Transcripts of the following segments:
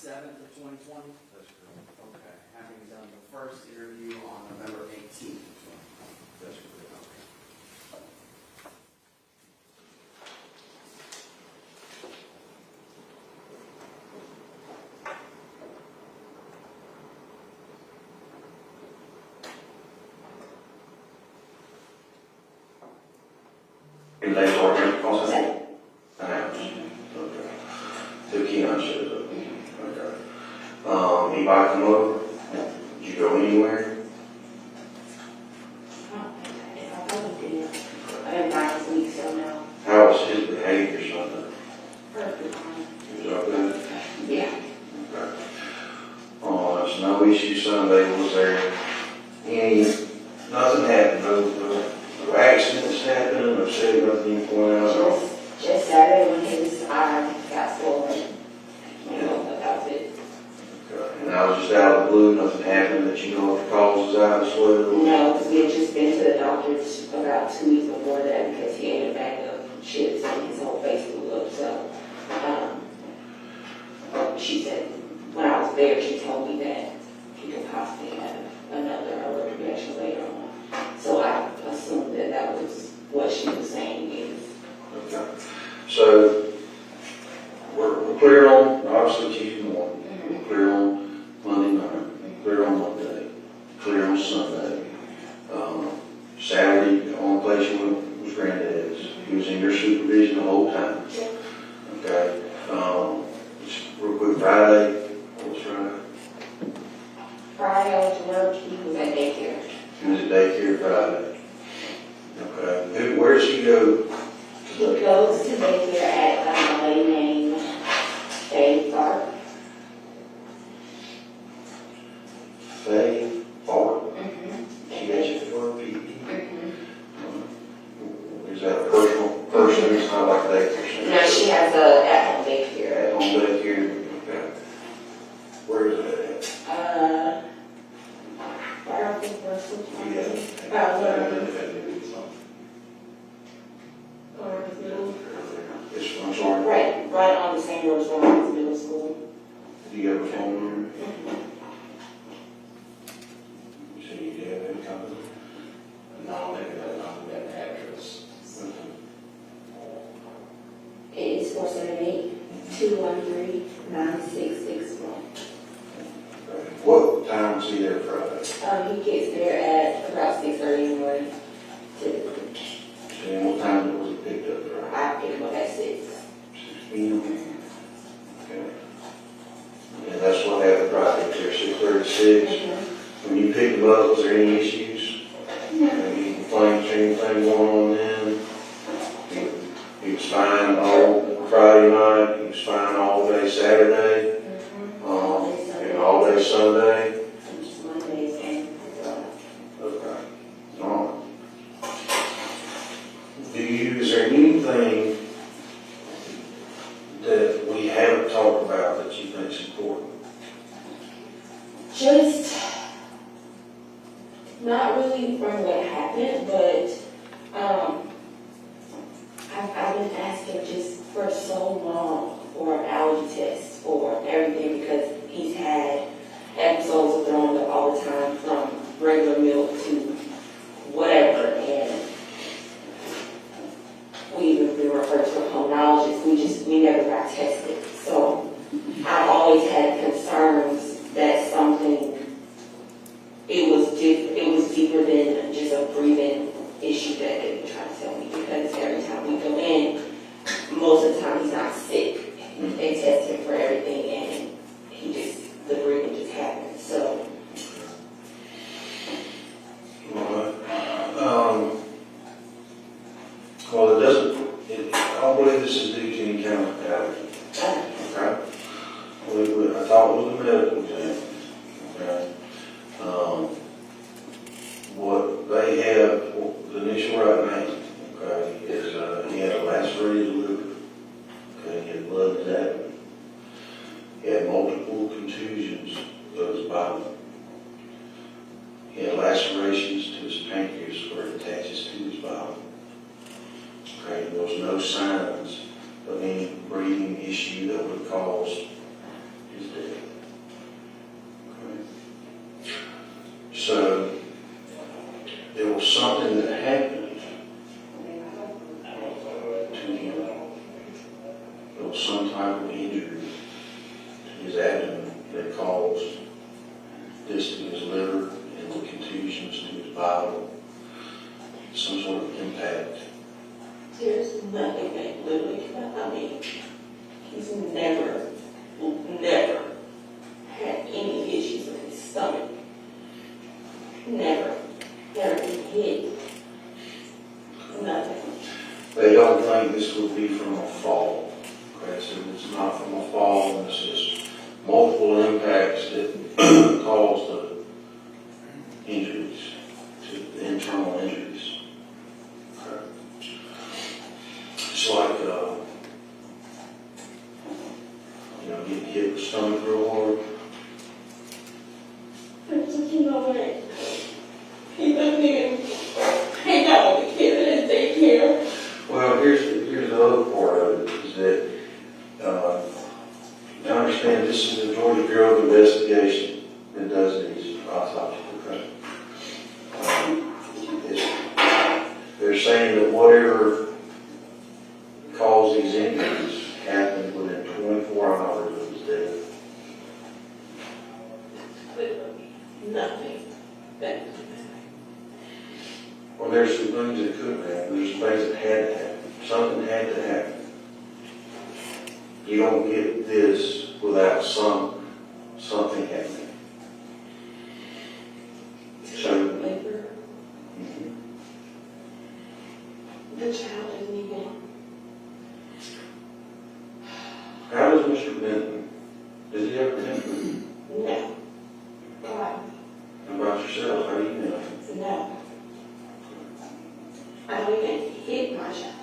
7th of 2020? That's correct. Okay. Having done the first interview on November 18th. That's correct. They ordered also an house. Okay. So Kiyon shows up. Okay. Anybody come over? Did you go anywhere? How was his behavior Sunday? He was all good? Yeah. Okay. There's no issue Sunday, was there? Nothing happened, no accidents happened, no setting nothing point out? Just Saturday when his arm got swollen. That was it. Okay. And I was just out of the blue, nothing happened that you know of the causes out of swelling? No, because we had just been to the doctor's about 2 weeks before that because he had a bag of chips and his whole face blew up. So she said, when I was there, she told me that he could possibly have another allergic reaction later on. So I assumed that that was what she was saying is. Okay. So, we're clear on, obviously, Tuesday morning, we're clear on Monday night, clear on Monday, clear on Sunday. Saturday, the only place you went was Granddad's. He was in your supervision the whole time. Okay. Just real quick, Friday, what was Friday? Friday, I went to work, he was at daycare. He was at daycare Friday. Okay. Where does he go? He goes to daycare at a lady named Faye Park. Faye Park. She got you for a PE. Is that a personal person? It's not like daycare? No, she has a at-home daycare. At home daycare? Okay. Where is that at? I don't think we're supposed I'm sorry. right on the same road as Lawrence Middle School. Do you have a phone number? You said you did have any company? No, maybe that not that address. It's 478-213-9661. What time was he there Friday? He gets there at about 6:30 in the morning. And what time was he picked up Friday? I pick him up at 6. 6 p.m. Okay. And that's what happened Friday, there, 6:36. When you picked him up, was there any issues? Any complaints or anything going on then? He was fine all Friday night, he was fine all day Saturday, and all day Sunday. Mondays and Okay. All right. Is there anything that we haven't talked about that you think is important? just not really from what happened, but I've been asking just for so long for an allergy test for everything because he's had episodes of throwing up all the time from regular milk to whatever, and we even been referred to a pulmonologist. We never got tested. So I've always had concerns that it was deeper than just a breathing issue that they were trying to tell me, because every time we go in, most of the time he's not sick. They test him for everything and the breathing just happens. So Well, I don't believe this is due to any kind of allergy. Okay? I thought it was a medical exam. Okay? What they have, the initial right now, okay, is he had a lacerated liver. Okay, he had blood in that. He had multiple contusions of his body. He had lacerations to his pancreas where it attaches to his body. Okay, there was no signs of any breathing issue that would cause is dead. Okay. So, there was something that happened to him. There was some type of injury to his abdomen that caused this to his liver and the contusions to his bowel, some sort of impact. There's nothing that literally, I mean, he's never had any issues with his stomach. Never been hit. Nothing. They don't think this would be from a fall. Okay, so it's not from a fall, and it's just multiple impacts that cause the injuries, to the internal injuries. Okay. It's like, getting hit with stomach real hard. You know what? He doesn't even hang out with the kids and take care. Well, here's the other part of it, is that, I understand this is the Georgia Bureau of Investigation that does these autopsies, okay? They're saying that whatever caused these injuries happened within 24 hours of his death. Nothing. Well, there's some things that could have happened. There's some things that had to happen. Something had to happen. You don't get this without something happening. So, Labor. The child isn't even. how does Mr. Benton, does he ever think No. God. about yourself? How do you know? No. I don't even hit my child.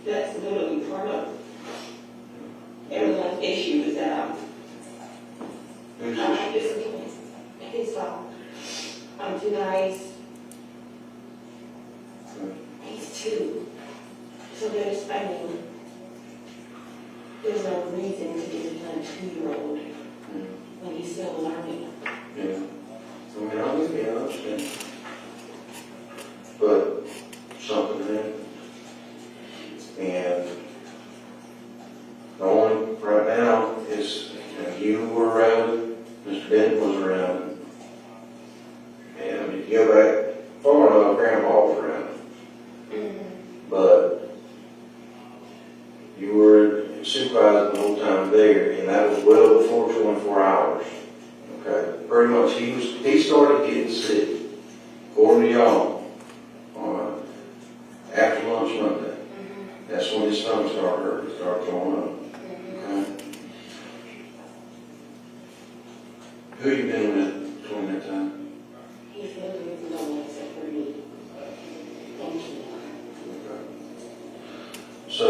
That's literally part of everyone's issue is that Who's I'm this? not disciplined. It's I'm too nice. He's 2. So there's no reason to discipline a 2-year-old when he's still learning. Yeah. I mean, I understand. But something happened. And the only right now is you were around it, Mr. Benton was around it. And I mean, if you go back far enough, Grandpa was around it. But you were supervised the whole time there, and that was well before 24 hours. Okay? Pretty much he started getting sick, according to y'all, after lunch Monday. That's when his stomach started hurting, started going up. Okay? Who you been with between that time? He's literally no one except for me. Thank you. Okay. So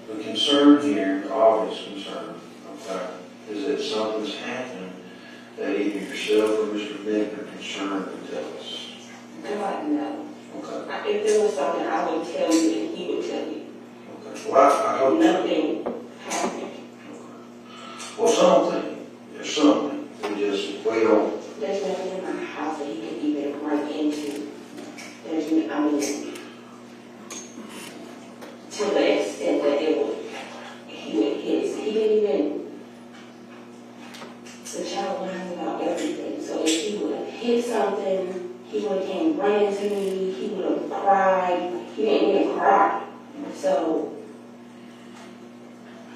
the concern here, the obvious concern, okay, is that something's happened that either yourself or Mr. Benton are concerned to tell us. God, no. Okay. If there was something I would tell you and he would tell you. Okay. Well, I hope Nothing happened. Okay. Well, something. There's something. We don't. There's nothing in my house that he could even run into. There's, I mean, to the extent that he would hit. He didn't even, the child learns about everything. So if he would have hit something, he would have came running to me, he would have cried. He didn't even cry. So,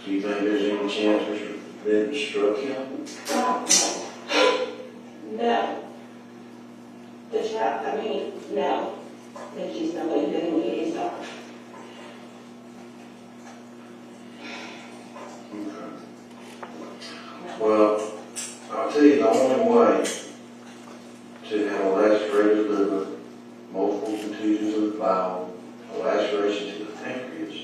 Do you think there's any chance Mr. Benton struck him? God, no. No. The child, I mean, no. There's just no way that he hit his daughter. Okay. Well, I'll tell you the only way to have a lacerated liver, multiple contusions of the bowel, a laceration to the pancreas,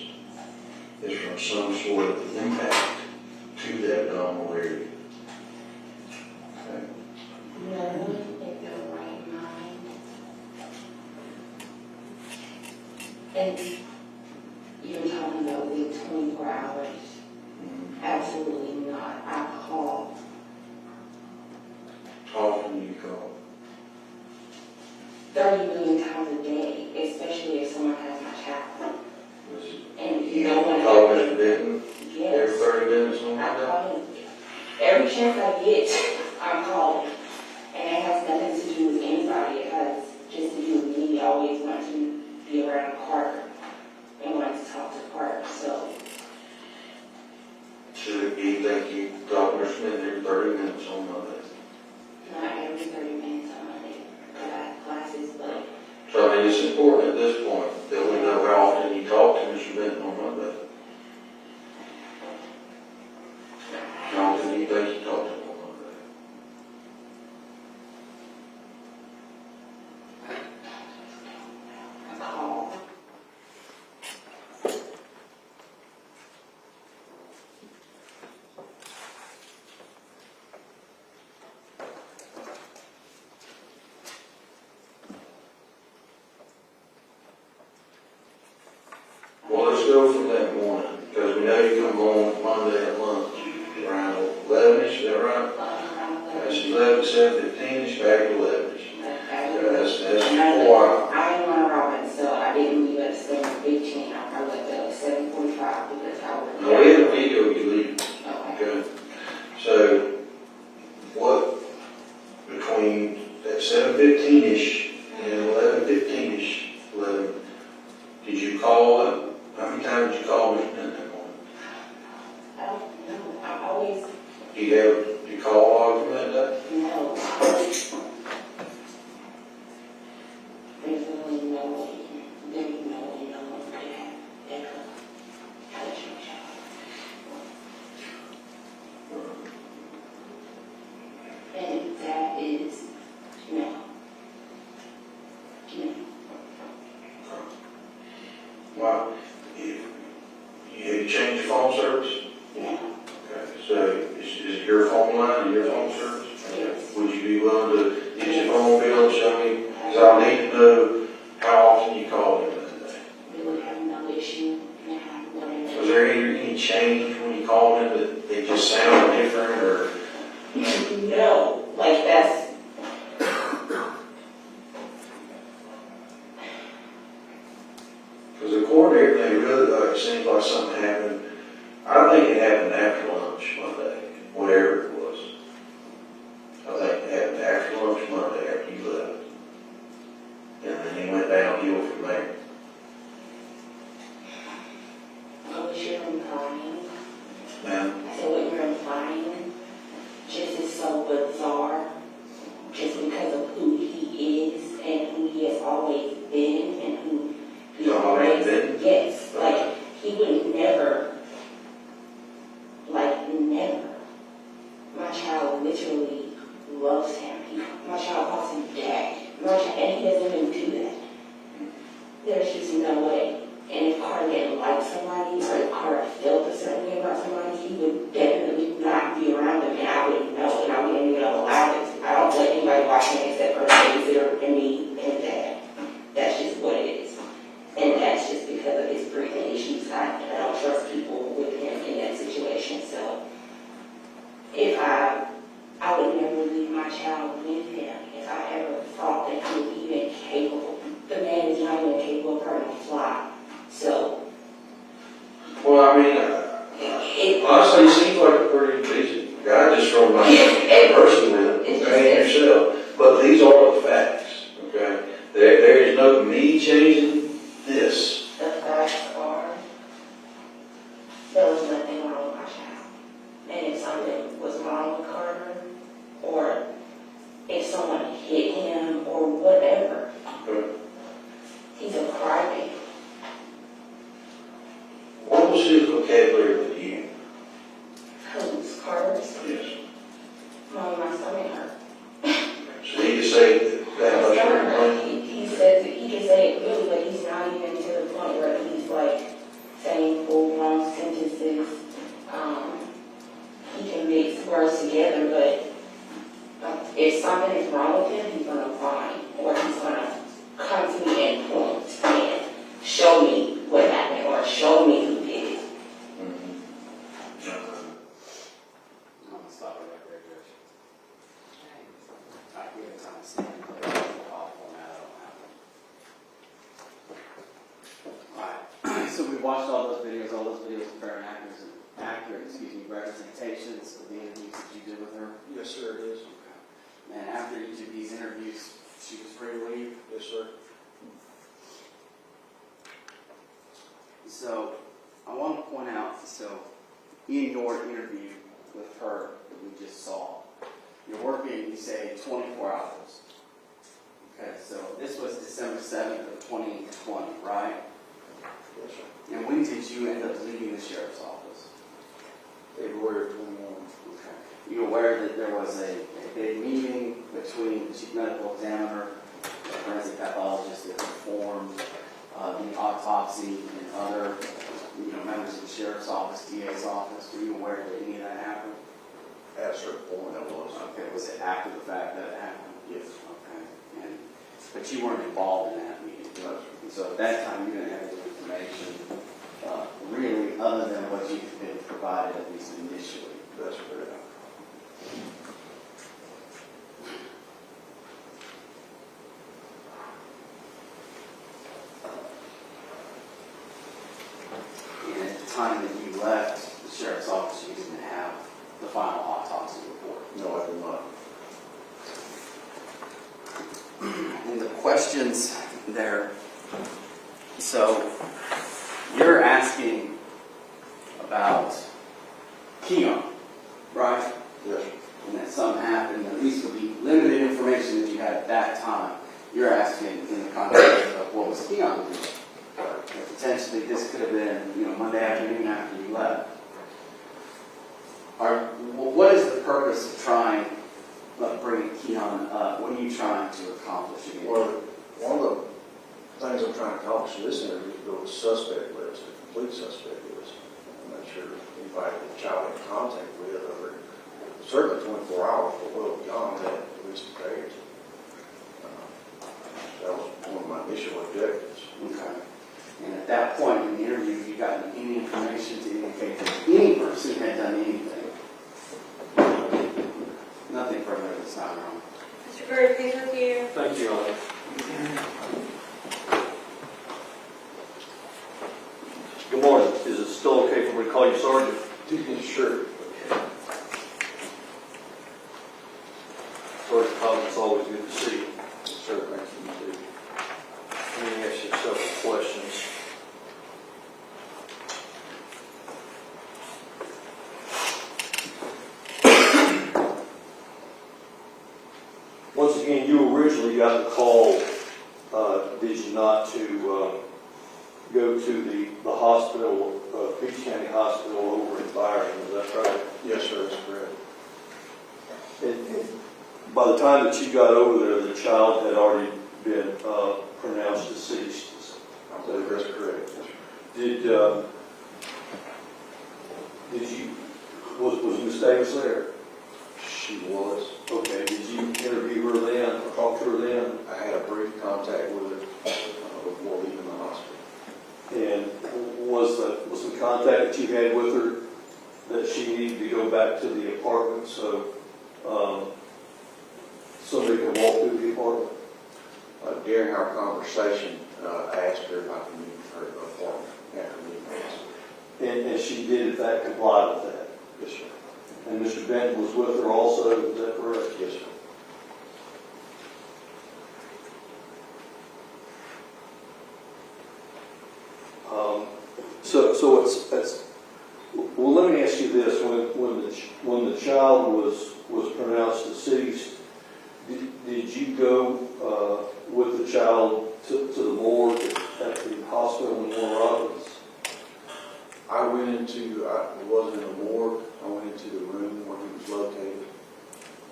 is from some sort of impact to that abdominal area. Okay. No, in their right mind. And you're talking about within 24 hours. Mm-hmm. Absolutely not. I call. How often do you call? 30 million times a day, especially if someone has my child. And You no one call Mr. Benton every Yes. 30 minutes on I that? call him. Every chance I get, I'm calling. And it has nothing to do with anybody. It has just to do with me always wanting to be around Karter and wanting to talk to Karter. So, Should you think you talk Mr. Benton every 30 minutes on Monday? not every 30 minutes on Monday, because I have classes, but So I mean, it's important at this point that we know how often you talk to Mr. Benton on Monday. How often do you think you talk to him on Monday? I call. Well, let's go from that morning, because we know you come on Monday at lunch around 11ish, is that right? That's 11, 7:15ish, back to 11ish. That's 4 hours. I didn't want to Robin, so I didn't leave at 7:15. I left at 7:45 because I was. No, we had a video you leave. Okay. Okay. So, what, between that 7:15ish and 11:15ish, 11, did you call him? How many times did you call Mr. Benton that morning? I don't know. I always You call log him that day? know. There's really no way no one could have ever touched my child. And that is no. No. Wow. You changed your phone service? No. Okay, so is it your phone line and your phone service? Yes. Would you be willing to get your phone bill and show me? Because I'll need to know how often you called him that day. We would have no issue. Was there any change when you called him that they just sounded different or? No, like that's. Because according to everything, really, it seems like something happened. I think it happened after lunch Monday, whatever it was. I think it happened after lunch Monday after you left. And then he went downhill from there. What you're implying? Ma'am? I said what you're implying just is so bizarre, just because of who he is and who he has always been and who he Always been? Yes, like he would never, never. My child literally loves him. My child calls him dad. And he doesn't even do that. There's just no way. And if Karter didn't like somebody, or if Karter felt a certain way about somebody, he would definitely not be around them, and I wouldn't know, and I wouldn't even allow it. I don't let anybody watch me except for the babysitter and me and dad. That's just what it is. And that's just because of his breathing issues. I don't trust people with him in that situation. So if I would never leave my child with him if I ever thought that he was even capable. The man is not even capable of hurting a fly. So. Well, I mean, honestly, he seems like a pretty decent guy just from my person with him, okay, and yourself. But these are the facts, okay? There is no me changing this. The facts are, there was nothing wrong with my child. And if something was wrong with Karter, or if someone hit him, or whatever, Okay. he's a crybaby. What was his vocabulary with you? Who's Karter's? Yes. Mom, my stomach hurt. So he could say that much for you? He says he can say it really, but he's not even to the point where he's like saying full-blown sentences. He can mix words together, but if something is wrong with him, he's gonna whine, or he's gonna come to me and point and show me what happened, or show me who did it. Mm-hmm. watched all those videos. All those videos are fair and accurate, representations of the interviews that you did with her. Yes, sir, it is. And after each of these interviews, she was free to leave. Yes, sir. So I want to point out, in your interview with her that we just saw, you're working, you say, 24 hours. Okay, so this was December 7th of 2020, right? Yes, sir. And when did you end up leaving the sheriff's office? February of 21. Okay. You aware that there was a big meeting between the chief medical examiner, the forensic pathologist that performed the autopsy, and other members of the sheriff's office, DA's office? Were you aware that any of that happened? At a certain point, that was. Okay, was it after the fact that it happened? Yes. Okay. But you weren't involved in that meeting? No, sir. So at that time, you didn't have any information, really, other than what you've been provided, at least initially. That's correct. And at the time that you left the sheriff's office, you didn't have the final autopsy report. No, I did not. And the questions there, so you're asking about Kiyon, right? Yes, And that something happened, at least with the limited information that you had at that time, you're asking in the context of what was Kiyon doing. And potentially this could have been, Monday afternoon after you left. What is the purpose of trying, bringing Kiyon up? What are you trying to accomplish again? well, one of the things I'm trying to accomplish in this interview is to build a suspect list, a complete suspect list. I'm not sure anybody the child in contact with over certainly 24 hours, but well beyond that, at least a day or two. That was one of my initial objectives. Okay. And at that point in the interview, have you gotten any information to indicate that any person had done anything? Nothing further this time around. Mr. Bird, please review. Thank you, Your Honor. Good morning. Is it still okay for me to call you Sergeant? Sure. Sergeant Collins, it's always good to see you. Sure, thank you. Let me ask you several questions. Once again, you originally got the call, did you not, to go to the hospital, Peach County Hospital over in Byron, is that right? Yes, sir, that's correct. And by the time that you got over there, the child had already been pronounced deceased. I believe that's correct. Did you, was Ms. Davis there? She was. Okay, did you interview her then, or talk to her then? I had a brief contact with her before leaving the hospital. And was the contact that you had with her that she needed to go back to the apartment so somebody could walk through the apartment? During our conversation, I asked her if I could meet her apartment after leaving. And she did, in fact, comply with that. Yes, sir. And Mr. Benton was with her also, is that correct? Yes, sir. So it's well, let me ask you this: when the child was pronounced deceased, did you go with the child to the morgue at the hospital in Warner Robins? I went into, it wasn't in the morgue, I went into the room where he was located.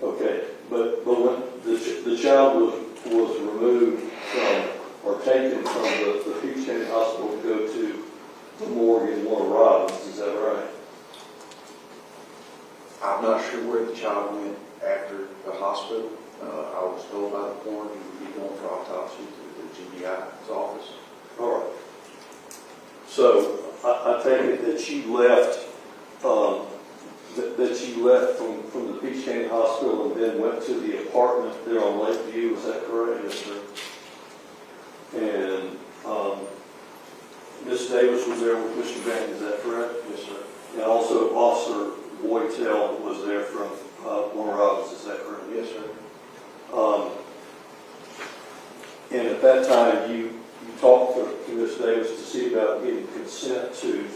Okay, but when the child was removed from, or taken from the Peach County Hospital to go to the morgue in Warner Robins, is that right? I'm not sure where the child went after the hospital. I was told by the coroner he would be going for autopsy to the GBI's office. All right. So I take it that you left, that you left from the Peach County Hospital and then went to the apartment there on Lakeview. Is that correct? Yes, sir. And Ms. Davis was there with Mr. Benton, is that correct? Yes, sir. And also Officer Boytel was there from Warner Robins, is that correct? Yes, sir. And at that time, you talked to Ms. Davis to see about getting consent to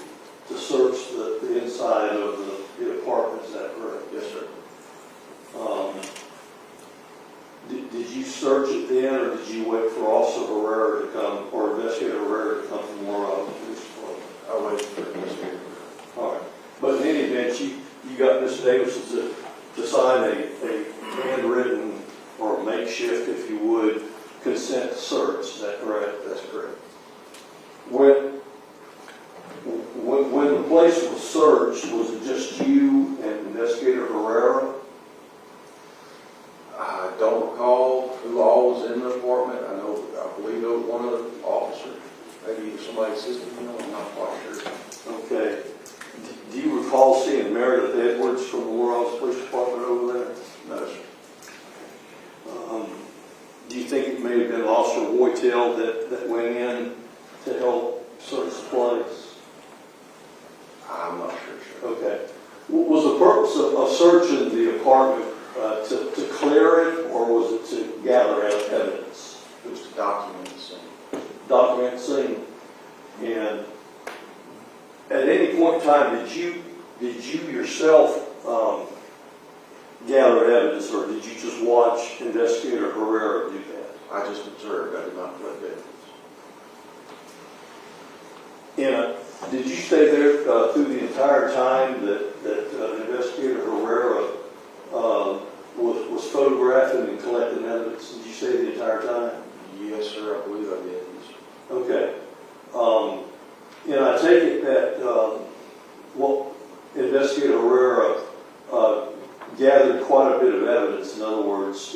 search the inside of the apartment, is that correct? Yes, sir. Did you search it then, or did you wait for Officer Herrera to come, or Investigator Herrera to come from Warner Robins Police Department? I waited for this. All right. But in any event, you got Ms. Davis to sign a handwritten or makeshift, if you would, consent search, is that correct? That's correct. When the place was searched, was it just you and Investigator Herrera? I don't recall who all was in the apartment. I believe there was one other officer, maybe somebody assisted him, I'm not quite sure. Okay. Do you recall seeing Meredith Edwards from the Warner Robins Police Department over there? No, sir. Do you think it may have been Officer Boytel that went in to help search the place? I'm not sure, sir. Okay. Was the purpose of searching the apartment to clear it, or was it to gather evidence? It was to document the scene. Document the scene. And at any point in time, did you yourself gather evidence, or did you just watch Investigator Herrera do that? I just observed. I did not collect evidence. And did you stay there through the entire time that Investigator Herrera was photographing and collecting evidence? Did you stay the entire time? Yes, sir. I believe I did. Okay. And I take it that Investigator Herrera gathered quite a bit of evidence. In other words,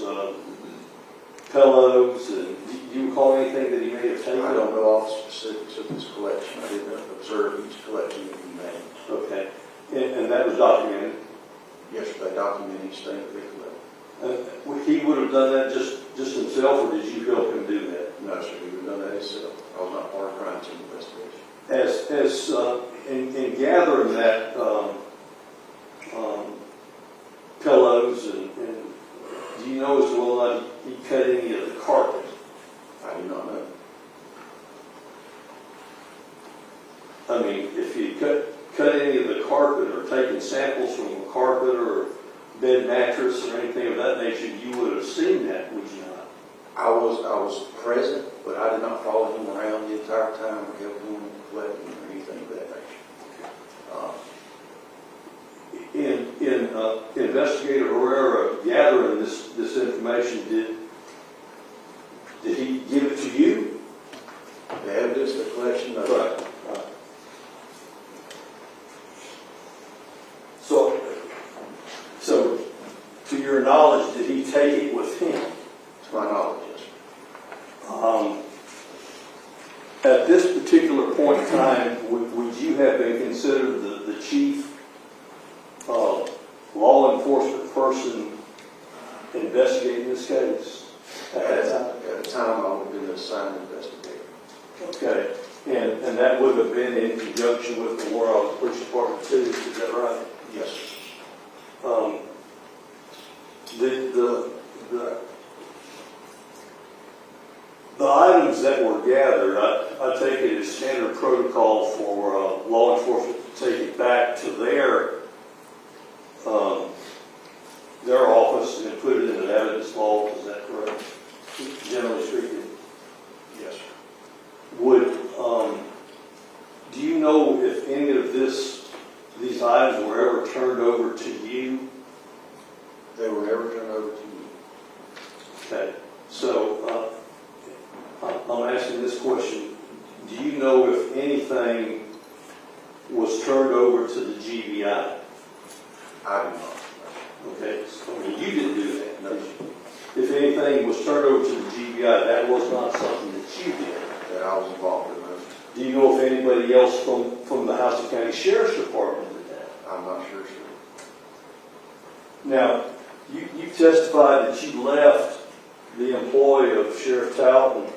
pillows, and do you recall anything that he may have taken? I don't know all the specifics of this collection. I didn't observe each collection that he made. Okay. And that was documented? Yes, sir. They document each thing that they collect. He would have done that just himself, or did you help him do that? No, sir. He would have done that himself. I was not part of crime scene investigation. As in gathering that pillows, and do you know as well that he cut any of the carpet? I do not know. I mean, if he cut any of the carpet or taken samples from the carpet or bed mattress or anything of that nature, you would have seen that, would you not? I was present, but I did not follow him around the entire time or help him collect him or anything of that nature. In Investigator Herrera gathering this information, did he give it to you? The evidence, the collection of Right. So, to your knowledge, did he take it with him? to my knowledge, yes, sir. At this particular point in time, would you have been considered the chief law enforcement person investigating this case at that time? At the time, I would have been the assigned investigator. Okay, and that would have been in conjunction with the Warner Robins Police Department too, is that right? Yes, sir. The items that were gathered, I take it as standard protocol for law enforcement to take it back to their office and put it in an evidence vault, is that correct? Generally speaking. Yes, sir. Do you know if any of these items were ever turned over to you? They were never turned over to me. Okay, so I'm asking this question. Do you know if anything was turned over to the GBI? I do not. Okay, so I mean, you didn't do that. No. If anything was turned over to the GBI, that was not something that you did. That I was involved in. Do you know if anybody else from the Houston County Sheriff's Department did that? I'm not sure, sir. Now, you testified that you left the employ of Sheriff Talton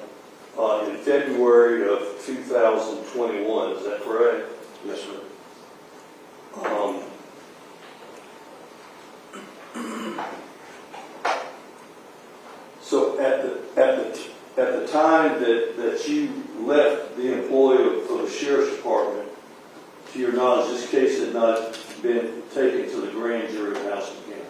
in February of 2021, is that correct? Yes, sir. So at the time that you left the employee of the sheriff's department, to your knowledge, this case had not been taken to the grand jury house again.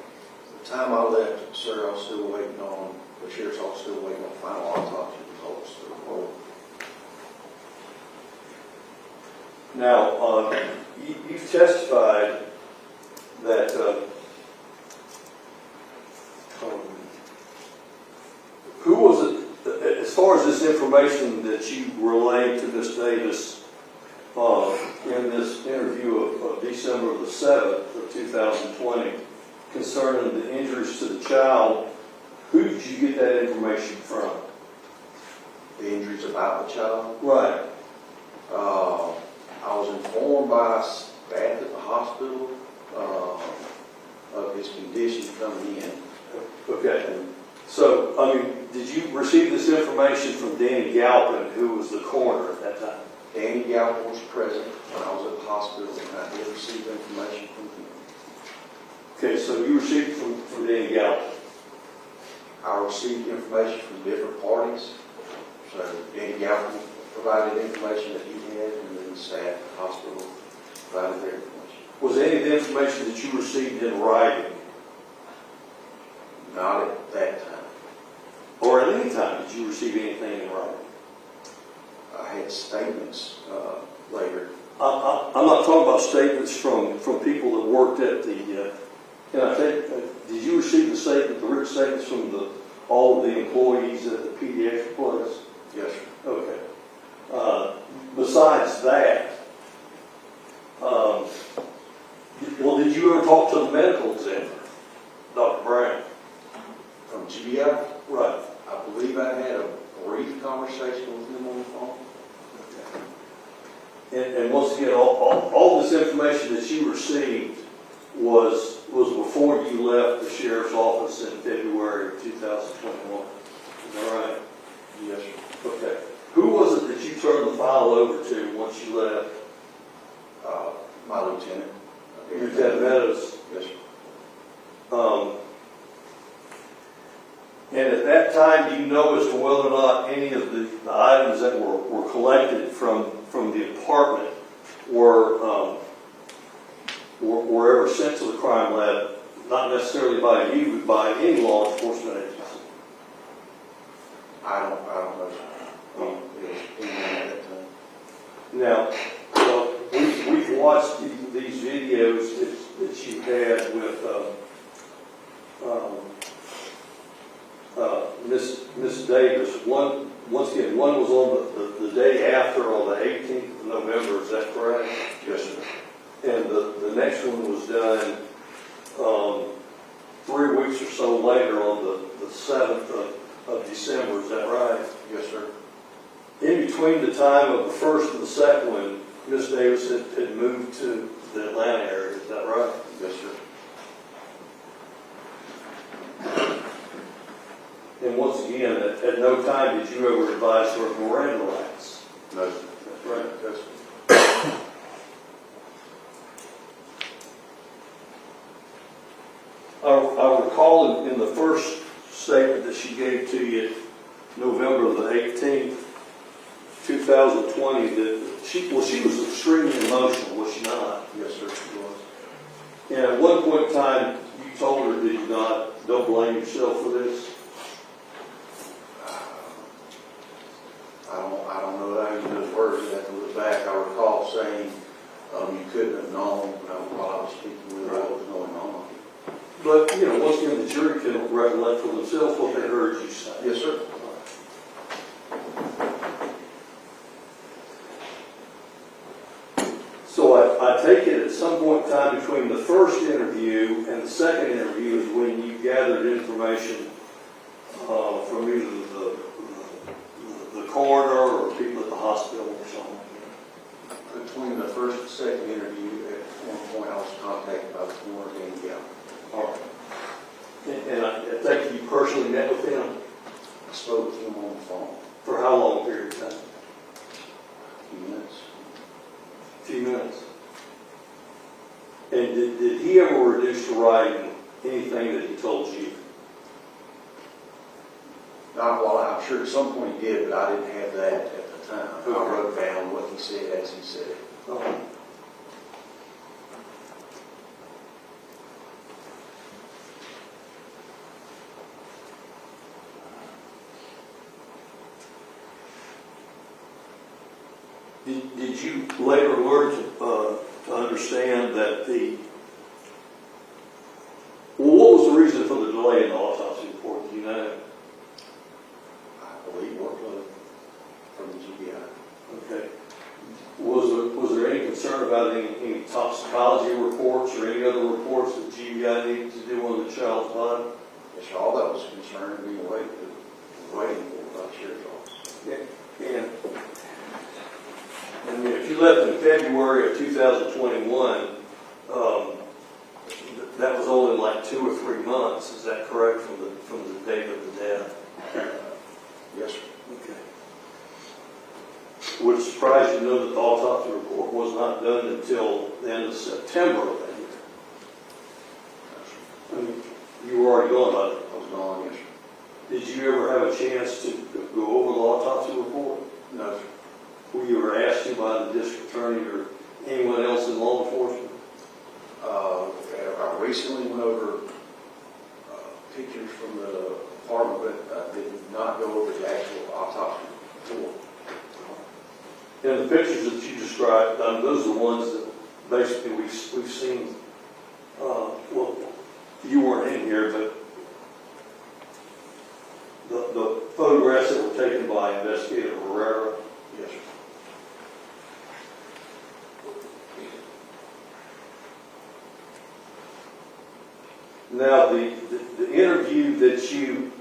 The time I left, sir, I was still waiting on, the sheriff's office still waiting on final autopsy results to report. Now, you've testified that who was it, as far as this information that you relayed to Ms. Davis in this interview of December the 7th of 2020 concerning the injuries to the child, who did you get that information from? The injuries about the child. Right. I was informed by staff at the hospital of his condition coming in. Okay. So, I mean, did you receive this information from Danny Galpin, who was the coroner at that time? Danny Galpin was present when I was at the hospital, and I did receive information from him. Okay, so you received it from Danny Galpin. I received information from different parties. So Danny Galpin provided information that he had, and then the staff at the hospital provided their information. Was any of the information that you received in writing? Not at that time. Or at any time did you receive anything in writing? I had statements later. I'm not talking about statements from people that worked at the, and I think, did you receive the written statements from all of the employees at the pediatric place? Yes, sir. Okay. Besides that, well, did you ever talk to the medical examiner, Dr. Brown? From GBI, Right. I believe I had a brief conversation with him on the phone. And once again, all this information that you received was before you left the sheriff's office in February of 2021. Is that right? Yes, sir. Okay. Who was it that you turned the file over to once you left? My lieutenant. Lieutenant Meadows. Yes, sir. And at that time, do you know as to whether or not any of the items that were collected from the apartment were ever sent to the crime lab, not necessarily by you, but by any law enforcement agency? I don't know, sir. It was at that time. Now, we've watched these videos that you had with Miss Davis. Once again, one was on the day after, on the 18th of November. Is that correct? Yes, sir. And the next one was done 3 weeks or so later, on the 7th of December. Is that right? Yes, sir. In between the time of the first and the second one, Miss Davis had moved to the Atlanta area. Is that right? Yes, sir. And once again, at no time did you ever advise her of Miranda rights. No, sir. That's right. Yes, sir. I recall in the first statement that she gave to you, November the 18th, 2020, that she was extremely emotional, was she not? Yes, sir. She was. And at one point in time, you told her, did you not, don't blame yourself for this? I don't know that I can use words. You have to look back. I recall saying you couldn't have known while I was speaking with her what was going on. But, once again, the jury can recollect for themselves what they heard you say. Yes, sir. So I take it at some point in time between the first interview and the second interview is when you gathered information from either the coroner or people at the hospital or something. Between the first and second interview, at one point I was contacted by the coroner and Galpin. All right. And I think you personally met with him? I spoke with him on the phone. For how long a period of time? few minutes. A few minutes. And did he ever reduce to writing anything that he told you? Well, I'm sure at some point he did, but I didn't have that at the time. I Okay. wrote down what he said as he said it. Did you later learn to understand that what was the reason for the delay in the autopsy report? Do you know? I believe workload from the GBI. Okay. Was there any concern about any toxicology reports or any other reports that GBI needed to do on the child's body? Yes, all that was concerned being waiting for the sheriff's office. And if you left in February of 2021, that was only like 2 or 3 months. Is that correct from the date of the death? Yes, sir. Okay. Would it surprise you to know that the autopsy report was not done until the end of September of that year? I mean, you were already gone by then. I was gone, yes, sir. Did you ever have a chance to go over the autopsy report? No, sir. Were you ever asked to by the district attorney or anyone else in law enforcement? I recently went over pictures from the apartment, but I did not go over the actual autopsy report. And the pictures that you described, those are the ones that basically we've seen. Well, you weren't in here, but the photographs that were taken by Investigator Herrera. Yes, sir. Now, the interview that you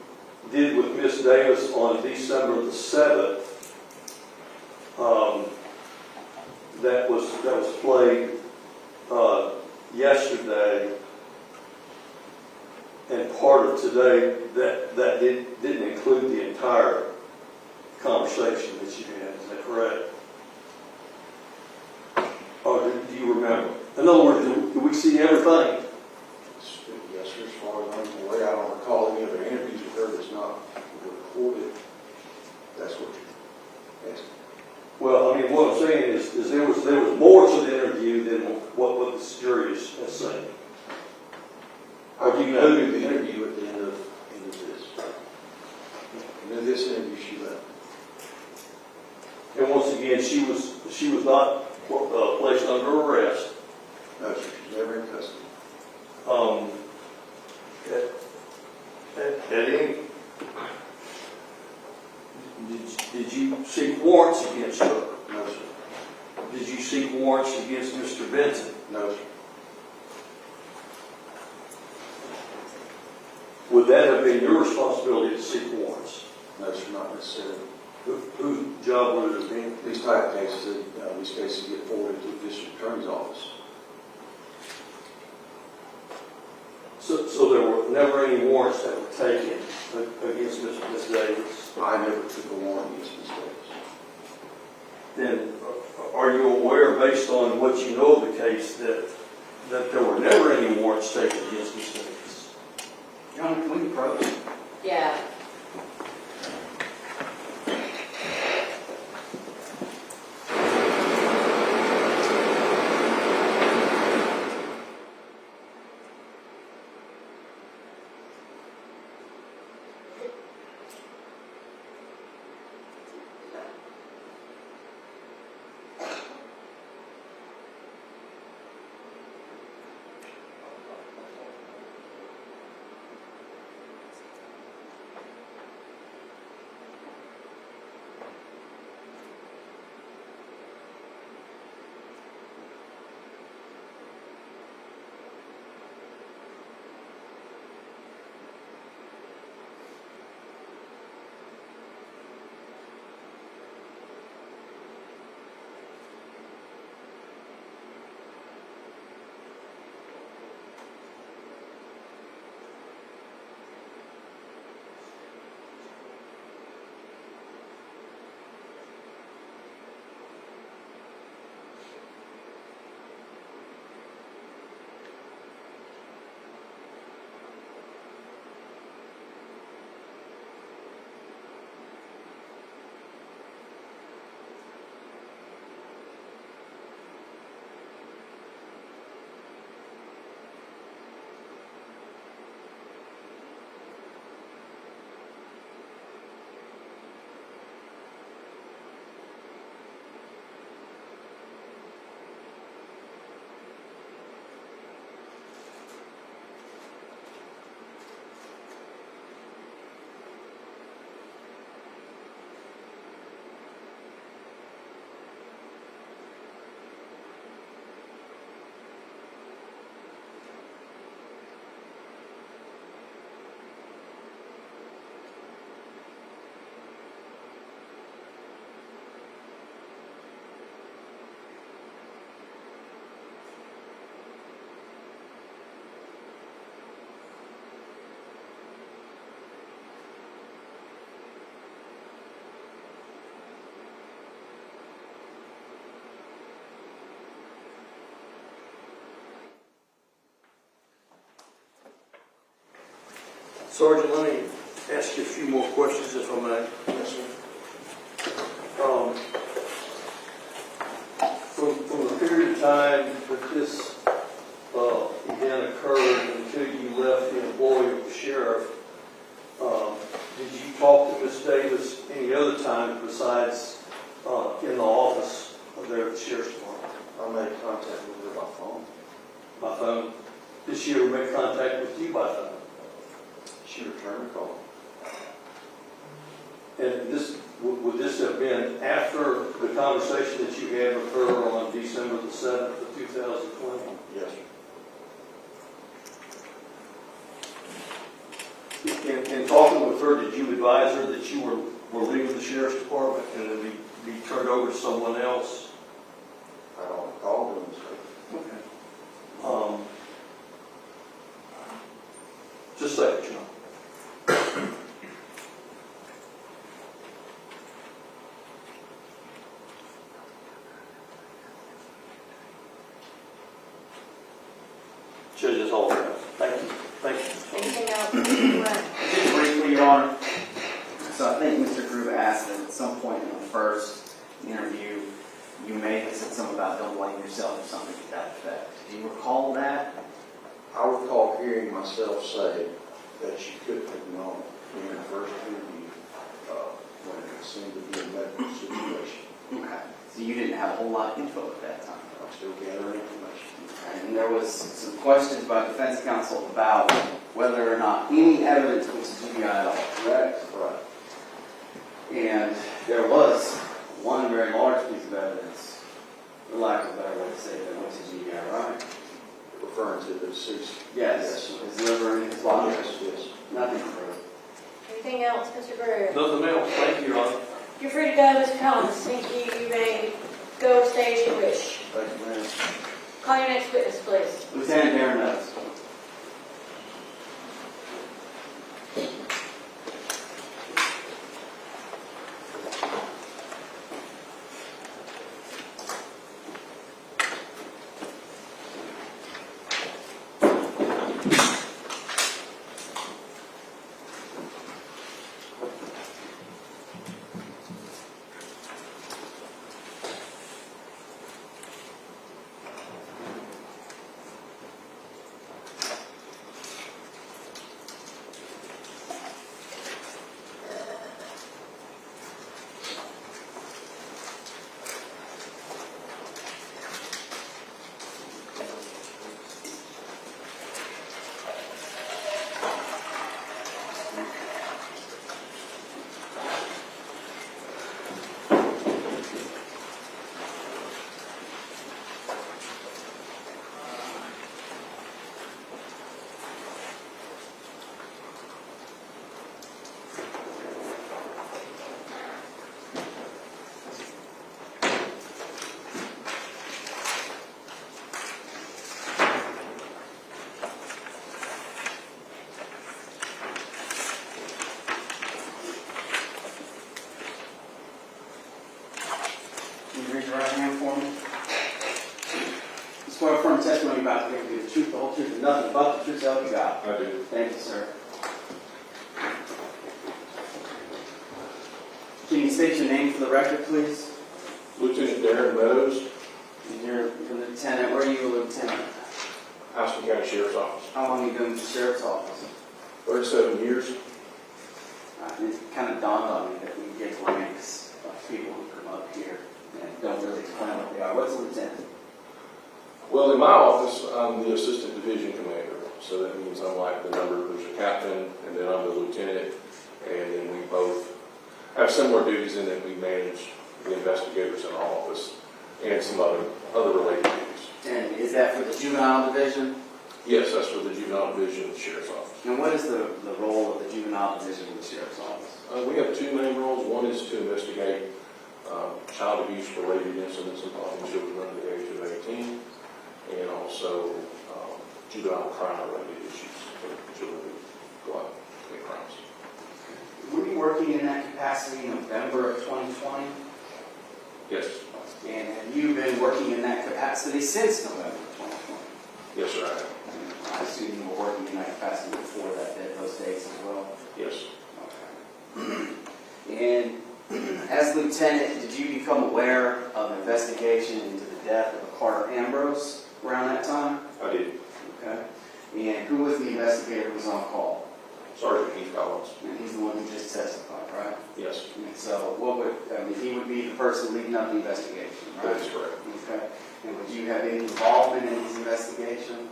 did with Miss Davis on December the 7th, that was played yesterday and part of today, that didn't include the entire conversation that you had. Is that correct? Or do you remember? In other words, do we see everything? Yes, sir. As far as I'm aware, I don't recall any other interviews with her that's not recorded. That's what you're asking. Well, I mean, what I'm saying is there was more to the interview than what the jury is saying. Or do you know Who did the interview at the end of this? And in this interview, she left. And once again, she was not placed under arrest. No, sir. She's never in custody. Did you seek warrants against her? No, sir. Did you seek warrants against Mr. Benton? No, sir. Would that have been your responsibility to seek warrants? No, sir, not necessarily. Whose job would it have been? These type of cases, these cases get forwarded to the district attorney's office. So there were never any warrants that were taken against Miss Davis? I never took a warrant against Ms. Davis. Then are you aware, based on what you know of the case, that there were never any warrants taken against Miss Davis? John, can we approach? Yeah. Sergeant, let me ask you a few more questions if I may. Yes, sir. From the period of time that this event occurred until you left the employ of the sheriff, did you talk to Ms. Davis any other time besides in the office there at the sheriff's department? I made contact with her by phone. By phone? Did she ever make contact with you by phone? She returned the call. And this, would this have been after the conversation that you had with her on December the 7th of 2020? Yes, sir. In talking with her, did you advise her that you were leaving the sheriff's department and then be turned over to someone else? I don't recall doing so. Okay. Just a second, John. Judges all around. Thank you. Thank you. Anything else? Just briefly, Your Honor. So I think Mr. Gruber asked that at some point in the first interview, you may have said something about don't blame yourself or something to that effect. Do you recall that? I recall hearing myself say that she couldn't have known in the first interview when it seemed to be a medical situation. Okay. So you didn't have a whole lot of info at that time. I'm still gathering information. Okay. And there was some questions by defense counsel about whether or not any evidence was GBI at all, correct? Right. And there was one very large piece of evidence, for lack of a better way to say it, that went to GBI, right? Referring to the deceased. Yes. His liver and his body. Yes. Nothing further. Anything else, Mr. Brewer? Nothing else. Thank you, Your Honor. You're free to go, Mr. Collins. Thank you. You may go stage you wish. Thank you, ma'am. Call your next witness, please. Lieutenant Darren Meadows. Can you raise your right hand for me? You swear affirm testimony you're about to give you the truth, the whole truth, and nothing but the truth, so help you God. I do. Thank you, sir. Can you state your name for the record, please? Lieutenant Darren Meadows, And you're a lieutenant. Where are you a lieutenant? Houston County Sheriff's Office. How long have you been in the sheriff's office? 37 years. It kind of dawned on me that we get ranks of people who come up here and don't really explain what they are. What's a lieutenant? Well, in my office, I'm the assistant division commander. So that means I'm like the there's a captain, and then I'm the lieutenant, and then we both have similar duties in that we manage the investigators in our office and some other related duties. And is that for the juvenile division? Yes, that's for the juvenile division of the sheriff's office. And what is the role of the juvenile division of the sheriff's office? We have two main roles. One is to investigate child abuse-related incidents involving children under the age of 18, and also juvenile crime-related issues for children who go out and commit crimes. Were you working in that capacity in November of 2020? Yes. And have you been working in that capacity since November of 2020? Yes, sir, I have. I assume you were working in that capacity before those dates as well? Yes. Okay. And as lieutenant, did you become aware of an investigation into the death of Karter Ambrose around that time? I did. Okay. And who was the investigator who was on call? Sergeant Keith Collins. And he's the one who just testified, right? Yes, And so he would be the person leading up the investigation, right? that is correct. Okay. And would you have any involvement in his investigation?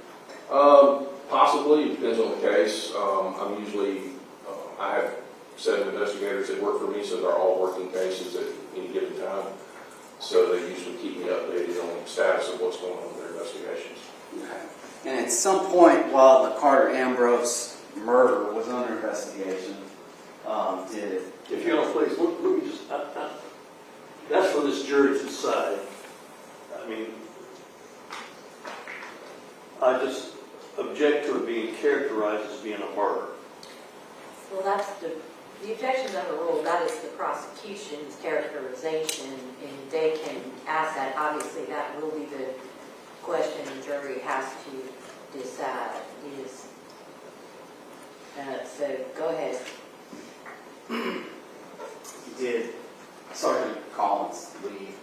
Possibly, it depends on the case. I'm usually, I have 7 investigators that work for me, so they're all working cases at any given time. So they usually keep me updated on the status of what's going on in their investigations. Okay. And at some point while the Karter Ambrose murder was under investigation, did... If you don't, please, let me just, that's for this jury to decide. I mean, I just object to it being characterized as being a murder. Well, that's the objections overruled, that is the prosecution's characterization, and they can ask that. Obviously, that will be the question the jury has to decide is, so go ahead. Did Sergeant Collins leave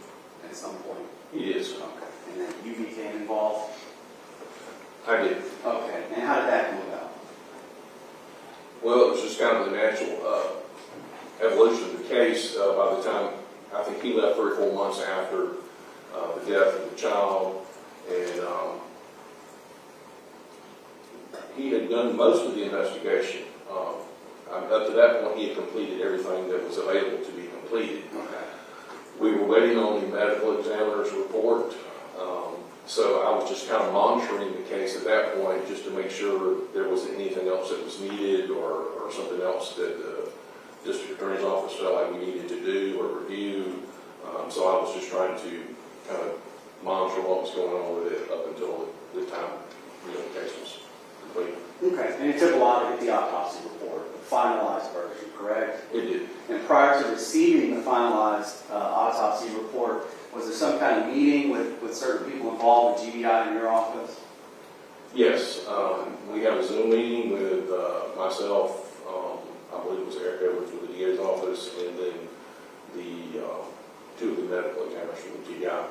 at some point? He is. Okay. And then you became involved? I did. Okay. And how did that come about? Well, it was just kind of the natural evolution of the case. By the time, I think he left 3 or 4 months after the death of the child, and he had done most of the investigation. Up to that point, he had completed everything that was available to be completed. Okay. We were waiting on the medical examiner's report, so I was just kind of monitoring the case at that point just to make sure there wasn't anything else that was needed or something else that the district attorney's office felt like we needed to do or review. So I was just trying to kind of monitor what was going on with it up until the time the case was complete. Okay. And it took a while to get the autopsy report, the finalized version, correct? It did. And prior to receiving the finalized autopsy report, was there some kind of meeting with certain people involved with GBI in your office? Yes. We had a Zoom meeting with myself, I believe it was Eric Edwards with the DA's office, and then the 2 of the medical examiners from the GBI.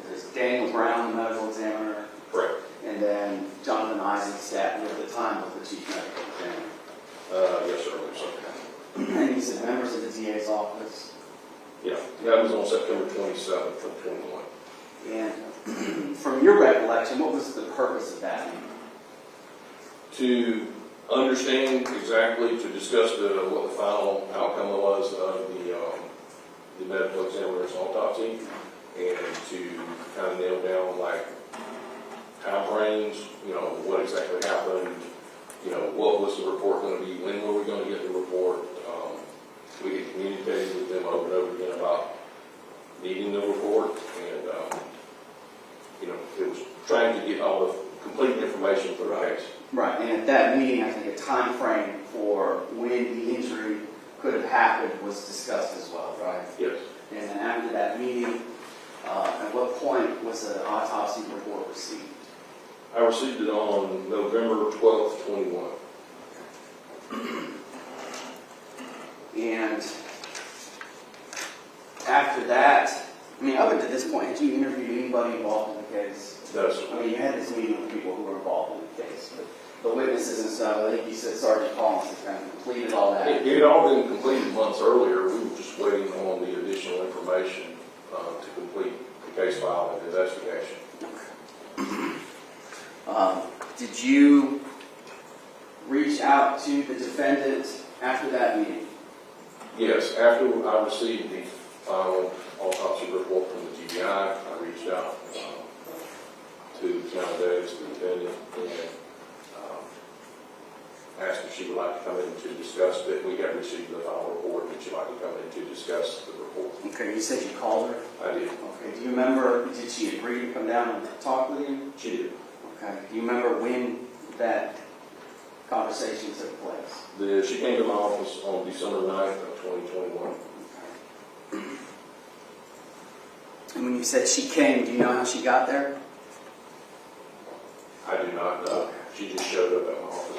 There's Daniel Brown, the medical examiner, Correct. and then Jonathan Eisenstadt, who at the time was the chief medical examiner. Yes, sir. I believe so. And you said members of the DA's office. Yeah, that was on September 27th of 21. And from your recollection, what was the purpose of that meeting? To understand exactly, to discuss what the final outcome was of the medical examiner's autopsy, and to kind of nail down like time frames, what exactly happened, what was the report going to be, when were we going to get the report. We had communicated with them over and over again about needing the report, and it was trying to get all the complete information for the case. Right, and at that meeting, I think a time frame for when the injury could have happened was discussed as well, right? Yes. And then after that meeting, at what point was the autopsy report received? I received it on November 12th, 21. And after that, up until this point, had you interviewed anybody involved in the case? No, sir. You had this meeting with people who were involved in the case, but the witnesses and stuff, I think you said Sergeant Collins had kind of completed all that. It had all been completed months earlier. We were just waiting on the additional information to complete the case file and investigation. Did you reach out to the defendant after that meeting? Yes, after I received the final autopsy report from the GBI, I reached out to Kianna Davis, the defendant, and asked if she would like to come in to discuss that we had received the final report and she'd like to come in to discuss the report. Okay, you said you called her? I did. Okay, do you remember, did she agree to come down and talk with you? She did. Okay, do you remember when that conversation took place? She came to my office on December 9th of 2021. And when you said she came, do you know how she got there? I do not know. She just showed up at my office.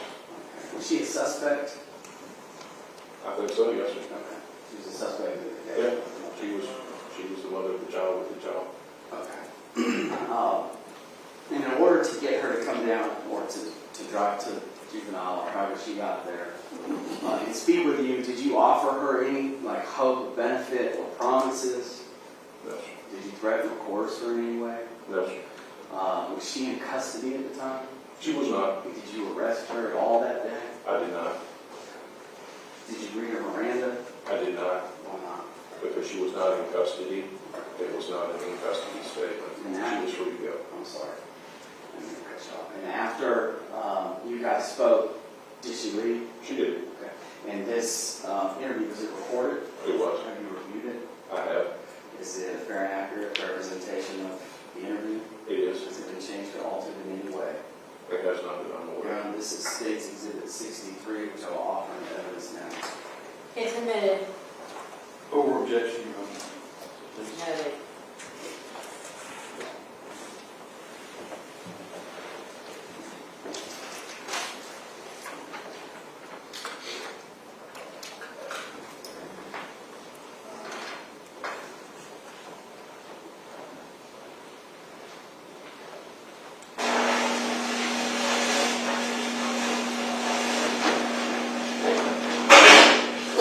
Was she a suspect? I think so, yes, sir. Okay. She was a suspect in the Yeah, case? she was the mother of the child with the child. Okay. And in order to get her to come down or to drive to juvenile or however she got there and speak with you, did you offer her any like hope, benefit, or promises? No, sir. Did you threaten or coerce her in any way? No, sir. Was she in custody at the time? She was not. Did you arrest her at all that day? I did not. Did you read her Miranda? I did not, Why not? because she was not in custody. It was not an in-custody statement. She was free to go. I'm sorry. I'm gonna cut you off. And after you guys spoke, did she leave? She did. Okay. And this interview, was it recorded? It was. Have you reviewed it? I have. Is it a fair and accurate representation of the interview? It is. Has it been changed or altered in any way? It has not been aware. This is State's Exhibit 63, which I will offer in evidence now. It's admitted. Over objection, Your Honor. Noted.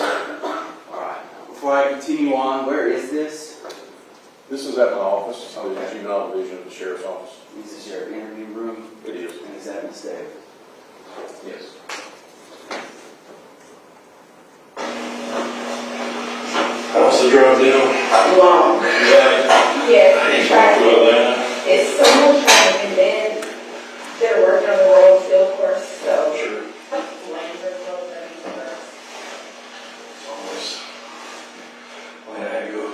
All right. Before I continue on, where is this? This is at my office, the Okay. juvenile division of the sheriff's office. This is your interview room, It is. and is that Miss Davis? Yes. How's the drive down? Long. Yeah. Yes, traffic. It's so much traffic, and then they're working on the road still, of course, so. Sure. Lanes are closed everywhere. It's always, I had to go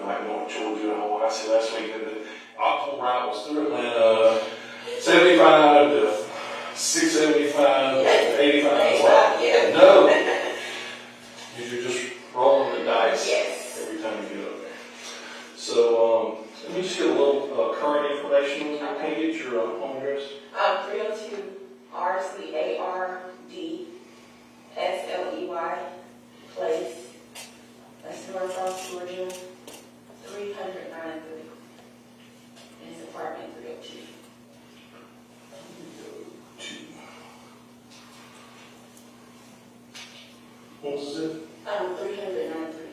like North Georgia, Hawaii, I said last week, the October route was through Atlanta, 75 to 675, 85. Yeah. No. You're just rolling the dice. Yes. Every time you get up there. So, let me just get a little current information. Can you get your home address? 302 RCARD SLEY Place. That's Northwest Georgia, 393. And it's apartment 302. What was it? 393.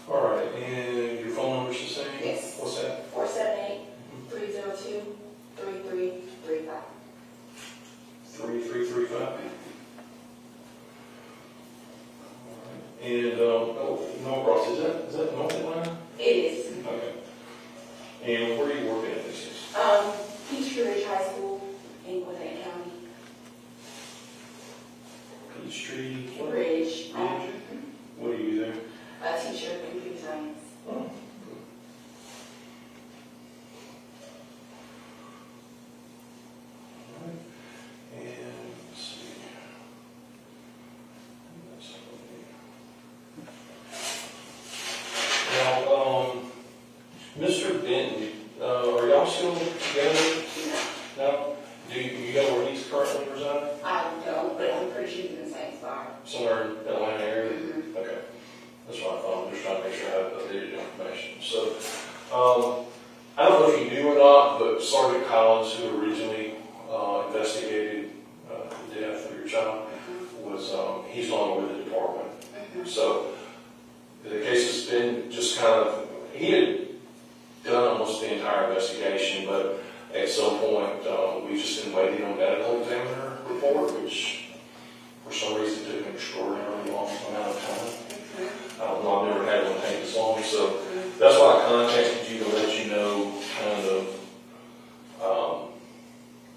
All right, and your phone number's the same? Yes. What's that? 478-302-3335. 3335? And, no cross, is that North Atlanta? It is. Okay. And where are you working at this? Peachtree Ridge High School in Gwinnett County. Peachtree? What? Ridge. What do you do there? A teacher in computer science. Oh. And let's see. Now, Mr. Benton, are y'all still together? No? Do you know where he's currently residing? I don't, but I'm pretty sure he's in the same spot. Somewhere in the Atlanta area? Okay. That's what I thought. I'm just trying to make sure I have updated information. So, I don't know if you knew or not, but Sergeant Collins, who originally investigated the death of your child, was he's no longer with the department. So the case has been just kind of, he had done almost the entire investigation, but at some point we've just been waiting on medical examiner report, which for some reason took an extraordinarily long amount of time. I've never had one take this long, so that's why I contacted you to let you know kind of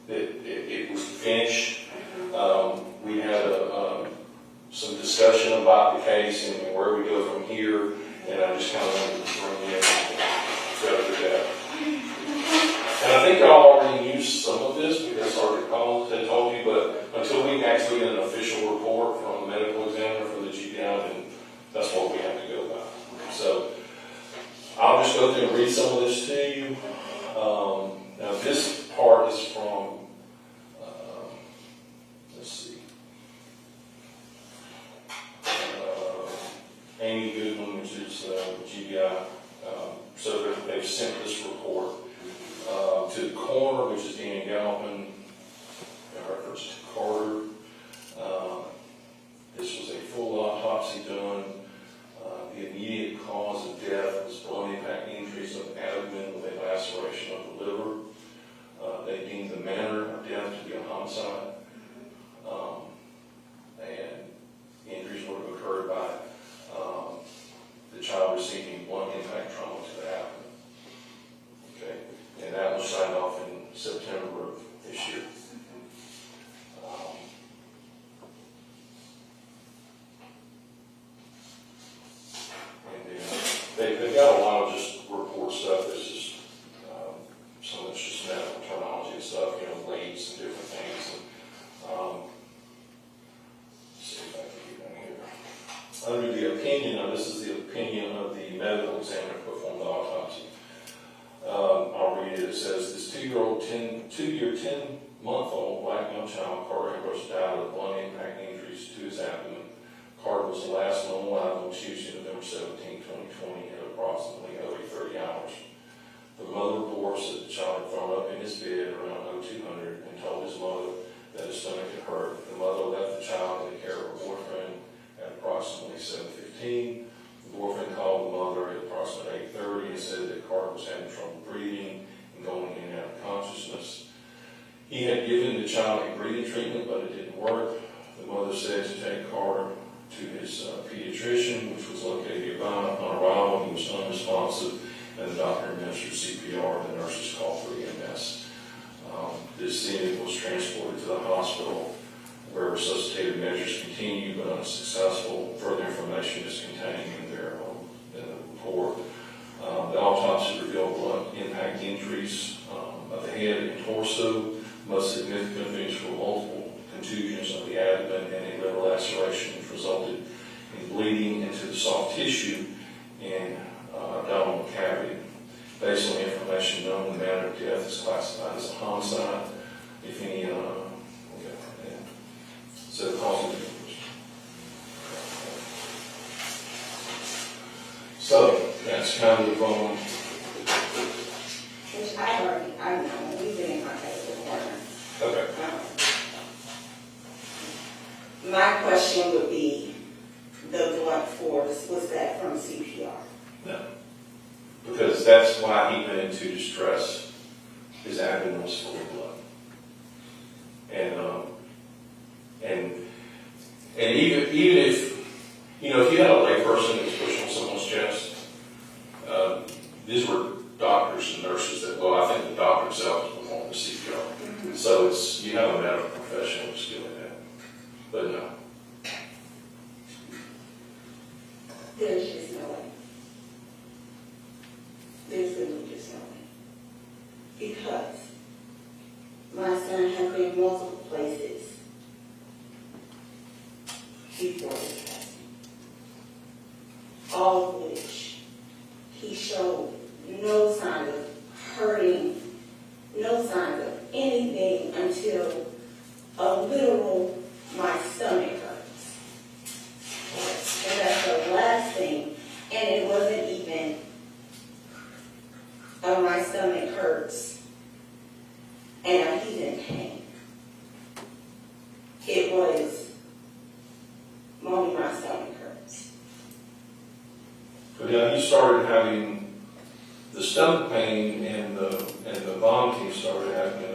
that it was finished. We had some discussion about the case and where we go from here, and I just kind of wanted to bring in further that. And I think y'all already used some of this because Sergeant Collins had told you, but until we actually get an official report from the medical examiner for the GPI, then that's what we have to go by. So I'll just go through and read some of this to you. Now this part is from, let's see, Amy Goodwin, which is GBI. So they've sent this report to the coroner, which is Danny Galpin, in reference to Karter. This was a full autopsy done. The immediate cause of death was blunt impact injuries of the abdomen with a laceration of the liver. They deemed the manner of death to be a homicide. And injuries would have occurred by the child receiving blunt impact trauma to the abdomen. Okay, and that was signed off in September of this year. They've got a lot of just report stuff that's just, some of it's just medical terminology and stuff, weights and different things. And, let's see if I can get down here. Under the opinion, now this is the opinion of the medical examiner who performed the autopsy. I'll read it. It says, this 2-year, 10-month-old black male child, Karter Ambrose, died of blunt impact injuries to his abdomen. Karter was the last known alive on Tuesday, November 17, 2020, at approximately 30 hours. The mother reports that the child had thrown up in his bed around 0200 and told his mother that his stomach had hurt. The mother left the child in the care of her boyfriend at approximately 7:15. The boyfriend called the mother at approximately 8:30 and said that Karter was having trouble breathing and going in and out of consciousness. He had given the child a breathing treatment, but it didn't work. The mother said to take Karter to his pediatrician, which was located nearby. Upon arrival, he was unresponsive, and the doctor administered CPR. The nurses called for EMS. This then was transported to the hospital, where resuscitative measures continued but unsuccessful. Further information is contained in the report. The autopsy revealed blunt impact injuries of the head and torso. Most significant injuries were multiple contusions of the abdomen and a liver laceration, which resulted in bleeding into the soft tissue and abdominal cavity. Based on the information known, the manner of death is classified as a homicide. If any, so the cause of death. So that's kind of Which I know, we've been in contact with the coroner. okay. My question would be, the blunt force, was that from CPR? No, because that's why he went into distress. His abdomen was full of blood, and even if if you had a layperson that was pushing on someone's chest, these were doctors and nurses that, well, I think the doctor himself was performing the CPR. Mm-hmm. So you have a medical professional skill in that, but no. There's just no way. There's really just no way. Because my son has been multiple places before this passing, all of which he showed no sign of hurting, no sign of anything until a literal, my stomach hurts. And that's the last thing, and it wasn't even my stomach hurts and he's in pain. It was, Mommy, my stomach hurts. But yeah, he started having the stomach pain and the vomiting started happening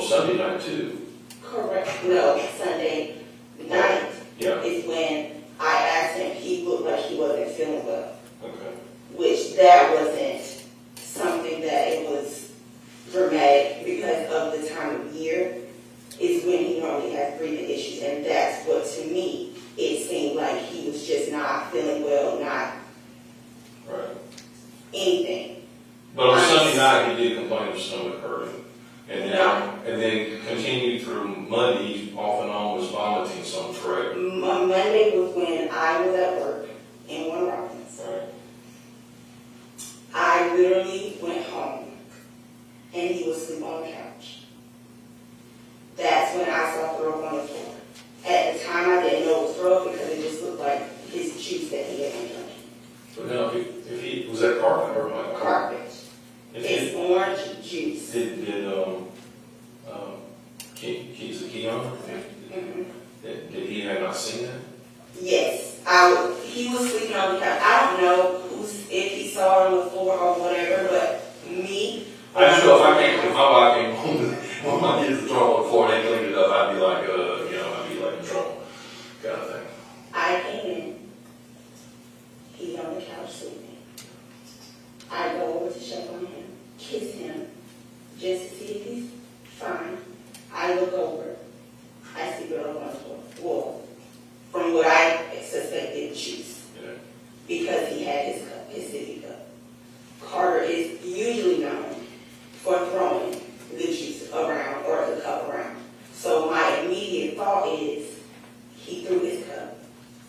Sunday night too. Correct. No, Sunday night Yeah. is when I asked him, he looked like he wasn't feeling well. Okay. Which that wasn't something that it was dramatic because of the time of year is when he normally has breathing issues, and that's what to me it seemed like he was just not feeling well, not Right. anything. But on Sunday night he did complain of stomach hurting, and then continued through Monday off and on was vomiting some, correct? Monday was when I was at work in Warren Robins. Right. and he was asleep on the couch. That's when I saw throw up on the floor. At the time, I didn't know it was throw up because it just looked like his juice that he had been drinking. But now, if he, was that carpet or like Carpet. If It's orange juice. Did Kiyon? Mhm. Did he have not seen that? Yes, he was sleeping on the couch. I don't know if he saw it on the floor or whatever, but me. I just know if my wife came home, when my kids were throwing on the floor and they cleaned it up, I'd be like, I'd be like in trouble, kind of thing. I came in. He's on the couch sleeping. I go over to check on him, kiss him, just to see if he's fine. I look over. I see blood on the floor. Well, from what I suspected, juice. Yeah. Because he had his cup, his sippy cup. Karter is usually known for throwing the juice around or the cup around. So my immediate thought is he threw his cup.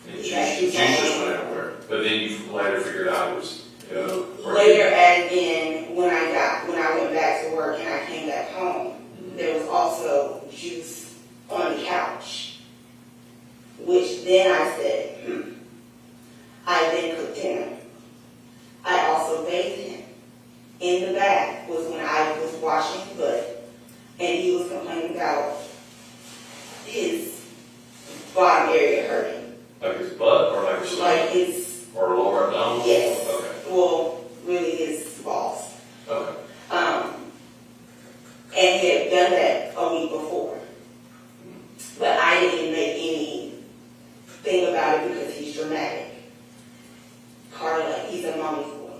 And juice just went everywhere. But then you later figured out it was, Later, as in when I went back to work and I came back home, there was also juice on the couch, which then I said, I then cooked dinner. I also bathed him. In the bath was when I was washing his butt, and he was complaining about his bottom area hurting. like his butt or like his Like stomach? his, Or lower abdominal? yes, Okay. well, really his balls. Okay. And he had done that a week before. But I didn't make anything about it because he's dramatic. Karter, he's a mommy's boy.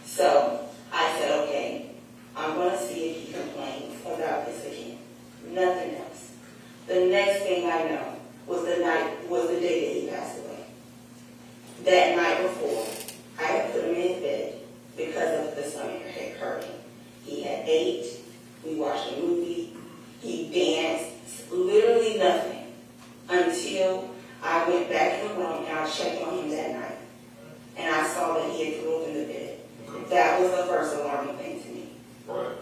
So I said, okay, I'm going to see if he complains about this again. Nothing else. The next thing I know was the day that he passed away. That night before, I had put him in his bed because of the stomach hurting. He had ate, we watched a movie, he danced, literally nothing, until I went back in the room and I checked on him that night. And I saw that he had threw up in the bed. Okay. That was the first alarming thing to me. Right.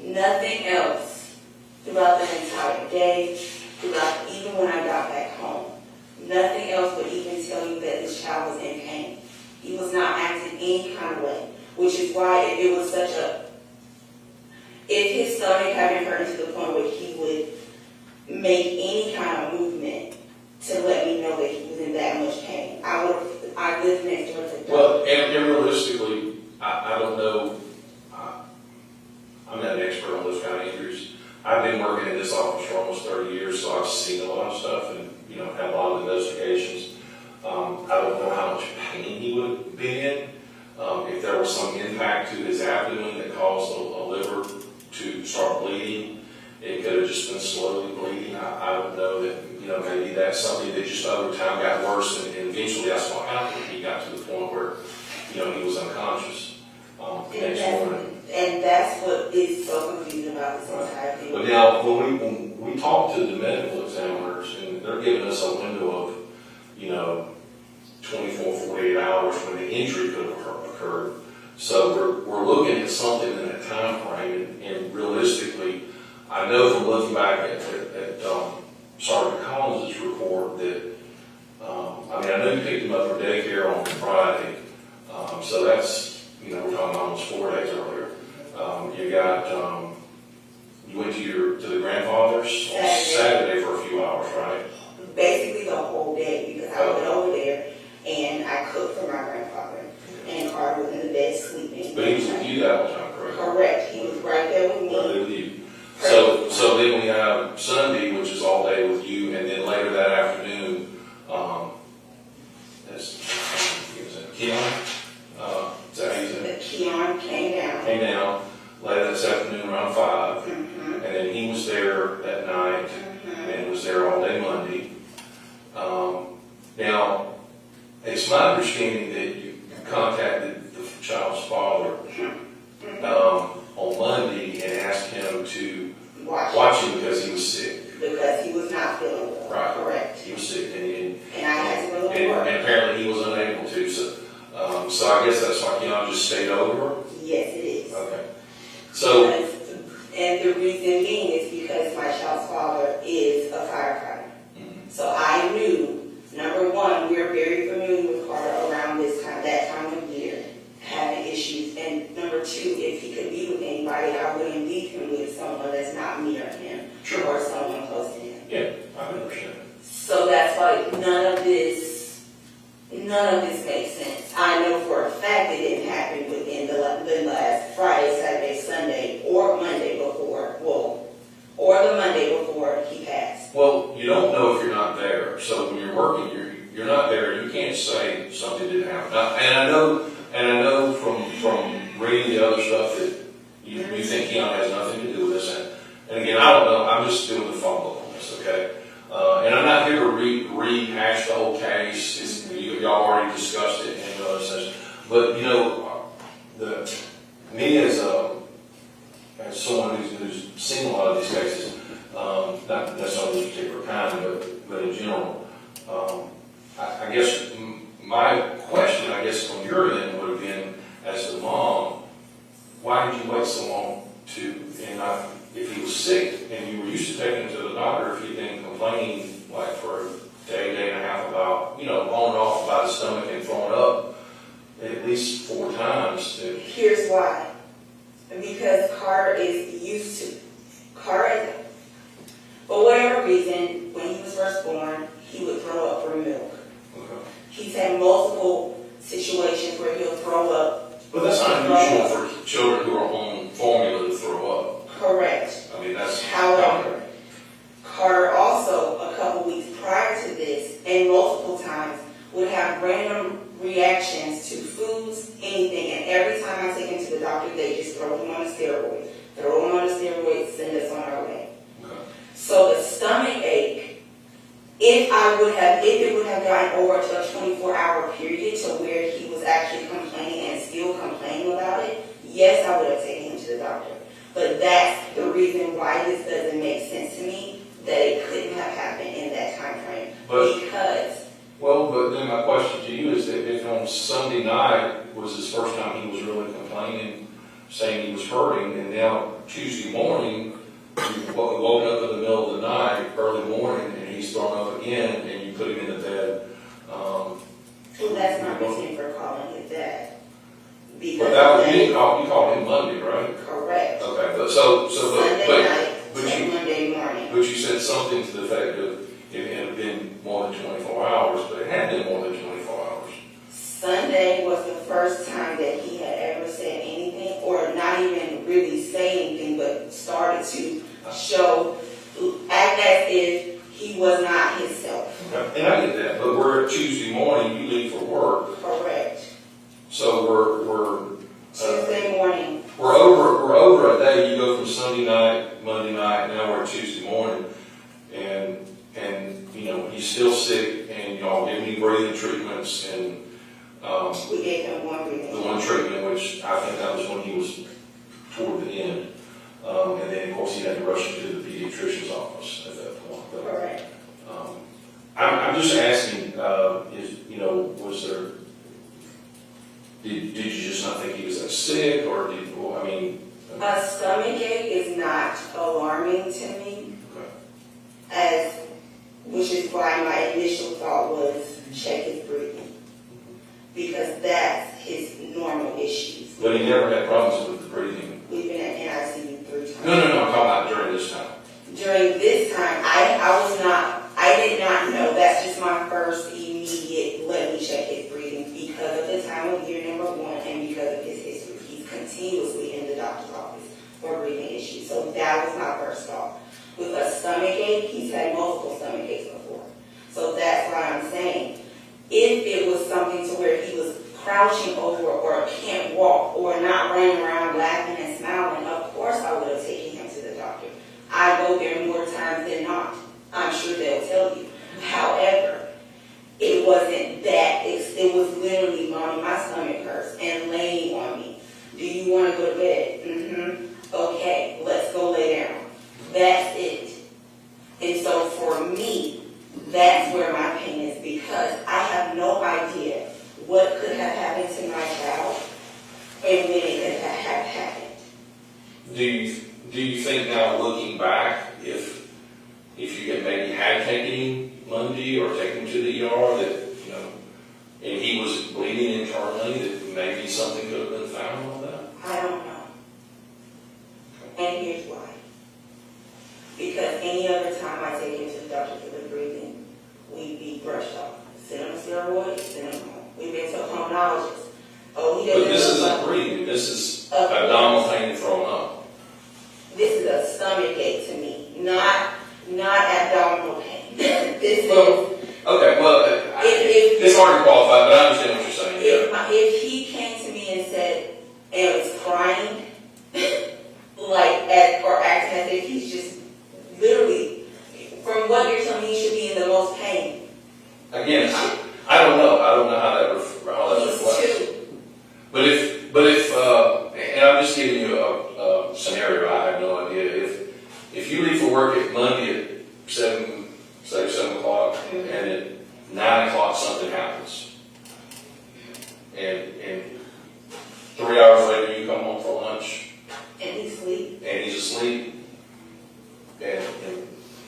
Nothing else throughout the entire day, even when I got back home. Nothing else would even tell you that this child was in pain. He was not acting any kind of way, which is why it was such a, if his stomach hadn't hurt to the point where he would make any kind of movement to let me know that he was in that much pain, I lived next door to the Well, and realistically, I don't know, I'm not an expert on those kind of injuries. I've been working in this office for almost 30 years, so I've seen a lot of stuff and, had a lot of investigations. I don't know how much pain he would have been in. If there was some impact to his abdomen that caused a liver to start bleeding, it could have just been slowly bleeding. I don't know that, maybe that's something that just over time got worse, and eventually that's what happened. He got to the point where, he was unconscious next morning. And that's what is so confusing about this entire thing. But now, when we talk to the medical examiners, and they're giving us a window of, 24, 48 hours when the injury could have occurred. So we're looking at something in that time frame, and realistically, I know from looking back at Sergeant Collins' report that, I know you picked him up for daycare on Friday, so that's, we're talking almost 4 days earlier. You went to the grandfather's Saturday for a few hours, right? Basically the whole day, because I went over there and I cooked for my grandfather, and Karter was in the bed sleeping. But he was with you that whole time, correct? Correct. He was right there with me. Right there with you. So then we have Sunday, which is all day with you, and then later that afternoon, Kiyon, is that how you said it? Kiyon came down. Later this afternoon around 5, Mm-hmm. and then he was there that night, and was there all day Monday. Now, it's my understanding that you contacted the child's father on Monday and asked him to watch him because he was sick. Because he was not feeling well. Right. Correct. He was sick, and And I had to go to and work. apparently he was unable to. So I guess that's why Kiyon just stayed over. Yes, it is. Okay. So Because The reason being is because my child's father is a firefighter. So I knew, number one, we're very familiar with Karter around that time of year, having issues. And number two, if he could be with anybody, I wouldn't leave him with someone that's not near him or someone close to him. Yeah, I understand. So that's why none of this makes sense. I know for a fact it didn't happen within the last Friday, Saturday, Sunday, or Monday before, or the Monday before he passed. Well, you don't know if you're not there. So when you're working, you're not there. You can't say something didn't happen. And I know from reading the other stuff that you think Kiyon has nothing to do with this. And again, I don't know. I'm just doing the follow up on this, okay? And I'm not here to rehash the whole case. Y'all already discussed it in other sessions. But me as someone who's seen a lot of these cases, not necessarily this particular kind, but in general, I guess my question, on your end would have been, as the mom, why did you wait so long if he was sick and you were used to taking him to the doctor, if he'd been complaining like for a day and a half about, on and off about his stomach and throwing up at least 4 times. Here's why. Because Karter is used to. Karter, for whatever reason, when he was first born, he would throw up for milk. Okay. He's had multiple situations where he'll throw up. But that's not unusual for children who are on formula to throw up. Correct. I mean, that's... However, Karter also, a couple weeks prior to this, and multiple times, would have random reactions to foods, anything, and every time I take him to the doctor, they just throw him on a steroid. Throw him on a steroid, send us on our way. Okay. So the stomach ache, if it would have gotten over to a 24-hour period to where he was actually complaining and still complaining about it, yes, I would have taken him to the doctor. But that's the reason why this doesn't make sense to me, that it couldn't have happened in that time frame. But then my question to you is that if on Sunday night was his first time he was really complaining, saying he was hurting, and now Tuesday morning, you woke up in the middle of the night, early morning, and he's thrown up again, and you put him in the bed. Well, that's not reason for calling his dad. But that you called him Monday, right? Correct. Okay, but Sunday night and Monday morning. But you said something to the effect of it had been more than 24 hours, but it had been more than 24 hours. Sunday was the first time that he had ever said anything, or not even really say anything, but started to act as if he was not himself. Okay. And I get that, but we're at Tuesday morning, you leave for work. Correct. So we're Tuesday morning. We're over a day. You go from Sunday night, Monday night, now we're Tuesday morning, and he's still sick, and y'all give me breathing treatments, and we gave him one breathing. the one treatment, which I think that was when he was toward the end, and then of course he had to rush him to the pediatrician's office at that point. But, correct. I'm just asking, was there? Did you just not think he was that sick, or A stomach ache is not alarming to me, Okay. which is why my initial thought was check his breathing, because that's his normal issues. But he never had problems with the breathing. We've been at NICU 3 times. No, I'm talking about during this time. During this time, I did not know. That's just my first immediate, let me check his breathing because of the time of year, number one, and because of his history. He's continuously in the doctor's office for breathing issues. So that was my first thought. With a stomach ache, he's had multiple stomach aches before. So that's why I'm saying, if it was something to where he was crouching over or can't walk or not running around laughing and smiling, of course I would have taken him to the doctor. I go there more times than not. I'm sure they'll tell you. However, it wasn't that. It was literally, Mommy, my stomach hurts, and laying on me. Do you want to go to bed? Mm-hmm. Okay, let's go lay down. That's it. And so for me, that's where my pain is, because I have no idea what could have happened to my child and when it could have happened. Do do you think now, looking back, if you had maybe had taken him Monday or taken him to the ER, that, you know, and he was bleeding internally, that maybe something could have been found on that? I don't know. And here's why. Because any other time I take him to the doctor for the breathing, we'd be brushed off. Send him a steroid, send him home. We've been to a pulmonologist. Oh, he doesn't. But this isn't breathing, this is abdominal pain and throwing up. This is a stomach ache to me, not abdominal pain. This Well, is. Okay, well, it's hard to qualify, but I understand what you're saying, yeah. If he came to me and said, and was crying, or acting as if he's just literally, from what you're telling me, he should be in the most pain. Again, I don't know how that reflects. He's two. But if, and I'm just giving you a scenario, I have no idea. If you leave for work at Monday at 7 o'clock, and at 9 o'clock something happens, and 3 hours later you come home for lunch, And he's asleep. and he's asleep, and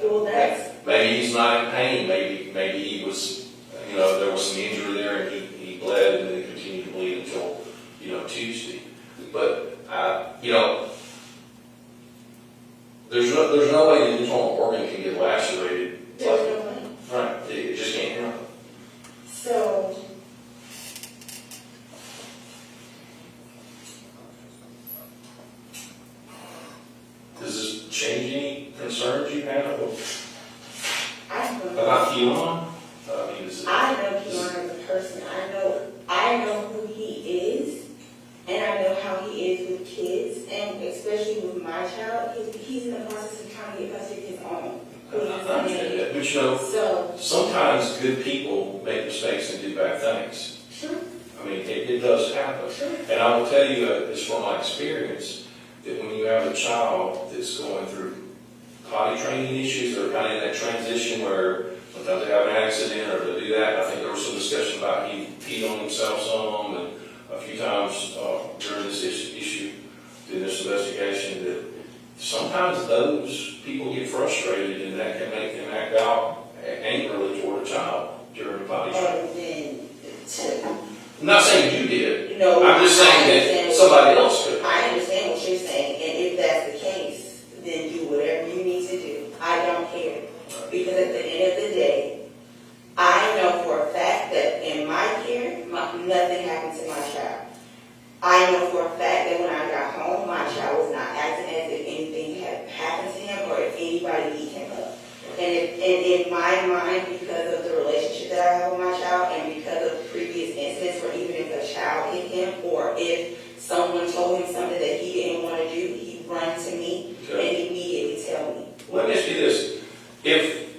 Well, that's. maybe he's not in pain, maybe he was, you know, there was some injury there, and he bled, and then he continued to bleed until, you know, Tuesday. But, you know, there's no way the internal organ can get lacerated. There's no way. Right, it just can't happen. So. Does this change any concerns you have I about Kiyon? I mean, I know Kiyon as a person. I know who he is, and I know how he is with kids, and especially with my child. He's in the process of trying to get past his own. I understand that, but you know, So, sometimes good people make mistakes and do bad things. sure. I mean, it does happen. Sure. And I will tell you, as from my experience, that when you have a child that's going through potty training issues, they're kind of in that transition where sometimes they have an accident or they do that. I think there was some discussion about he peed on himself some, and a few times during this issue, during this investigation, that sometimes those people get frustrated, and that can make them act out angrily toward a child during potty training. And then, I'm not saying you did. no, I'm just saying that somebody else could. I understand what you're saying, and if that's the case, then do whatever you need to do. I don't care. Because at the end of the day, I know for a fact that in my care, nothing happened to my child. I know for a fact that when I got home, my child was not acting as if anything had happened to him or if anybody beat him up. And in my mind, because of the relationship that I have with my child and because of previous incidents where even if a child hit him or if someone told him something that he didn't want to do, he'd run to me and immediately tell me. Let me ask you this. If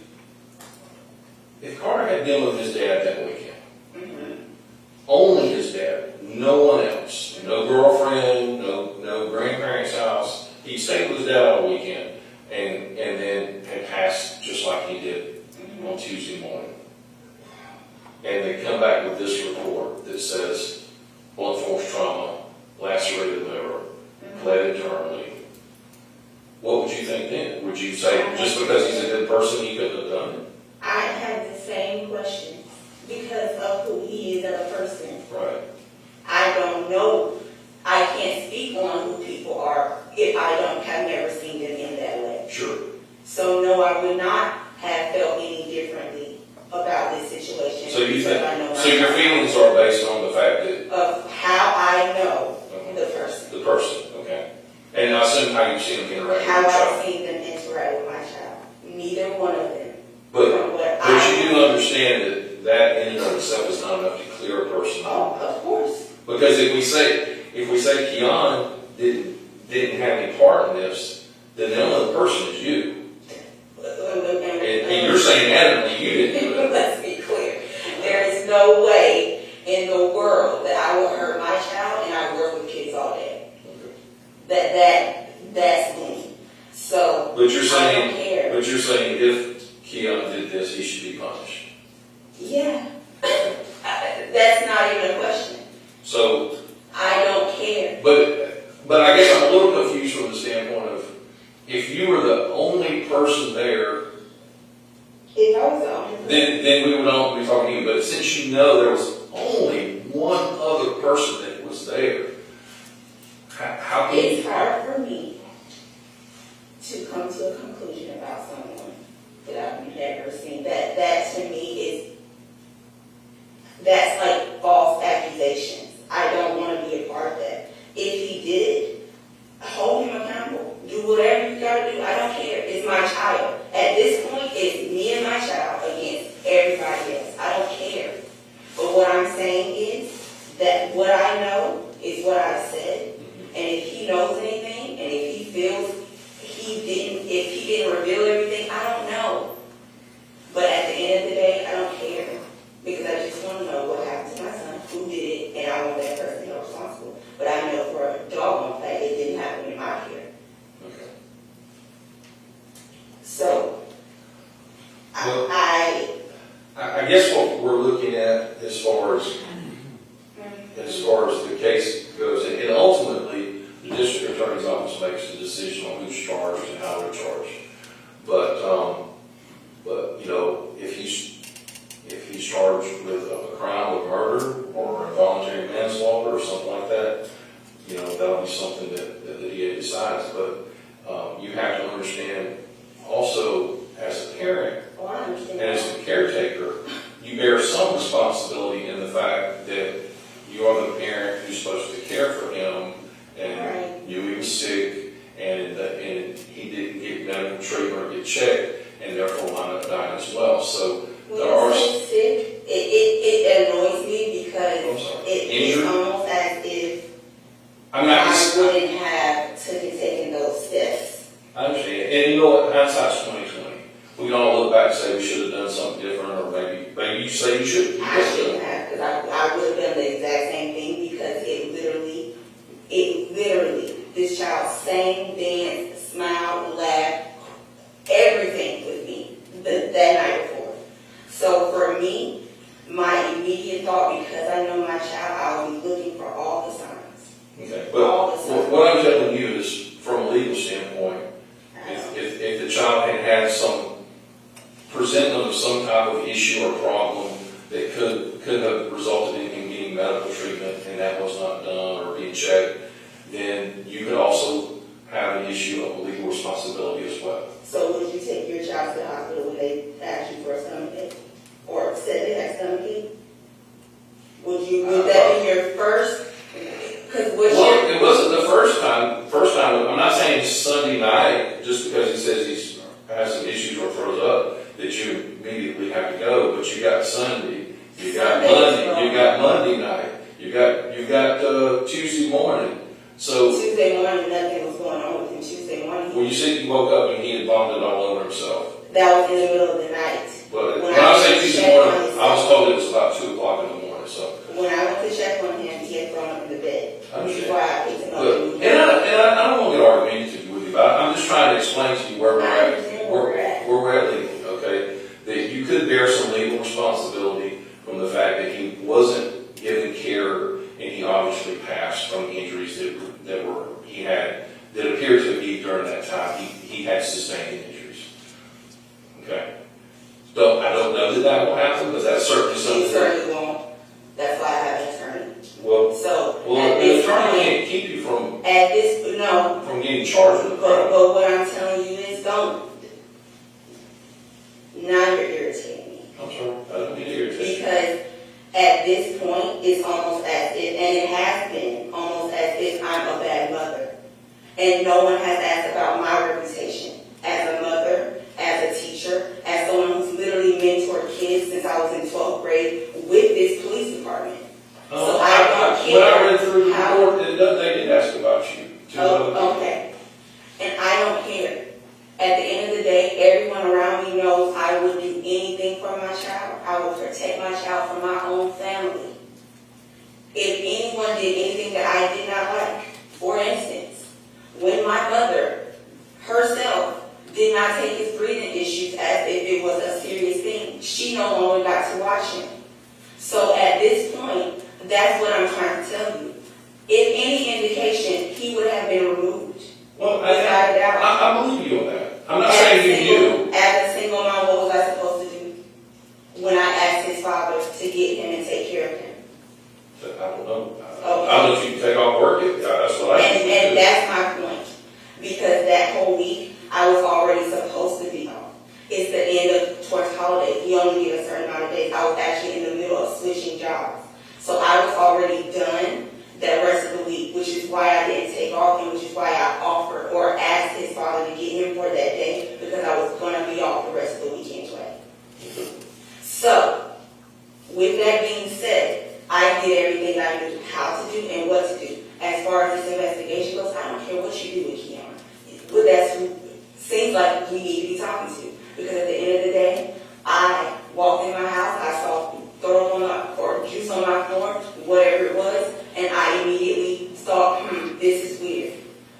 Karter had been with his dad that weekend, only his dad, no one else, no girlfriend, no grandparents' house, he stayed with his dad all weekend and then had passed just like he did on Tuesday morning. And they come back with this report that says blunt force trauma, lacerated liver, bled internally. What would you think then? Would you say just because he's a good person he couldn't have done it? I have the same questions because of who he is as a person. Right. I don't know. I can't speak on who people are if I have never seen them in that way. Sure. So no, I would not have felt any differently about this situation. So you think, I know so your feelings are based on the fact that of how I know the person. the person, okay. And I assume how you've seen them interact with How your I've child. seen them interact with my child. Neither one of them. But you do understand that in and of itself is not enough to clear a person. Oh, of course. Because if we say Kiyon didn't have any part in this, then the only other person is you. And you're saying adamantly you didn't do it. Let's be clear. There is no way in the world that I will hurt my child, and I work with kids all day. That's me. So But you're I don't care. saying if Kiyon did this, he should be punished. Yeah. That's not even a question. So, I don't care. but I guess I'm a little confused from the standpoint of one other person that was there. How can It's you? hard for me to come to a conclusion about someone that I've never seen. That to me that's like false accusations. I don't want to be a part of that. If he did, hold him accountable. Do whatever you gotta do. I don't care. It's my child. At this point, it's me and my child against everybody else. I don't care. But what I'm saying is that what I know is what I said. And if he knows anything, and if he feels if he didn't reveal everything, I don't know. But at the end of the day, I don't care. Because I just want to know what happened to my son, who did it, and I want that person held responsible. But I know for a doggone fact it didn't happen in my care. Okay. So, Well, I I guess what we're looking at as far as the case goes, and ultimately, the district attorney's office makes the decision on who's charged and how they're charged. But you know, if he's charged with a crime of murder or involuntary manslaughter or something like that, you know, that'll be something that the DA decides. But you have to understand also, as a parent and as a caretaker, you bear some responsibility in the fact that you are the parent who's supposed to care for him, and he was sick, and he didn't get medical treatment or get checked, and therefore wound up dying as well. So there are sick, it annoys me because it's almost as if I wouldn't have taken those steps. I understand, and you know what? Hindsight's 20/20. We can all look back and say we should have done something different, or maybe you say you should. I shouldn't have, because I would have done the exact same thing, because it literally, this child sang, danced, smiled, laughed, everything with me that night before. So for me, my immediate thought, because I know my child, I'll be looking for all the signs. Okay, well, what I'm telling you is, from a legal standpoint, if the child had some presentment of some type of issue or problem that could have resulted in him getting medical treatment and that was not done or being checked, then you could also have an issue of legal responsibility as well. So would you take your child to the hospital when they asked you for a stomach ache? Or said they had stomach ache? Would that be your first? Well, it wasn't the first time. I'm not saying it's Sunday night just because he says he's has some issues or throws up that you immediately have to go. But you got Sunday, you got Monday night, you got Tuesday morning. So Tuesday morning, nothing was going on with him. Tuesday morning. When you said you woke up and he had vomited all over himself. That was in the middle of the night. But when I say Tuesday morning, I was told it was about 2 o'clock in the morning. So when I went to check on him, he had thrown up in the bed. I understand. Before I picked him up. And I don't want to get argumentative with you, but I'm just trying to explain to you where we're at. Where we're at legally, okay? That you could bear some legal responsibility from the fact that he wasn't given care and he obviously passed from injuries that appeared to be during that time. He had sustained injuries. Okay? So I don't know that will happen, but that's certainly something. He certainly won't. That's why I have an attorney. Well, the attorney can't keep you from getting charged with a crime. But what I'm telling you is don't. Now you're irritating me. I'm sorry, I don't mean to irritate you. Because at this point, it's almost as if, and it has been, almost as if I'm a bad mother. And no one has asked about my reputation as a mother, as a teacher, as someone who's literally mentored kids since I was in 12th grade with this police department. So I don't care. When I read through the report, they did ask about you. Okay. And I don't care. At the end of the day, everyone around me knows I would do anything for my child. I will protect my child from my own family. If anyone did anything that I did not like, for instance, when my mother herself did not take his breathing issues as if it was a serious thing, she no longer got to watch him. So at this point, that's what I'm trying to tell you. If any indication, he would have been removed. Well, I believe you on that. I'm not saying you. As a single mom, what was I supposed to do when I asked his father to get him and take care of him? don't know. Okay. I'll let you take off work, that's what I usually And do. that's my point, because that whole week, I was already supposed to be home. It's the end of towards holidays, we only get a certain amount of days. I was actually in the middle of switching jobs. So I was already done that rest of the week, which is why I didn't take off, and which is why I offered or asked his father to get him for that day, because I was gonna be off the rest of the week anyway. So, with that being said, I did everything I knew how to do and what to do. As far as this investigation goes, I don't care what you do with Kiyon. But that's who seems like we need to be talking to. Because at the end of the day, I walked in my house, I saw throw on my, or juice on my floor, whatever it was, and I immediately thought, this is weird.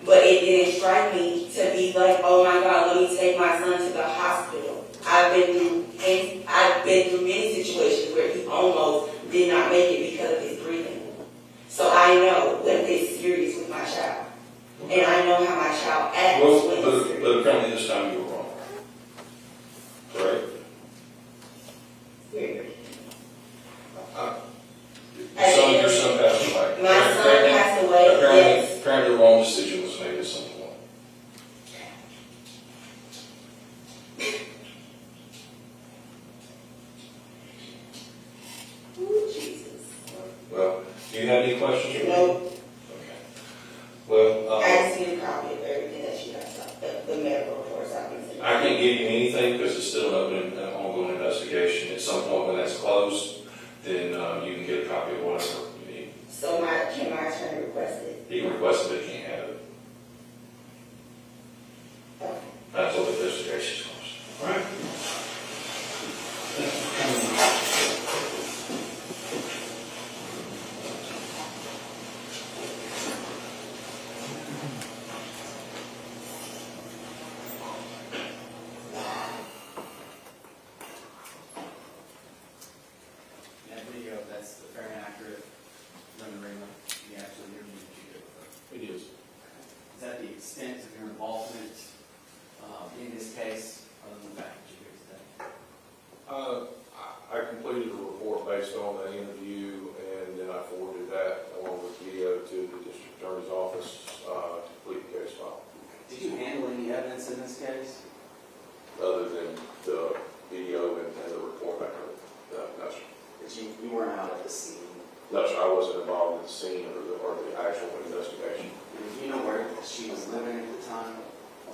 But it didn't strike me to be like, oh my God, let me take my son to the hospital. I've been through many situations where he almost did not make it because of his breathing. So I know when it's serious with my child. And I know how my child acts Well, when it's serious. but apparently this time you were wrong. Correct? Weird. Your son passed away. My son passed away, yes. Apparently the wrong decision was made at some point. Ooh, Jesus. Well, do you have any questions for me? No, Okay. Well, I just need a copy of everything that she got, the medical reports I've been sending. I can't give you anything because it's still an open, ongoing investigation. At some point when that's closed, then you can get a copy of whatever you need. So can my attorney request it? You can request it, but you can't have it. Okay. That's what the investigation is closed. All right? That video, that's fair and accurate. Rendering of the actual interview that you did with her. It is. Is that the extent of your involvement in this case, other than the fact that you're here today? I completed a report based on that interview, and then I forwarded that along with video to the district attorney's office to complete the case file. Did you handle any evidence in this case? Other than the video and the report I heard. No, sir. That you weren't out at the scene? No, sir, I wasn't involved in the scene or the actual investigation. And do you know where she was living at the time?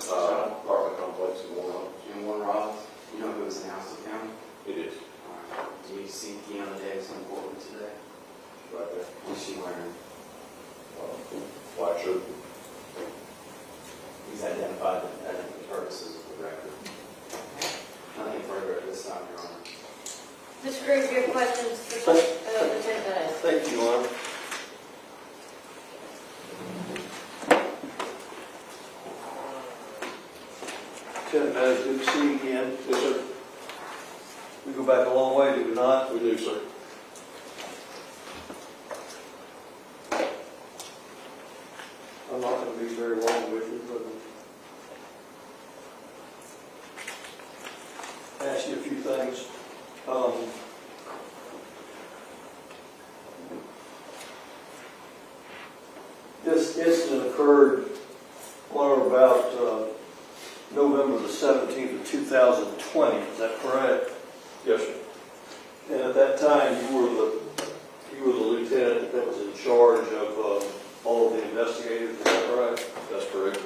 Apartment complex in Warren. In Warner Robins? You know if it was in Houston County? It is, All right. Do you see Kianna Davis in court today? right there. What's she wearing? Black shirt. He's identified that for the purposes of the record. Nothing further at this time, Your Honor. Mr. Cruz, do you have questions for Lieutenant Bettis? Thank you, Your Honor. Lieutenant Bettis, good to see you again. Yes, sir. We go back a long way, do we not? We do, sir. I'm not going to be very long with you, but ask you a few things. This incident occurred on or about November the 17th of 2020, is that correct? Yes, sir. And at that time, you were the lieutenant that was in charge of all of the investigators, is that correct? That's correct.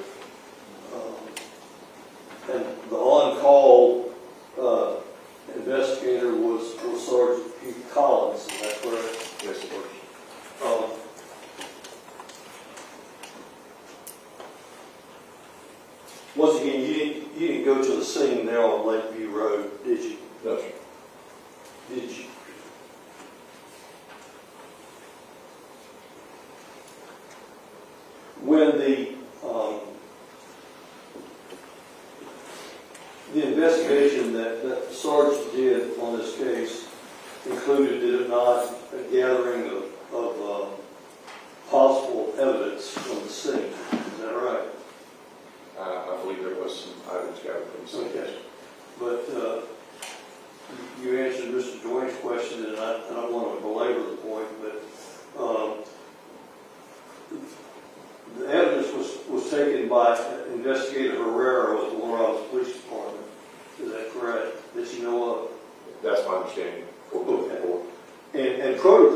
And the on-call investigator was Sergeant Pete Collins, is that correct? Yes, it was. Once again, you didn't go to the scene there on Lakeview Road, did you? No, sir. Did you? When the investigation that Sergeant did on this case included, did it not, a gathering of possible evidence from the scene, is that right? I believe there was some items gathered from the scene. Okay. But you answered Mr. Dwayne's question, and I don't want to belabor the point, but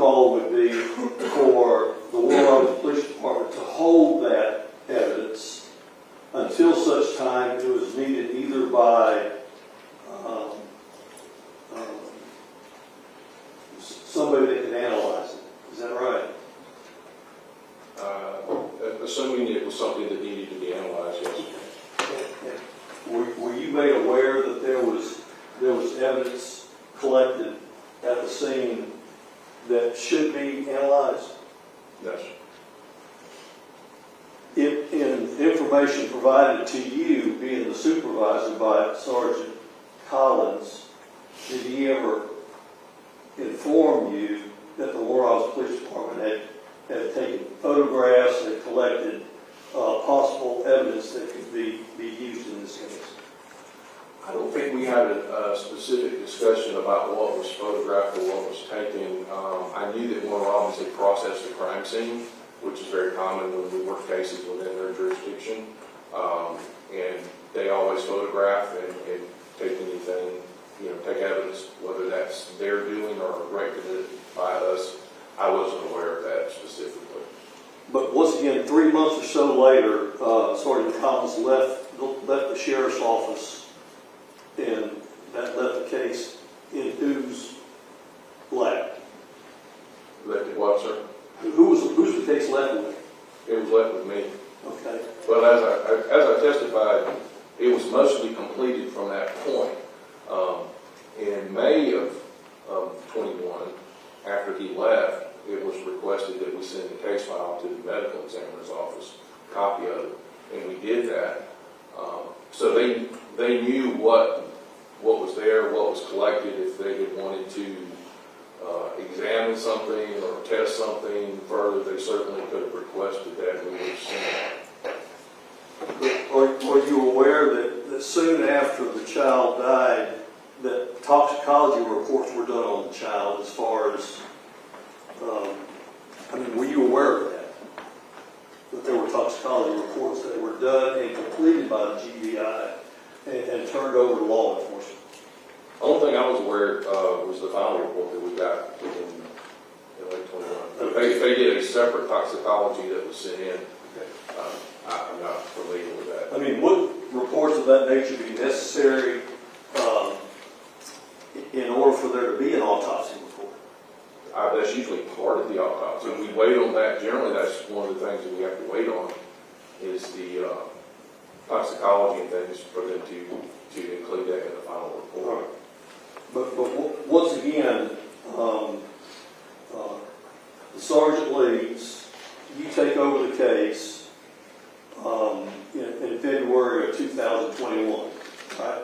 protocol would be for the Warren Police Department to hold that evidence until such time it was needed either by somebody that can analyze it. Is that right? Assuming it was something that needed to be analyzed, yes. Were you made aware that there was evidence collected at the scene that should be analyzed? Yes. In information provided to you, being the supervisor by Sergeant Collins, did he ever inform you that the Warren Police Department had taken photographs and collected possible evidence that could be used in this case? I don't think we had a specific discussion about what was photographed or what was taken. I knew that Warren obviously processed the crime scene, which is very common when we work cases within their jurisdiction. And they always photograph and take anything, take evidence, whether that's their doing or directed by us. I wasn't aware of that specifically. But once again, 3 months or so later, Sergeant Collins left the sheriff's office, and that left the case in whose lap? Left it what, sir? Who's the case left with? It was left with me. Okay. Well, as I testified, it was mostly completed from that point. In May of 21, after he left, it was requested that we send the case file to the medical examiner's office, a copy of it, and we did that. So they knew what was there, what was collected. If they had wanted to examine something or test something further, they certainly could have requested that, and we would have seen that. Are you aware that soon after the child died, that toxicology reports were done on the child as far as, were you aware of that? That there were toxicology reports that were done and completed by the GBI and turned over to law enforcement? The only thing I was aware of was the final report that we got in late 21. They did a separate toxicology that was sent in. I'm not familiar with that. Would reports of that nature be necessary in order for there to be an autopsy report? That's usually part of the autopsy. We wait on that. Generally, that's one of the things that we have to wait on is the toxicology and things for them to include that in the final report. But once again, the sergeant leaves, you take over the case in February of 2021, right?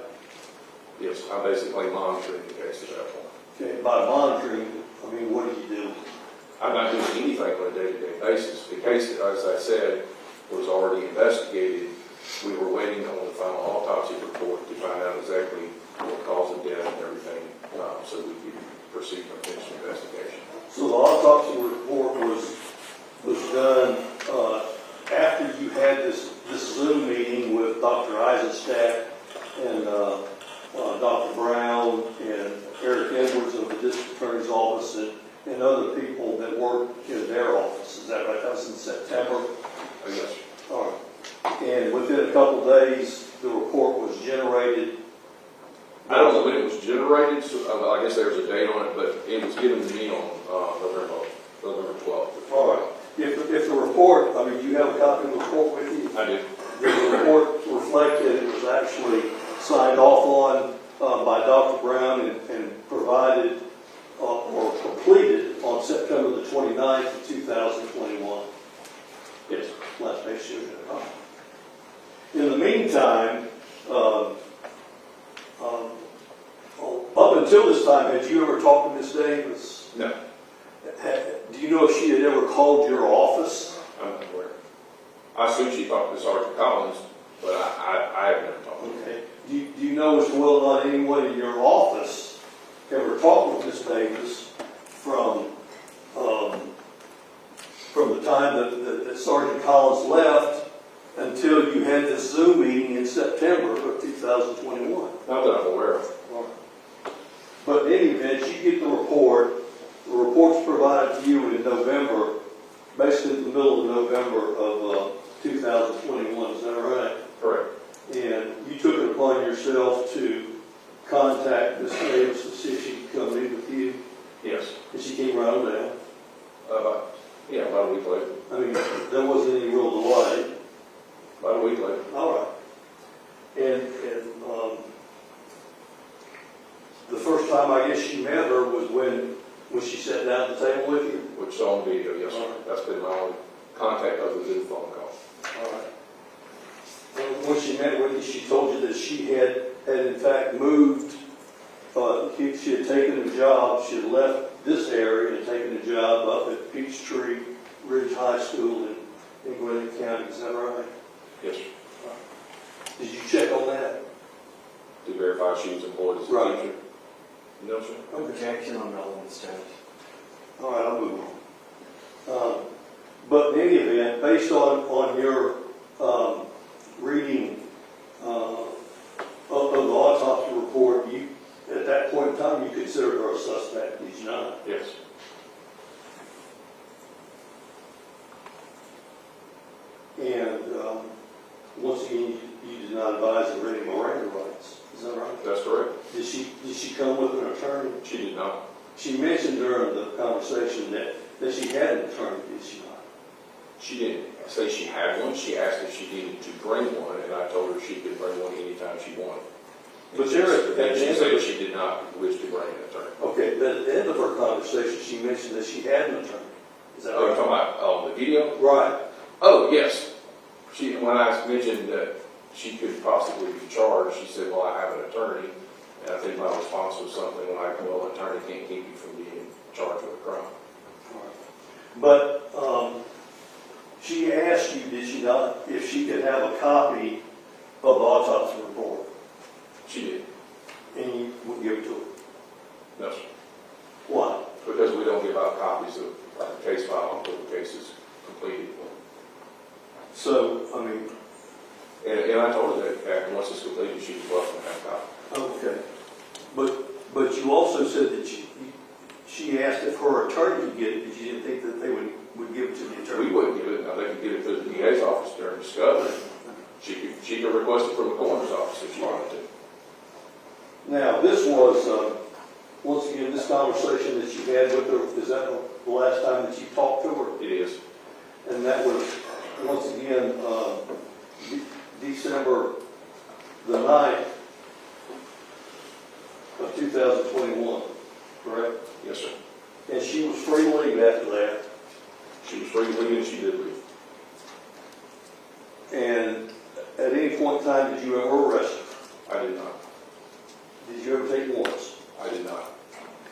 Yes, I'm basically monitoring the case at that point. Okay, by monitoring, what do you do? I'm not doing anything on a day-to-day basis. The case, as I said, was already investigated. We were waiting on the final autopsy report to find out exactly what caused the death and everything, so we could proceed and finish the investigation. So the autopsy report was done after you had this Zoom meeting with Dr. Eisenstadt and Dr. Brown and Eric Edwards of the district attorney's office and other people that work in their office. Is that right? That was in September? Yes. All right. And within a couple of days, the report was generated. I don't know when it was generated, so I guess there's a date on it, but it was given to me on November 12th. All right. If the report, you have a copy of the report with you? I do. The report reflected it was actually signed off on by Dr. Brown and provided or completed on September the 29th of 2021. Yes. Last page shows it. In the meantime, up until this time, had you ever talked to Ms. Davis? No. Do you know if she had ever called your office? I'm not aware. I assume she talked to Sergeant Collins, but I have never talked to her. Okay. Do you know as well as not anyone in your office ever talked with Ms. Davis from the time that Sergeant Collins left until you had this Zoom meeting in September of 2021? Not that I'm aware of. All right. But in any event, you get the report the reports provided to you in November, basically the middle of November of 2021, is that right? Correct. And you took it upon yourself to contact Ms. Davis to see if she could come meet with you, Yes. and she came right on down. Yeah, about a week later. I mean, there wasn't any real delay. About a week later. All right. And the first time I guess you met her was when she sat down at the table with you? Which is on video, yes, sir. All right. That's been my only contact other than the phone call. All right. When she met with you, she told you that she had in fact moved, she had taken a job, she had left this area and taken a job up at Peachtree Ridge High School in Gwinnett County, is that right? Yes, sir. Did you check on that? To verify she was employed as a Right. teacher? No, sir. Objection on relevance, Judge. All right, I'll move on. But in any event, based on your reading of the autopsy report, you, at that point in time, you considered her a suspect, did you not? Yes. And once again, you did not advise of any Miranda rights, is that right? That's correct. Did she come with an attorney? She did not. She mentioned during the conversation that she had an attorney, did she not? She didn't say she had one. She asked if she needed to bring one, and I told her she could bring one anytime she wanted. But there, And she said she did not wish to bring an attorney. okay, but at the end of her conversation, she mentioned that she had an attorney. Is that Oh, you're right? talking about the video? Right. Oh, yes. When I mentioned that she could possibly be charged, she said, well, I have an attorney. And I think my response was something like, well, an attorney can't keep you from being charged with a crime. But she asked you, did she not, if she could have a copy of the autopsy report, She did. and you would give it to her? No, sir. Why? Because we don't give out copies of our case file until the case is completed. So, I mean, And I told her that once it's completed, she was welcome to have a copy. okay. But you also said that she asked if her attorney could get it, because you didn't think that they would give it to the attorney. We wouldn't give it. Now, they could give it to the DA's office during discovery. She could request it from the coroner's office if she wanted to. Now, this was, once again, this conversation that you had with her, is that the last time that you talked to her? It is. And that was, once again, December the 9th of 2021, correct? Yes, sir. And she was free to leave after that. She was free to leave and she did leave. And at any point in time, did you ever arrest her? I did not. Did you ever take warrants? I did not.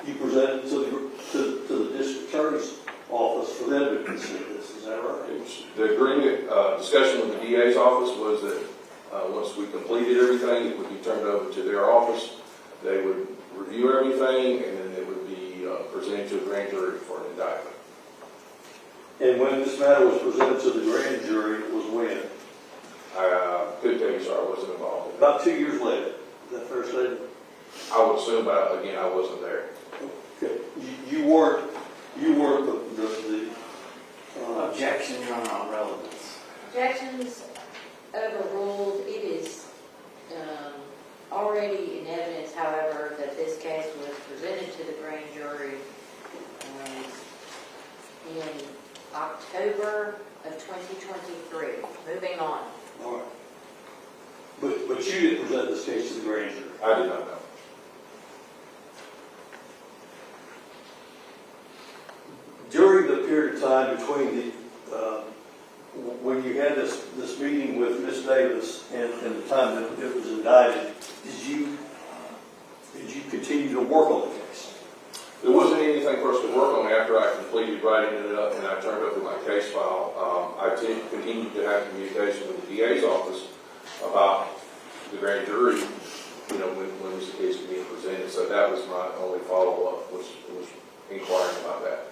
You presented to the district attorney's office for them to consider this, is that right? It was, the agreement, discussion with the DA's office was that once we completed everything, it would be turned over to their office. They would review everything, and then it would be presented to a grand jury for an indictment. And when this matter was presented to the grand jury, it was when? I could tell you, sir, I wasn't involved in it. About 2 years later. Is that fair statement? I would assume, but again, I wasn't there. Okay. You weren't the Objections on relevance. Objections overruled. It is already in evidence, however, that this case was presented to the grand jury in October of 2023. Moving on. all right. But you didn't present this case to the grand jury. I did not know. During the period of time between when you had this meeting with Ms. Davis and the time that it was indicted, did you continue to work on the case? There wasn't anything for us to work on after I completed writing it up and I turned over my case file. I continued to have communication with the DA's office about the grand jury, when was the case being presented. So that was my only follow-up, was inquiring about that.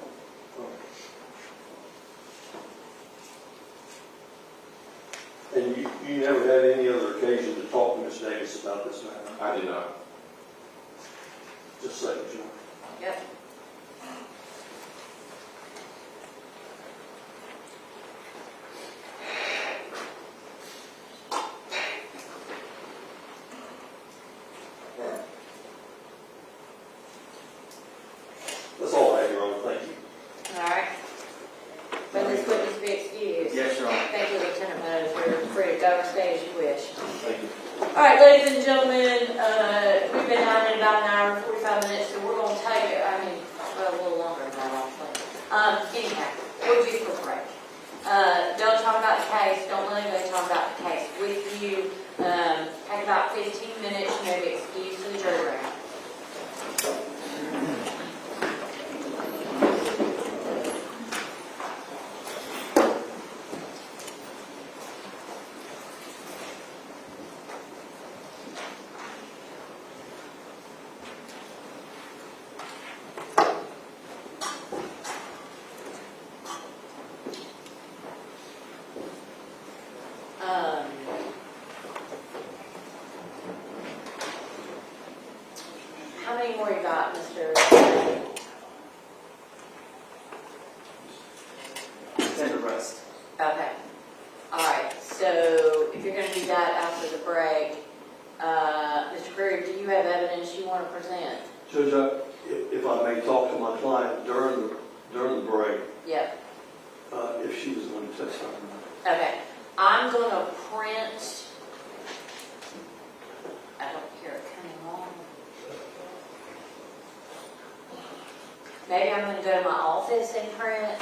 And you never had any other occasion to talk to Ms. Davis about this matter? I did not. Just say it, John. Yep. go or stay as you wish. Thank you. All right, ladies and gentlemen, we've been on in about an hour and 45 minutes, so we're going to take it, well, a little longer than that, actually. Anyhow, we'll do for a break. Don't talk about the case, don't let anybody talk about the case with you. Take about 15 minutes, maybe excuse to the jury room. How many more you got, Mr.? Send the rest. Okay. All right, so if you're going to do that after the break, Mr. Greer, do you have evidence you want to present? Judge, if I may talk to my client during the break, Yep. if she was going to testify. Okay. I'm going to print, I don't hear it coming on. Maybe I'm going to go to my office and print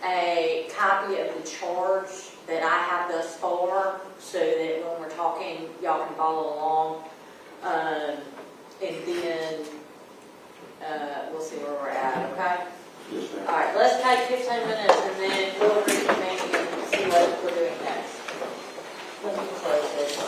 a copy of the charge that I have thus far so that when we're talking, y'all can follow along. And then we'll see where we're at, okay? Yes, ma'am. All right, let's take 15 minutes and then we'll reconvene and see what we're doing next. Let me close this.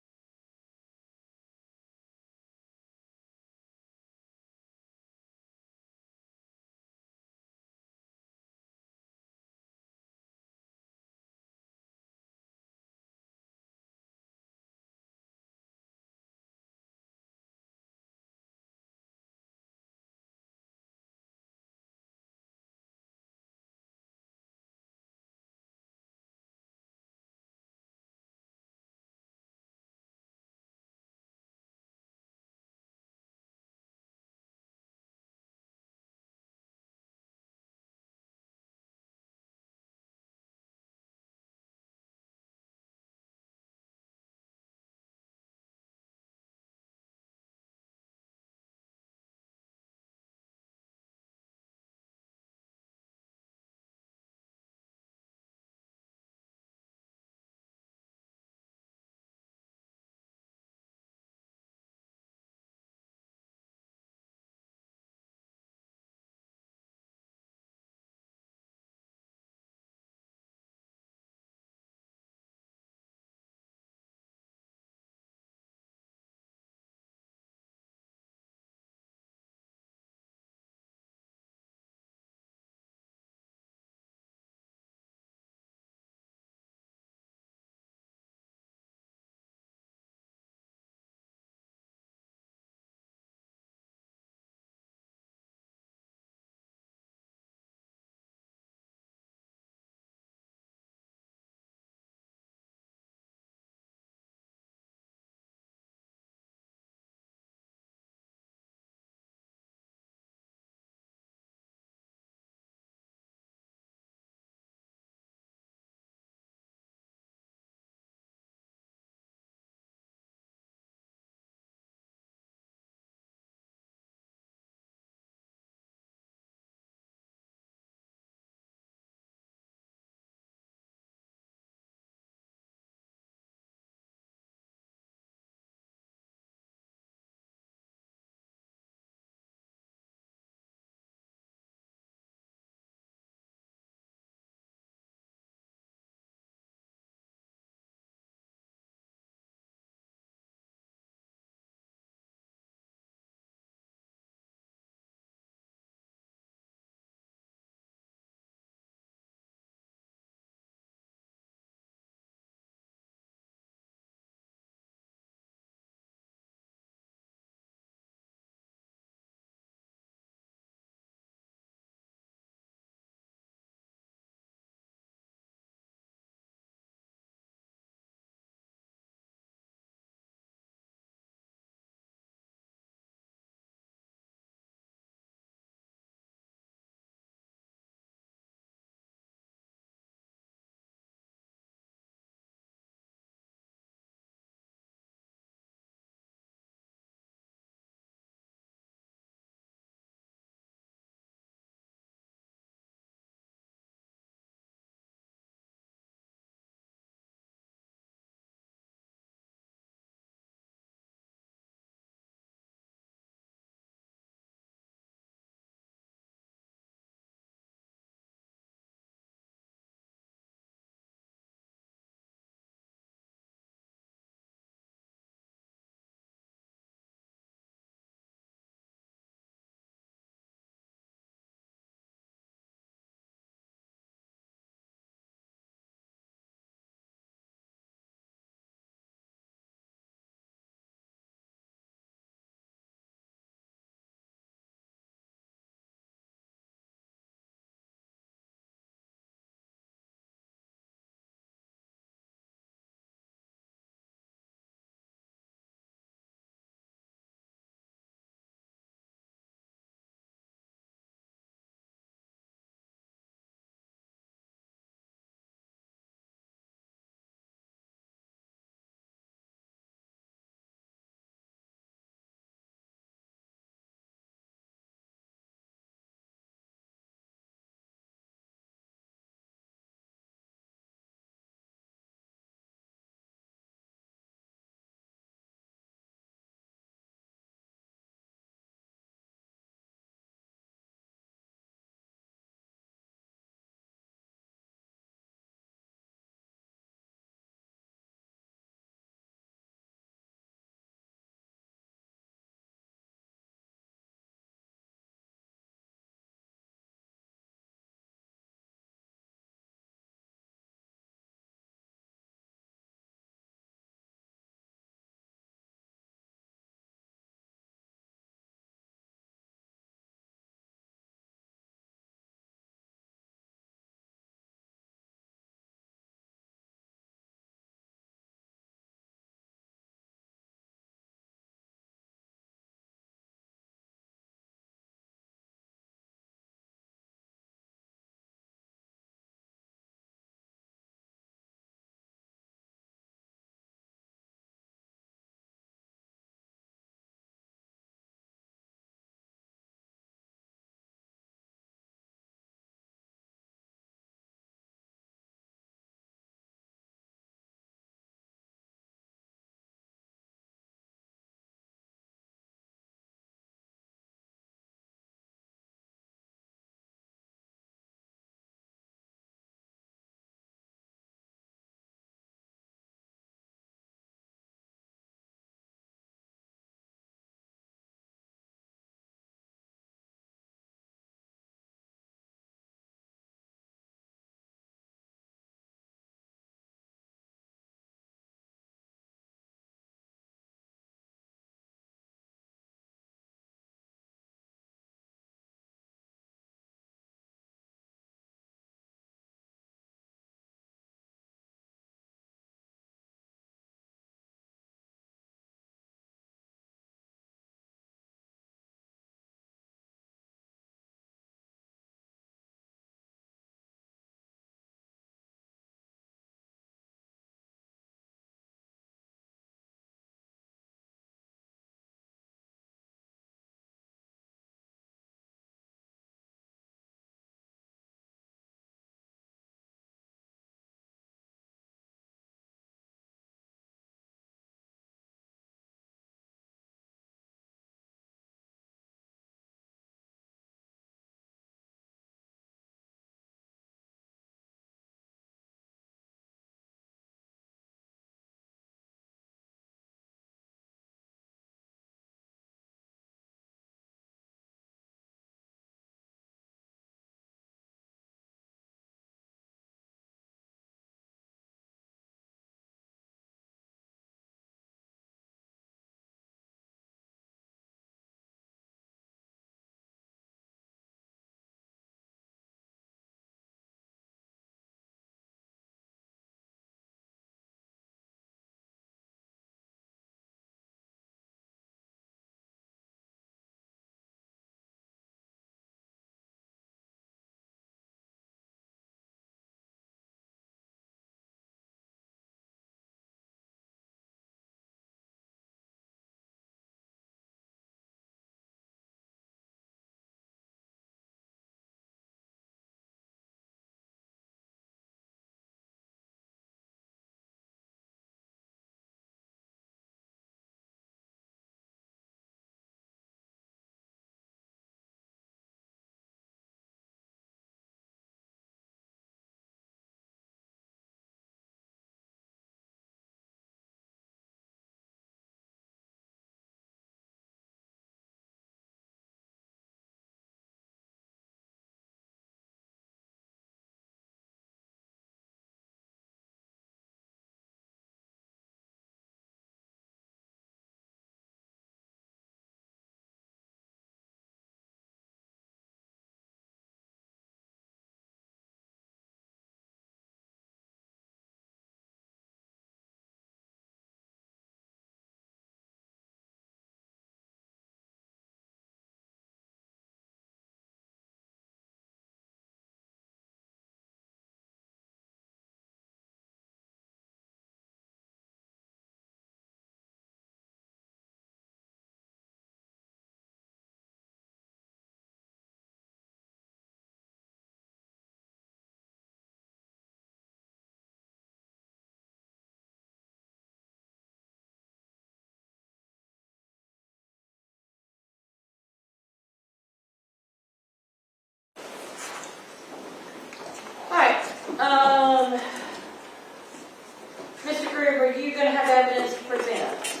Mr. Gruber, are you gonna have evidence to present?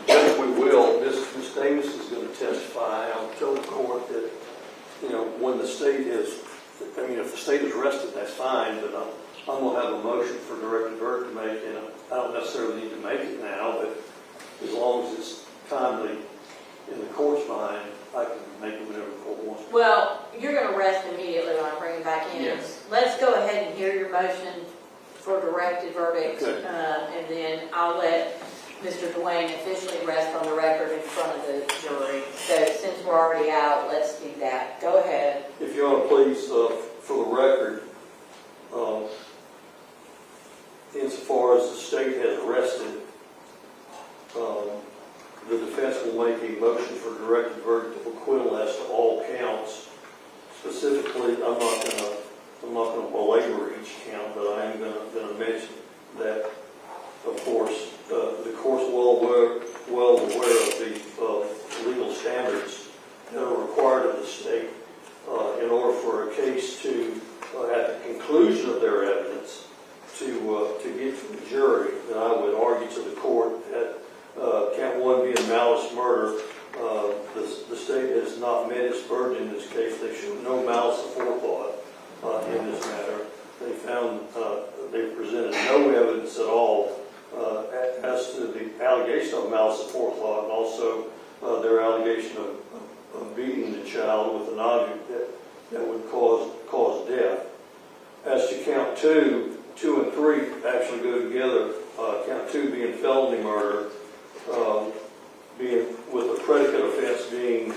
Yes, we will. Ms. Davis is going to testify. I'll tell the court that, when the state is, if the state is arrested, that's fine, but I'm going to have a motion for directed verdict to make, and I don't necessarily need to make it now, but as long as it's timely in the court's mind, I can make it whenever the court wants. Well, you're going to rest immediately when I bring him back in. Yes. Let's go ahead and hear your motion for directed verdict, Okay. and then I'll let Mr. Dwayne officially rest on the record in front of the jury. So since we're already out, let's do that. Go ahead. If you want to please, for the record, insofar as the state has arrested, the defense will make a motion for directed verdict of acquittal as to all counts. Specifically, I'm not going to belabor each count, but I am going to mention that, of course, the court's well aware of the legal standards that are required of the state in order for a case to, at the conclusion of their evidence, to get to the jury. And I would argue to the court that count one being malice murder, the state has not met its burden in this case. They showed no malice aforethought in this matter. They found they presented no evidence at all as to the allegation of malice aforethought, and also their allegation of beating the child with an object that would cause death. As to count two and three actually go together. Count two being felony murder, being with a predicate offense being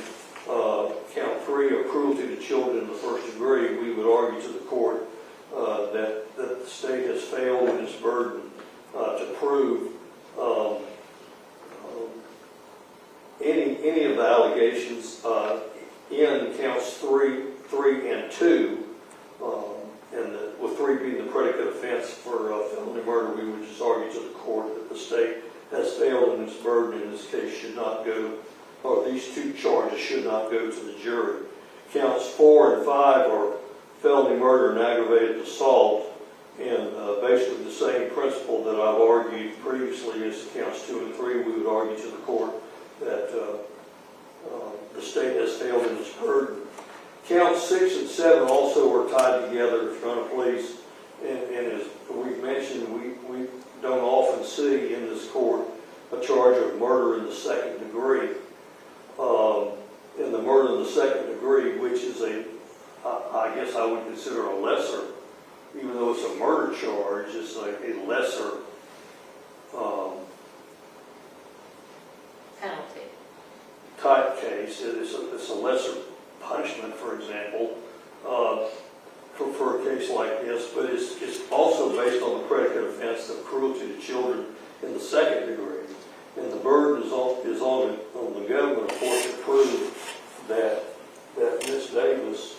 count three of cruelty to children in the first degree. We would argue to the court that the state has failed in its burden to prove any of the allegations in counts three and two, and with three being the predicate offense for felony murder. We would just argue to the court that the state has failed in its burden in this case, should not go, or these two charges should not go to the jury. Counts 4 and 5 are felony murder and aggravated assault, and basically the same principle that I've argued previously as counts 2 and 3, we would argue to the court that the state has failed in its burden. Counts 6 and 7 also are tied together, Your Honor, please, and as we've mentioned, we don't often see in this court a charge of murder in the second degree. In the murder in the second degree, which is I guess I would consider a lesser, even though it's a murder charge, it's a lesser Penalty. type case. It's a lesser punishment, for example, for a case like this, but it's also based on the predicate offense of cruelty to children in the second degree. And the burden is on the government, of course, to prove that Ms. Davis,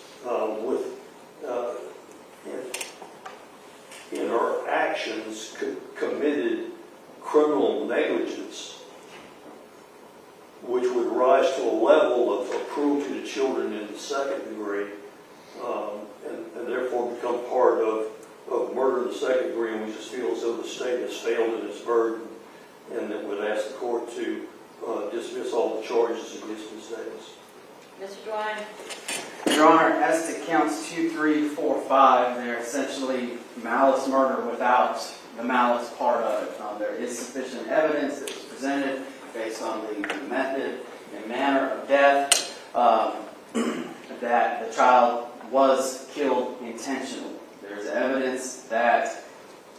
in her actions, committed criminal negligence, which would rise to a level of cruelty to children in the second degree, and therefore become part of murder in the second degree. And we just feel as though the state has failed in its burden, and that would ask the court to dismiss all the charges against Ms. Davis. Mr. Dwyer? Your Honor, as to counts 2, 3, 4, 5, they're essentially malice murder without the malice part of it. There is sufficient evidence that was presented based on the method and manner of death that the child was killed intentionally. There's evidence that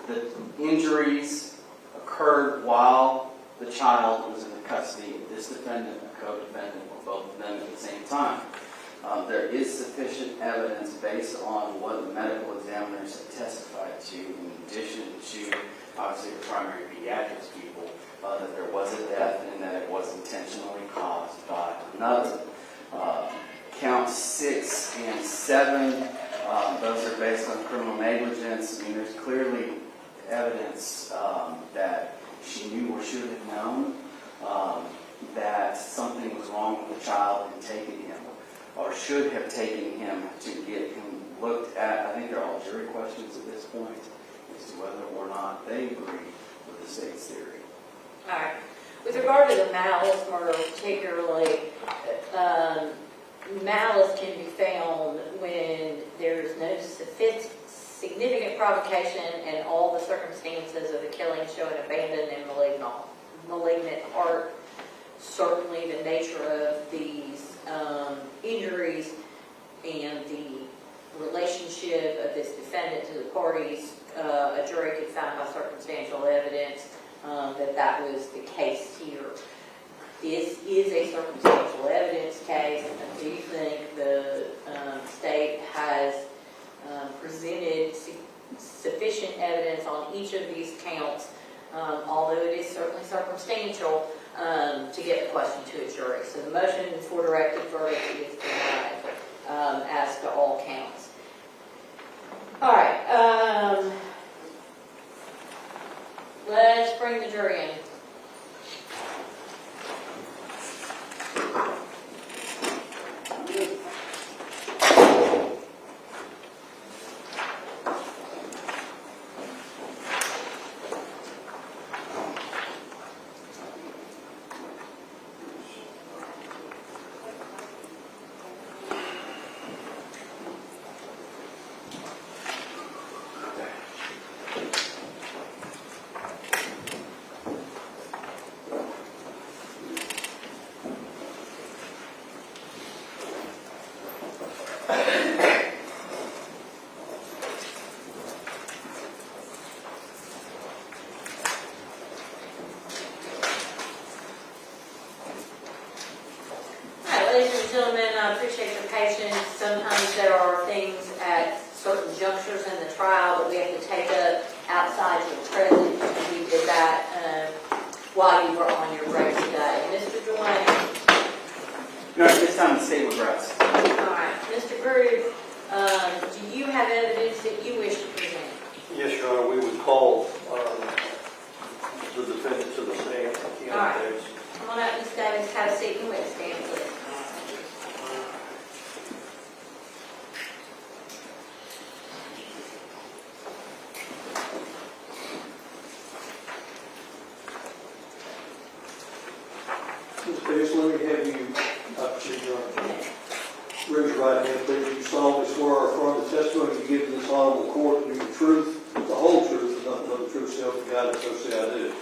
the injuries occurred while the child was in the custody of this defendant, a co-defendant, or both of them at the same time. There is sufficient evidence based on what the medical examiners have testified to, in addition to, obviously, the primary pediatrics people, that there was a death and that it was intentionally caused by another. Counts 6 and 7, those are based on criminal negligence. I mean, there's clearly evidence that she knew or should have known that something was wrong with the child and taken him, or should have taken him to get him looked at, I think they're all jury questions at this point, as to whether or not they agree with the state's theory. All right. With regard to the malice murder particularly, malice can be found when there's no significant provocation and all the circumstances of the killing show an abandoned and malignant heart. Certainly the nature of these injuries and the relationship of this defendant to the parties, a jury could find by circumstantial evidence that was the case here. This is a circumstantial evidence case. I do think the state has presented sufficient evidence on each of these counts, although it is certainly circumstantial, to get the question to a jury. So the motion for directed verdict is denied as to all counts. All right. Let's bring the jury in. Ladies and gentlemen, I appreciate your patience. Sometimes there are things at certain junctures in the trial that we have to take up outside your presence. We did that while you were on your break today. Mr. Dwayne. No, this time the state regrets. All right. Mr. Groove, do you have evidence that you wish to present? Yes, Your Honor, we would call the defendant to the stand. All right. Come on up, Ms. Davis. Have a seat and witness stand, please. Ms. Davis, let me have you raise your right hand, please. You solemnly swear or affirm the testimony you give in this honorable court to be the truth, the whole truth, and nothing but the truth, so help you God, and so say I do.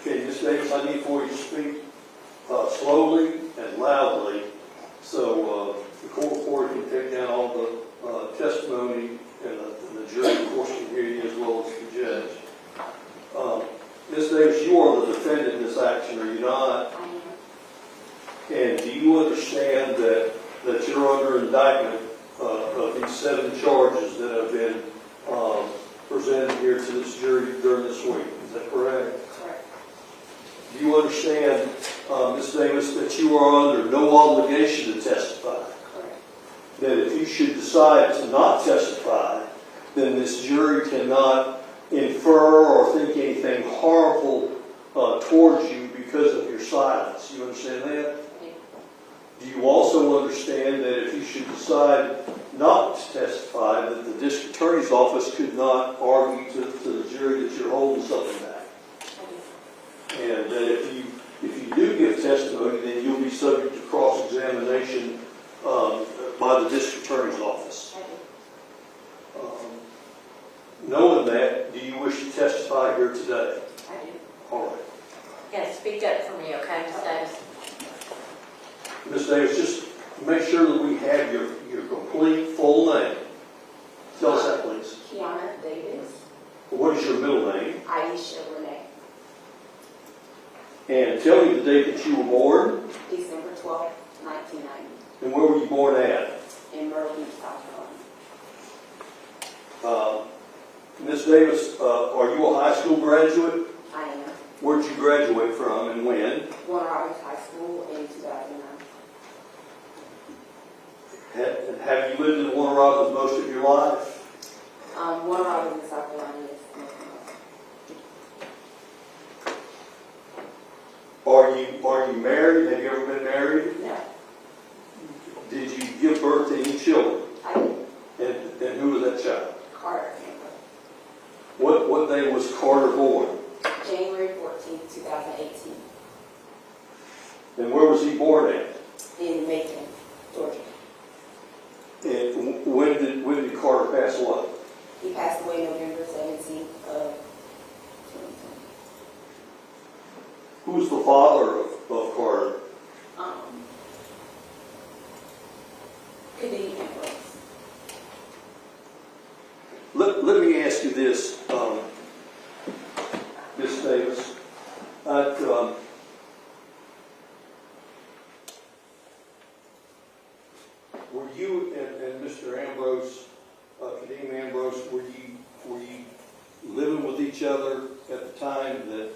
Okay, Ms. Davis, I need for you to speak slowly and loudly so the court reporter can take down all the testimony and the jury, of course, can hear you as well as the judge. Ms. Davis, you are the defendant in this action, are you not? I am. And do you understand that you're under indictment of these 7 charges that have been presented here to this jury during this week? Is that correct? Correct. Do you understand, Ms. Davis, that you are under no obligation to testify? Correct. That if you should decide to not testify, then this jury cannot infer or think anything harmful towards you because of your silence. You understand that? Yeah. Do you also understand that if you should decide not to testify, that the district attorney's office could not argue to the jury that you're holding something back? And that if you do give testimony, then you'll be subject to cross-examination by the district attorney's office. Knowing that, do you wish to testify here today? I do. All right. Yes, speak up for me, okay, Ms. Davis? Ms. Davis, just make sure that we have your complete, full name. Tell us that, please. Kianna Davis. What is your middle name? Aisha Renee. And tell me the date that you were born, December 12th, 1990. and where were you born at? In Myrtle Beach, South Carolina. Ms. Davis, are you a high school graduate? I am. Where did you graduate from and when? Warner Robins High School in 2009. Have you lived in Warner Robins most of your life? Warner Robins in South Carolina, yes. Are you married? Have you ever been married? No. Did you give birth to any children? Carter pass away? He passed away November 17th of 2020. Who's the father of Carter? Kiyon Benton. Let me ask you this, Ms. Davis. Were you and Mr. Ambrose, Kiyon Ambrose, were you living with each other at the time that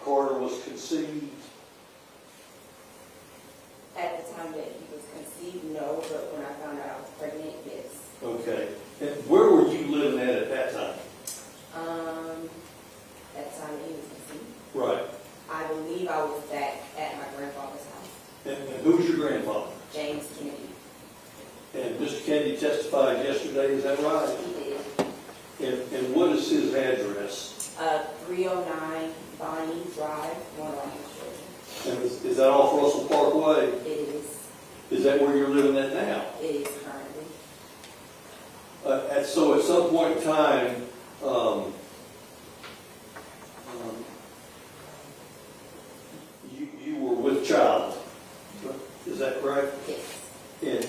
Carter was conceived? At the time that he was conceived, no, but when I found out I was pregnant, yes. Okay. And where were you living at that time? At the time that he was conceived, Right. I believe I was back at my grandfather's house, And who's your grandfather? James Kennedy. And Mr. Kennedy testified yesterday, is that right? He did. And what is his address? 309 Bonnie Drive, Warren, Georgia. And is that off Russell Parkway? It is. Is that where you're living at now? It is currently. So at some point in time, you were with child. Is that correct? Yes. And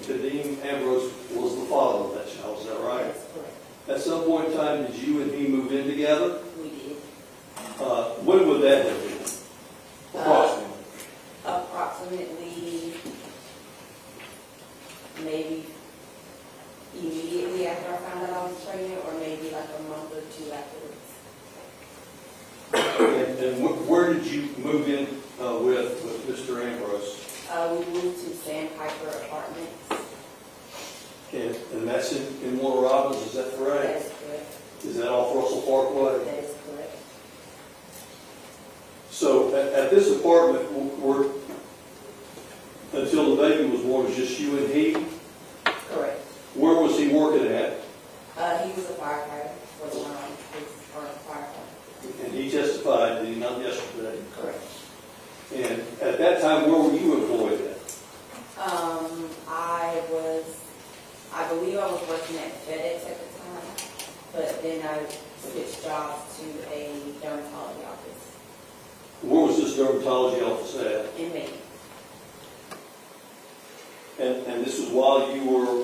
Kiyon Ambrose was the father of that child, is that right? That's correct. At some point in time, did you and he move in together? We did. When would that have been? Approximately. Approximately, maybe immediately after I found out I was pregnant, or maybe like a month or two afterwards. And where did you move in with Mr. Ambrose? We moved to Sandpiper Apartments. And that's in Warner Robins, is that That correct? is correct. Is that off Russell Parkway? That is correct. So at this apartment, until the baby was born, it was just you and he? Correct. Where was he working at? He was a firefighter for the line. He was a firefighter. And he testified, did he not, yesterday? Correct. And at that time, where were you employed at? I believe I was working at FedEx at the time, but then I switched jobs to a dermatology office Where was this dermatology office at? in Maine. And this was while you were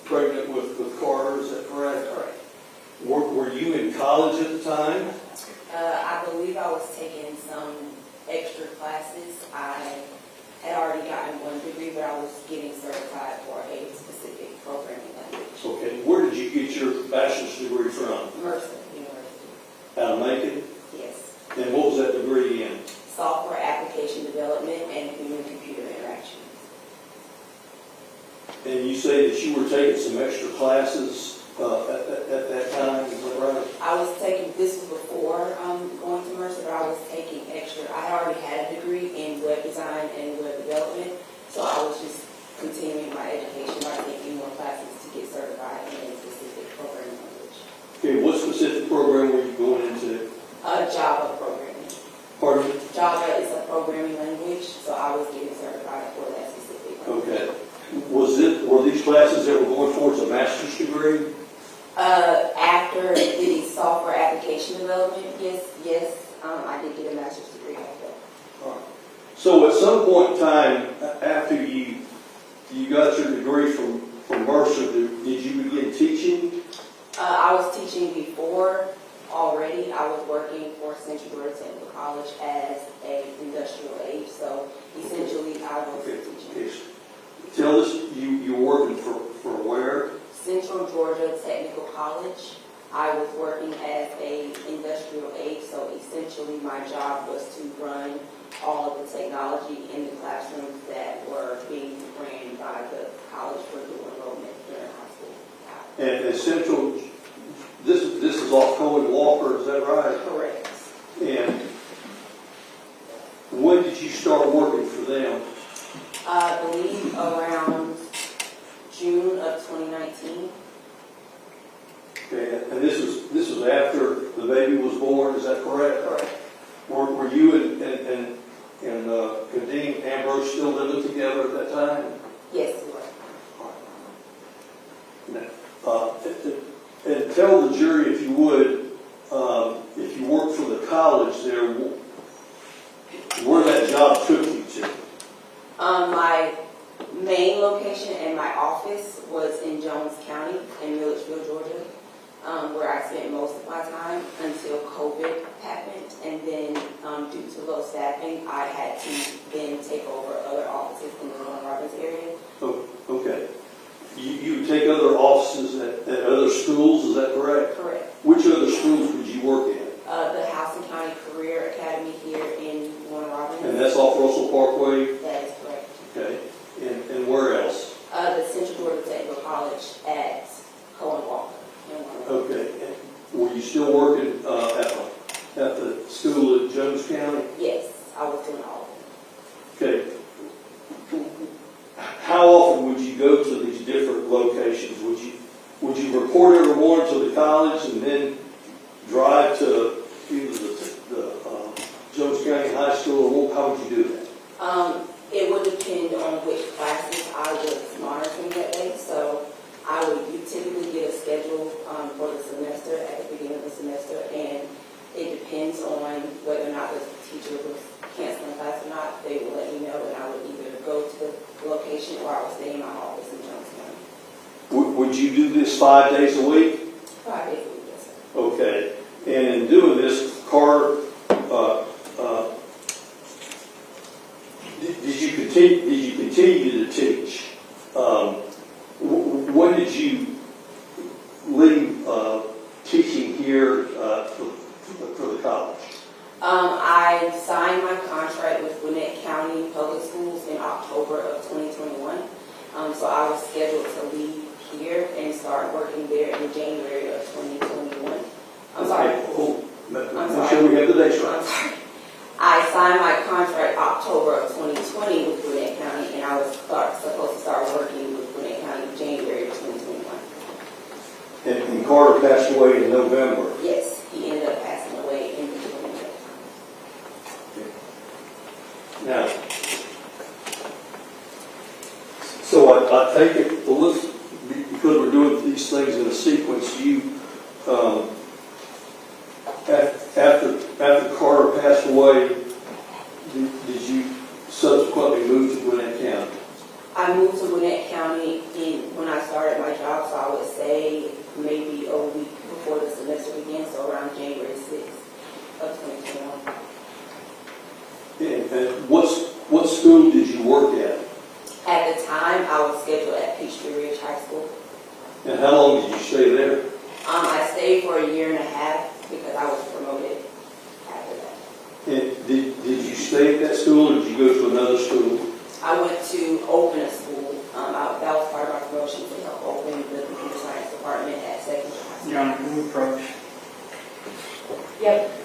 pregnant with Carter, is that correct? Correct. Were you in college at the time? I believe I was taking some extra classes. I had already gotten one degree, but I was getting certified for a specific programming language. Okay, where did you get your bachelor's degree from? Mercer University. Out of Macon? Yes. And what was that degree in? Software application development and human-computer interactions. And you say that you were taking some extra classes at that time, is that right? I was taking, this was before going to Mercer, but I was taking extra. I already had a degree in web design and web development, so I was just continuing my education by taking more classes to get certified in a specific programming language. Okay, what specific program were you going into? Java programming. Pardon me? Java is a programming language, so I was getting certified for that specific program. Okay. Were these classes that were going towards a master's degree? After the software application development, yes, I did get a master's degree after. All right. So at some point in time, after you got your degree from Mercer, did you begin teaching? I was teaching before already. I was working for Central Georgia Technical College as an industrial aide, so essentially I was teaching. Yes. Tell us, you were working for where? Central Georgia Technical College. I was working as an industrial aide, so essentially my job was to run all of the technology in the classrooms that were being ran by the college for dual enrollment during high school. And Central, this is off Cohen Walker, is that right? Correct. And when did you start working for them? I believe around June of 2019. Okay, and this was after the baby was born, is that correct? Correct. Were you and Kiyon Ambrose still living together at that time? Yes, we were. main location and my office was in Jones County in Milledgeville, Georgia, where I spent most of my time until COVID happened. And then due to low staffing, I had to then take over other offices in the Warner Robins area. Oh, okay. You take other offices at other schools, is that correct? Correct. Which other schools would you work in? The Houston County Career Academy here in Warner Robins. And that's off Russell Parkway? That is correct. Okay. And where else? The Central Georgia Technical College at Cohen Walker in Warner Robins. Okay. And were you still working at the school at Jones County? Yes, I was doing all of Okay. How often would you go to these different locations? Would you report every morning to the college and then drive to either the Jones County High School, or how would you do that? It would depend on which classes I was monitoring that day. So you typically get a schedule for the semester at the beginning of the semester, and it depends on whether or not the teacher was canceling class or not. They will let me know, and I would either go to the location or I would stay in my office in Jones County. Would you do this 5 days a week? 5 days a week, yes, sir. Okay. And in doing this, Karter, did you continue to teach? When did you leave teaching here for the college? I signed my contract with Gwinnett County Public Schools in October of 2021. So I was scheduled to leave here and start working there in January of 2021. I'm sorry. Make sure we have the dates right. I'm sorry. I signed my contract October of 2020 with Gwinnett County, and I was supposed to start working with Gwinnett County in January of 2021. And Karter passed away in November. Yes, he ended up passing away in November. Now, so I take it, well, because we're doing these things in a sequence, after Karter passed away, did you subsequently move to Gwinnett County? I moved to Gwinnett County when I started my job, so I would say maybe a week before the semester began, so around January 6th of 2021. And what school did you work at? At the time, I was scheduled at Peachtree Ridge High School. And how long did you stay there? I stayed for a year and a half because I was promoted after that. And did you stay at that school, or did you go to another school? I went to open a school. That was part of my promotion to help open the computer science department at Second High School. Your Honor, can we approach? Yep.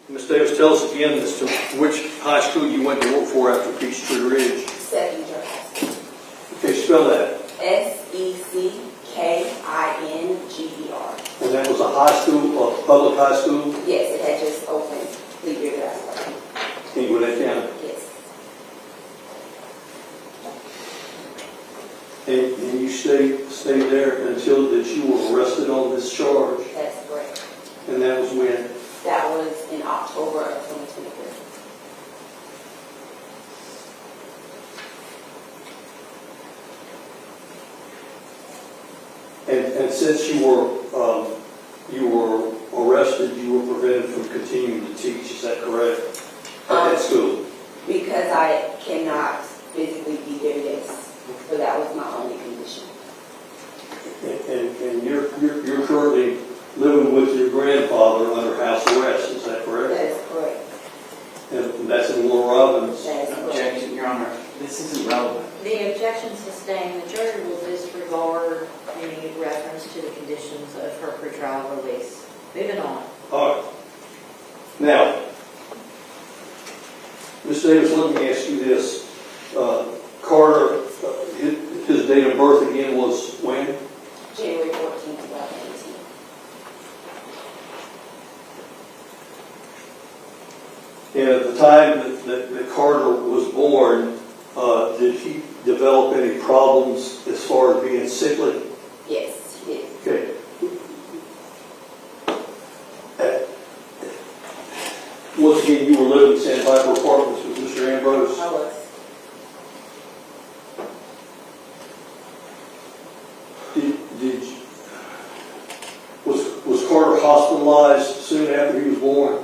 Ms. Davis, tell us again as to which high school you went to work for after Peachtree Ridge. Second High School. Okay, spell that. SECKINGER. And that was a high school, a public high school Yes, it had just opened the year that I started. in Gwinnett County. Yes. And you stayed there until that you were arrested on this charge. That's correct. And that was when? That was in October of 2023. And since you were arrested, you were prevented from continuing to teach. Is that correct? At that school. Because I cannot physically be there, yes. So that was my only condition. And you're currently living with your grandfather under house arrest. Is that correct? objection sustained, the jury will disregard any reference to the conditions of her pretrial release. Moving on. All right. Now, Ms. Davis, let me ask you this. Karter, his date of birth again was when? January 14th, 2018. And at the time that Karter was born, did he develop any problems as far as being sickly? Yes, he did. Okay. Once again, you were living in San Piper Apartments with Mr. Ambrose? I was. Was Karter hospitalized soon after he was born?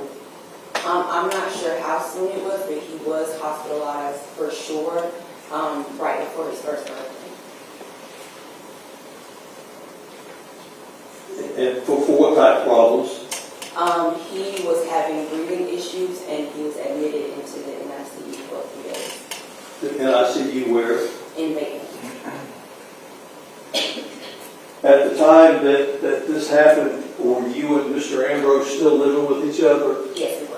I'm not sure how soon it was, but he was hospitalized for sure, right before his first birthday. And for what type of problems? He was having breathing issues, and he was admitted into the NICU for a few days. The NICU where? In Macon. At the time that this happened, were you and Mr. Ambrose still living with each other? Yes, we were.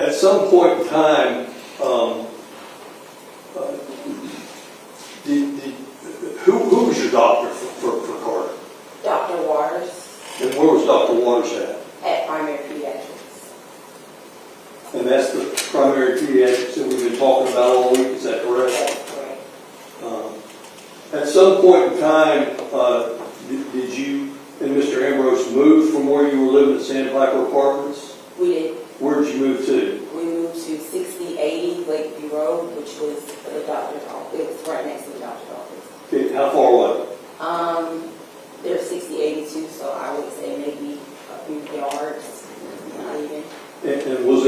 At some point in time, who was your doctor for Karter? Dr. Waters And where was Dr. Waters at? at Primary Pediatrics. And that's the primary pediatrics that we've been talking about all week, is that correct? That's correct. At some point in time, did you and Mr. Ambrose move from where you were living at Sandpiper Apartments? We did. Where did you move to? We moved to 6080 Lakeview Road, which was the doctor's office. It was right next to the doctor's office. Okay, how far away? They're 6082, so I would say maybe a few yards, not even. And was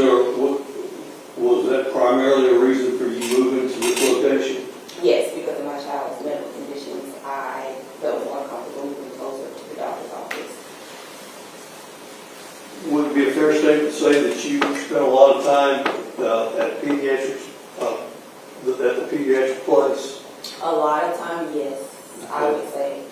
that primarily a reason for you moving to this location? Yes, because of my child's medical conditions, I felt more comfortable moving closer to the doctor's office. Would it be a fair statement to say that you spent a lot of time at pediatrics, at the pediatric place? A lot of time, yes, I would say.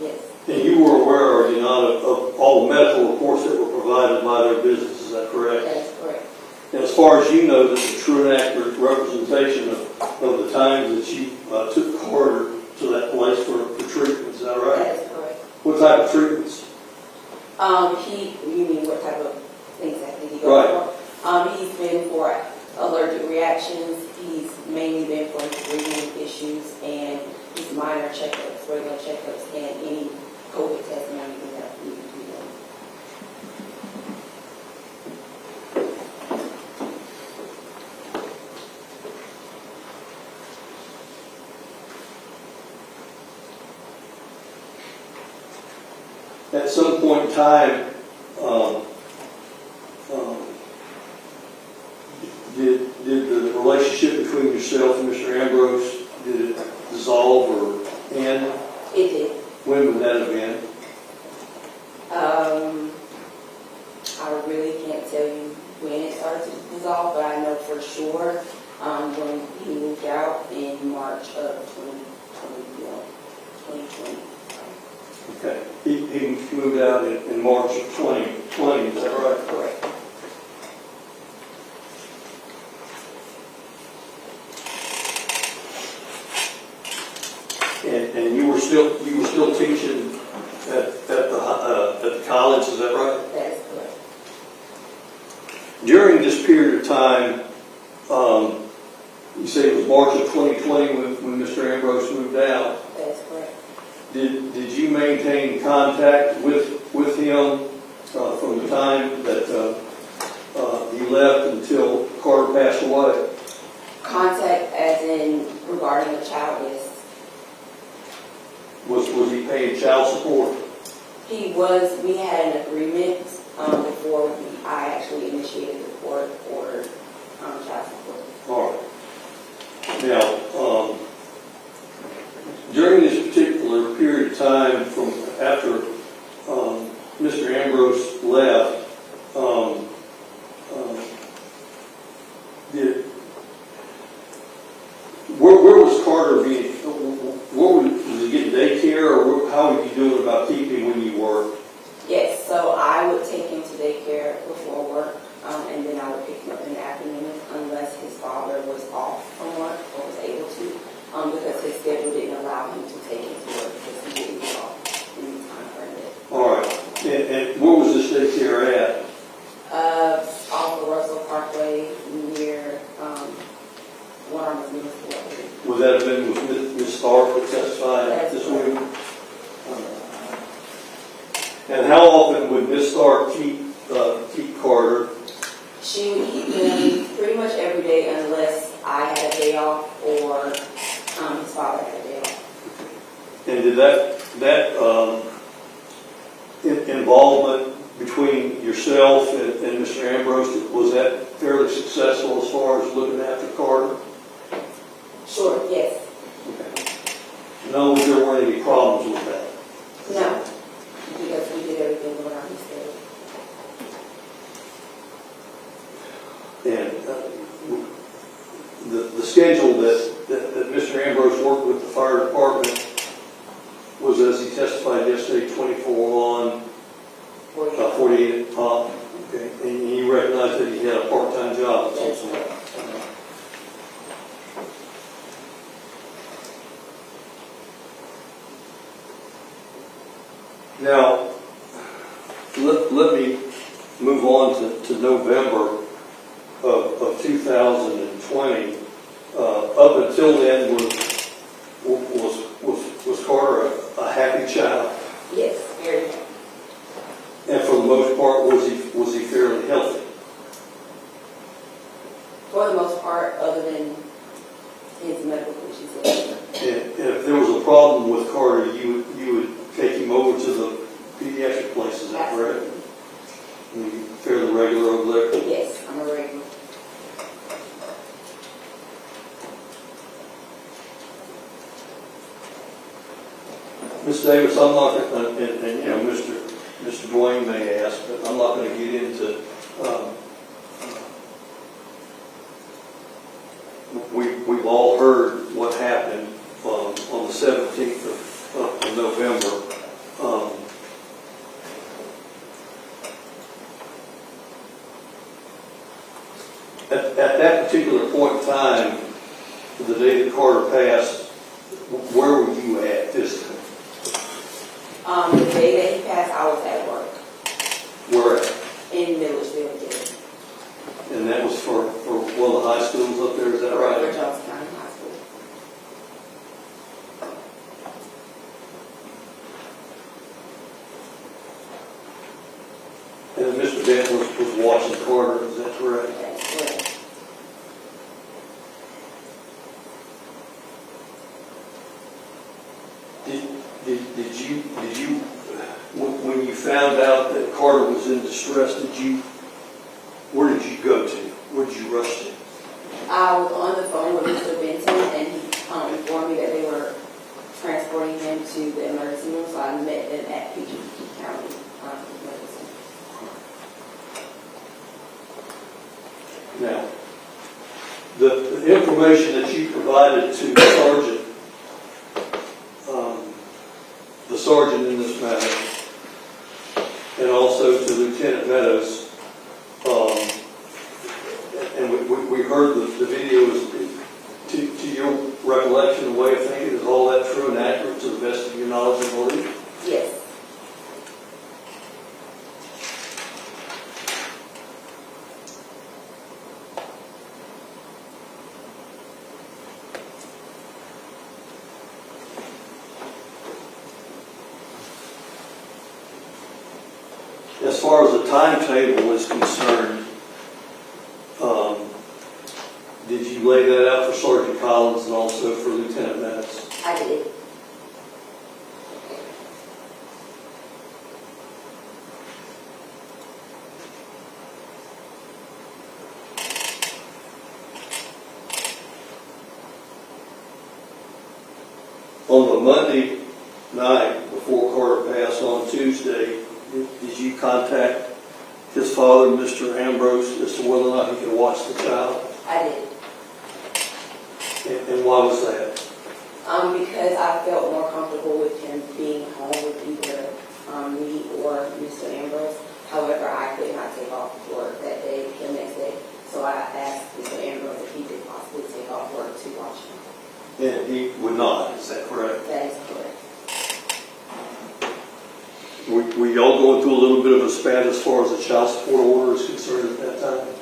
Yes. And you were aware, are you not, of all the medical reports that were provided by their business, is that correct? That is correct. And as far as you know, that's a true and accurate representation of the times that you took Karter to that place for treatment, is that right? That is correct. What type of treatments? You mean what type of things that did he go for? He's been for allergic reactions. He's mainly been for breathing issues and his minor checkups, regular checkups, and any COVID testing or anything that we need to be done. At some point in time, did the relationship between yourself and Mr. Ambrose, did it dissolve or end? It did. When would that have been? I really can't tell you when it started to dissolve, but I know for sure when he moved out in March of 2020. Okay. He moved out in March of 2020, is that right? Correct. And you were still teaching at the college, is that right? That is correct. During this period of time, you say it was March of 2020 when Mr. Ambrose moved out. That is correct. Did you maintain contact with him from the time that he left until Karter passed away? Contact as in regarding the child, yes. Was he paying child support? He was, we had an agreement before I actually initiated the court for child support. All right. Now, during this particular period of time from after Mr. Ambrose left, where take him to daycare before work, and then I would pick him up in the afternoon unless his father was off from work or was able to, because his schedule didn't allow him to take him to work because he didn't get off any time for it. All right. And where was this daycare at? Off of Russell Parkway near, Warren's Municipal. Would that have been with Ms. Tharp that testified this week? And how often would Ms. Tharp keep Karter? She would keep him pretty much every day unless I had a day off or his father had a day off. And did that involvement between yourself and Mr. Ambrose, was that fairly successful as far as looking after Karter? Sure, yes. Okay. No, there weren't any problems with that? No, because we did everything around his schedule. And the schedule that Mr. Ambrose worked with the fire department was, as he testified yesterday, 24 on, 48 off. Okay. And you recognize that he had a part-time job at some point. Now, let me move on to November of 2020. Up until then, was Karter a happy child? Yes, very happy. And for the most part, was he fairly healthy? For the most part, other than his medical issues. And if there was a problem with Karter, you would take him over to the pediatric place, is that correct? And you fairly regular over there? Yes, I'm a regular. Ms. Davis, I'm not going to, and you know, Mr. Dwayne may ask, but I'm not going to get into, we've all heard what happened on the 17th of November. At that particular point in time, the day that Karter passed, where were you at physically? The day that he passed, I was at work. Where at? In Milledgeville, Virginia. And that was for one of the high schools up there, is that For right? Johnson County High School. And Mr. Benton was watching Karter, is that correct? That's correct. Did you, when you found out that Karter was in distress, where did you go to? Where did you rush to? I was on the phone with Mr. Benton, and he informed me that they were transporting him to the emergency room, so I met them at Peachtree County Emergency. Now, the information that you provided to the sergeant in this matter, and also to Lieutenant Meadows, and we heard the videos. To your recollection and way of thinking, is all that true and accurate to the best of your knowledge and belief? Yes. As far as the timetable is concerned, did you lay that out for Sergeant Collins and also for Lieutenant Meadows? I did. On the Monday night before Karter passed on Tuesday, did you contact his father, Mr. Ambrose, as to whether or not he could watch the child? I did. And why was that? Because I felt more comfortable with him being home with either me or Mr. Ambrose. However, I could not take off work that day, the next day. So I asked Mr. Ambrose if he could possibly take off work to watch him. And he would not, is that correct? That is correct. Were y'all going through a little bit of a spat as far as the child support order is concerned at that time?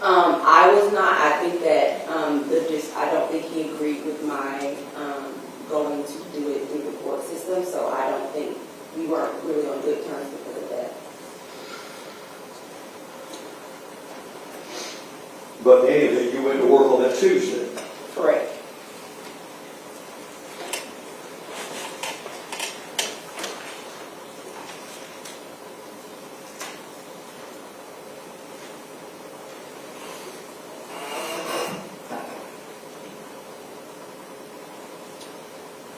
I was not. I think that I don't think he agreed with my going to do it through the court system. So I don't think we weren't really on good terms because of that. But anyway, you went to work on that Tuesday. Correct.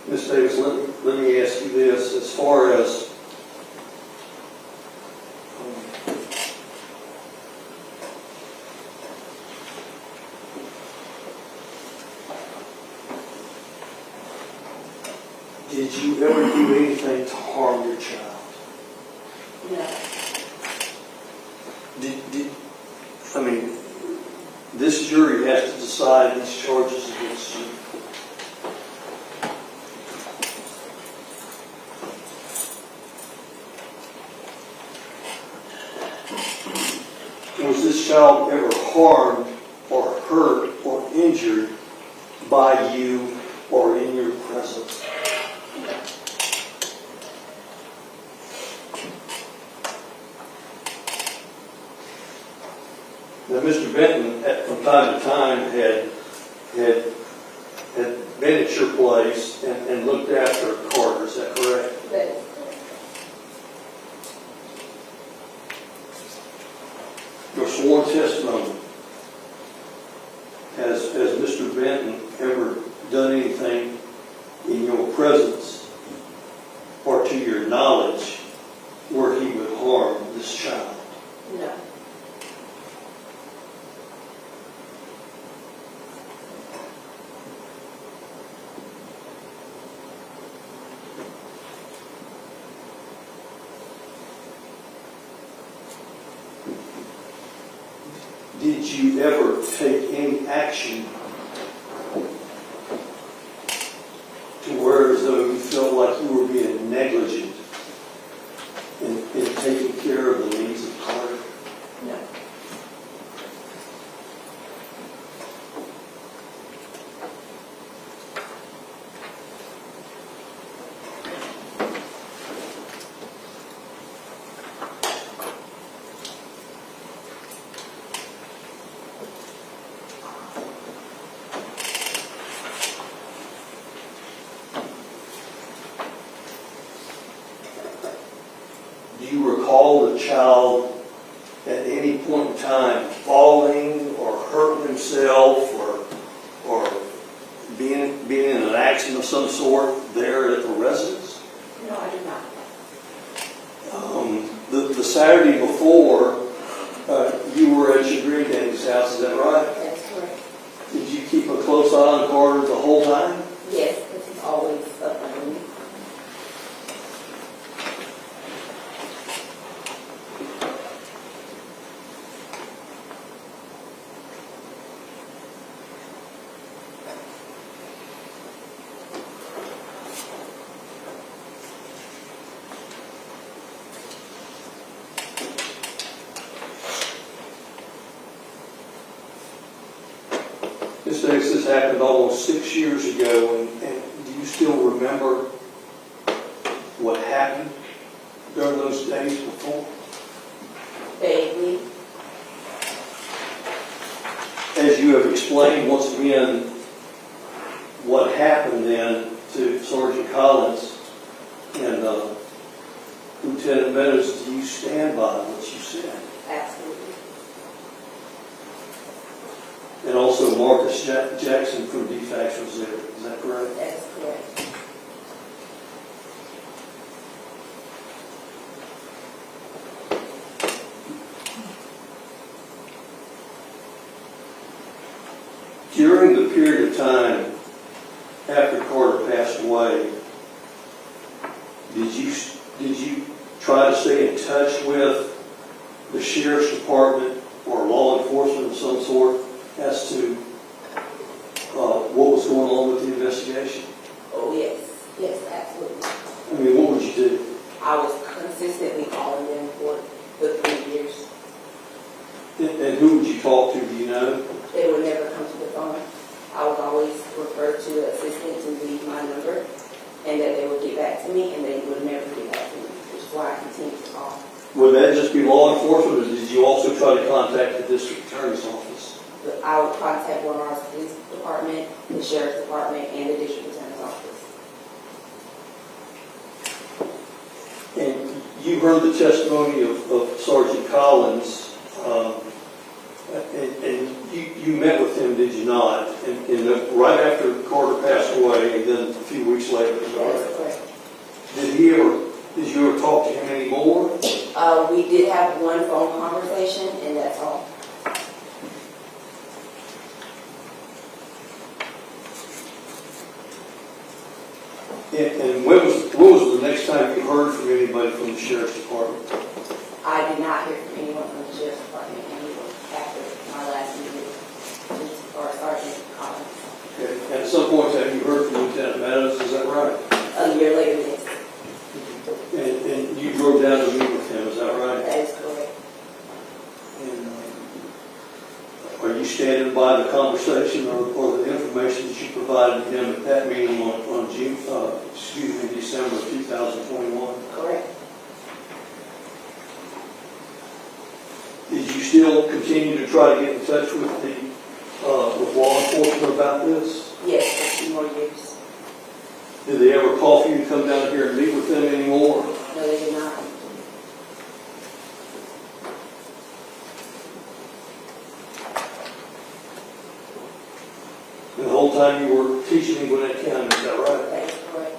Ms. Davis, let me ask you this, as far as did you ever do anything to harm your child? No. I mean, this jury has to decide these charges against you. Was this child ever harmed or hurt or injured by you or in your presence? Now, Mr. Benton, from time to time, had been at your place and looked after Karter. Is that correct? That is correct. Your sworn testimony. Has Mr. Benton ever done anything in your presence or to your knowledge where he would harm this child? No. Did you ever take any action to where as though you felt like you were being negligent in taking care of the needs of Karter? No. Do you recall the child at any point in time falling or hurting himself or being in an accident of some sort there at the residence? No, I do not. The Saturday before, you were at your granddaddy's house, is that right? That's correct. Did you keep a close eye on Karter the whole time? Yes, because he's always up under me. Ms. Davis, this happened almost 6 years ago, and do you still remember what happened during those days before? Vaguely. As you have explained once again what happened then to Sergeant Collins and Lieutenant Meadows, do you stand by what you said? Absolutely. And also Marcus Jackson from DFAX was there, is that correct? That is correct. During the period of time after Karter passed away, did you try to stay in touch with the sheriff's department or law enforcement of some sort as to what was going on with the investigation? Oh, yes, yes, absolutely. I mean, what would you do? I was consistently calling them for 3 years. And who would you talk to, do you know? They would never come to the phone. I was always referred to the assistant to leave my number, and that they would get back to me, and they would never get back to me, which is why I continued to call. Would that just be law enforcement, or did you also try to contact the district attorney's office? But I would contact one of our police department, the sheriff's department, and the district attorney's office. And you heard the testimony of Sergeant Collins, and you met with him, did you not? And right after Karter passed away, and then a few weeks later, is that right? That's correct. Did you ever talk to him anymore? We did have one phone conversation, and that's all. And when was the next time you heard from anybody from the sheriff's department? I did not hear from anyone from the sheriff's department anymore after my last meeting with Sergeant Collins. Okay. And at some point, have you heard from Lieutenant Meadows, is that right? A year later, yes. And you drove down to meet with him, is that right? That is correct. And are you standing by the conversation or the information that you provided him at that meeting on December 2021? Correct. Did you still continue to try to get in touch with with law enforcement about this? Yes, for 2 more years. Did they ever call for you to come down here and meet with them anymore? No, they did not. And the whole time you were teaching in Gwinnett County, is that right? That is correct.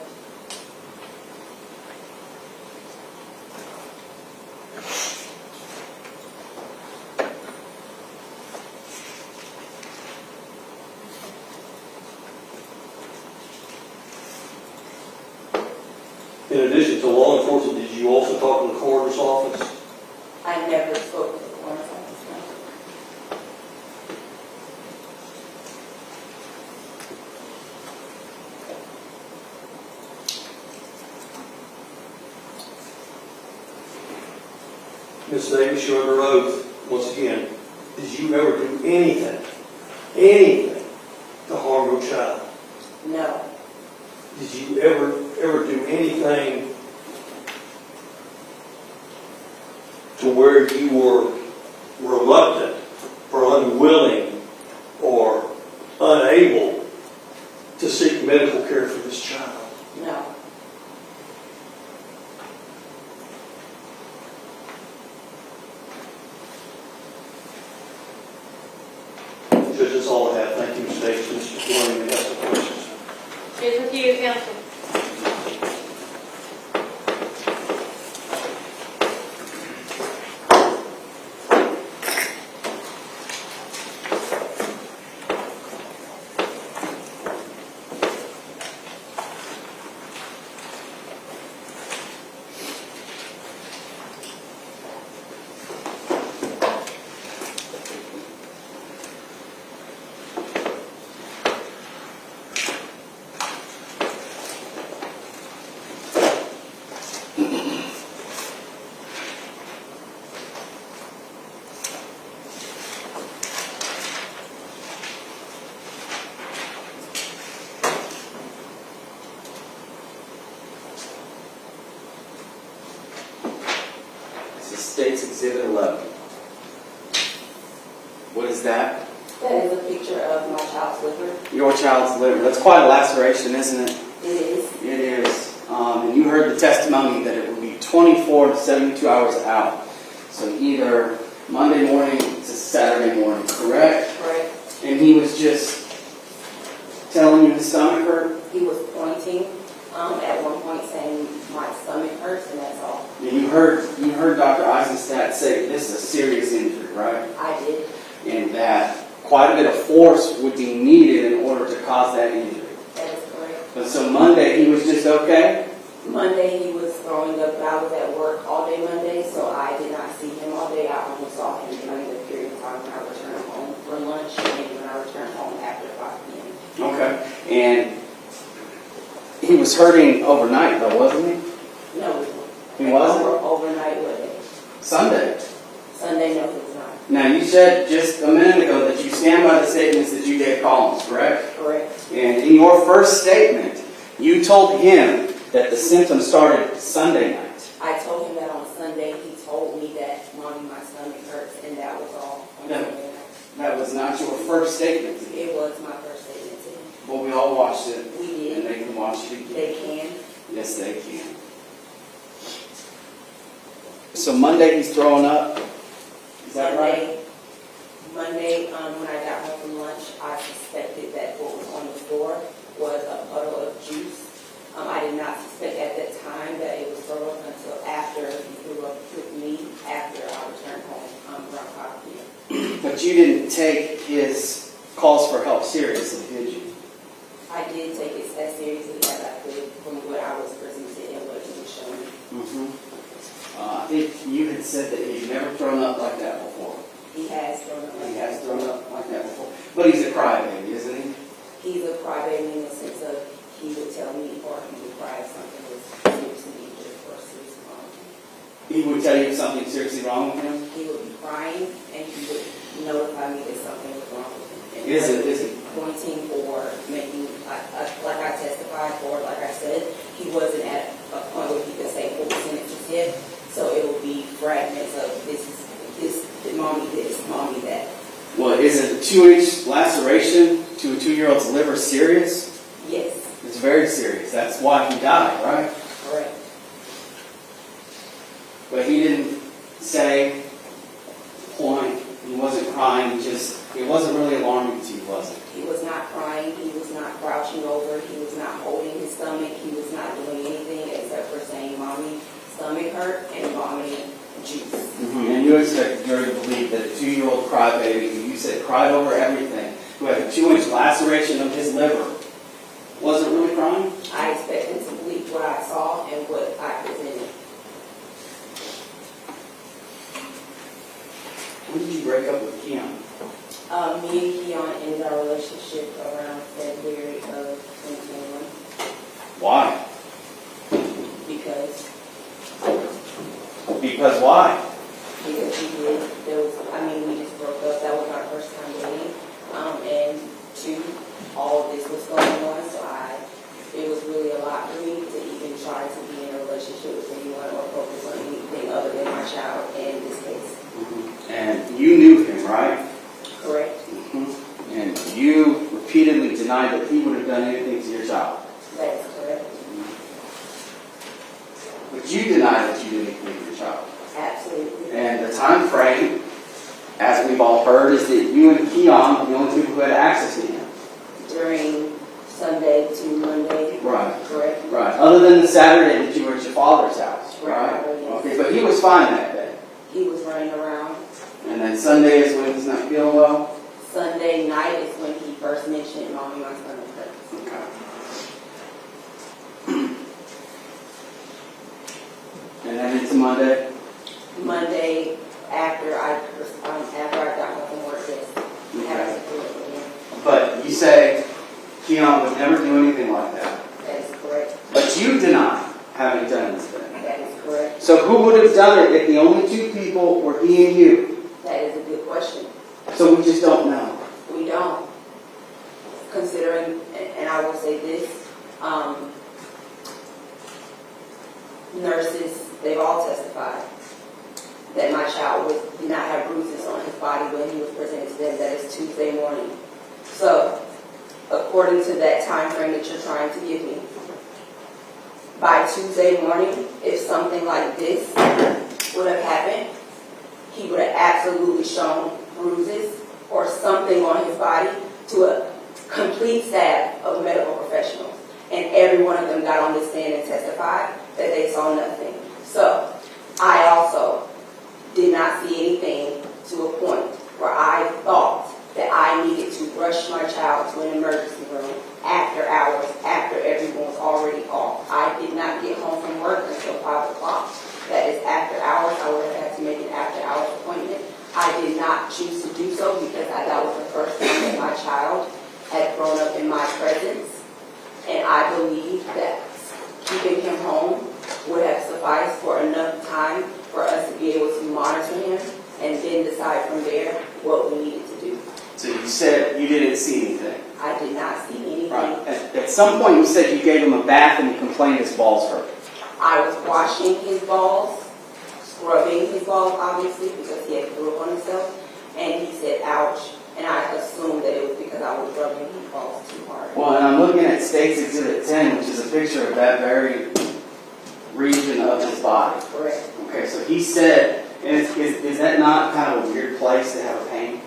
In addition to law enforcement, did you also talk to the coroner's office? I never spoke with the coroner's office. No. Ms. Davis, you're under oath. Once again, did you ever do anything to harm your child? No. Did you ever do anything to where you were reluctant or unwilling or unable to seek medical care for this child? No. Judge, that's all I have. Thank you, Ms. Davis. Mr. Floyd, may have some questions. It's with you, counsel. State's Exhibit 11. What is that? That is a picture of my child's liver. Your child's liver. That's quite a laceration, isn't it? It is. It is. And you heard the testimony that it would be 24 to 72 hours out. So either Monday morning to Saturday morning, correct? Correct. And he was just telling you his stomach hurt? He was pointing at one point saying my stomach hurts, and that's all. And you heard Dr. Eisenstadt say this is a serious injury, right? I did. And that quite a bit of force would be needed in order to cause that injury. That is correct. But so Monday he was just okay? Monday he was throwing up, I was at work all day Monday, so I did not see him all day. I only saw him during the period of time when I returned home for lunch and when I returned home after 5 p.m. Okay. And he was hurting overnight though, wasn't he? No, He wasn't? overnight with it. Sunday. Sunday, no, he was not. Now, you said just a minute ago that you stand by the statements that you gave Collins, correct? Correct. And in your first statement, you told him that the symptoms started Sunday night. I told him that on Sunday. He told me that, Mommy, my stomach hurts, and that was all on No. Sunday night. That was not your first statement to him. It was my first statement to him. Well, we all watched it, We and did. they can watch it again. They can. Yes, they can. So Monday he's throwing up. Is that right? Monday, when I got home from lunch, I suspected that what was on the floor was a puddle of juice. I did not suspect at that time that it was thrown up until after he threw up with me after I returned home around 5 p.m. But you didn't take his calls for help seriously, did you? I did take it as seriously as I could from what I was presented and what he was showing me. Mm-hmm. I think you had said that he's never thrown up like that before. He has thrown up. He has thrown up like that before. But he's a crybaby, isn't he? He's a crybaby in the sense of he would tell me or he would cry if something was seriously injured or seriously wrong. He would tell you something seriously wrong with him? He would be crying and he would notify me that something was wrong with him. And Is it? Pointing or making, like I testified for, like I said, he wasn't at a point where he could say full sentences yet. So it would be fragments of this, mommy this, mommy that. Well, is a 2-inch laceration to a 2-year-old's liver serious? Yes, It's very serious. That's why he died, right? correct. But he didn't say point. He wasn't crying. It wasn't really alarming to you, was it? He was not crying. He was not crouching over. He was not holding his stomach. He was not doing anything except for saying, Mommy, stomach hurt, and Mommy, juice. Mm-hmm. And you expect the jury to believe that a 2-year-old crybaby, who you said cried over everything, who had a 2-inch laceration of his liver, wasn't really crying? I expect him to believe what I saw and what I presented. When did you break up with Kiyon? Me and Kiyon ended our relationship around February of 2021 Why? because Because why? we did. We just broke up. That was our first time dating. And 2, all of this was going on, so it was really a lot for me to even try to be in a relationship with anyone or focus on anything other than my child in this case. Mm-hmm. And you knew him, right? Correct? Mm-hmm. And you repeatedly denied that he would have done anything to your child. That is correct. But you denied that you did anything to your child. Absolutely. And the time frame, as we've all heard, is that you and Kiyon were the only people who had access to him. During Sunday to Monday. Right. Correct? Right. Other than the Saturday that you were at your father's house. Right. Okay, but he was fine that day. He was running around. And then Sunday is when he's not feeling well. Sunday night is when he first mentioned Mommy, my stomach hurts. Okay. And then into Monday. Monday, after I got home from work, yes. I had to do it again. But you say Kiyon would never do anything like that. That is correct. But you deny having done this thing. That is correct. So who would have done it if the only 2 people were he and you? That is a good question. So we just don't know. We don't. Considering, and I will say this, nurses, they've all testified that my child did not have bruises on his body when he was presented to them. That is Tuesday morning. So, according to that time frame that you're trying to give me, by Tuesday morning, if something like this would have happened, he would have absolutely shown bruises or something on his body to a complete staff of medical professionals. And every one of them got on the stand and testified that they saw nothing. So, I also did not see anything to a point where I thought that I needed to rush my child to an emergency room after hours, after everyone was already off. I did not get home from work until 5 I did not choose to do so because that was the first time that my child had grown up in my presence. And I believe that keeping him home would have sufficed for enough time for us to be able to monitor him and then decide from there what we needed to do. So you said you didn't see anything. I did not see anything. Right. At some point you said you gave him a bath and you complained his balls hurt. I was washing his balls, scrubbing his balls, obviously, because he had threw up on himself, and he said, ouch, and I assumed that it was because I was rubbing his balls too hard. Well, and I'm looking at State's Exhibit 10, which is a picture of that very region of his body. Correct. Okay, so he said, and is that not kind of a weird place to have a pain?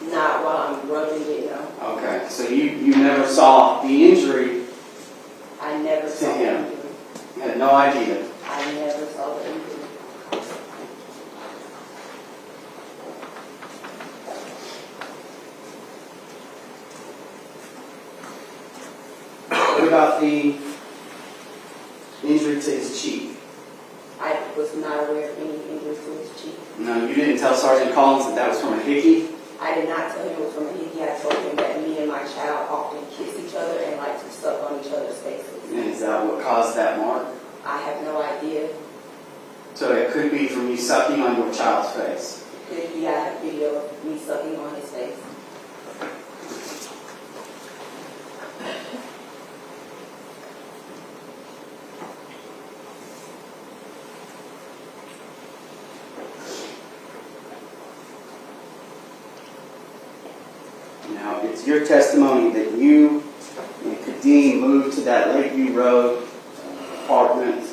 Not while I'm rubbing it, no. Okay, so you never saw the injury, I never saw To him. the injury. you had no idea. I never saw the injury. What about the injury to his cheek? I was not aware of any injury to his cheek. No, you didn't tell Sergeant Collins that was from a hickey? I did not tell him it was from a hickey. I told him that me and my child often kiss each other and like to suck on each other's faces. And is that what caused that mark? I have no idea. So it could be from you sucking on your child's face. Could be I have video of me sucking on his face. Now, it's your testimony that you and Kadeem moved to that Lakeview Road apartment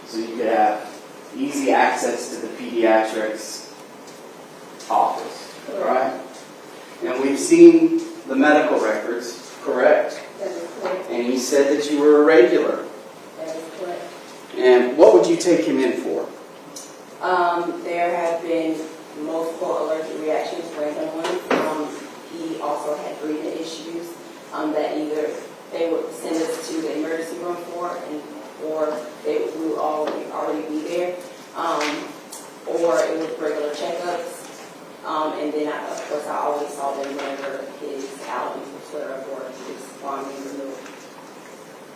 so you could have easy access to the pediatrics office, right? And we've seen the medical records, correct? That is correct. And you said that you were a regular. That is correct. And what would you take him in for? There have been multiple allergic reactions, random ones. He also had breathing issues that either they would send us to the emergency room for, or we would already be there, or it was regular checkups. And then, of course, I always saw them whenever his allergies would flare up or his vomiting removed.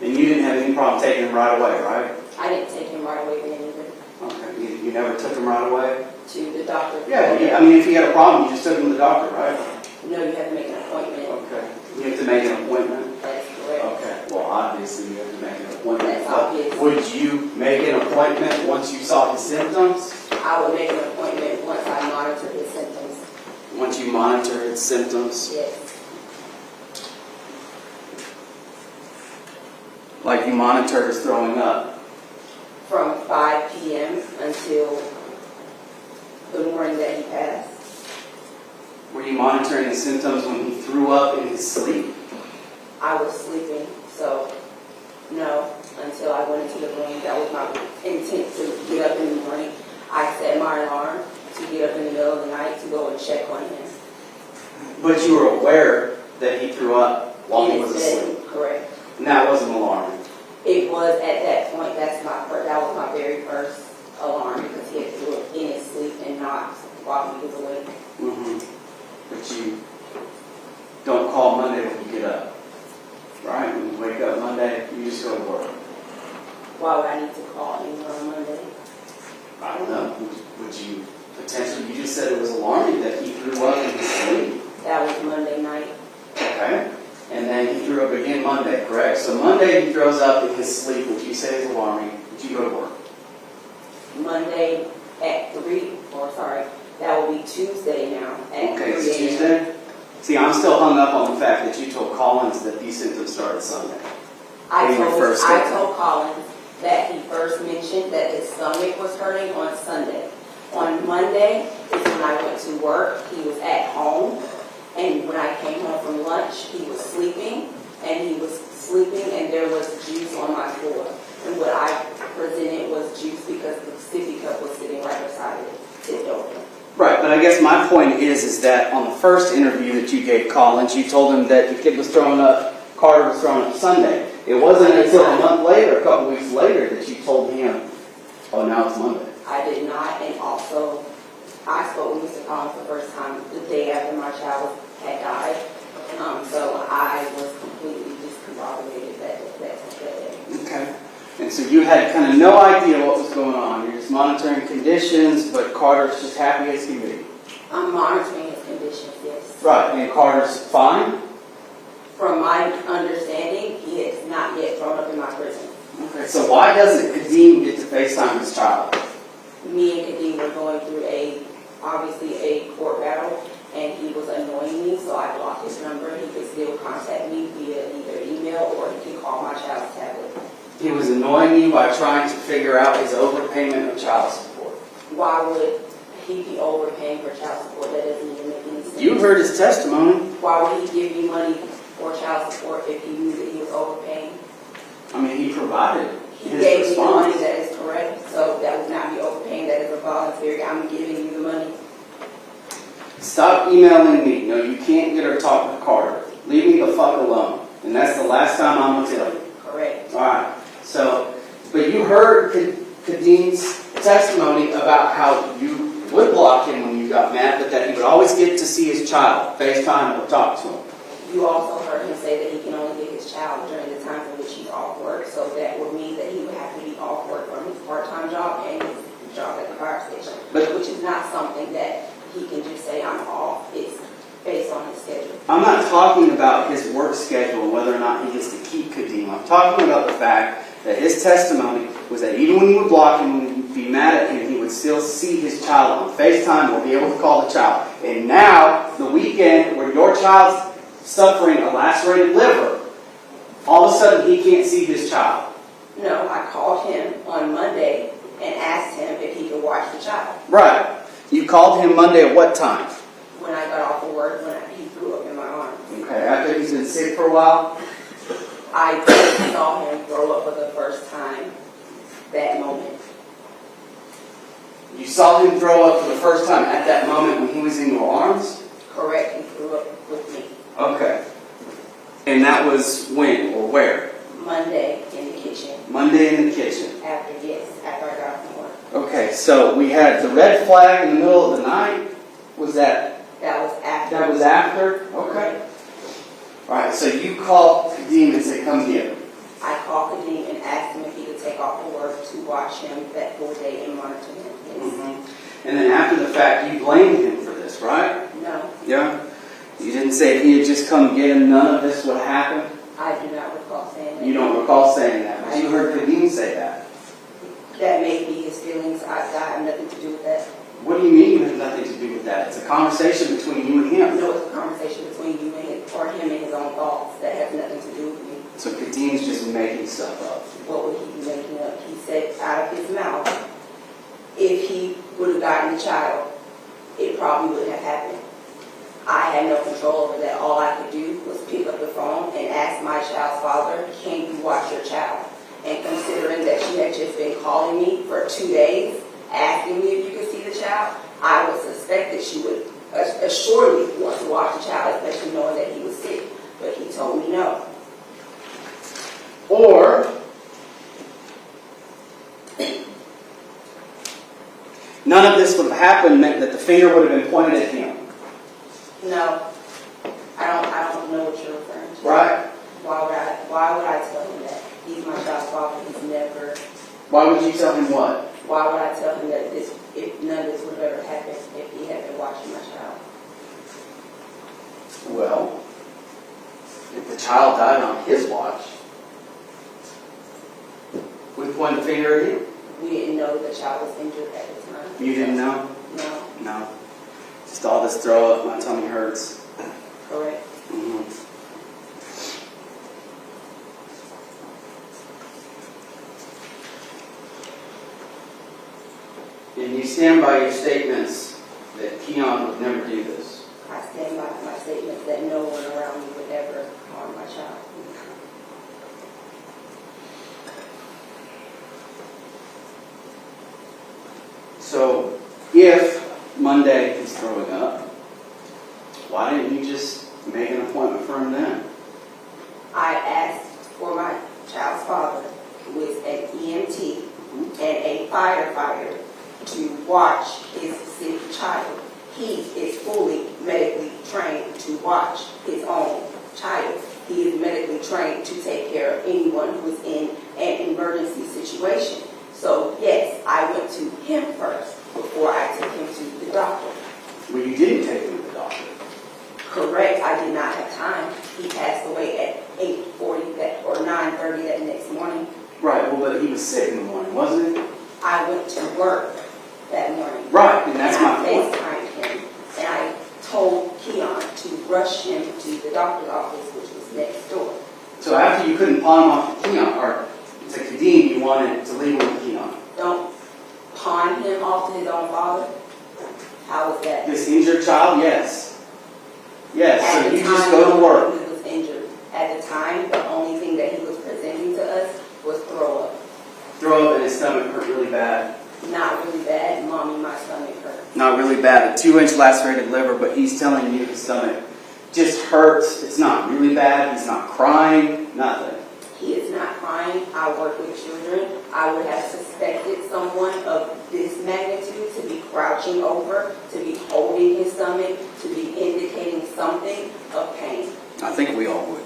And you didn't have any problem taking him right away, right? I didn't take him right away then either Okay. You never took him right away? to the doctor. Yeah, I mean, if you had a problem, you just took him to the doctor, right? No, you have to make an appointment. Okay. You have to make an appointment? That's correct. Okay. Well, obviously, you have to make an appointment. That's obvious. Would you make an appointment once you saw his symptoms? I would make an appointment once I monitor his symptoms. Once you monitor his symptoms? Yes. Like you monitor his throwing up? From 5 p.m. until the morning that he passed. Were you monitoring his symptoms when he threw up in his sleep? I was sleeping, so no, until I went into the room. That was my intent to get up in the morning. I set my alarm to get up in the middle of the night to go and check on him. But you were aware that he threw up while he In was his bed, asleep? correct. And that wasn't alarming? It was at that point, that was my very first alarm because he had threw up in his sleep and not while he was awake. Mm-hmm. But you don't call Monday when you get up, right? When you wake up Monday, you just go to work. Why would I need to call anyone on Monday? I don't know. Would you potentially, you just said it was alarming that he threw up in his sleep. That was Monday night. Okay. And then he threw up again Monday, correct? So Monday he throws up in his sleep, which you say is alarming. Would you go to work? Monday at 3, that will be Tuesday now at 3 Okay, a.m. it's Tuesday? See, I'm still hung up on the fact that you told Collins that these symptoms started Sunday. I When you first told said that. Collins that he first mentioned that his stomach was hurting on Sunday. On Monday is when I went to work. He was at home. And when I came home from lunch, he was sleeping. And there was juice on my floor. And what I presented was juice because the sippy cup was sitting right beside it, tipped over. Right, but I guess my point is that on the first interview that you gave Collins, you told him that the kid was throwing up, Karter was throwing up Sunday. It wasn't until a month later, a couple weeks later, that you told him, oh, now it's Monday. I did not, and also I spoke with Mr. Collins the first time, the day after my child had died. So I was completely discombobulated that day. Okay. And so you had kind of no idea what was going on. You're just monitoring conditions, but Carter's just happy as can be. I'm monitoring his conditions, yes. Right. And Carter's fine? From my understanding, he has not yet thrown up in my prison. Okay. So why doesn't Kadeem get to FaceTime his child? Me and Kadeem were going through obviously a court battle, and he was annoying me, so I blocked his number. He could still contact me via either email or he could call my child's tablet. He was annoying you by trying to figure out his overpayment of child support. Why would he be overpaying for child support? That doesn't even make any sense. You heard his testimony. Why would he give you money for child support if he knew that he was overpaying? I mean, he provided He his gave me the money, response. that is correct. So that would not be overpaying. That is a voluntary. I'm giving you the money. Stop emailing me. No, you can't get her talk to Carter. Leave me the fuck alone. And that's the last time I'm going to tell you. Correct. All right. So, but you heard Kadeem's testimony about how you would block him when you got mad, but that he would always get to see his child, FaceTime or talk to him. You also heard him say that he can only get his child during the times in which he's off work. So that would mean that he would have to be off work from his part-time job and his job at the fire station. Which is not something that he can just say, I'm off. It's based on his schedule. I'm not talking about his work schedule and whether or not he gets to keep Kadeem. I'm talking about the fact that his testimony was that even when you would block him, when you'd be mad at him, he would still see his child on FaceTime or be able to call the child. And now, the weekend where your child's suffering a lacerated liver, all of a sudden he can't see his child. No, I called him on Monday and asked him if he could watch the child. Right. You called him Monday at what time? When I got off of work, when he threw up in my arms. Okay, after he's been sick for a while? I saw him throw up for the first time that moment. You saw him throw up for the first time at that moment when he was in your arms? Correct, he threw up with me. Okay. And that was when or where? Monday in the kitchen. Monday in the kitchen. After I got from work. Okay, so we had the red flag in the middle of the night. Was that? That was after. That was after? Okay. All right, so you called Kadeem and said, come get him. I called Kadeem and asked him if he could take off of work to watch him that full day and monitor him. Yes. And then after the fact, you blamed him for this, right? No, Yeah? You didn't say if he had just come get him, none of this would happen? I do not recall saying that. You don't recall saying that, but you heard Kadeem say that. That may be his feelings. I have nothing to do with that. What do you mean you have nothing to do with that? It's a conversation between you and him. No, it's a conversation between you and him, or him and his own thoughts that has nothing to do with me. So Kadeem's just making stuff up. What would he be making up? He said out of his mouth, if he would have gotten the child, it probably wouldn't have happened. I had no control over that. All I could do was pick up the phone and ask my child's father, can you watch your child? And considering that she had just been calling me for 2 days, asking me if you could see the child, I would suspect that she would assuredly want to watch the child, especially knowing that he was sick. But he told me no. Or, none of this would have happened meant that the finger would have been pointed at him. No, I don't know what you're referring to. Right? Why would I tell him that? He's my child's father. He's never. Why would you tell him what? Why would I tell him that if none of this would have ever happened if he had been watching my child? Well, if the child died on his watch, we point the finger at him. We didn't know the child was injured at the time. You didn't know? No, No. Just all this throw up, my tummy hurts. correct. And you stand by your statements that Kiyon would never do this. I stand by my statement that no one around me would ever harm my child. So, if Monday he's throwing up, why didn't you just make an appointment for him then? I asked for my child's father, who is an EMT and a firefighter, to watch his sick child. He is fully medically trained to watch his own child. He is medically trained to take care of anyone who is in an emergency situation. So yes, I went to him first before I took him to the doctor. Well, you didn't take him to the doctor. Correct, I did not have time. He passed away at 8:40 or 9:30 that next morning. Right, well, but he was sick in the morning, wasn't he? I went to work that morning. Right, and that's and my point. I FaceTimed him, and I told Kiyon to rush him to the doctor's office, which was next door. So after you couldn't pawn him off to Kiyon, or to Kadeem, you wanted to leave him with Kiyon. Don't pawn him off to his own father. How is that? This injured child, yes. Yes, At so the you just time, go to work. He was injured. At the time, the only thing that he was presenting to us was throw up. Throw up and his stomach hurt really bad. Not really bad. Mommy, my stomach hurt. Not really bad, a 2-inch lacerated liver, but he's telling you his stomach just hurts. It's not really bad. He's not crying, nothing. He is not crying. I work with children. I would have suspected someone of this magnitude to be crouching over, to be holding his stomach, to be indicating something of pain. I think we all would.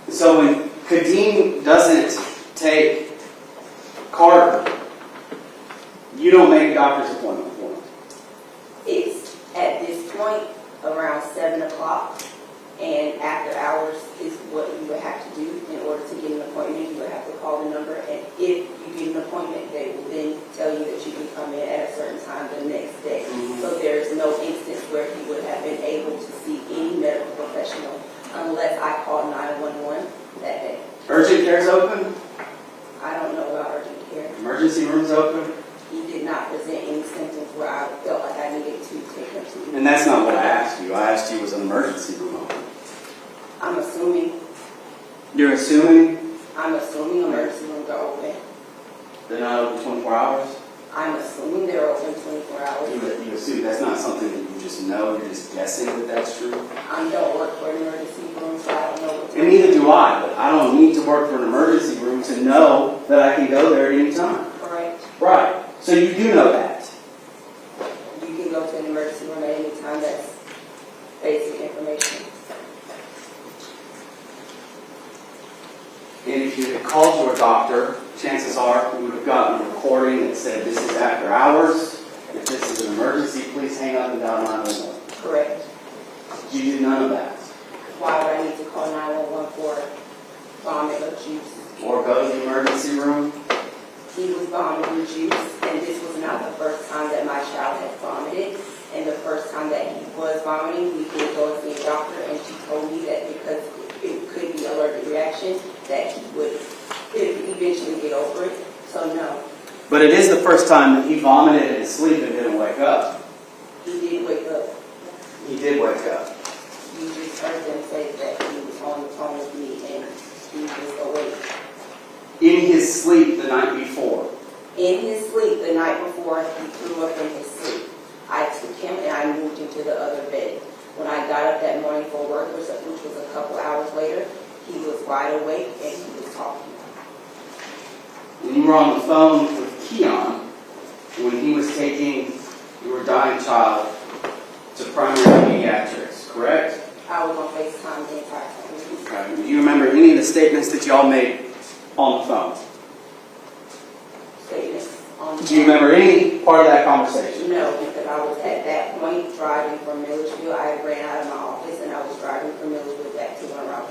So when Kadeem doesn't take Karter, you don't make a doctor's appointment for him. It's at this point around 7 o'clock, and after hours is what you would have to do in order to get an appointment. You would have to call the number, and if you get an appointment, they will then tell you that you can come in at a certain time the next day. So there is no instance where he would have been able to see any medical professional unless I called 911 that day. Urgent care's open? I don't know about urgent care. Emergency room's open? He did not present any symptoms where I felt like I needed to take him to. And that's not what I asked you. I asked you, was an emergency room open? I'm assuming You're I'm assuming emergency rooms are open. they're not open 24 hours? I'm assuming they're open 24 hours. You assume that's not something that you just know, you're just guessing that that's true? I don't work for an emergency room, so I don't know what to And neither do I, but I don't need to work for an emergency room to know that I can go there at any time. Correct. Right. So you do know that. You can go to an emergency room at any time. That's basic information. And if you had called your doctor, chances are you would have gotten a recording that said this is after hours. If this is an emergency, please hang up and dial 911. Correct. You did none of that. Why would I need to call 911 for vomit or juice? Or go to the emergency room. He was vomiting juice, and this was not the first time that my child had vomited. And the first time that he was vomiting, we did go and see a doctor, and she told me that because it could be allergic reaction, that he would eventually get over it. So no, But it is the first time that he vomited in his sleep and didn't wake up. he did wake up. He did wake up. You just heard them say that he was on the phone with me, and he was awake. In his sleep the night before. In his sleep the night before, he threw up in his sleep. I took him and I moved him to the other bed. When I got up that morning for work, which was a couple hours later, he was wide awake and he was talking. And you were on the phone with Kiyon when he was taking your dying child to primary pediatrics, correct? I was on FaceTime the entire time. Okay. Do you remember any of the statements that y'all made on the phone? Statements on Do you remember any part of that conversation? No, because I was at that point driving from Milledgeville. I had ran out of my office and I was driving from Milledgeville back to Monroe.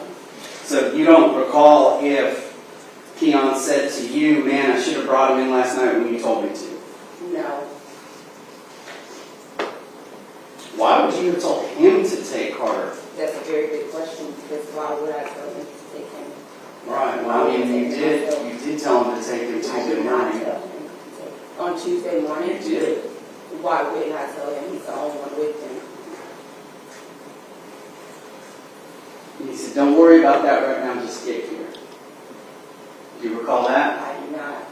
So you don't recall if Kiyon said to you, man, I should have brought him in last night when you told me to? No. Why would you have told him to take Karter? That's a very good question, because why would I tell him to take him? Right, well, I mean, you did tell him to take him I Tuesday did not morning. tell him to take. On Tuesday morning? You did. Why wouldn't I tell him? He's the only one with him. And he said, don't worry about that right now, just get here. Do you recall that? I do not.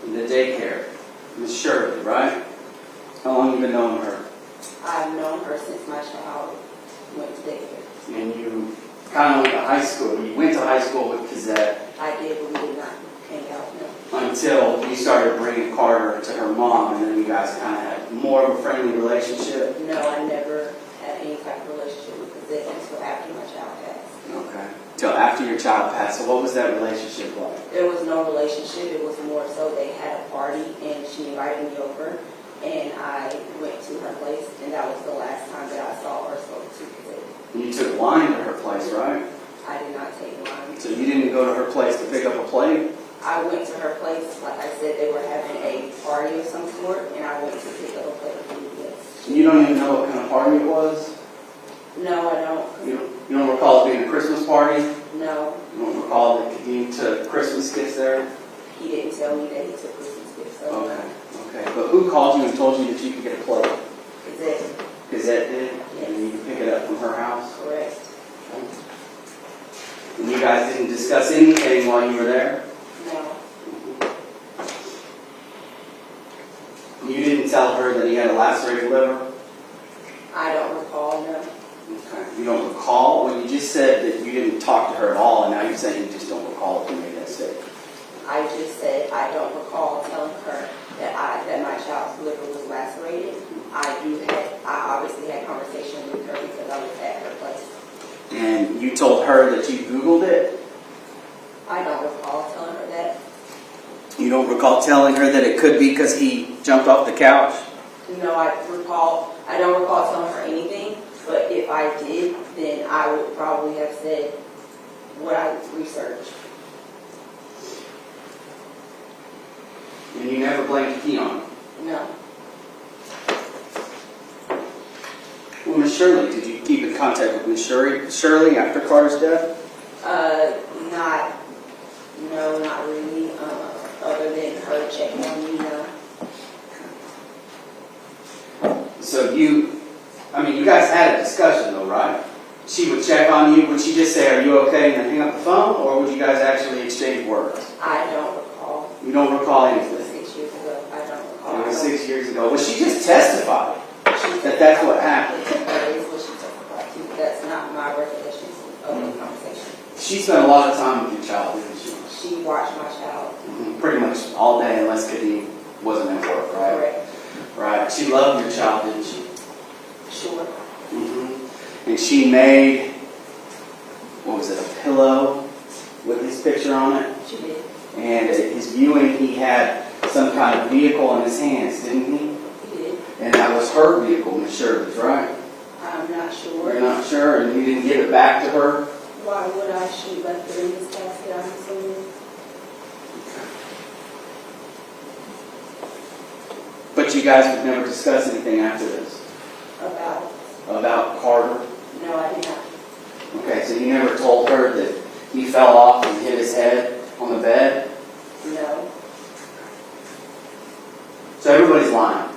In the daycare, Miss Shirley, right? How long have you been knowing her? I've I've known her since my child went to daycare. And you kind of went to high school. You went to high school with Kazette I did, but we did not hang out, no. until you started bringing Karter to her mom, and then you guys kind of had more of a friendly relationship. No, I never had any type of relationship with Kazette until after my child passed. Okay. Till after your child passed. So what was that relationship like? There was no relationship, it was more so they had a party and she invited me over and I went to her place and that was the last time that I saw or spoke to Kazette. And you took wine to her place, right? I did not take wine. So you didn't go to her place to pick up a plate? I went to her place, like I said, they were having a party of some sort, and I went to pick up a plate of food, yes. You don't even know what kind of party it was? No, I don't. You don't recall it being a Christmas party? No, You don't recall that you took Christmas gifts there? he didn't tell me that he took Christmas gifts, so Okay, okay. But who called you and told you that you could get a plate? Kazette, Gazette did? Yes. And you could pick it up from her house? correct. And you guys didn't discuss anything while you were there? No, You didn't tell her that he had a lacerated liver? I don't recall, no. Okay. You don't recall? Well, you just said that you didn't talk to her at all, and now you're saying you just don't recall if you made that statement. I just said I don't recall telling her that my child's liver was lacerated. I obviously had conversation with her because I was at her place. And you told her that you Googled it? I don't recall telling her that. You don't recall telling her that it could be because he jumped off the couch? No, I don't recall telling her anything, but if I did, then I would probably have said what I researched. And you never blamed Kiyon? No. Well, Miss Shirley, did you keep in contact with Miss Shirley after Karter's death? Not really, other than her checking on me, no. So you guys had a discussion though, right? She would check on you. Would she just say, "Are you okay?" and then hang up the phone? Or would you guys actually exchange words? I don't recall. You don't recall It was anything? 6 years ago. I don't recall. It was 6 years ago. Well, she just testified She that that's what happened. That is what she testified to. That's not my recollection of the conversation. She spent a lot of time with your child, didn't she? She watched my child. Pretty much all day unless Kadeem wasn't at work, right? Correct. Right. She loved your child, didn't she? Sure. And she made, what was it, a pillow with his picture on it? She did. And at his viewing, he had some kind of vehicle in his hands, didn't he? He did. And that was her vehicle, Miss Shirley's, right? I'm not sure. You're not sure, and you didn't give it back to her? Why would I? She left it in his casket, I'm assuming. But you guys would never discuss anything after this? About Karter? No, I did not. Okay, so you never told her that he fell off and hit his head on the bed? No. So everybody's lying,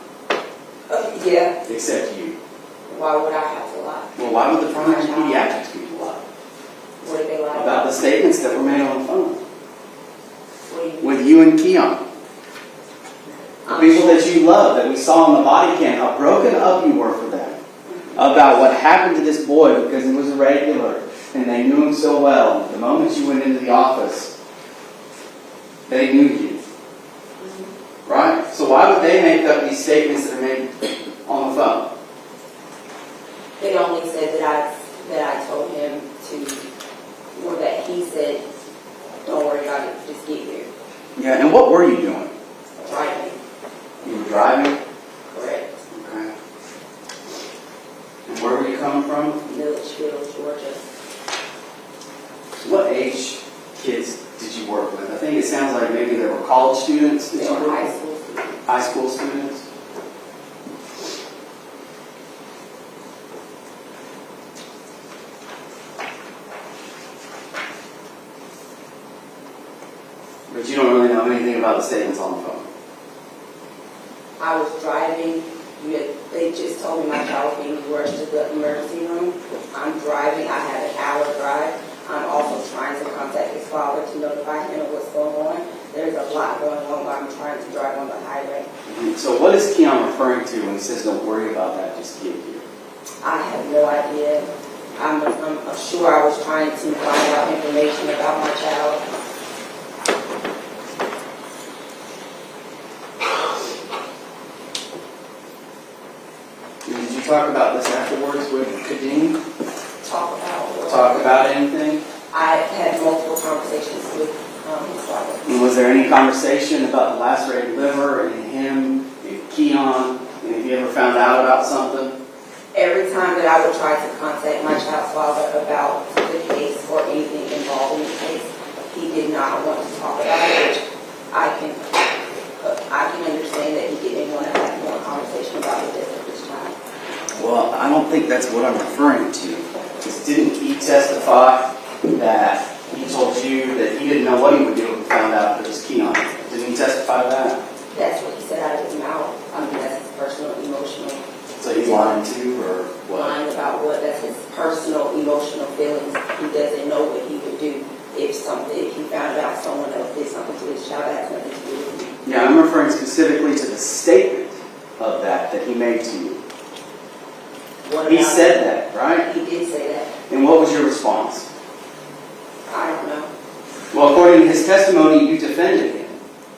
Yeah. except you. Why would I have to lie? Well, why would the forensic pediatrics people lie? What did they lie About the statements that were made on the phone What do you mean? with you and Kiyon. The people that you love, that we saw on the body cam, how broken up you were for them. About what happened to this boy because he was a regular and they knew him so well. The moment you went into the office, they knew you. Right? So why would they make up these statements that are made on the phone? They only said that I told him to, or that he said, don't worry about it, just get here. Yeah, and what were you doing? Driving. You were driving? Correct. Okay. And where were you coming from? Milledgeville, Georgia. What age kids did you work with? I think it sounds like maybe they were college students. They were high school students. High school students? But you don't really know anything about the statements on the phone. I was driving. They just told me my child was being rushed to the emergency room. I'm driving. I have an hour drive. I'm also trying to contact his father to notify him of what's going on. There's a lot going on while I'm trying to drive on the highway. So what is Kiyon referring to when he says don't worry about that, just get here? I have no idea. I'm sure I was trying to find out information about my child. Did you talk about this afterwards with Kadeem? Talk about anything? I had multiple conversations with his father. And was there any conversation about the lacerated liver and him and Kiyon? And have you ever found out about something? Every time that I would try to contact my child's father about the case or anything involving the case, he did not want to talk about it, which I can understand that he didn't want to have more conversation about the death of his child. Well, I don't think that's what I'm referring to. Because didn't he testify that he told you that he didn't know what he would do if he found out it was Kiyon? Didn't he testify to that? That's what he said out of his mouth. I mean, that's his personal, emotional. So he's lying too, or what? Lying about what? That's his personal, emotional feelings. He doesn't know what he would do if he found out someone else did something to his child that has nothing to do with him. Yeah, I'm referring specifically to the statement of that he made to you. He said that, right? He did say that. And what was your response? I don't know. Well, according to his testimony, you defended him,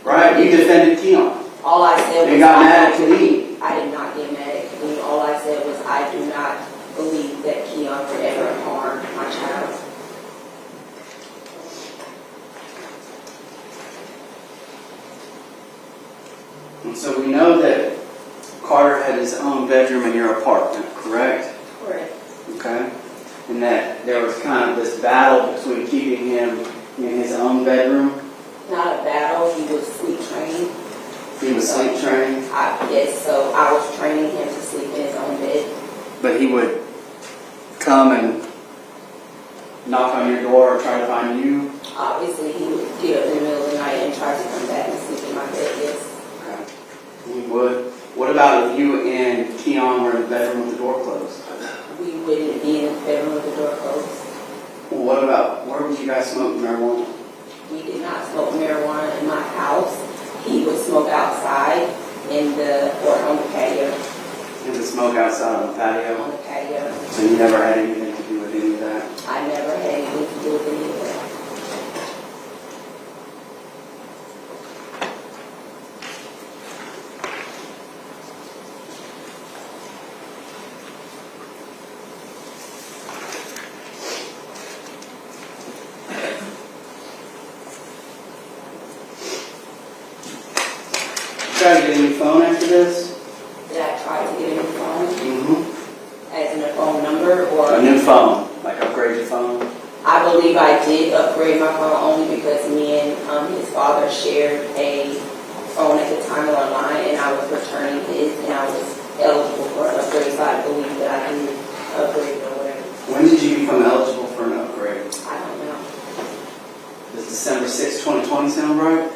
right? You defended Kiyon. All I said was You got mad at Kadeem. I did not get mad at Kadeem. All I said was I do not believe that Kiyon would ever harm my child. And so we know that Karter had his own bedroom in your apartment, correct? Correct. Okay. And that there was kind of this battle between keeping him in his own bedroom. Not a battle. He was sleep trained. He was sleep trained. Yes, so I was training him to sleep in his own bed. But he would come and knock on your door or try to find you. Obviously, he would get up in the middle of the night and try to come back and sleep in my bed, yes. Okay. He would. What about if you and Kiyon were in the bedroom with the door closed? We wouldn't be in the bedroom with the door closed. Well, what about, where would you guys smoke marijuana? We did not smoke marijuana in my house. He would smoke outside or on the patio. He would smoke outside on the patio? On the patio. So you never had anything to do with any of that? I never had anything to do with any of that. Try to get a new phone after this? Did I try to get a new phone? Mm-hmm. As in a phone number or? A new phone, like upgrade your phone? I believe I did upgrade my phone only because me and his father shared a phone at the time online, and I was returning his, and I was eligible for an upgrade, so I believe that I did upgrade or whatever. When did you become eligible for an upgrade? I don't know. Does December 6, 2020 sound right?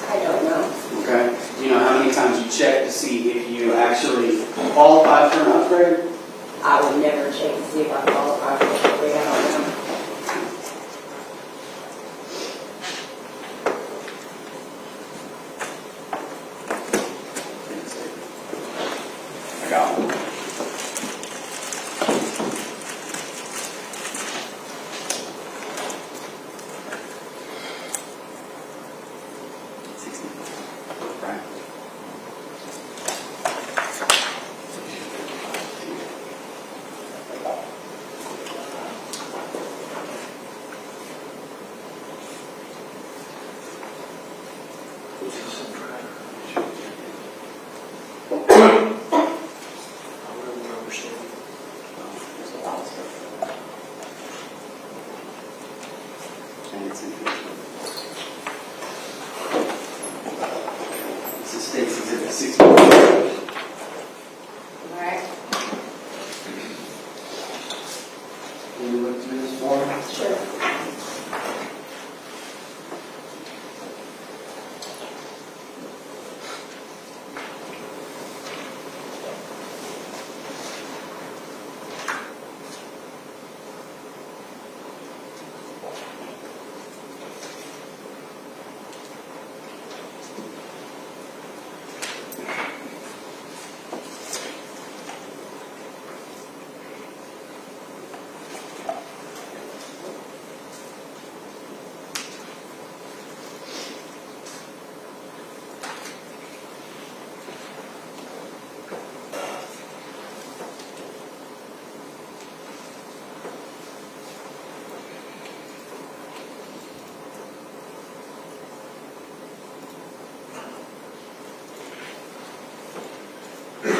I don't know. Okay. Do you know how many times you checked to see if you actually qualified for an upgrade? I would never check to see if I qualify for an upgrade. I don't know. I got one. Right. There's a lot of stuff. And it's in here. This is State's Exhibit 64. Alright. Can you look through this form? Sure.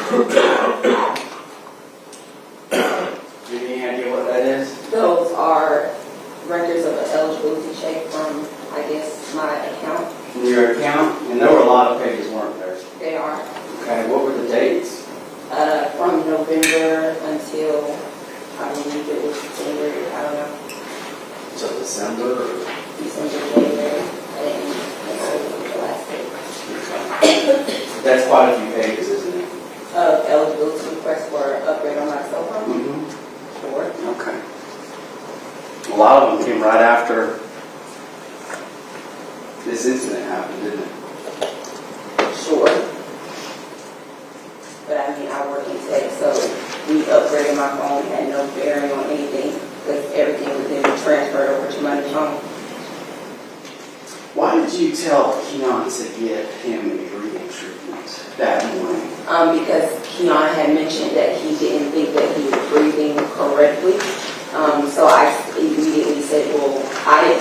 Do you have any idea what that is? Those are records of an eligibility check from, I guess, my account. From your account? And there were a lot of pages, weren't there? They are Okay, what were the dates? from November until, I believe it was January, I don't know, So December or? December, January, and the last day. That's quite a few pages, isn't it? Eligibility request for upgrade on my cell phone. Mm-hmm. Sure. Okay. A lot of them came right after this incident happened, didn't it? Sure. But I mean, I work in tech, so we upgraded my phone, had no bearing on anything, because everything was then transferred over to my new phone. Why did you tell Kiyon to get him a breathing treatment that morning? Because Kianna had mentioned that he didn't think that he was breathing correctly. So I immediately said, well, I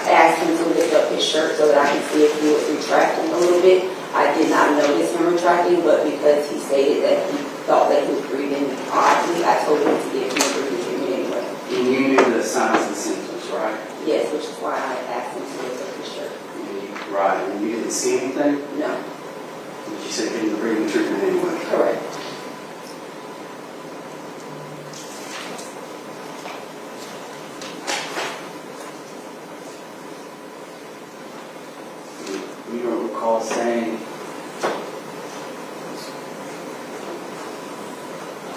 asked him to lift up his shirt so that I could see if he was retracting a little bit. I did not notice him retracting, but because he stated that he thought that he was breathing oddly, I told him to give him a breathing treatment anyway. And you knew the signs and symptoms, right? Yes, which is why I asked him to lift up his shirt. Right, and you didn't see anything? No, But you said give him the breathing treatment anyway. correct. You don't recall saying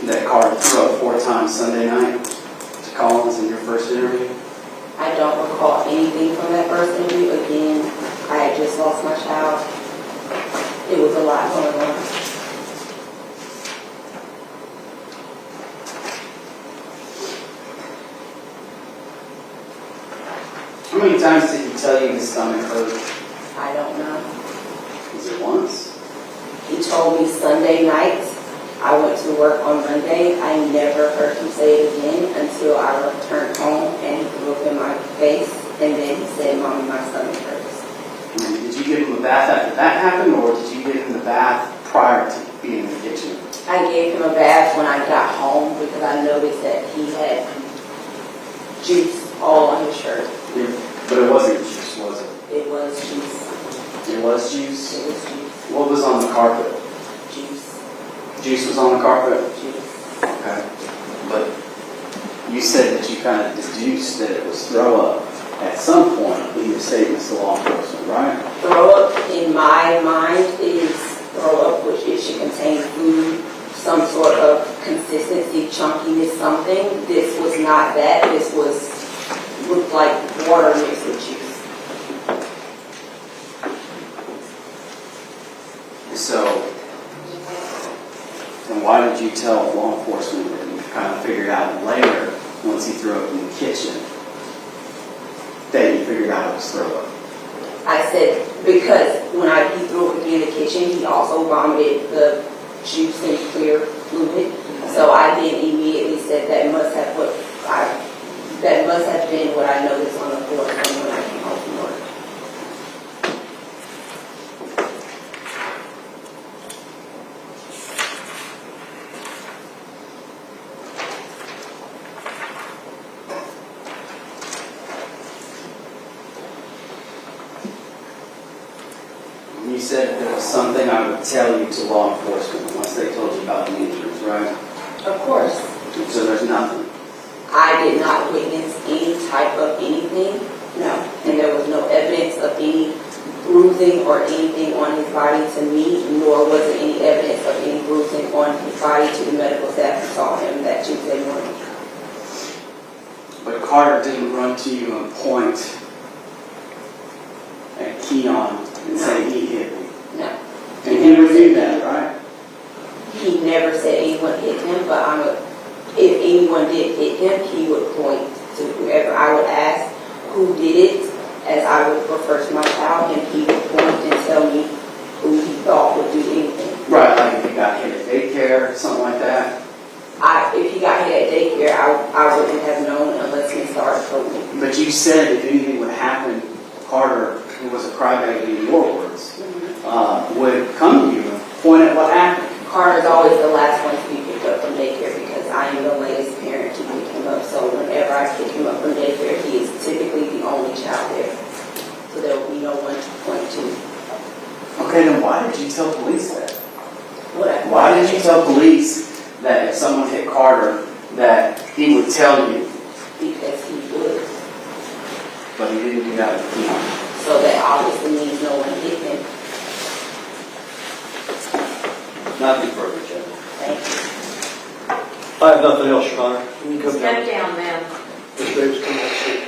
that Karter threw up 4 times Sunday night to Collins in your first interview? I don't recall anything from that first interview. Again, I had just lost my child. It was a lot going on. How many times did he tell you his stomach hurt? I don't know. Was it once? He told me Sunday night. I went to work on Monday. I never heard him say it again until I returned home and he threw up in my face. And then he said, Mommy, my stomach hurts. And did you give him a bath after that happened, or did you give him the bath prior to being in the kitchen? I gave him a bath when I got home because I noticed that he had juice all on his shirt. But it wasn't juice, was it? It was juice. It was juice? It was juice. What was on the carpet? Juice. Juice was on the carpet? Juice. Okay. But you said that you kind of deduced that it was throw up at some point in your statements to law enforcement, right? Throw up, in my mind, is throw up, which it should contain food, some sort of consistency, chunkiness, something. This was not that. This looked like water mixed with juice. So, then why did you tell law enforcement that you kind of figured out later, once he threw up in the kitchen, that you figured out it was throw up? I said, because when he threw up in the kitchen, he also vomited the juice and clear fluid. So I then immediately said that must have been what I noticed on the floor when I came home from work. You said there was something I would tell you to law enforcement once they told you about the injuries, right? Of course. So there's nothing. I did not witness any type of anything, no. And there was no evidence of any bruising or anything on his body to me, nor was there any evidence of any bruising on his body to the medical staff who saw him that Tuesday morning. But Karter didn't run to you and point at Kiyon and say he hit me. No. And he would do that, right? He never said anyone hit him, but if anyone did hit him, he would point to whoever. I would ask who did it, as I would refer to my child, and he would point and tell me who he thought would do anything. Right, like if he got hit at daycare, something like that. If he got hit at daycare, I wouldn't have known unless he started told me. But you said if anything would happen, Karter, who was a crybaby in your words, would come to you and point at what happened. Karter's always the last one to be picked up from daycare because I am the latest parent to pick him up. So whenever I pick him up from daycare, he is typically the only child there. So there will be no one to point to. Okay, then why did you tell police that? What Why did you tell police that if someone hit Karter, that he would tell you, Because he would. but he didn't do that with Kiyon? So that obviously means no one hit him. Nothing further, Judge. Thank you. I have nothing else, Your Honor. You can come Step down. down, ma'am. Ms. Davis, come back, seat.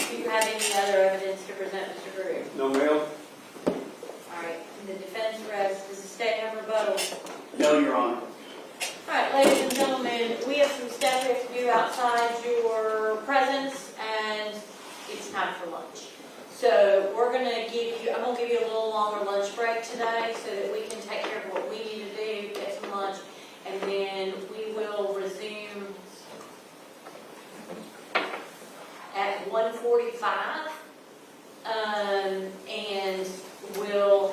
Do you have any other evidence to present, Mr. Drew? No, ma'am. All right, the defense rests. Does the state have rebuttal? No, Your Honor. All right, ladies and gentlemen, we have some steps we have to do outside your presence, and it's time for lunch. So we're going to give you, I'm going to give you a little longer lunch break today so that we can take care of what we need to do, get some lunch, and then we will resume at 1:45, and we'll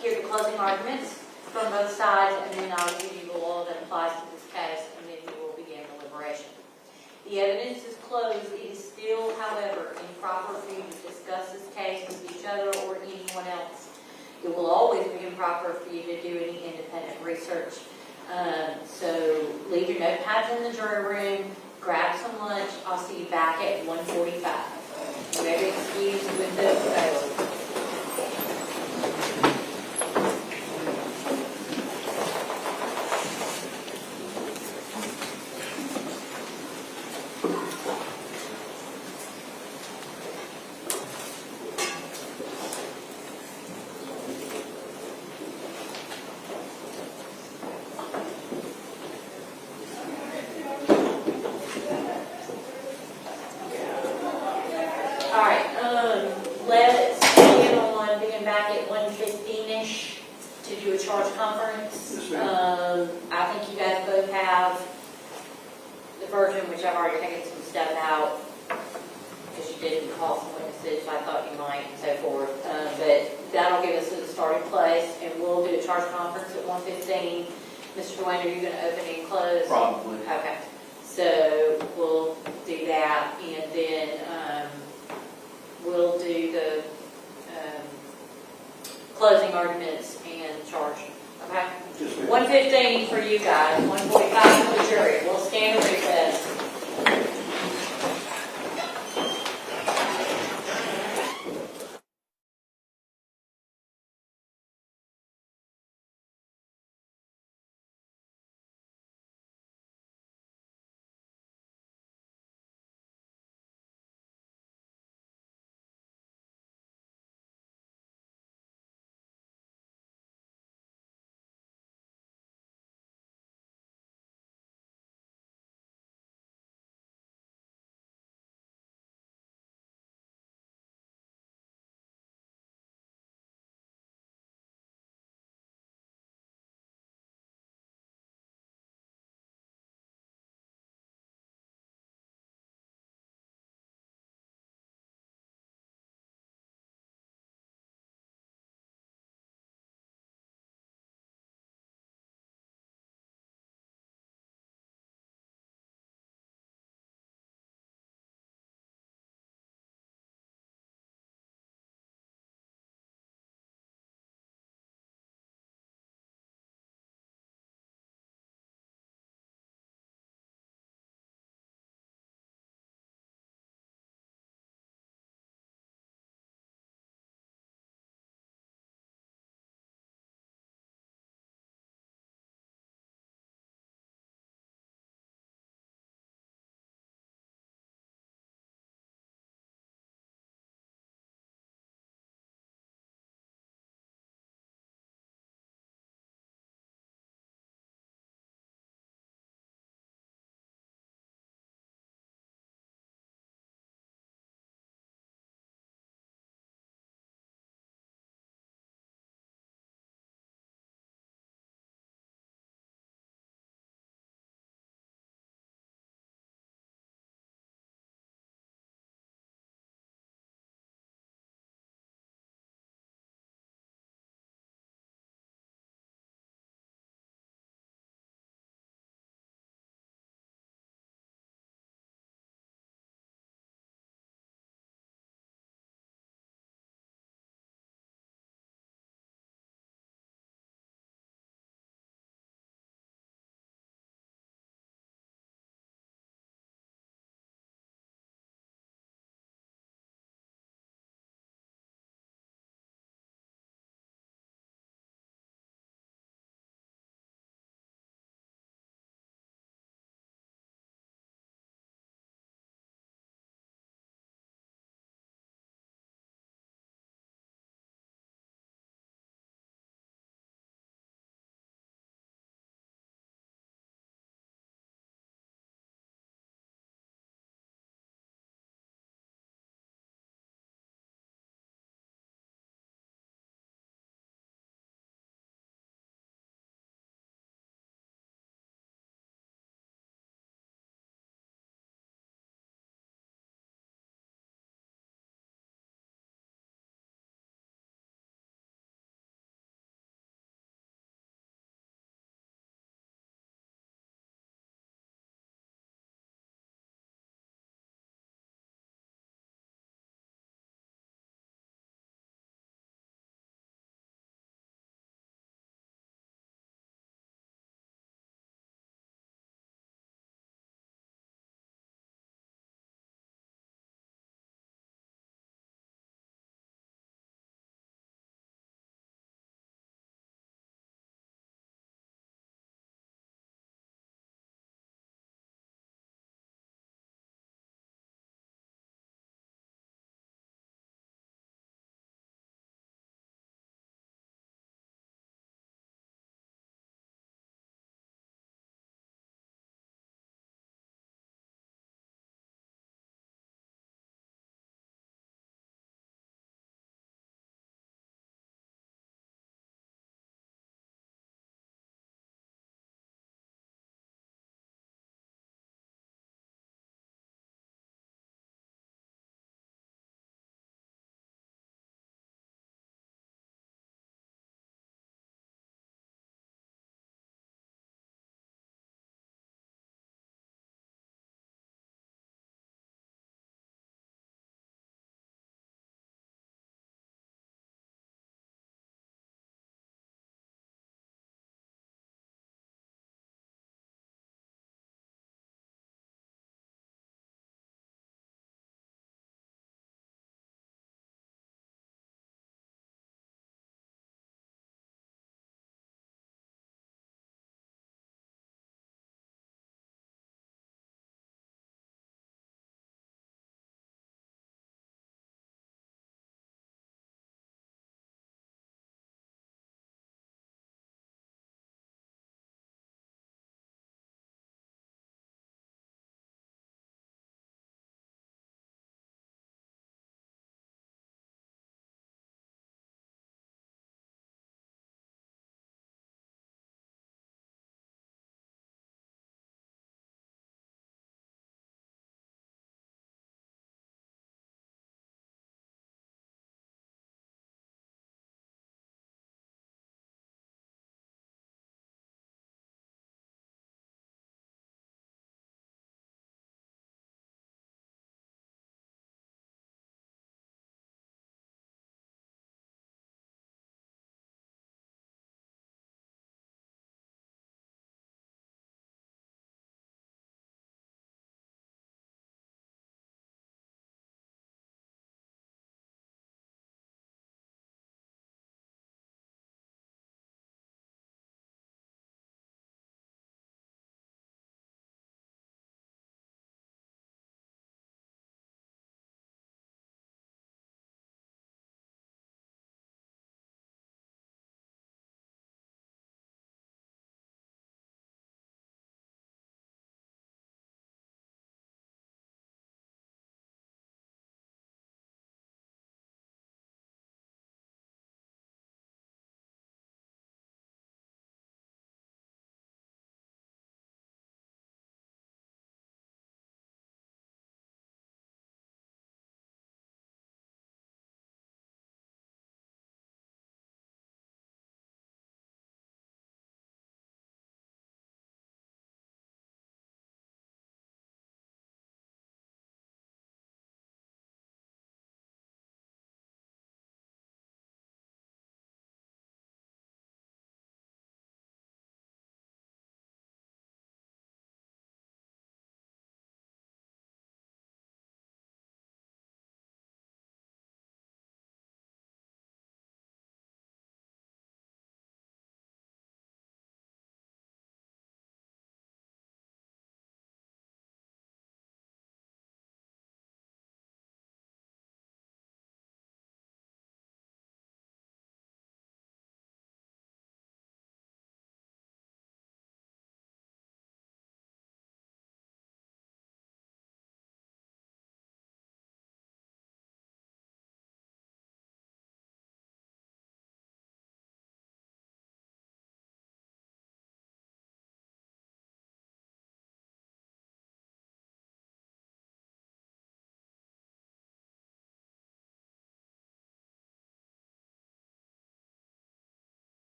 hear the closing arguments from both sides, and then I'll give you the law that applies to this case, and then we will begin deliberation. The evidence is closed. It is still, however, improper for you to discuss this case with each other or anyone else. It will always be improper for you to do any independent research. So leave your notepads in the jury room, grab some lunch. I'll see you back at 1:45. You may be excused with the bailiff. Let's begin on being back at 1:15-ish to do a charge conference. Yes, ma'am. I think you guys both have the version, which I've already taken some stuff out, because you didn't call some witnesses, I thought you might, and so forth. But that'll give us a starting place, and we'll do a charge conference at 1:15. Mr. Dwayne, are you going to open and close? Probably. Okay, so we'll do that, and then we'll do the closing arguments and charge. Okay? Yes, ma'am. 1:15 for you guys, 1:45 for the jury. We'll stand and recess.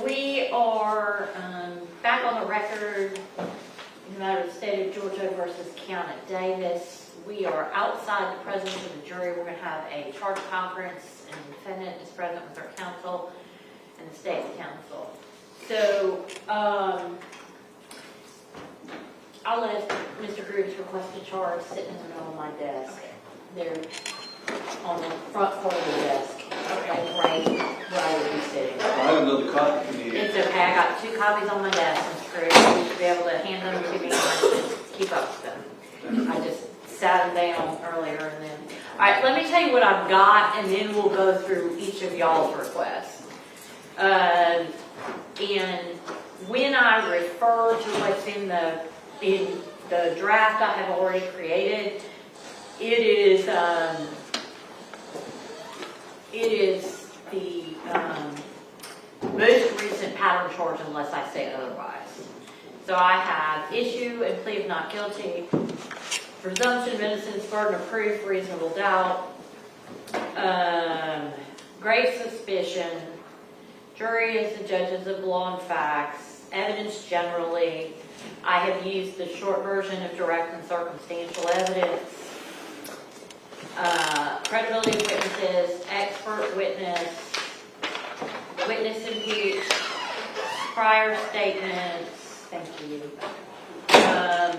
we are back on the record in the matter of the state of Georgia versus Kianna Davis. We are outside the presence of the jury. We're going to have a charge conference, and the defendant is present with our counsel and the state's counsel. So I'll let Mr. Grooves request a charge sitting in the middle of my desk. They're on the front part of the desk. Okay. Right where he's sitting. I have another copy if you need it. It's okay, I got 2 copies on my desk, Mr. Grooves. You should be able to hand them to me and I should keep up with them. I just sat them down earlier and then. All right, let me tell you what I've got and then we'll go through each of y'all's requests. And when I refer to what's in the draft I have already created, it is the most recent pattern charge unless I say otherwise. So I have issue and plea of not guilty, presumption of innocence, burden of proof, reasonable doubt, grave suspicion, jury as the judges of law and facts, evidence generally. I have used the short version of direct and circumstantial evidence, credibility of witnesses, expert witness, witness impeached, prior statements, thank you.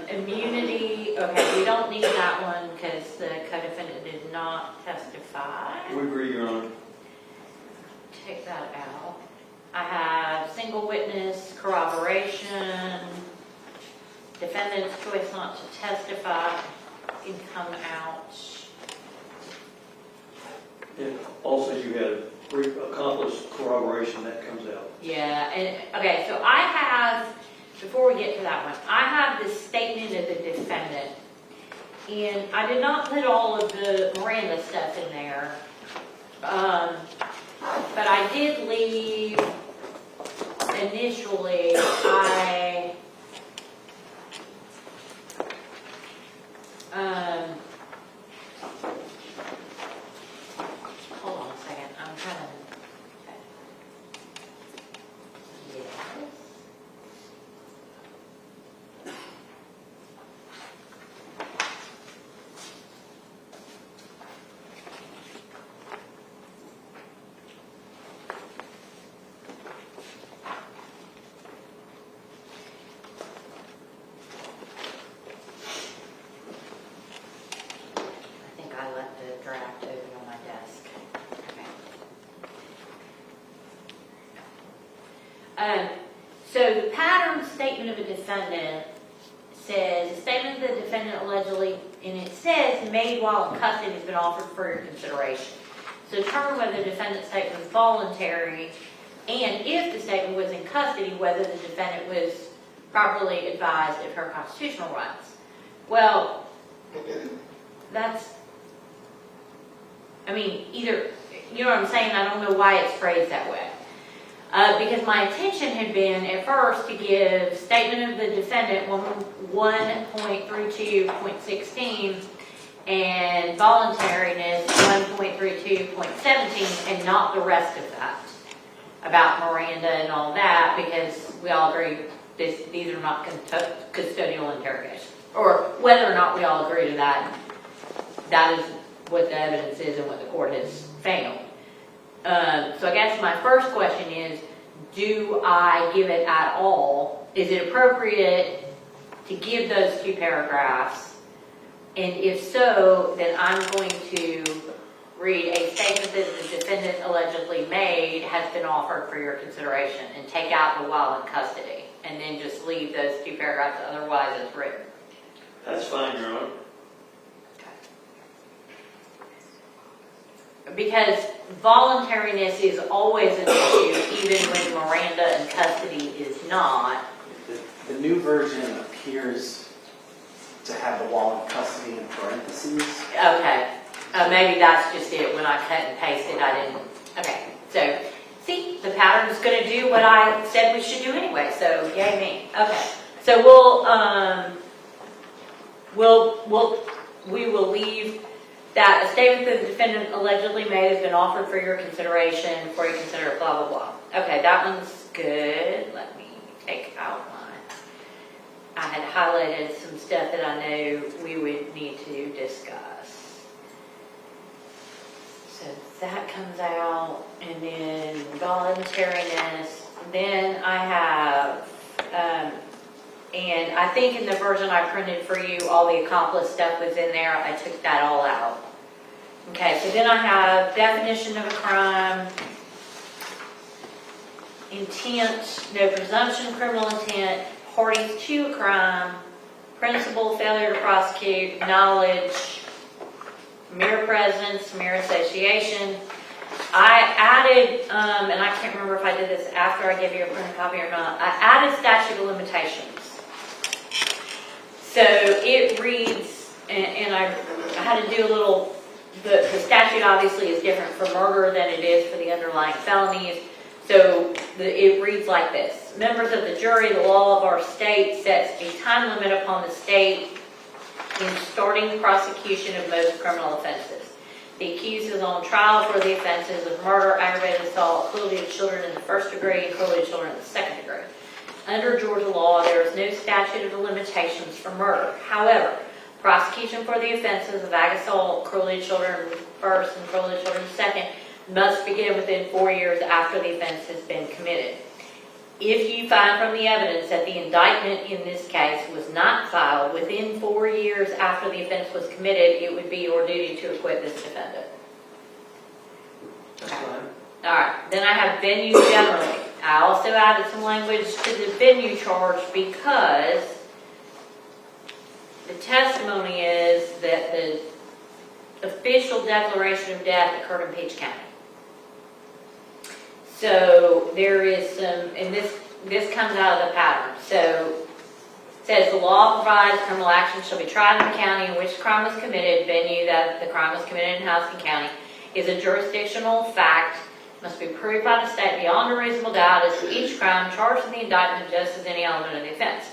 Immunity, okay, we don't need that one because the co-defendant did not testify. We agree, Your Honor. Take that out. I have single witness corroboration, defendant's choice not to testify can come out. And also you had accomplished corroboration, that comes out. Yeah, and okay, so I have, before we get to that one, I have the statement of the defendant. And I did not put all of the Miranda stuff in there. But I did leave, initially, hold on a second, I'm kind of, yes. I think I left the draft open on my desk. Okay. So the pattern statement of a defendant says, the statement of the defendant allegedly, and it says, made while in custody has been offered for your consideration. So determine whether the defendant's statement was voluntary, and if the statement was in custody, whether the defendant was properly advised of her constitutional rights. Well, that's, I mean, either, you know what I'm saying? I don't know why it's phrased that way. Because my intention had been at first to give statement of the defendant 1.32.16 and voluntariness 1.32.17 and not the rest of that about Miranda and all that, because we all agree these are not custodial interrogations. Or whether or not we all agree to that, that is what the evidence is and what the court has found. So I guess my first question is, do I give it at all? Is it appropriate to give those 2 paragraphs? And if so, then I'm going to read a statement that the defendant allegedly made has been offered for your consideration and take out the while in custody and then just leave those 2 paragraphs otherwise as written. That's fine, Your Honor. Because voluntariness is always an issue, even when Miranda in custody is not. The new version appears to have the while in custody in parentheses. Okay, maybe that's just it. When I cut and pasted, I didn't. Okay, so see, the pattern is going to do what I said we should do anyway. So yay me. Okay, so we will leave that a statement that the defendant allegedly made has been offered for your consideration before you consider a blah, blah, blah. Okay, that one's good. Let me take out I had highlighted some stuff that I know we would need to discuss. So that comes out, and then voluntariness. Then I have, and I think in the version I printed for you, all the accomplice stuff was in there. I took that all out. Okay, so then I have definition of a crime, intent, no presumption, criminal intent, parties to a crime, principal, failure to prosecute, knowledge, mere presence, mere association. I added, and I can't remember if I did this after I gave you a printed copy or not, I added statute of limitations. So it reads, and I had to do a little, the statute obviously is different for murder than it is for the underlying felonies. So it reads like this. Members of the jury, the law of our state sets a time limit upon the state in starting prosecution of most criminal offenses. The accused is on trial for the offenses of murder, aggravated assault, cruelty to children in the first degree, and cruelty to children in the second degree. Under Georgia law, there is no statute of limitations for murder. However, prosecution for the offenses of ag assault, cruelty to children first, and cruelty to children second must begin within 4 years after the offense has been committed. If you find from the evidence that the indictment in this case was not filed within 4 years after the offense was committed, it would be your duty to acquit this defendant. That's fine. All right, then I have venue generally. I also added some language to the venue charge because the testimony is that the official declaration of death occurred in Peach County. So there is some, and this comes out of the pattern. So it says the law provides criminal action shall be tried in the county in which the crime was committed. Venue that the crime was committed in Houston County is a jurisdictional fact, must be proved by the state beyond a reasonable doubt as to each crime charged in the indictment just as any element of the offense.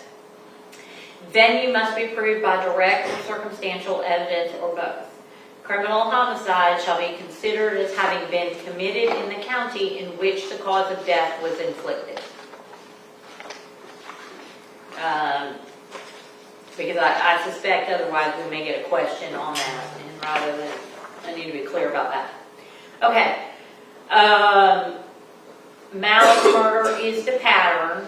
Venue must be proved by direct or circumstantial evidence or both. Criminal homicide shall be considered as having been committed in the county in which the cause of death was inflicted. Because I suspect otherwise we may get a question on that, and rather than, I need to be clear about that. Okay. Malice murder is the pattern.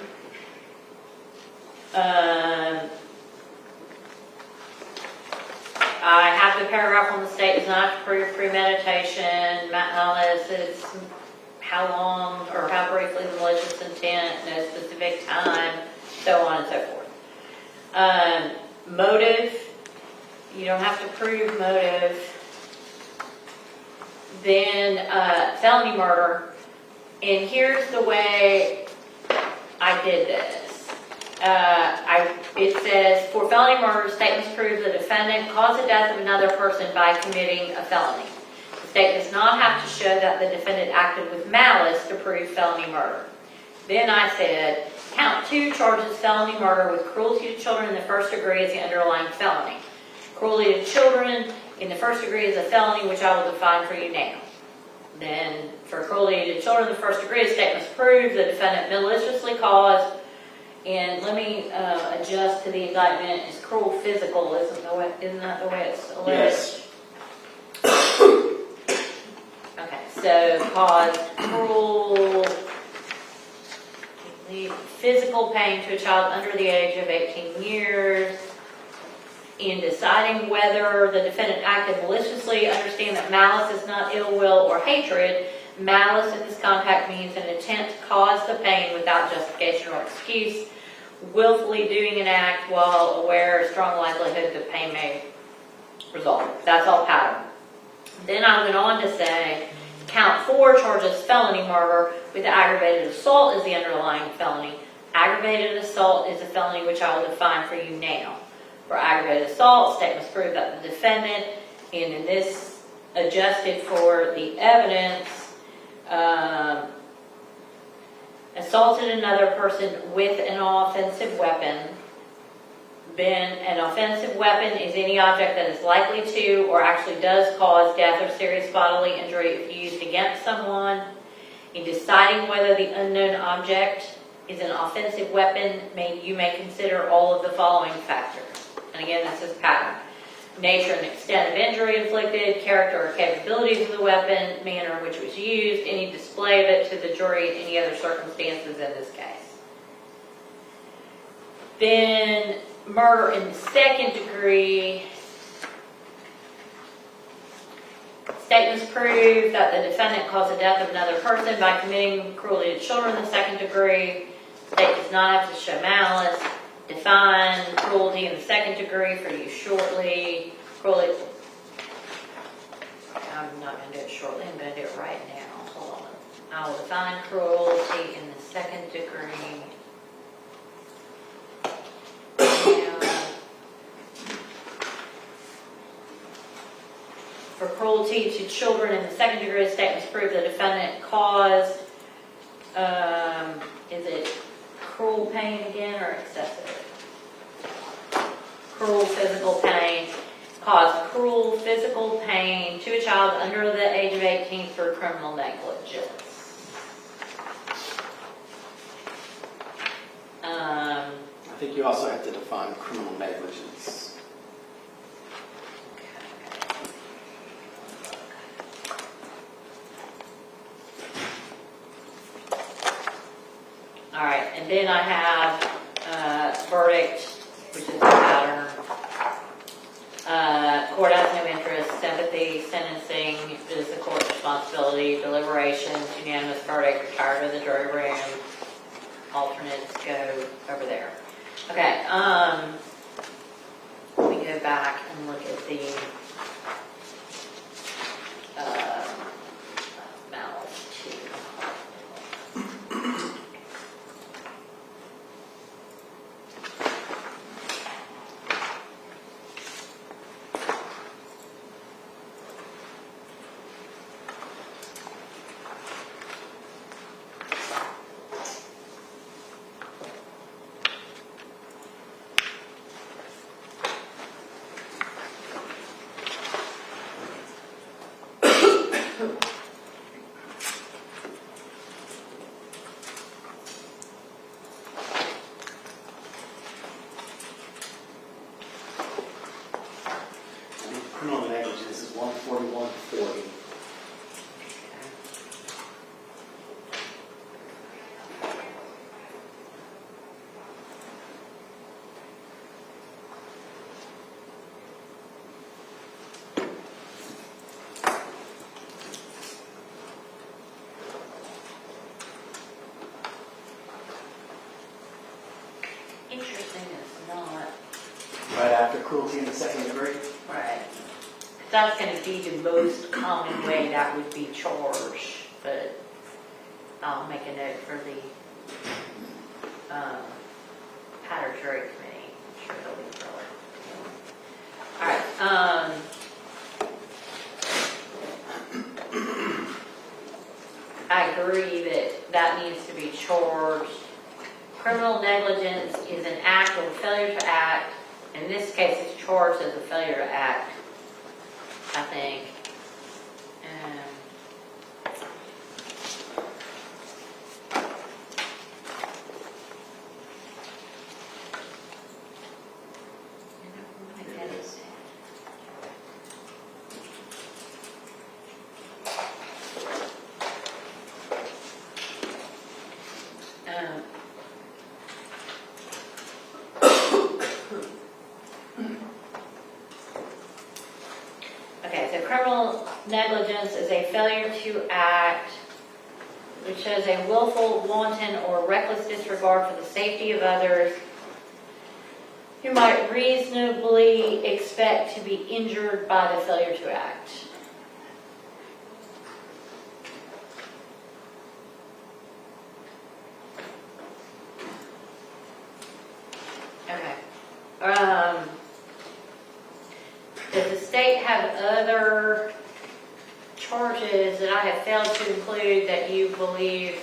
I have the paragraph on the state does not prove premeditation, malice is how long or how briefly the malicious intent, no specific time, so on and so forth. Motive, you don't have to prove motive. Then felony murder, and here's the way I did this. It says, for felony murder, state must prove the defendant caused the death of another person by committing a felony. The state does not have to show that the defendant acted with malice to prove felony murder. Then I said, count 2 charges felony murder with cruelty to children in the first degree as the underlying felony. Cruelty to children in the first degree is a felony, which I will define for you now. Then, for cruelty to children in the first degree, the state must prove the defendant maliciously caused. And let me adjust to the indictment. It's cruel physical, isn't that the way it's alleged? Yes. Okay, so cause cruel physical pain to a child under the age of 18 years. In deciding whether the defendant acted maliciously, understand that malice is not ill will or hatred. Malice in this context means an intent to cause the pain without justification or excuse, willfully doing an act while aware of strong likelihood that pain may result. That's all pattern. Then I went on to say, count 4 charges felony murder with aggravated assault as the underlying felony. Aggravated assault is a felony which I will define for you now. For aggravated assault, state must prove that the defendant, and in this adjusted for the evidence, assaulted another person with an offensive weapon. Then an offensive weapon is any object that is likely to or actually does cause death or serious bodily injury if used against someone. In deciding whether the unknown object is an offensive weapon, you may consider all of the following factors. And again, this is pattern. Nature and extent of injury inflicted, character or capabilities of the weapon, manner in which it was used, any display of it to the jury, and any other circumstances in this case. Then murder in the second degree. Statements prove that the defendant caused the death of another person by committing cruelty to children in the second degree. State does not have to show malice. Define cruelty in the second degree for you shortly. Cruelty. I'm not going to do it shortly. I'm going to do it right now. Hold on. I will define cruelty in the second degree. For cruelty to children in the second degree, statements prove the defendant caused, is it cruel pain again or excessive? Cruel physical pain. Caused cruel physical pain to a child under the age of 18 through criminal negligence. I think you also have to define criminal negligence. All right, and then I have verdict, which is a pattern. Court has no interest, sympathy, sentencing is the court's responsibility, deliberations, unanimous verdict, retired to the jury room, alternates go over there. Okay, let me go back and look at the malice too. Criminal negligence is 14140. Interesting, it's not. Right after cruelty in the second degree. Right. That's going to be the most common way that would be charged, but I'll make a note for the Patter Jury Committee. I'm sure they'll be thrilled. All right. I agree that that needs to be charged. Criminal negligence is an act or failure to act. In this case, it's charged as a failure to act, I think. Okay, so criminal negligence is a failure to act which shows a willful, wanton, or reckless disregard for the safety of others who might reasonably expect to be injured by the failure to act. Okay. Does the state have other charges that I have failed to include that you believe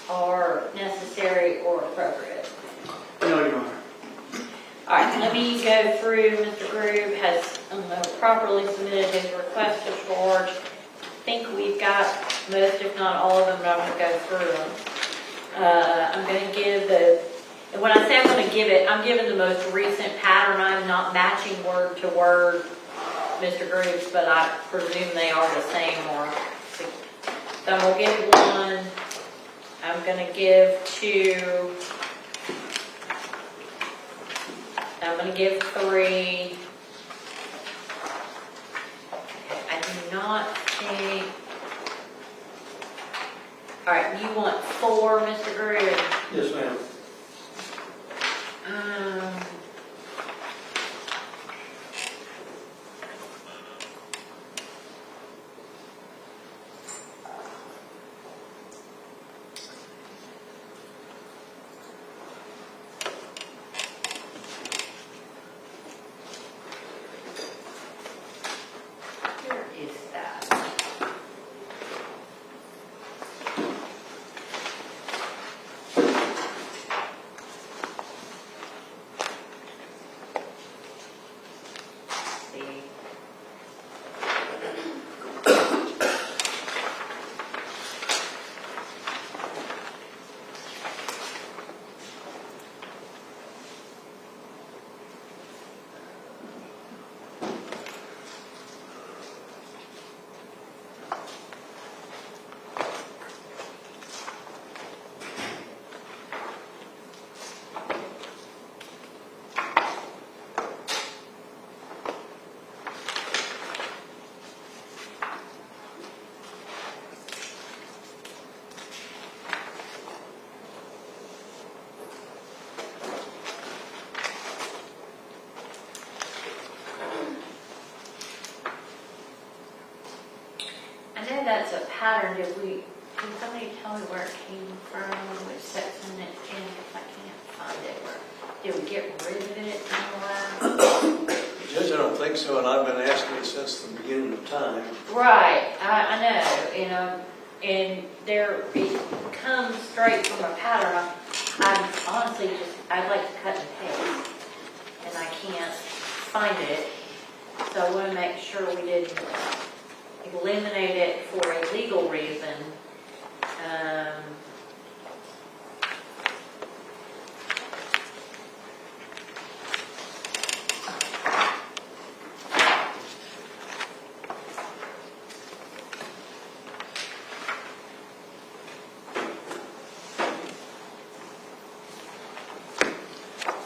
are necessary or appropriate? No, Your Honor. All right, let me go through. Mr. Grube has properly submitted his request to charge. I think we've got most if not all of them, but I'm gonna go through them. I'm gonna give and when I say I'm gonna give it, I'm giving the most recent pattern. I'm not matching word to word, Mr. Grooves, but I presume they are the same or. So I'm gonna give one, I'm gonna give two, I'm gonna give three. I do not think, all right, you want 4, Mr. Grooves? Yes, ma'am. Where is that? See. I know that's a pattern. Can somebody tell me where it came from, which section it's in, if I can't find it? Did we get rid of it anywhere? Judge, I don't think so, and I've been asking it since the beginning of time. Right, I know, and it comes straight from a pattern. I'm honestly I'd like to cut and paste, and I can't find it. So I want to make sure we didn't eliminate it for a legal reason. I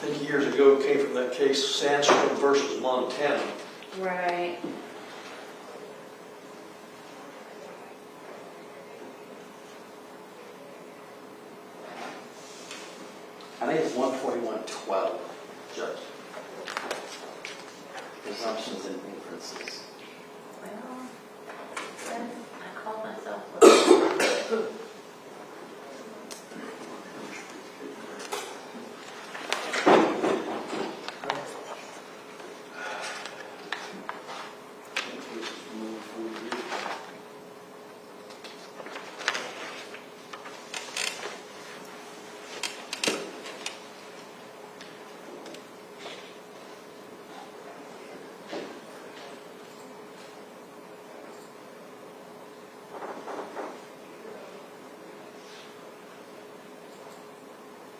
think years ago it came from that case Sandstrom versus Montana. Right. I think it's 141.12, Judge. Presumptions and inferences. Well, I call myself.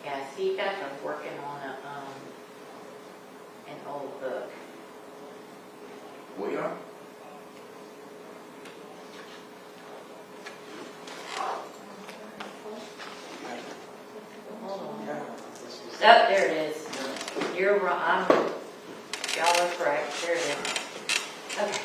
Yeah, see, you guys are working on an old book. We are? Hold on. Oh, there it is. You're right. Y'all are correct. There it is. Okay.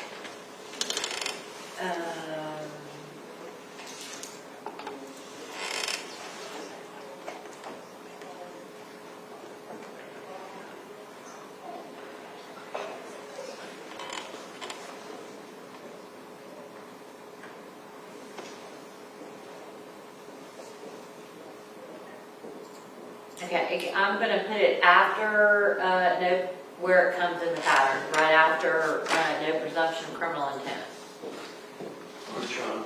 Okay, I'm going to put it after, no, where it comes in the pattern, right after no presumption of criminal intent. John.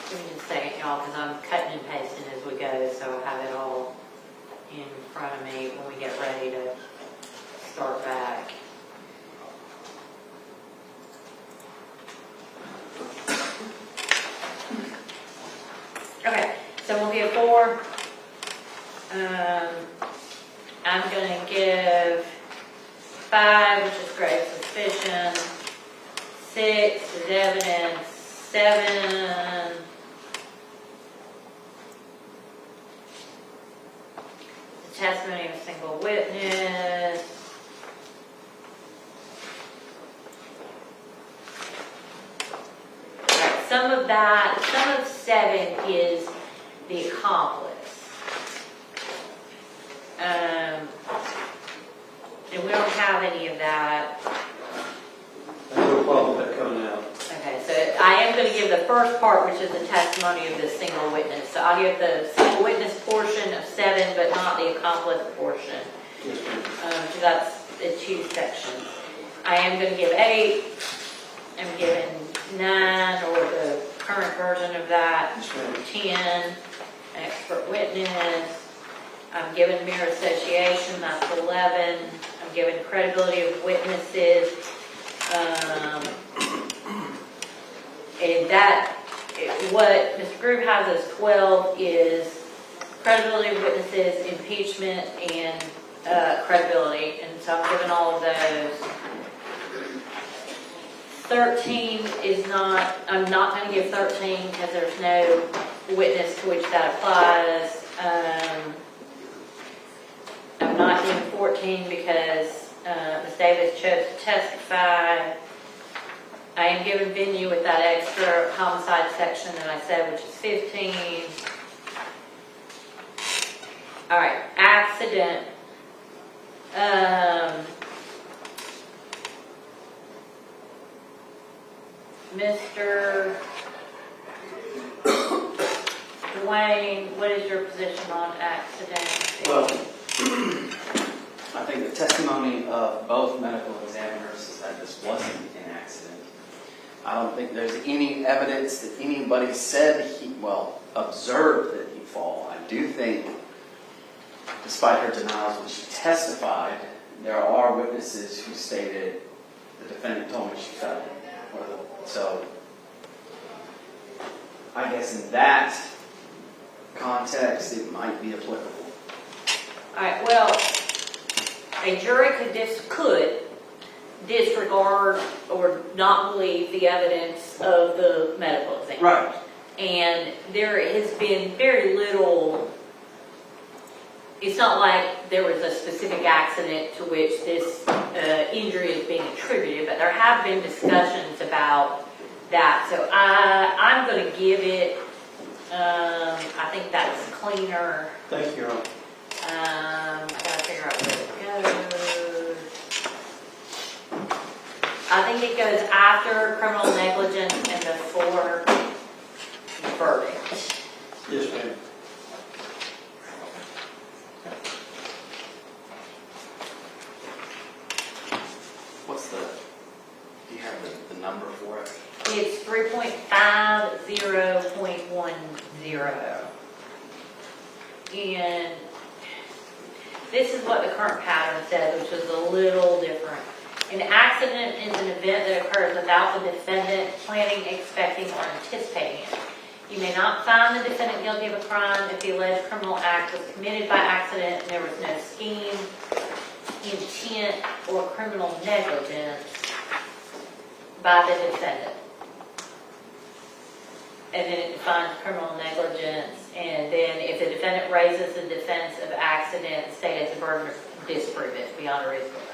Give me just a second, y'all, because I'm cutting and pasting as we go, so I have it all in front of me when we get ready. start back. Okay, so we'll give 4. I'm gonna give 5, which is grave suspicion. 6 is evidence. 7. The testimony of a single witness. Alright, some of 7 is the accomplice. And we don't have any of that. I have no problem with that coming out. Okay, so I am going to give the first part, which is the testimony of the single witness. So I'll give the single witness portion of 7, but not the accomplice portion. Yes, ma'am. So that's the 2 sections. I am going to give 8. I'm giving 9, or the current version of that. 10, expert witness. I'm giving mere association, that's 11. I'm giving credibility of witnesses. And that, what Mr. Groove has as 12 is credibility of witnesses, impeachment, and credibility. And so I'm giving all of those. 13 is not, I'm not going to give 13 because there's no witness to which that applies. I'm not giving 14 because Ms. Davis chose to testify. I am giving venue with that extra homicide section that I said, which is 15. All right, accident. Mr. Dwayne, what is your position on accident? Well, I think the testimony of both medical examiners is that this wasn't an accident. I don't think there's any evidence that anybody said observed that he fall. I do think, despite her denials when she testified, there are witnesses who stated the defendant told me she fell. So, I guess in that context, it might be applicable. All right, well, a jury could disregard or not believe the evidence of the medical exam. Right. And there has been very little, it's not like there was a specific accident to which this injury is being attributed, but there have been discussions about that. So I'm going to give it, I think that's cleaner. Thank you, Your Honor. I gotta figure out where it goes. I think it goes after criminal negligence and before verdict. Yes, ma'am. Do you have the number for it? It's 3.50.10. And this is what the current pattern says, which is a little different. An accident is an event that occurs without the defendant planning, expecting, or anticipating it. You may not find the defendant guilty of a crime if the alleged criminal act was committed by accident and there was no scheme, intent, or criminal negligence by the defendant. And then it defines criminal negligence, and then if the defendant raises the defense of accident, the state has the burden to disprove it beyond a reasonable doubt.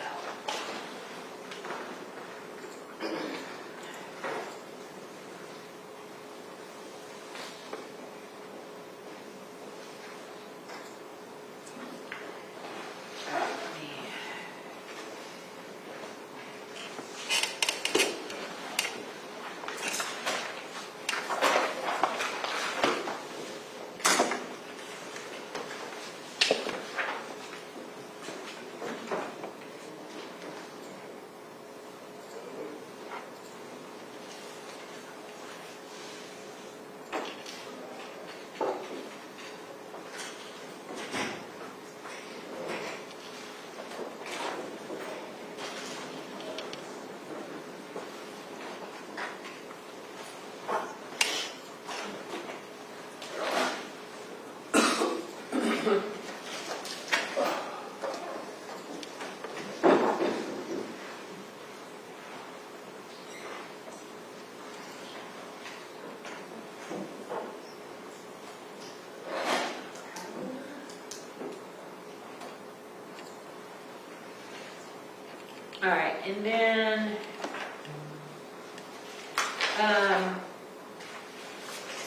All right, and then,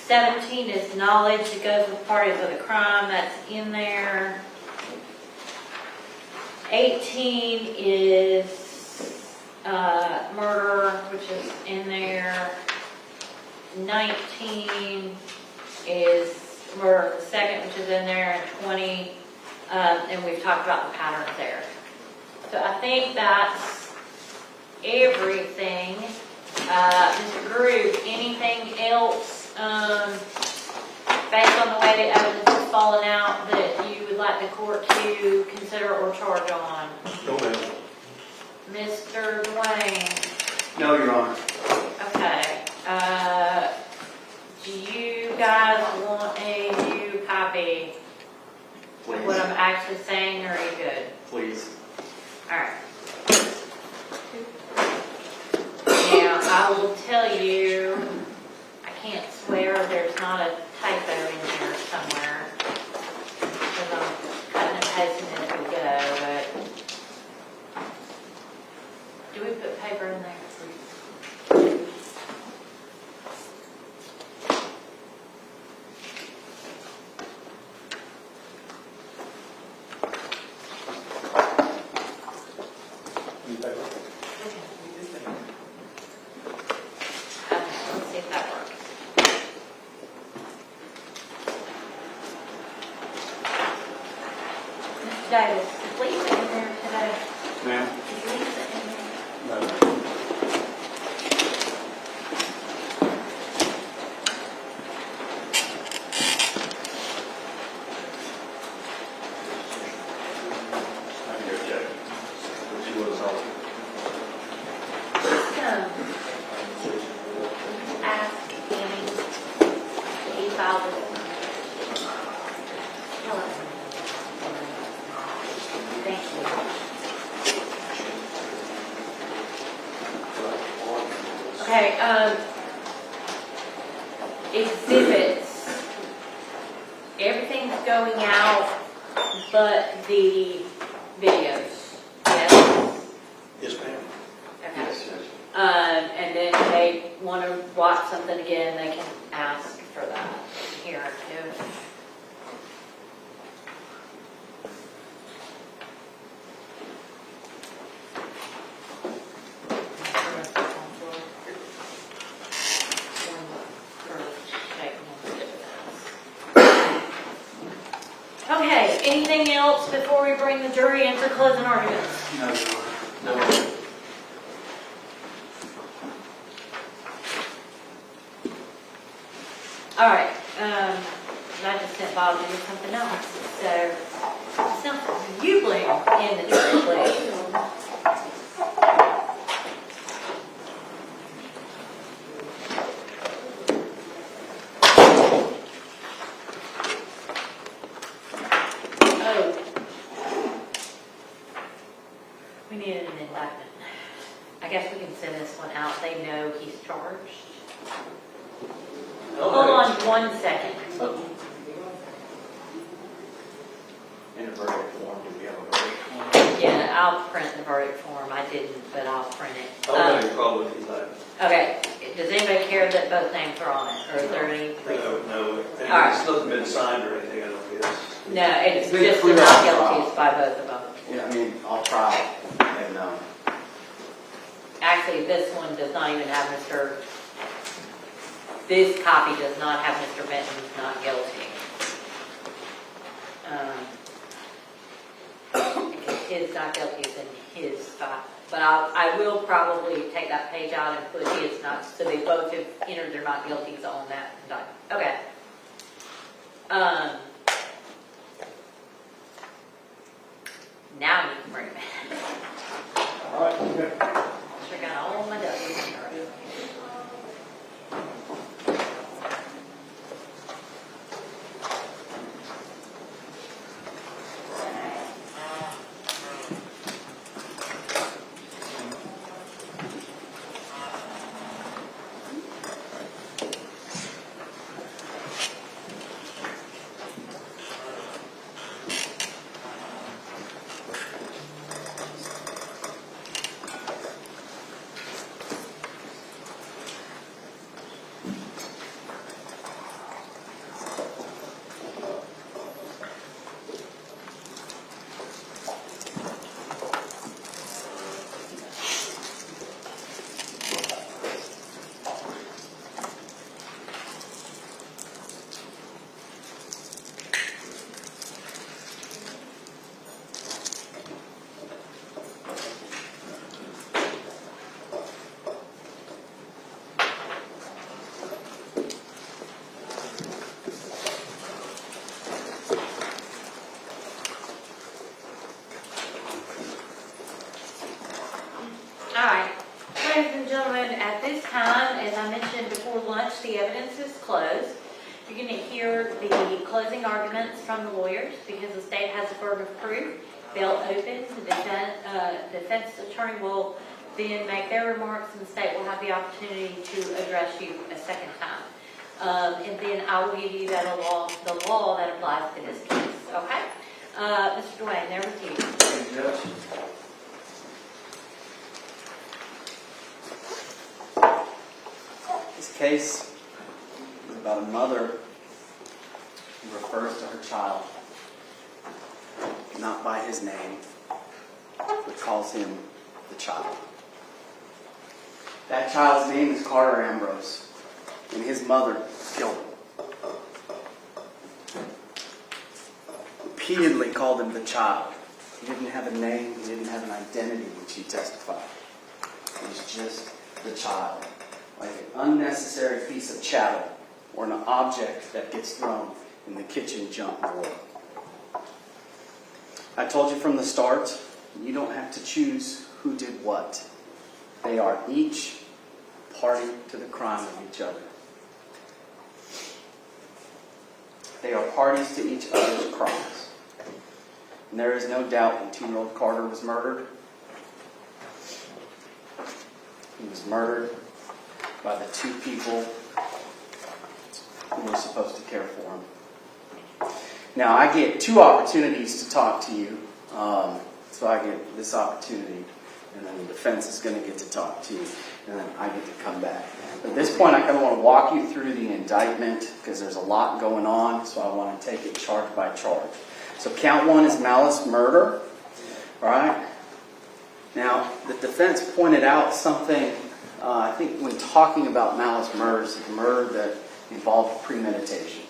17 is knowledge that goes with parties of the crime, that's in there. 18 is, murder, which is in there. 19 is murder of the second, which is in there, and 20, and we've talked about the patterns there. So I think that's everything. Mr. Groove, anything else, based on the way the evidence has fallen out that you would like the court to consider or charge on? No, ma'am. Mr. Dwayne? No, Your Honor. Okay, do you guys want a new copy of what I'm actually saying, or are you good? Please. Alright. Now, I will tell you, I can't swear there's not a typo in here somewhere, because I'm cutting and pasting it as we go, but do we put paper in there? Let's see if that works. Mr. Davis, is Lisa in there today? Ma'am? Is Lisa in there? No. I can go check. She was also. Ask Annie, he filed it. Hello. Thank you. Okay, exhibits. Everything's going out but the videos. Yes? Yes, ma'am. Okay. Yes. And then if they want to watch something again, they can ask for that. Here, do. Okay, anything else before we bring the jury in for closing arguments? No, Your Honor. No. All right, I just sent Bob to do something else, so it's not you blame in the jury, please. Oh. We needed an indictment. I guess we can send this one out, they know he's charged. Hold on 1 second. In a verdict form, do we have a verdict form? Yeah, I'll print the verdict form. I didn't, but I'll print it. I don't have any problem with that. Okay, does anybody care that both names are on it, or is there any? No. And All right. it's nothing been signed or anything, I don't guess. No, it's Been just the clear not out trial. guilties by both of them. Yeah, I mean, I'll try, and, Actually, this one does not even have Mr., this copy does not have Mr. Benton's not guilty. Because his not guilty is in his file. But I will probably take that page out and put his not, so they both have entered their not guilties on that document. Okay. Now you can bring it back. all right, okay. Sure got all my ducks in a row. All right, ladies and gentlemen, at this time, as I mentioned before lunch, the evidence is closed. You're going to hear the closing arguments from the lawyers because the state has a burden of proof. They'll open, the defense attorney will then make their remarks, and the state will have the opportunity to address you a second time. And then I will give you the law that applies to this case, okay? Mr. Dwayne, there with you. Thank you, Judge. This case is about a mother who refers to her child not by his name, but calls him the child. That child's name is Karter Ambrose, and his mother killed him. Repeatedly called him the child. He didn't have a name, he didn't have an identity, which he testified. He was just the child. Like an unnecessary piece of chattel or an object that gets thrown in the kitchen junk drawer. I told you from the start, you don't have to choose who did what. They are each party to the crime of each other. They are parties to each other's crimes. And there is no doubt when 2-year-old Karter was murdered. He was murdered by the two people who were supposed to care for him. Now, I get 2 opportunities to talk to you. So I get this opportunity, and then the defense is going to get to talk to you, and then I get to come back. At this point, I kind of want to walk you through the indictment, because there's a lot going on, so I want to take it charge by charge. So count 1 is malice murder. All right? Now, the defense pointed out something, I think when talking about malice murders, murder that involved premeditation.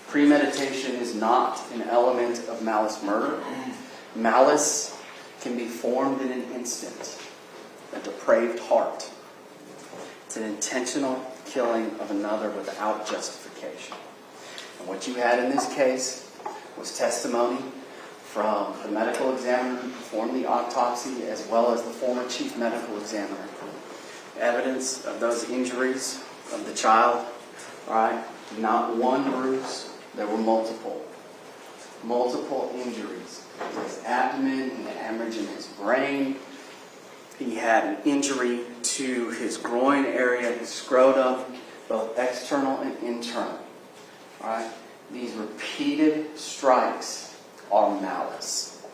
Premeditation is not an element of malice murder. Malice can be formed in an instant, a depraved heart. It's an intentional killing of another without justification. And what you had in this case was testimony from the medical examiner who performed the autopsy, as well as the former chief medical examiner. Evidence of those injuries of the child. All right, not one bruise. There were multiple injuries. In his abdomen, he had hemorrhage in his brain. He had an injury to his groin area, his scrotum, both external and internal. All right, these repeated strikes are malice.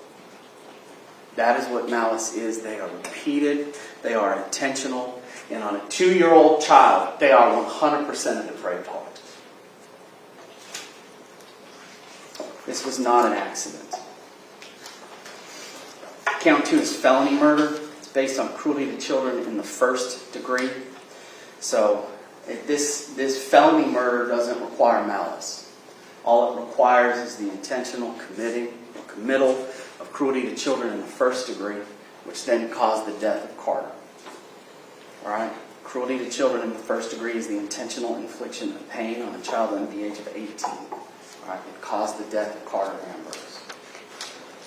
That is what malice is. They are repeated. They are intentional. And on a 2-year-old child, they are 100% a depraved heart. This was not an accident. Count 2 is felony murder. It's based on cruelty to children in the first degree. So this felony murder doesn't require malice. All it requires is the intentional committal of cruelty to children in the first degree, which then caused the death of Karter. All right? Cruelty to children in the first degree is the intentional infliction of pain on a child under the age of 18. All right? It caused the death of Karter Ambrose.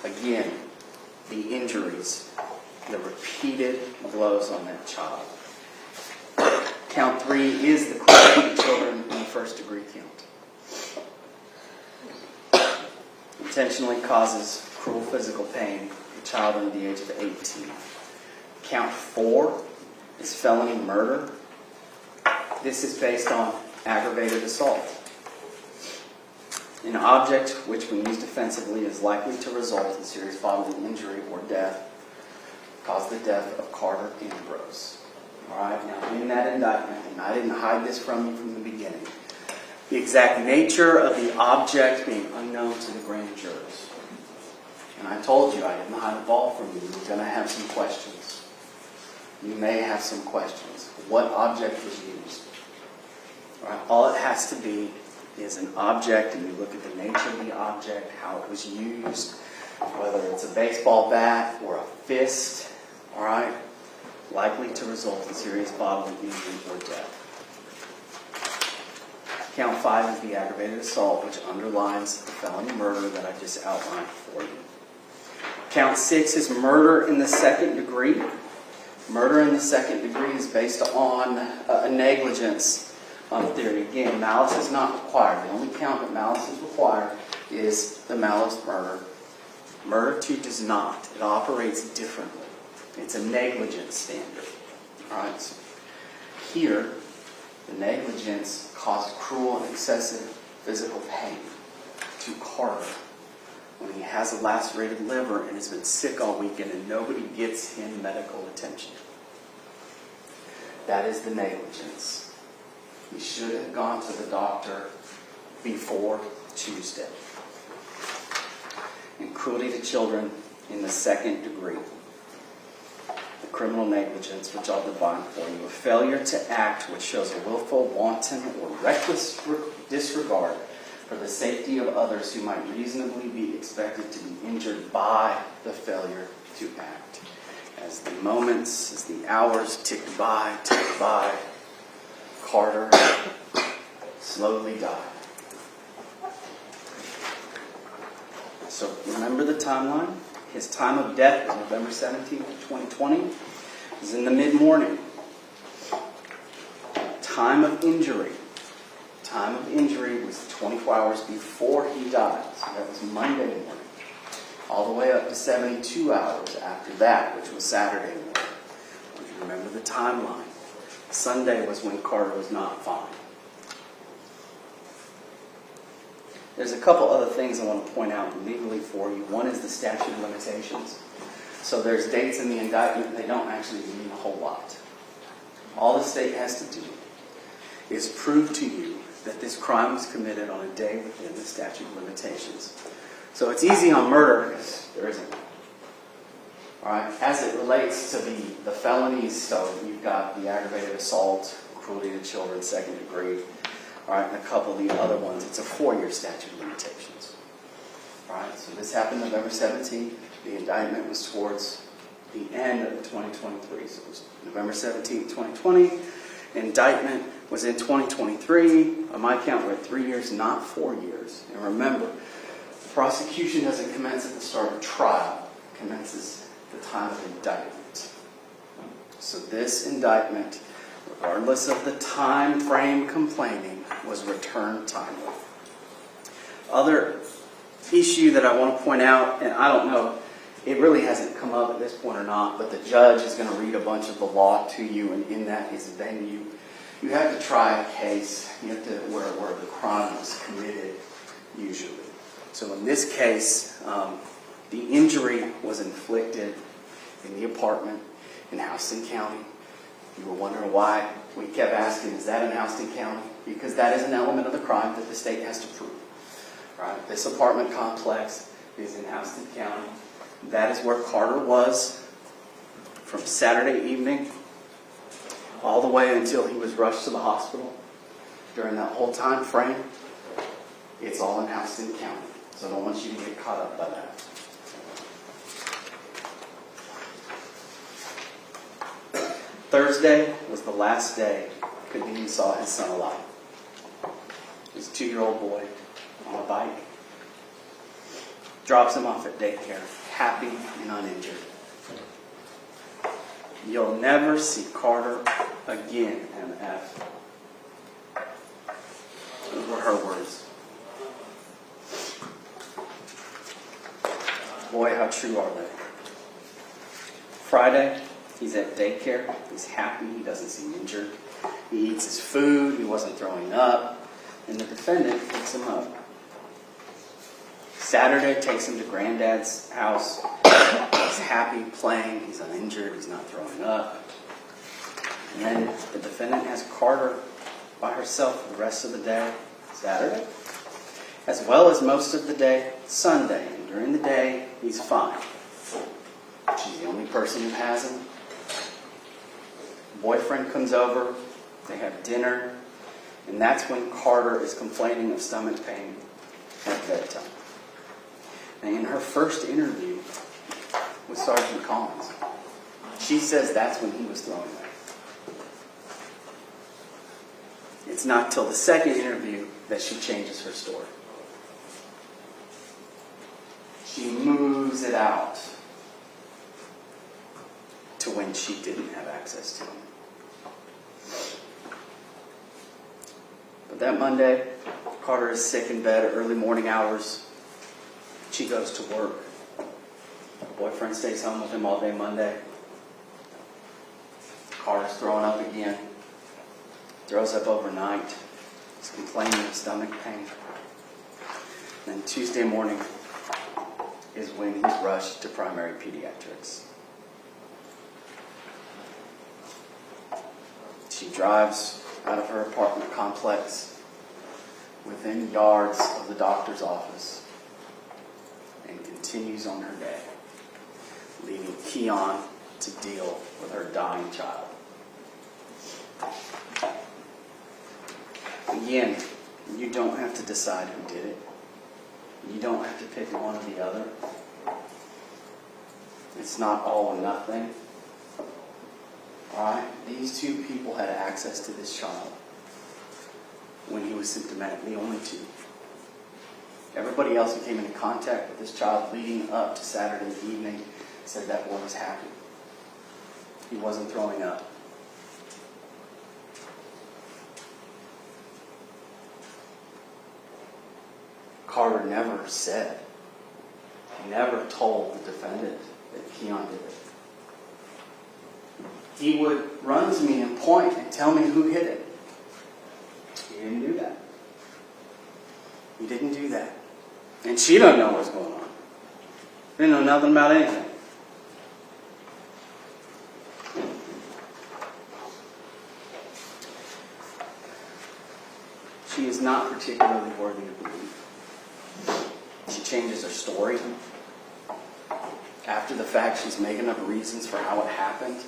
Again, the injuries, the repeated blows on that child. Count 3 is the cruelty to children in the first degree count. Intentionally causes cruel physical pain to a child under the age of 18. Count 4 is felony murder. This is based on aggravated assault. An object which, when used offensively, is likely to result in serious bodily injury or death, caused the death of Karter Ambrose. All right, now in that indictment, and I didn't hide this from you from the beginning, the exact nature of the object being unknown to the grand jurors. And I told you I didn't hide the ball from you. You're going to have some questions. You may have some questions. What object was used? All right, all it has to be is an object, and you look at the nature of the object, how it was used, whether it's a baseball bat or a fist, all right, likely to result in serious bodily injury or death. Count 5 is the aggravated assault, which underlines the felony murder that I just outlined for you. Count 6 is murder in the second degree. Murder in the second degree is based on a negligence theory. Again, malice is not required. The only count that malice is required is the malice murder. Murder 2 does not. It operates differently. It's a negligence standard. All right. So here, the negligence caused cruel and excessive physical pain to Karter when he has a lacerated liver and has been sick all weekend and nobody gets him medical attention. That is the negligence. He should have gone to the doctor before Tuesday. And cruelty to children in the second degree. The criminal negligence, which I'll define for you. A failure to act which shows a willful, wanton, or reckless disregard for the safety of others who might reasonably be expected to be injured by the failure to act. As the moments, as the hours ticked by, Karter slowly died. So remember the timeline. His time of death was November 17th, 2020. It was in the mid-morning. Time of injury was 24 hours before he died. So that was Monday morning. All the way up to 72 hours after that, which was Saturday morning. If you remember the timeline. Sunday was when Karter was not fine. There's a couple other things I want to point out legally for you. One is the statute of limitations. So there's dates in the indictment. They don't actually mean a whole lot. All the state has to do is prove to you that this crime was committed on a day within the statute of limitations. So it's easy on murder because there isn't. All right. As it relates to the felonies, so you've got the aggravated assault, cruelty to children, second degree. All right, and a couple of the other ones, it's a 4-year statute of limitations. All right, so this happened November 17th. The indictment was towards the end of 2023. So it was November 17th, 2020. Indictment was in 2023. On my count, we're at 3 years, not 4 years. And remember, the prosecution doesn't commence at the start of trial. It commences at the time of indictment. So this indictment, regardless of the time frame complaining, was returned timely. Other issue that I want to point out, and I don't know, it really hasn't come up at this point or not, but the judge is going to read a bunch of the law to you, and in that is venue. You have to try a case, you have to where the crime was committed, usually. So in this case, the injury was inflicted in the apartment in Houston County. You were wondering why we kept asking, is that in Houston County? Because that is an element of the crime that the state has to prove. Right? This apartment complex is in Houston County. That is where Karter was from Saturday evening all the way until he was rushed to the hospital. During that whole time frame, it's all in Houston County. So I don't want you to get caught up by that. Thursday was the last day Kadeem saw his son alive. He's a 2-year-old boy on a bike. Drops him off at daycare, happy and uninjured. You'll never see Karter again, MF. Those were her words. Boy, how true are they? Friday, he's at daycare. He's happy. He doesn't seem injured. He eats his food. He wasn't throwing up. And the defendant picks him up. Saturday takes him to Granddad's house. He's happy, playing. He's uninjured. He's not throwing up. And then the defendant has Karter by herself for the rest of the day, Saturday, as well as most of the day, Sunday. And during the day, he's fine. She's the only person who has him. Boyfriend comes over. They have dinner. And that's when Karter is complaining of stomach pain at bedtime. And in her first interview with Sergeant Collins, she says that's when he was throwing up. It's not till the second interview that she changes her story. She moves it out to when she didn't have access to him. But that Monday, Karter is sick in bed, early morning hours. She goes to work. Her boyfriend stays home with him all day Monday. Karter's throwing up again. Throws up overnight. He's complaining of stomach pain. Then Tuesday morning is when he's rushed to primary pediatrics. She drives out of her apartment complex within yards of the doctor's office and continues on her day, leaving Kiyon to deal with her dying child. Again, you don't have to decide who did it. You don't have to pick one or the other. It's not all or nothing. Alright? These two people had access to this child when he was symptomatic, the only two. Everybody else who came into contact with this child leading up to Saturday evening said that boy was happy. He wasn't throwing up. Karter never said, never told the defendant that Kiyon did it. He would run to me and point and tell me who hit it. He didn't do that. He didn't do that. And she doesn't know what's going on. She didn't know nothing about anything. She is not particularly worthy of belief. She changes her story. After the fact, she's making up reasons for how it happened.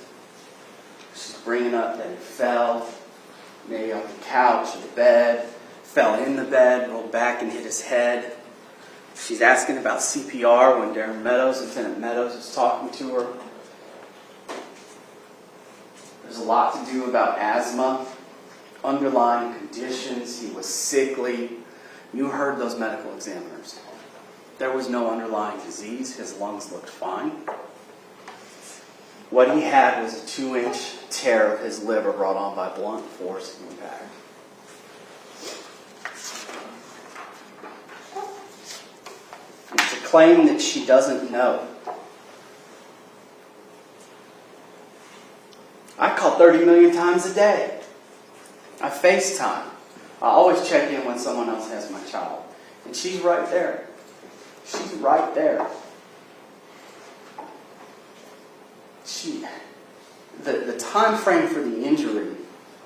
She's bringing up that he fell, maybe off the couch or the bed, fell in the bed, rolled back and hit his head. She's asking about CPR when Lieutenant Meadows is talking to her. There's a lot to do about asthma, underlying conditions. He was sickly. You heard those medical examiners. There was no underlying disease. His lungs looked fine. What he had was a 2-inch tear of his liver brought on by blunt force impact. And to claim that she doesn't know. I call 30 million times a day. I FaceTime. I always check in when someone else has my child. And she's right there. She's right there. The time frame for the injury,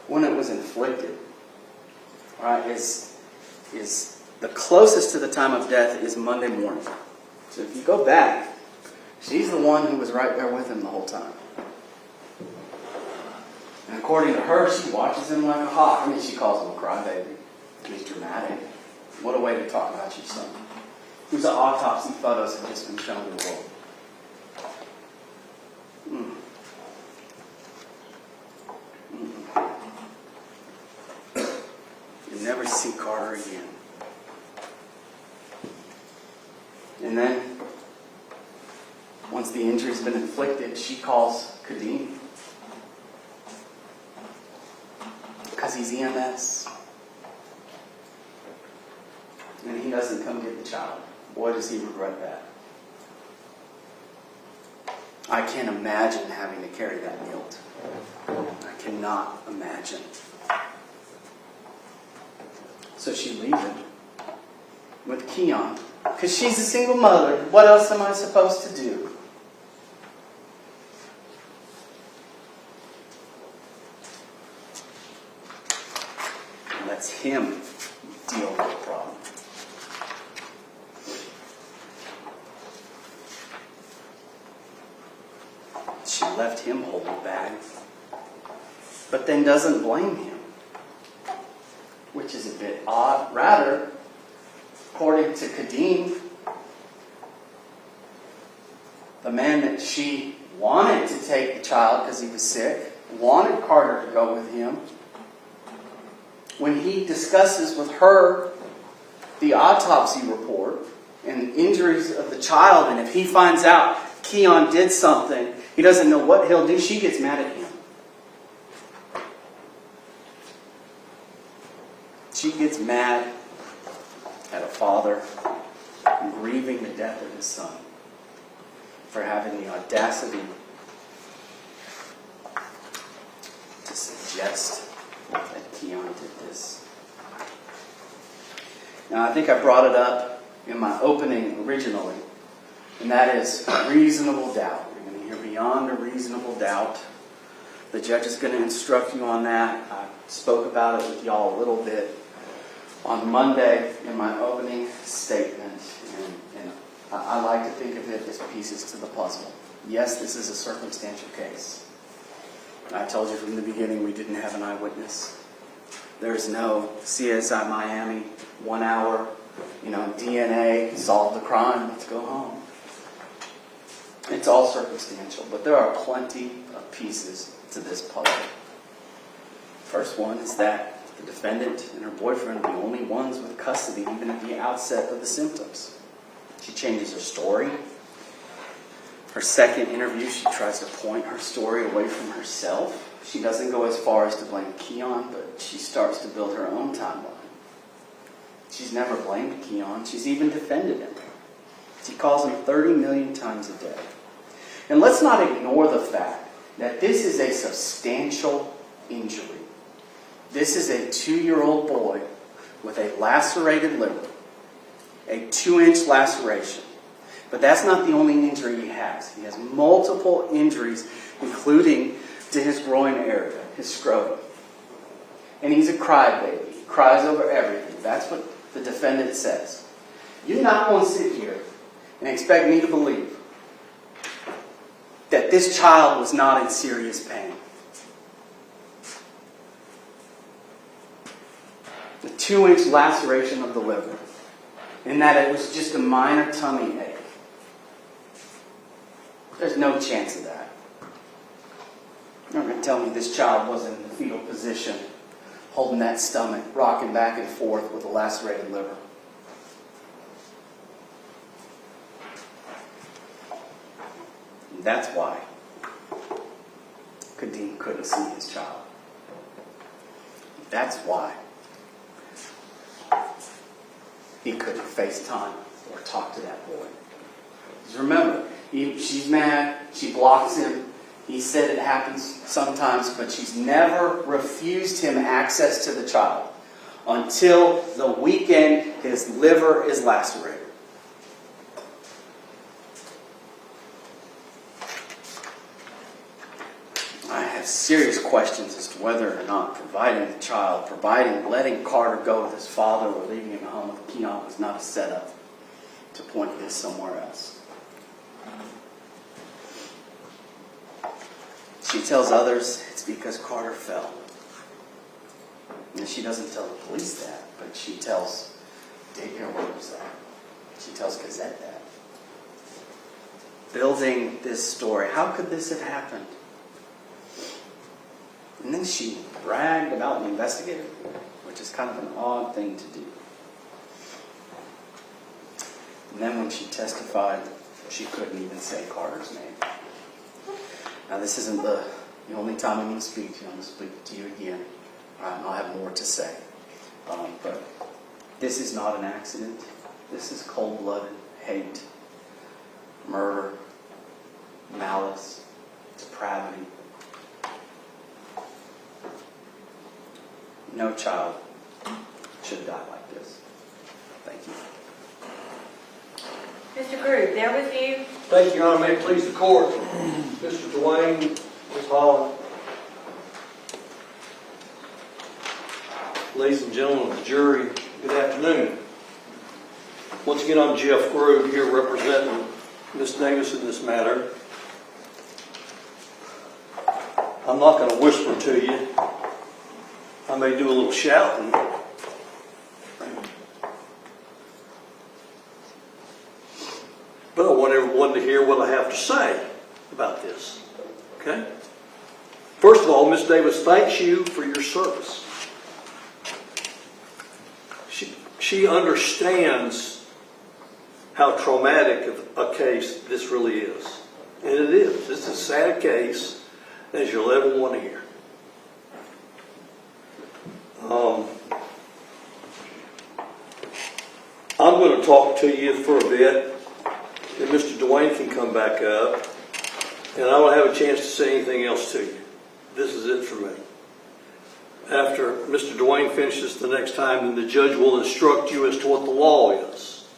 when it was inflicted, right, is the closest to the time of death is Monday morning. So if you go back, she's the one who was right there with him the whole time. And according to her, she watches him like a hawk. I mean, she calls him a crybaby. He's dramatic. What a way to talk about your son. Whose autopsy photos have just been shown to the world. You'll never see Karter again. And then, once the injury's been inflicted, she calls Kadeem. Because he's EMS. And he doesn't come get the child. Boy, does he regret that. I can't imagine having to carry that guilt. I cannot imagine. So she leaves him with Kiyon. Because she's a single mother. What else am I supposed to do? Lets him deal with the problem. She left him hold the bag, but then doesn't blame him, which is a bit odd. Rather, according to Kadeem, the man that she wanted to take the child because he was sick, wanted Karter to go with him, when he discusses with her the autopsy report and injuries of the child, and if he finds out Kiyon did something, he doesn't know what he'll do, she gets mad at him. She gets mad at a father grieving the death of his son for having the audacity to suggest that Kiyon did this. Now, I think I brought it up in my opening originally, and that is reasonable doubt. You're going to hear beyond a reasonable doubt. The judge is going to instruct you on that. I spoke about it with y'all a little bit on Monday in my opening statement, and I like to think of it as pieces to the puzzle. Yes, this is a circumstantial case. I told you from the beginning we didn't have an eyewitness. There's no CSI Miami, 1 hour, DNA, solve the crime, let's go home. It's all circumstantial, but there are plenty of pieces to this puzzle. First one is that the defendant and her boyfriend are the only ones with custody even at the outset of the symptoms. She changes her story. Her second interview, she tries to point her story away from herself. She doesn't go as far as to blame Kiyon, but she starts to build her own timeline. She's never blamed Kiyon. She's even defended him. She calls him 30 million times a day. And let's not ignore the fact that this is a substantial injury. This is a 2-year-old boy with a lacerated liver, a 2-inch laceration. But that's not the only injury he has. He has multiple injuries, including to his groin area, his scrotum. And he's a crybaby. He cries over everything. That's what the defendant says. You're not going to sit here and expect me to believe that this child was not in serious pain. The 2-inch laceration of the liver, and that it was just a minor tummy ache. There's no chance of that. You're not going to tell me this child wasn't in the fetal position, holding that stomach, rocking back and forth with a lacerated liver. And that's why Kadeem couldn't see his child. That's why he couldn't FaceTime or talk to that boy. Because remember, she's mad, she blocks him. He said it happens sometimes, but she's never refused him access to the child until the weekend his liver is lacerated. I have serious questions as to whether or not providing the child, letting Karter go with his father or leaving him at home with Kiyon was not a setup to point this somewhere else. She tells others it's because Karter fell. And she doesn't tell the police that, but she tells daycare workers that. She tells Gazette that. Building this story. How could this have happened? And then she bragged about the investigator, which is kind of an odd thing to do. And then when she testified, she couldn't even say Karter's name. Now, this isn't the only time I'm going to speak to you. I'm going to speak to you again. I'll have more to say. But this is not an accident. This is cold-blooded hate, murder, malice, depravity. No child should die like this. Thank you. Mr. Groove, there with you. Thank you, Your Honor. May it please the court. Mr. Dwayne, Ms. Holland. Ladies and gentlemen of the jury, good afternoon. Once again, I'm Jeff Groove here representing Ms. Davis in this matter. I'm not going to whisper to you. I may do a little shouting. But I want everyone to hear what I have to say about this. Okay? First of all, Ms. Davis thanks you for your service. She understands how traumatic of a case this really is. And it is. It's as sad a case as you'll ever want to hear. I'm going to talk to you for a bit, and Mr. Dwayne can come back up, and I don't have a chance to say anything else to you. This is it for me. After Mr. Dwayne finishes the next time, then the judge will instruct you as to what the law is.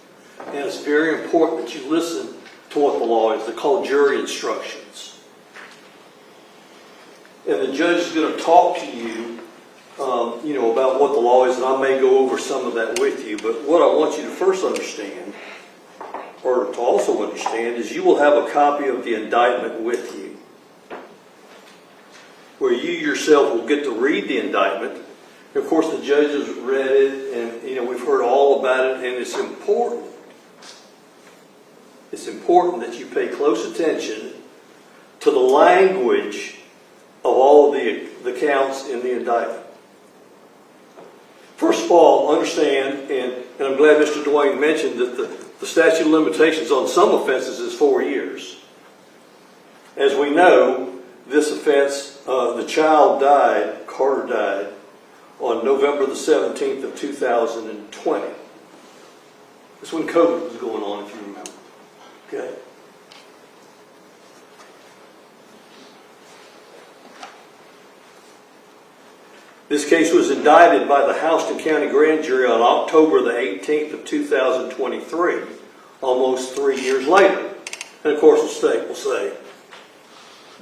And it's very important that you listen to what the law is. They're called jury instructions. And the judge is going to talk to you, about what the law is, and I may go over some of that with you. But what I want you to first understand, or to also understand, is you will have a copy of the indictment with you, where you yourself will get to read the indictment. Of course, the judge has read it, and we've heard all about it, and it's important. It's important that you pay close attention to the language of all of the counts in the indictment. First of all, understand, and I'm glad Mr. Dwayne mentioned that the statute of limitations on some offenses is 4 years. As we know, this offense, the child died, Karter died, on November the 17th of 2020. That's when COVID was going on, if you remember. Okay? This case was indicted by the Houston County Grand Jury on October the 18th of 2023, almost 3 years later. And of course the state will say,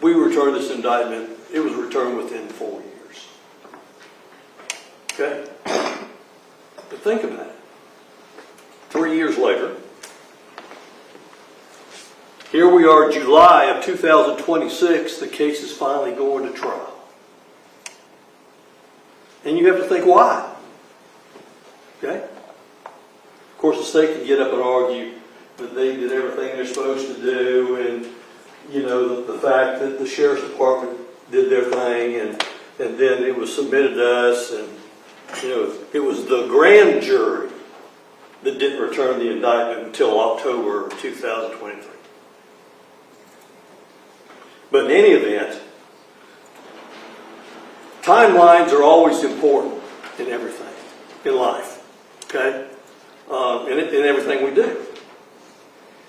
we returned this indictment, it was returned within 4 years. Okay? But think about it. 3 years later, here we are, July of 2026, the case is finally going to trial. And you have to think, why? Okay? Of course, the state can get up and argue that they did everything they're supposed to do, and, the fact that the sheriff's department did their thing, and then it was submitted to us, and, it was the grand jury that didn't return the indictment until October of 2023. But in any event, timelines are always important in everything, in life, okay? In everything we do.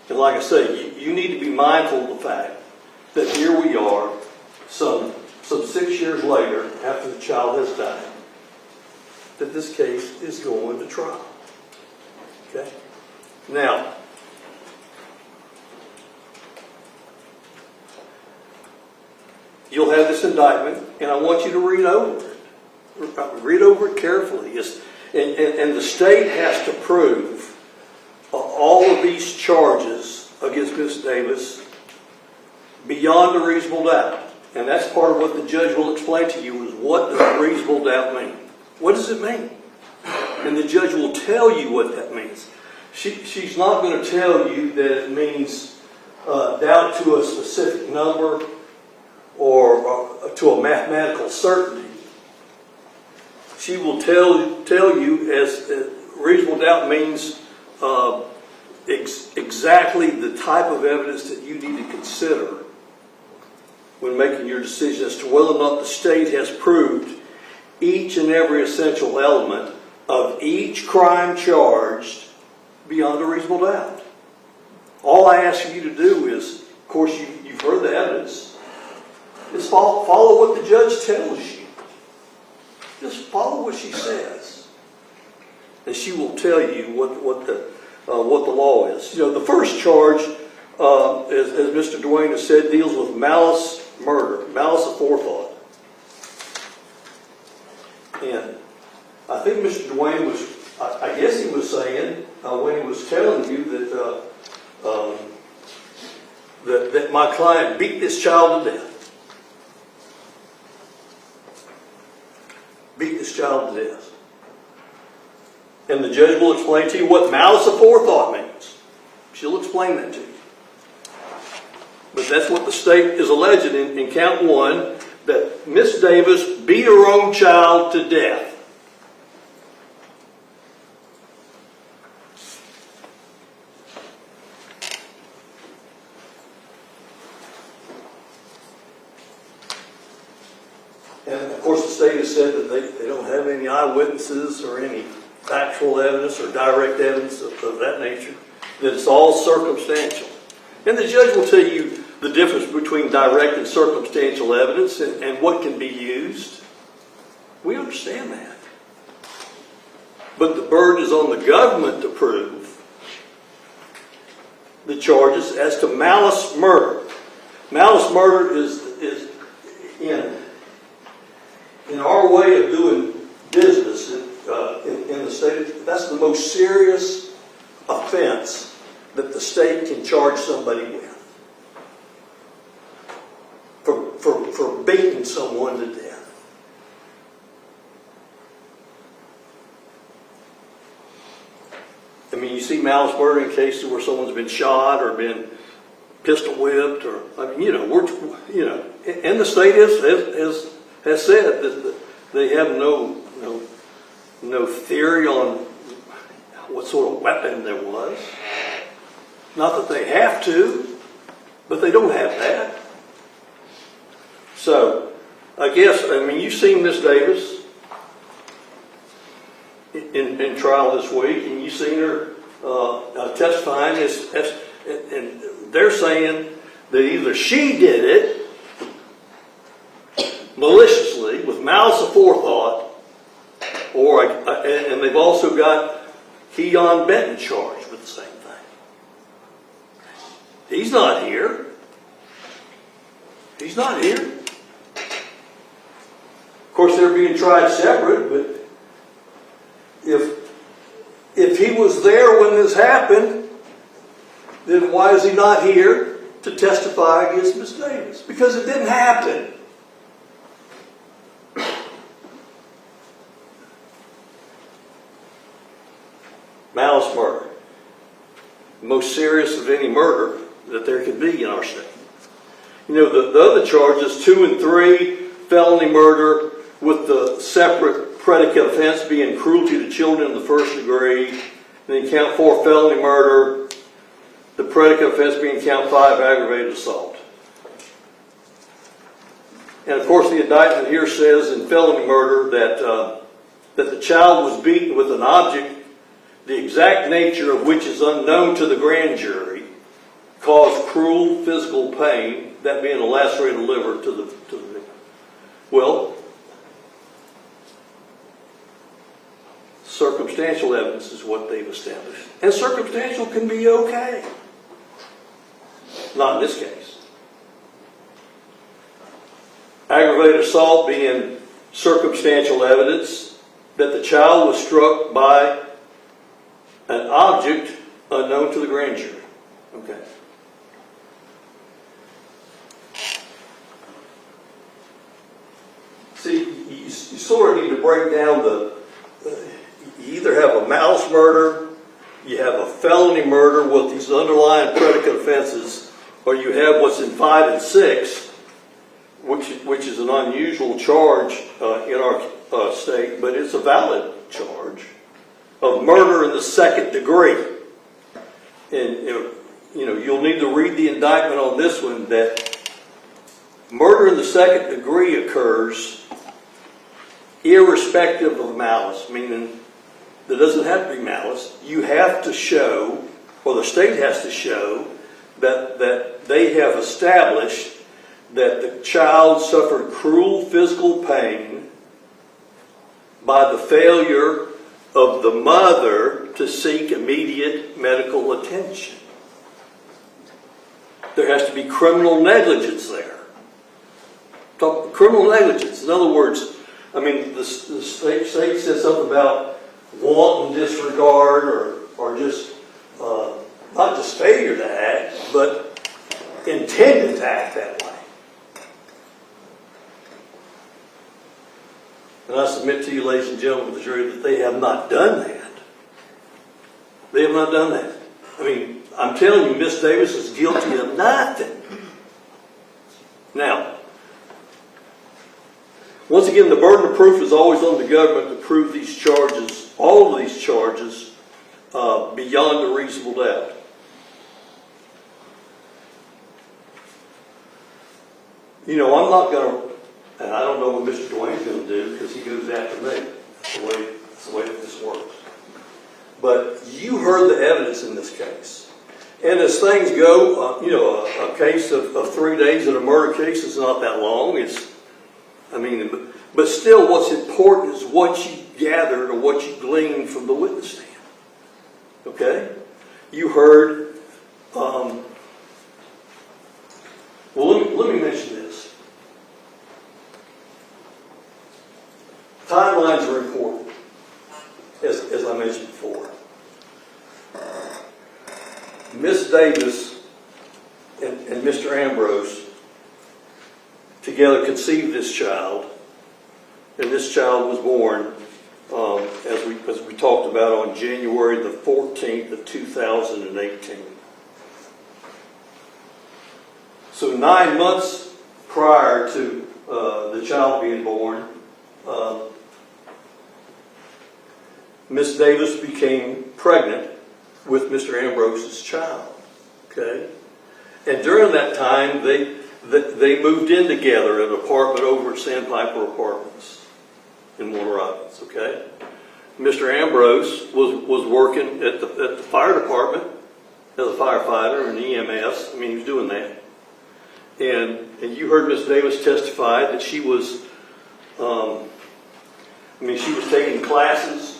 And like I say, you need to be mindful of the fact that here we are, some 6 years later, after the child has died, that this case is going to trial. Okay? Now, you'll have this indictment, and I want you to read over it. Read over it carefully. And the state has to prove all of these charges against Ms. Davis beyond a reasonable doubt. And that's part of what the judge will explain to you is what does reasonable doubt mean? What does it mean? And the judge will tell you what that means. She's not going to tell you that it means doubt to a specific number or to a mathematical certainty. She will tell you as reasonable doubt means exactly the type of evidence that you need to consider when making your decision as to whether or not the state has proved each and every essential element of each crime charged beyond a reasonable doubt. All I ask you to do is, of course, you've heard the evidence, is follow what the judge tells you. Just follow what she says, and she will tell you what the law is. The first charge, as Mr. Dwayne has said, deals with malice murder, malice aforethought. And I think Mr. Dwayne was, I guess he was saying when he was telling you that my client beat this child to death. Beat this child to death. And the judge will explain to you what malice aforethought means. She'll explain that to you. But that's what the state is alleging in count 1, that Miss Davis beat her own child to death. And of course, the state has said that they don't have any eyewitnesses or any factual evidence or direct evidence of that nature, that it's all circumstantial. And the judge will tell you the difference between direct and circumstantial evidence and what can be used. We understand that. But the burden is on the government to prove the charges as to malice murder. Malice murder is in our way of doing business in the state, that's the most serious offense that the state can charge somebody with. For beating someone to death. I mean, you see malice murder in cases where someone's been shot or been pistol whipped, or I mean, and the state has said that they have no theory on what sort of weapon there was. Not that they have to, but they don't have that. So, I guess, you've seen Miss Davis in trial this week, and you've seen her testifying, and they're saying that either she did it maliciously, with malice aforethought, and they've also got Kiyon Benton charged with the same thing. He's not here. He's not here. Of course, they're being tried separate, but if he was there when this happened, then why is he not here to testify against Miss Davis? Because it didn't happen. Malice murder. The most serious of any murder that there could be in our state. The other charges, 2 and 3, felony murder with the separate predicate offense being cruelty to children in the first degree. And then count 4, felony murder, the predicate offense being count 5, aggravated assault. And of course the indictment here says in felony murder that the child was beaten with an object the exact nature of which is unknown to the grand jury, caused cruel physical pain, that being a lacerated liver, to the victim. Well, circumstantial evidence is what they've established. And circumstantial can be okay. Not in this case. Aggravated assault being circumstantial evidence that the child was struck by an object unknown to the grand jury. Okay. See, you sort of need to break down you either have a malice murder, you have a felony murder with these underlying predicate offenses, or you have what's in 5 and 6, which is an unusual charge in our state, but it's a valid charge of murder in the second degree. And you'll need to read the indictment on this one, that murder in the second degree occurs irrespective of malice, meaning there doesn't have to be malice. You have to show, or the state has to show, that they have established that the child suffered cruel physical pain by the failure of the mother to seek immediate medical attention. There has to be criminal negligence there. Criminal negligence. In other words, the state says something about wanton disregard or just, not just failure to act, but intended to act that way. And I submit to you, ladies and gentlemen of the jury, that they have not done that. They have not done that. I'm telling you, Miss Davis is guilty of nothing. Now, once again, the burden of proof is always on the government to prove these charges, all of these charges, beyond a reasonable doubt. I'm not going to, and I don't don't know what Mr. Dwayne's gonna do, because he goes after me. That's the way that this works. But you heard the evidence in this case. And as things go, a case of 3 days in a murder case is not that long. But still what's important is what you gathered or what you gleaned from the witness stand. Okay? You heard, let me mention this. Timelines are important, as I mentioned before. Miss Davis and Mr. Ambrose together conceived this child, and this child was born, as we talked about, on January the 14th of 2018. So 9 months prior to the child being born, Miss Davis became pregnant with Mr. Ambrose's child. Okay? And during that time, they moved in together at an apartment over at Sandpiper Apartments in Warner Robins. Okay? Mr. Ambrose was working at the fire department as a firefighter and EMS. He was doing that. And you heard Miss Davis testify that she was, she was taking classes.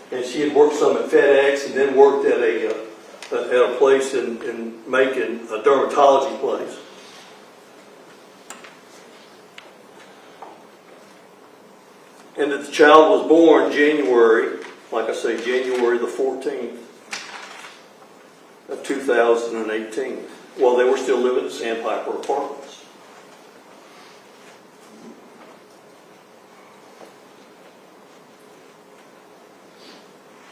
And she had worked some at FedEx and then worked at a place in Macon, a dermatology place. And that the child was born January the 14th of 2018, while they were still living at Sandpiper Apartments.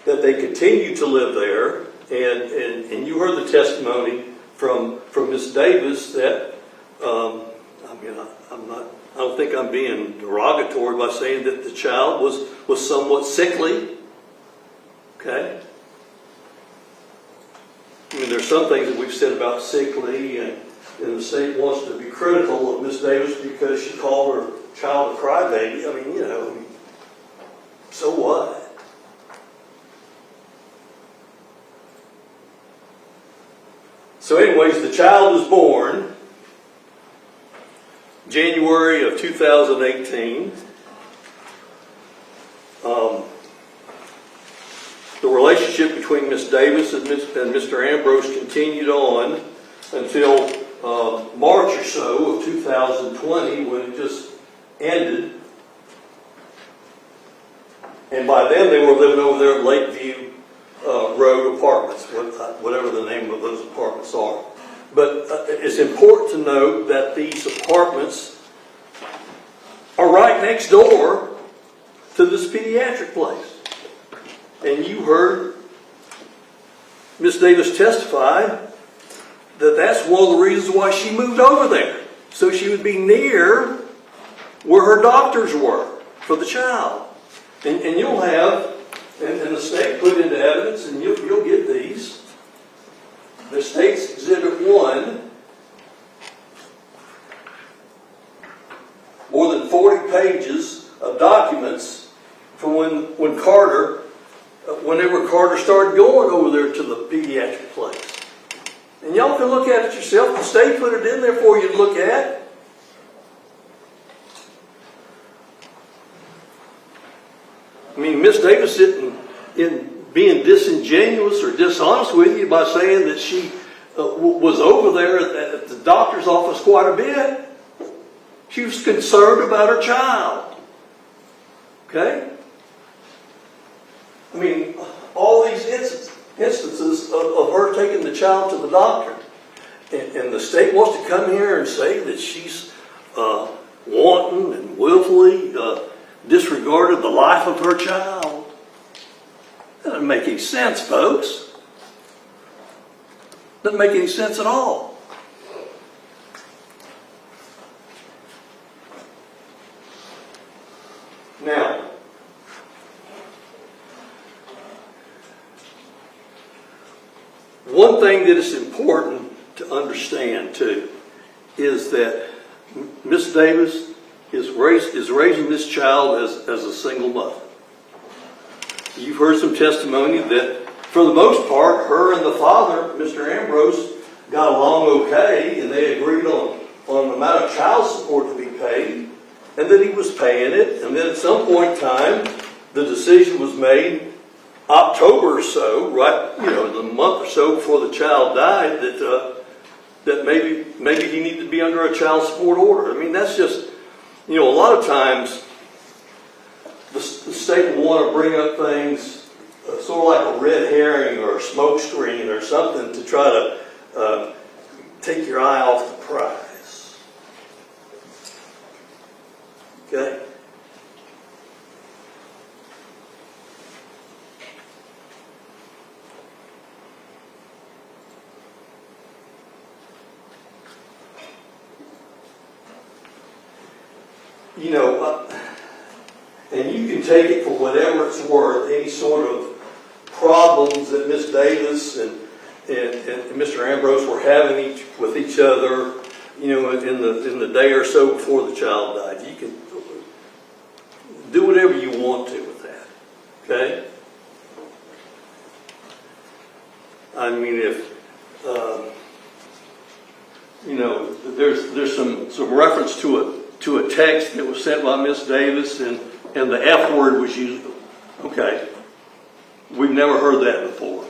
That they continued to live there, and you heard the testimony from Miss Davis that I don't think I'm being derogatory by saying that the child was somewhat sickly. Okay? There's some things that we've said about sickly, and the state wants to be critical of Miss Davis because she called her child a crybaby. So what? So anyways, the child was born January of 2018. The relationship between Miss Davis and Mr. Ambrose continued on until March or so of 2020, when it just ended. And by then they were living over there at Lakeview Road Apartments, whatever the name of those apartments are. But it's important to note that these apartments are right next door to this pediatric place. And you heard Miss Davis testify that that's one of the reasons why she moved over there, so she would be near where her doctors were for the child. And you'll have, and the state put into evidence, and you'll get these. The State's Exhibit 1, more than 40 pages of documents from when Karter, whenever Karter started going over there to the pediatric place. And y'all can look at it yourself. The state put it in there for you to look at. Miss Davis isn't being disingenuous or dishonest with you by saying that she was over there at the doctor's office quite a bit. She was concerned about her child. Okay? All these instances of her taking the child to the doctor. And the state wants to come here and say that she's wanton and willfully disregarded the life of her child. That doesn't make any sense, folks. Doesn't make any sense at all. Now, one thing that is important to understand too is that Miss Davis is raising this child as a single mother. You've heard some testimony that, for the most part, her and the father, Mr. Ambrose, got along okay, and they agreed on the amount of child support to be paid, and that he was paying it. And then at some point in time, the decision was made, October or so, right, the month or so before the child died, that maybe he needed to be under a child support order. I mean, that's just, a lot of times the state will want to bring up things sort of like a red herring or a smoke screen or something to try to take your eye off the prize. Okay? And you can take it for whatever it's worth, any sort of problems that Miss Davis and Mr. Ambrose were having with each other, in the day or so before the child died. You can do whatever you want to with that, okay? I mean, if, there's some reference to a text that was sent by Miss Davis, and the F word was used. Okay, we've never heard that before.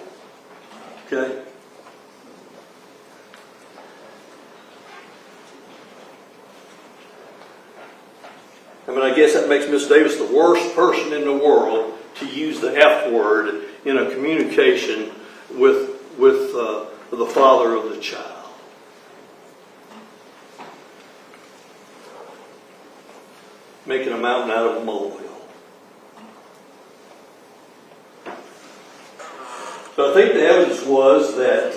Okay. I mean, I guess that makes Miss Davis the worst person in the world to use the F word in a communication with the father of the child. Making a mountain out of a molehill. So I think the evidence was that,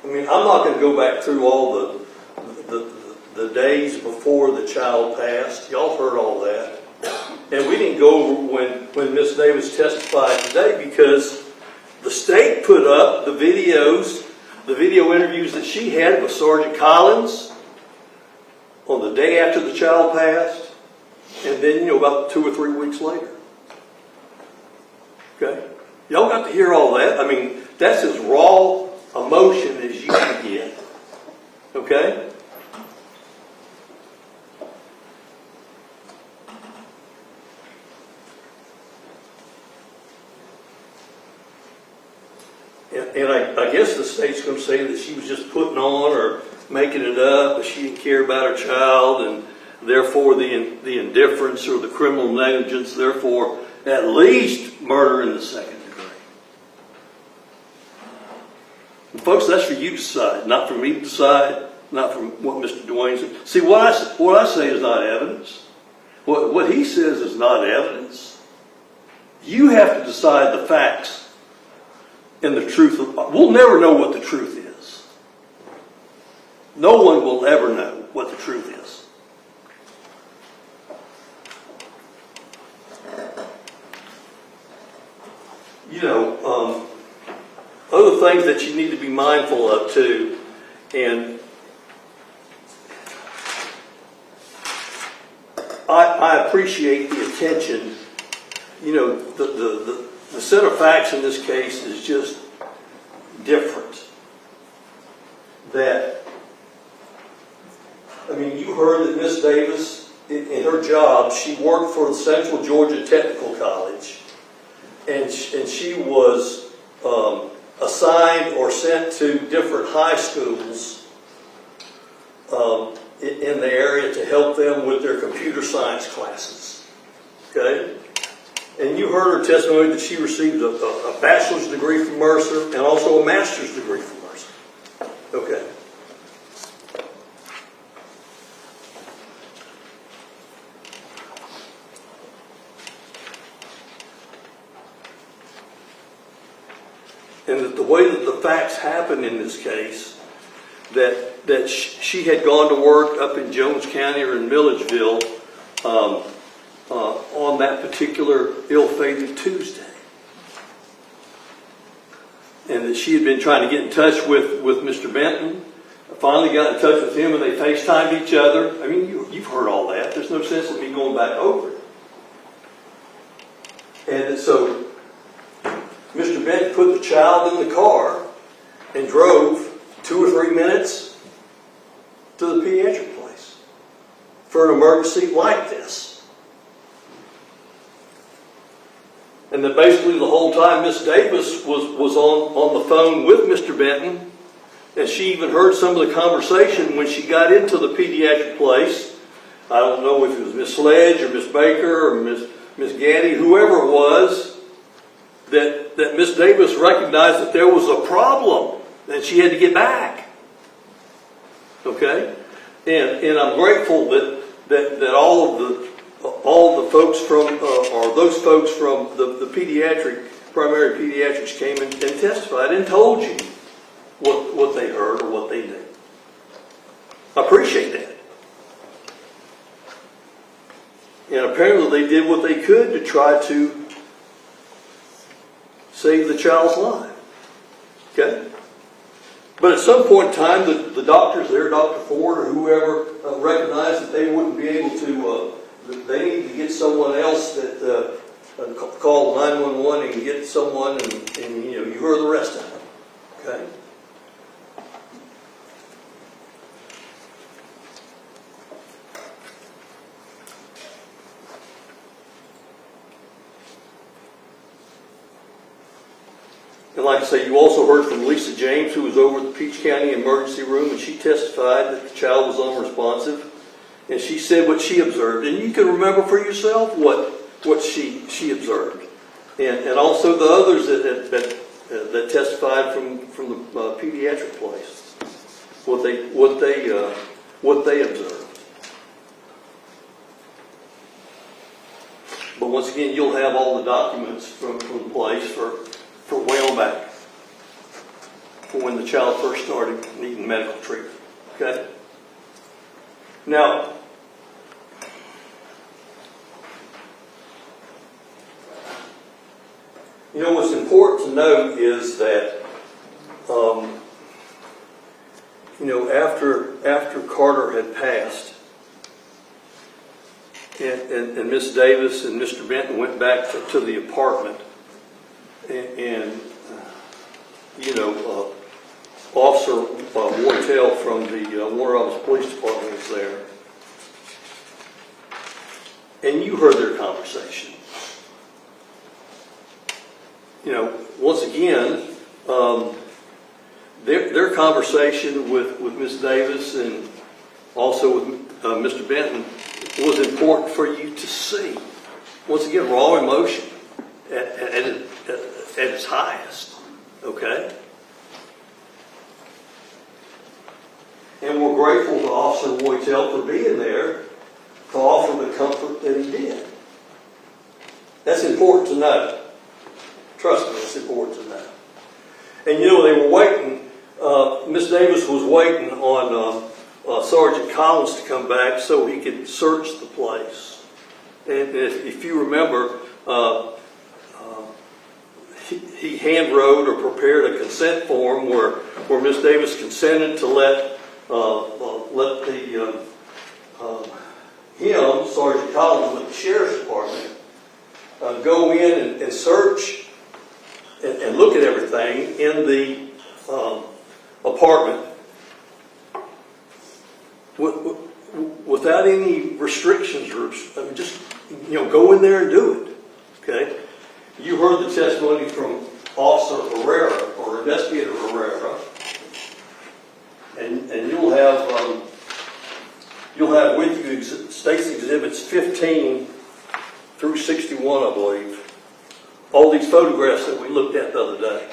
I'm not going to go back through all the days before the child passed. Y'all heard all that. And we didn't go over when Miss Davis testified today, because the state put up the video interviews that she had with Sergeant Collins on the day after the child passed, and then, about 2 or 3 weeks later. Okay? Y'all got to hear all that. I mean, that's as raw emotion as you can get. Okay? And I guess the state's going to say that she was just putting on or making it up, but she didn't care about her child, and therefore the indifference or the criminal negligence, therefore at least murder in the second degree. And folks, that's for you to decide, not for me to decide, not for what Mr. Dwayne said. See, what I say is not evidence. What he says is not evidence. You have to decide the facts and the truth. We'll never know what the truth is. No one will ever know what the truth is. Other things that you need to be mindful of too, and I appreciate the attention. The set of facts in this case is just different. You heard that Miss Davis, in her job, she worked for the Central Georgia Technical College, and she was assigned or sent to different high schools in the area to help them with their computer science classes. Okay? And you heard her testimony that she received a bachelor's degree from Mercer and also a master's degree from Mercer. Okay. And that the way that the facts happened in this case, that she had gone to work up in Jones County or in Milledgeville on that particular ill-fated Tuesday. And that she had been trying to get in touch with Mr. Benton, finally got in touch with him and they FaceTimed each other. I mean, you've heard all that. There's no sense in me going back over it. And so Mr. Benton put the child in the car and drove 2 or 3 minutes to the pediatric place for an emergency like this. And that basically the whole time Miss Davis was on the phone with Mr. Benton, and she even heard some of the conversation when she got into the pediatric place. I don't know if it was Miss Sledge or Miss Baker or Miss Gaddy, whoever it was, that Miss Davis recognized that there was a problem and she had to get back. Okay? And I'm grateful that all the folks from, or those folks from the primary pediatrics came and testified and told you what they heard or what they knew. I appreciate that. And apparently they did what they could to try to save the child's life. Okay? But at some point in time, the doctors there, Dr. Ford or whoever, recognized that they wouldn't be able to, they needed to get someone else that call 911 and get someone, and you heard the rest of it. Okay? And like I say, you also heard from Lisa James, who was over at the Peach County Emergency Room, and she testified that the child was unresponsive. And she said what she observed. And you can remember for yourself what she observed. And also the others that testified from the pediatric place, what they observed. But once again, you'll have all the documents from the place for way on back, for when the child first started needing medical treatment. Okay? Now, what's important to note is that, after Karter had passed, and Miss Davis and Mr. Benton went back to the apartment, and Officer Wartell from the Warner Robins Police Department was there. And you heard their conversation. Once again, their conversation with Miss Davis and also with Mr. Benton was important for you to see. Once again, raw emotion at its highest. Okay? And we're grateful to Officer Wartell for being there to offer the comfort that he did. That's important to know. Trust me, it's important to know. And they were waiting, Miss Davis was waiting on Sergeant Collins to come back so he could search the place. And if you remember, he hand wrote or prepared a consent form where Miss Davis consented to let him, Sergeant Collins, with the Sheriff's Department, go in and search and look at everything in the apartment without any restrictions or just go in there and do it. Okay, you heard the testimony from Officer Herrera or Investigator Herrera, and you'll have with you State's Exhibits 15 through 61, I believe. All these photographs that we looked at the other day.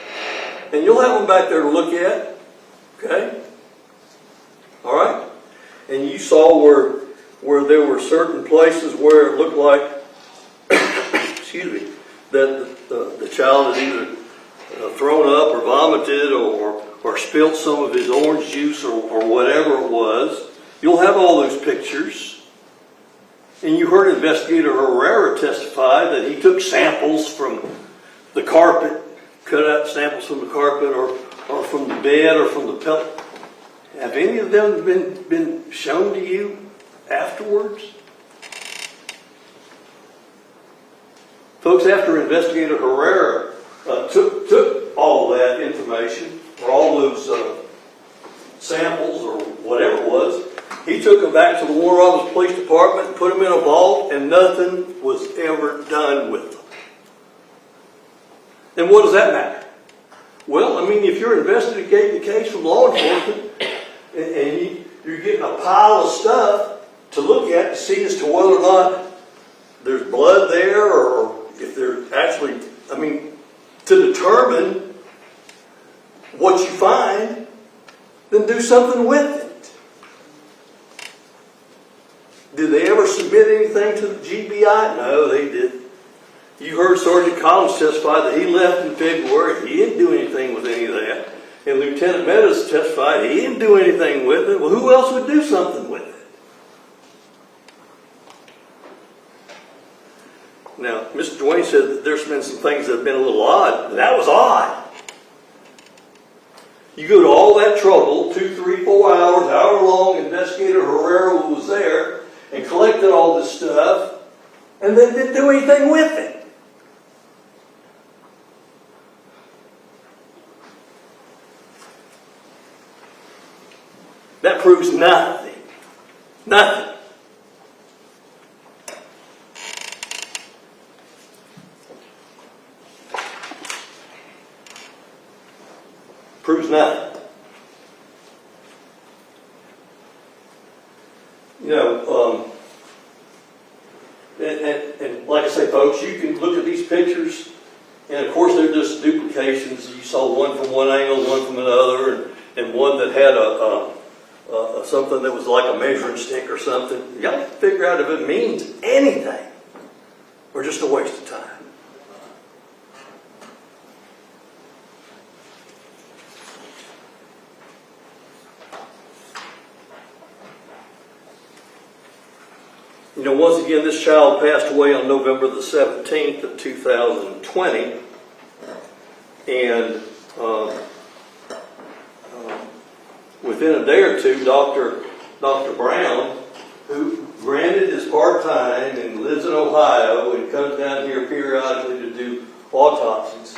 And you'll have them back there to look at. Okay? All right? And you saw where there were certain places where it looked like, excuse me, that the child had either thrown up or vomited or spilled some of his orange juice or whatever it was. You'll have all those pictures. And you heard Investigator Herrera testify that he took samples from the carpet, cut out samples from the carpet or from the bed or from the pillow. Have any of them been shown to you afterwards? Folks, after Investigator Herrera took all of that information, or all those samples, or whatever it was, he took them back to the Warner Robins Police Department and put them in a vault, and nothing was ever done with them. And what does that matter? Well, I mean, if you're investigating the case from law enforcement, and you're getting a pile of stuff to look at to see as to whether or not there's blood there, or if there's actually, I mean, to determine what you find, then do something with it. Did they ever submit anything to the GBI? No, they didn't. You heard Sergeant Collins testify that he left in February. He didn't do anything with any of that. And Lieutenant Meadows testified he didn't do anything with it. Well, who else would do something with it? Now, Mr. Dwayne said that there's been some things that have been a little odd. That was odd. You go to all that trouble, 2, 3, 4 hours, however long Investigator Herrera was there, and collected all this stuff, and then didn't do anything with it. That proves nothing. Nothing. Proves nothing. You know, and like I say, folks, you can look at these pictures, and of course they're just duplications. You saw one from one angle, one from another, and one that had something that was like a measuring stick or something. You got to figure out if it means anything or just a waste of time. You know, once again, this child passed away on November the 17th of 2020, and within a day or two, Dr. Brown, who granted is part-time and lives in Ohio and comes down here periodically to do autopsies,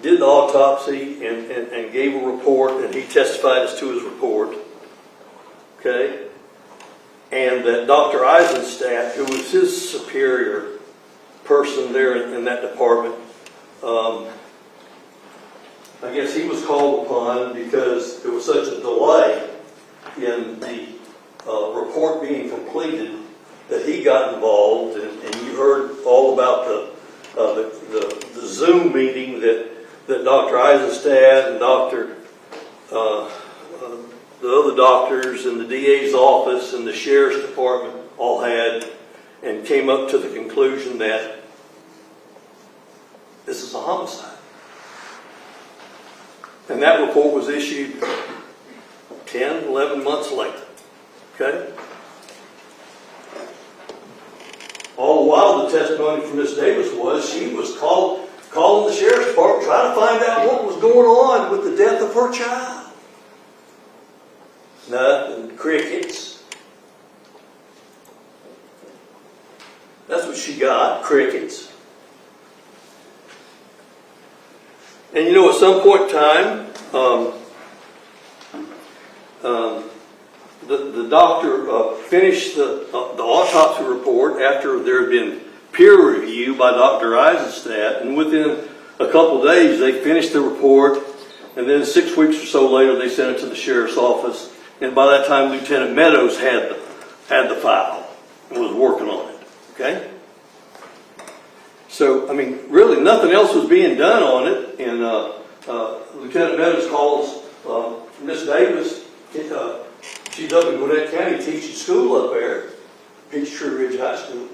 did the autopsy and gave a report, and he testified as to his report. Okay? And that Dr. Eisenstadt, who was his superior person there in that department, I guess he was called upon because there was such a delay in the report being completed that he got involved, and you heard all about the Zoom meeting that Dr. Eisenstadt and the other doctors and the DA's office and the sheriff's department all had, and came up to the conclusion that this is a homicide. And that report was issued 10, 11 months later. Okay? All the while, the testimony from Miss Davis was she was calling the sheriff's department trying to find out what was going on with the death of her child. Nothing. Crickets. That's what she got. Crickets. And you know, at some point in time, the doctor finished the autopsy report after there had been peer review by Dr. Eisenstadt, and within a couple of days they finished the report, and then 6 weeks or so later they sent it to the sheriff's office, and by that time Lieutenant Meadows had the file and was working on it. Okay? So, I mean, really nothing else was being done on it, and Lieutenant Meadows calls Miss Davis. She's up in Gwinnett County teaching school up there, Peachtree Ridge High School,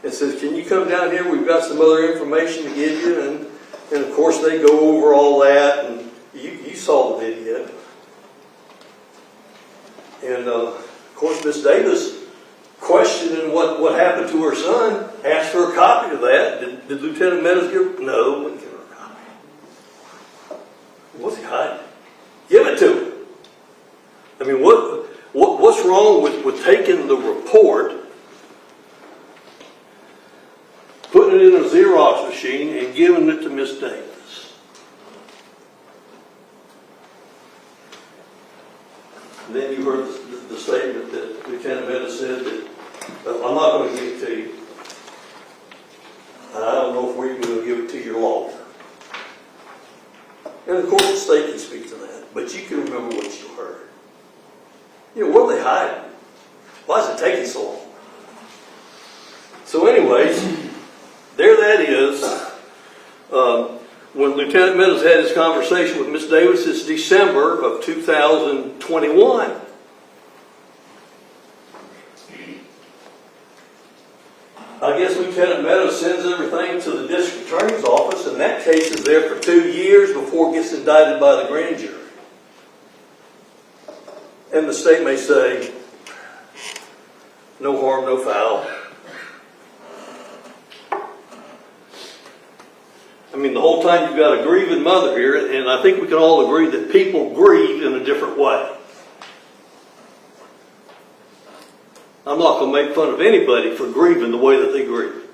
and says, "Can you come down here? We've got some other information to give you." And of course they go over all that, and you saw the video. And of course Miss Davis, questioning what happened to her son, asked for a copy of that. Did Lieutenant Meadows give her? No, wouldn't give her a copy. What's he hiding? Give mean, what's wrong with taking the report, putting it in a Xerox machine, and giving it to Miss Davis? And then you heard the statement that Lieutenant Benton said that, I'm not going to give it to you. And I don't know if we're even going to give it to your lawyer. And of course the state can speak to that, but you can remember what you heard. You know, what are they hiding? Why is it taking so long? So anyways, there that is. When Lieutenant Meadows had his conversation with Miss Davis, it's December of 2021. I guess Lieutenant Meadows sends everything to the district attorney's office, and that case is there for 2 years before it gets indicted by the grand jury. And the state may say, no harm, no foul. I mean, the whole time you've got a grieving mother here, and I think we can all agree that people grieve in a different way. I'm not going to make fun of anybody for grieving the way that they grieve.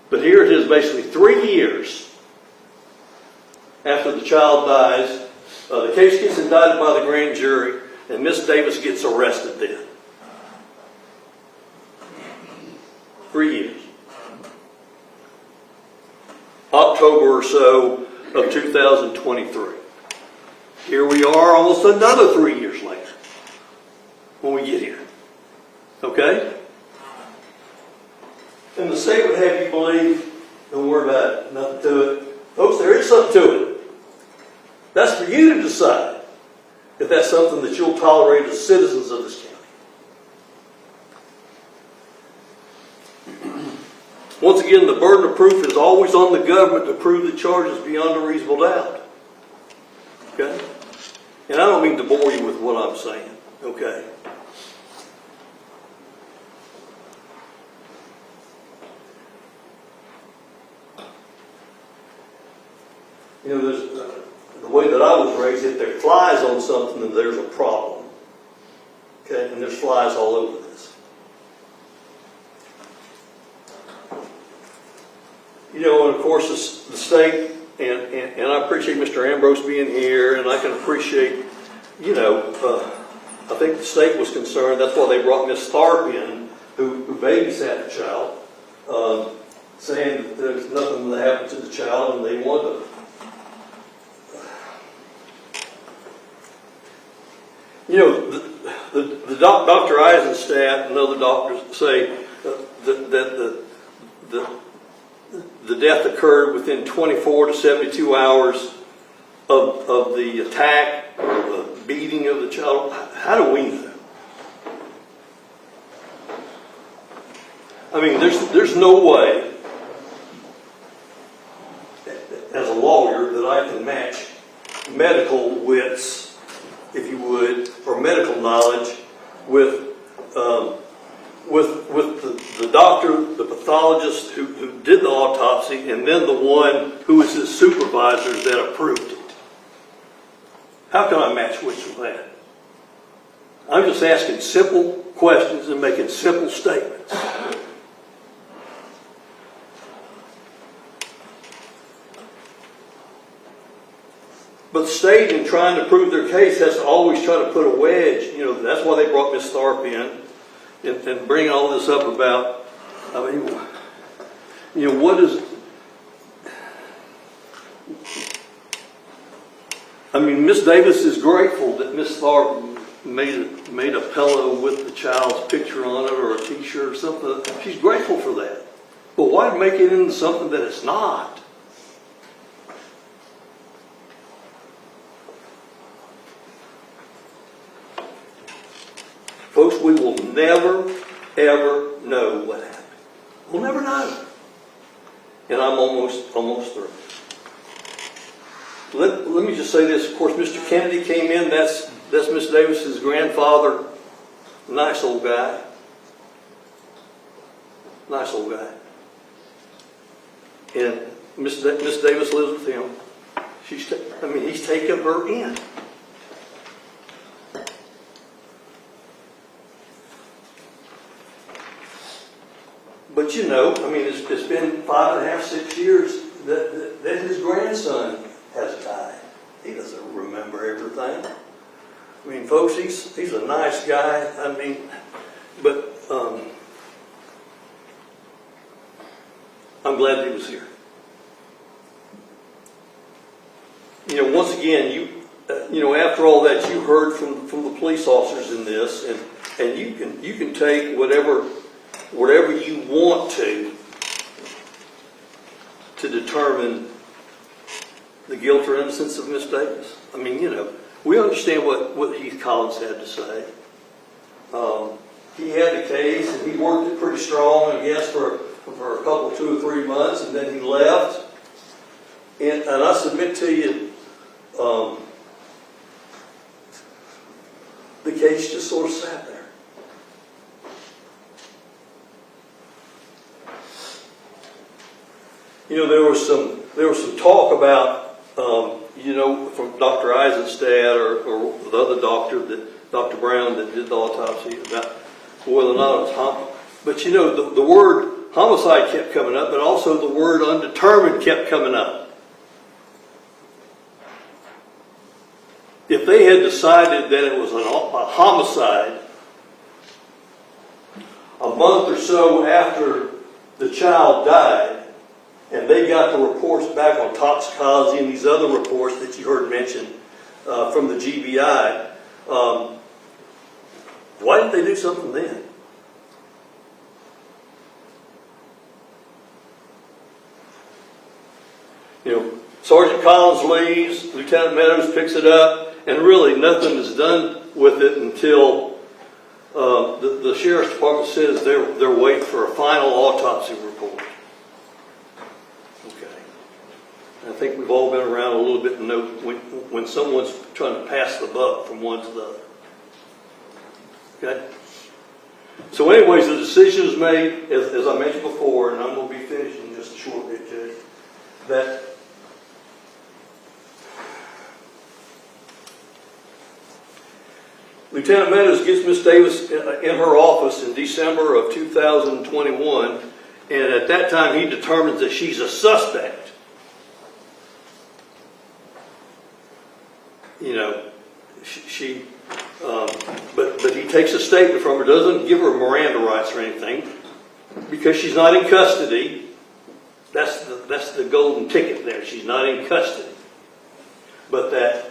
But here it is, basically 3 years after the child dies, the case gets indicted by the grand jury, and Miss Davis gets arrested then. 3 years. October or so of 2023. Here we are almost another 3 years later when we get here. Okay? And the state would have you believe, don't worry about it, nothing to it. Folks, there is something to it. That's for you to decide if that's something that you'll tolerate as citizens of this county. Once again, the burden of proof is always on the government to prove the charges beyond a reasonable doubt. Okay? And I don't mean to bore you with what I'm saying. Okay? You know, there's, the way that I was raised, if there are flies on something, then there's a problem. Okay? And there's flies all over this. You know, and of course, the state, and I appreciate Mr. Ambrose being here, and I can appreciate, you know, I think the state was concerned. That's why they brought Miss Tharp in, who babysat the child, saying that there's nothing that happened to the child, and they wanted to. You know, the Dr. Eisenstadt and other doctors say that the death occurred within 24 to 72 hours of the attack or the beating of the child. How do we know? I mean, there's no way, as a lawyer, that I can match medical wits, if you would, or medical knowledge with the doctor, the pathologist who did the autopsy, and then the one who was his supervisor that approved it. How can I match wits with that? I'm just asking simple questions and making simple statements. But the state, in trying to prove their case, has to always try to put a wedge. You know, that's why they brought Miss Tharp in and bring all this up about, I mean, you know, what is, I mean, Miss Davis is grateful that Miss Tharp made a pillow with the child's picture on it or a t-shirt or something. She's grateful for that. But why make it into something that it's not? Folks, we will never, ever know what happened. We'll never know. And I'm almost through. Let me just say this. Of course, Mr. Kennedy came in. That's Miss Davis's grandfather. Nice old guy. Nice old guy. And Miss Davis lives with him. He's taken her in. But you know, it's been 5.5, 6 years that his grandson has died. He doesn't remember everything. Folks, he's a nice guy. But I'm glad he was here. Once again, after all that you heard from the police officers in this, and you can take whatever you want to determine the guilt or innocence of Miss Davis. We understand what Heath Collins had to say. He had the case, and he worked it pretty strong, I guess, for a couple, 2 or 3 months, and then he left. And I submit to you, the case just sort of sat there. There was some talk about, from Dr. Eisenstadt or the other doctor, Dr. Brown, that did the autopsy, about whether or not it was homicide. But the word homicide kept coming up, but also the word undetermined kept coming up. If they had decided that it was a homicide a month or so after the child died, and they got the reports back on toxicology and these other reports that you heard mentioned from the GBI, why didn't they do something then? Sergeant Collins leaves, Lieutenant Meadows picks it up, and really nothing is done with it until the Sheriff's Department says they're waiting for a final autopsy report. Okay. I think we've all been around a little bit and know when someone's trying to pass the buck from one to the other. Okay? So anyways, the decision is made, as I mentioned before, and I'm going to be finished in just a short bit, Judge, that Lieutenant Meadows gets Miss Davis in her office in December of 2021, and at that time he determines that she's a suspect. But he takes a statement from her, doesn't give her Miranda rights or anything, because she's not in custody. That's the golden ticket there. She's not in custody. But that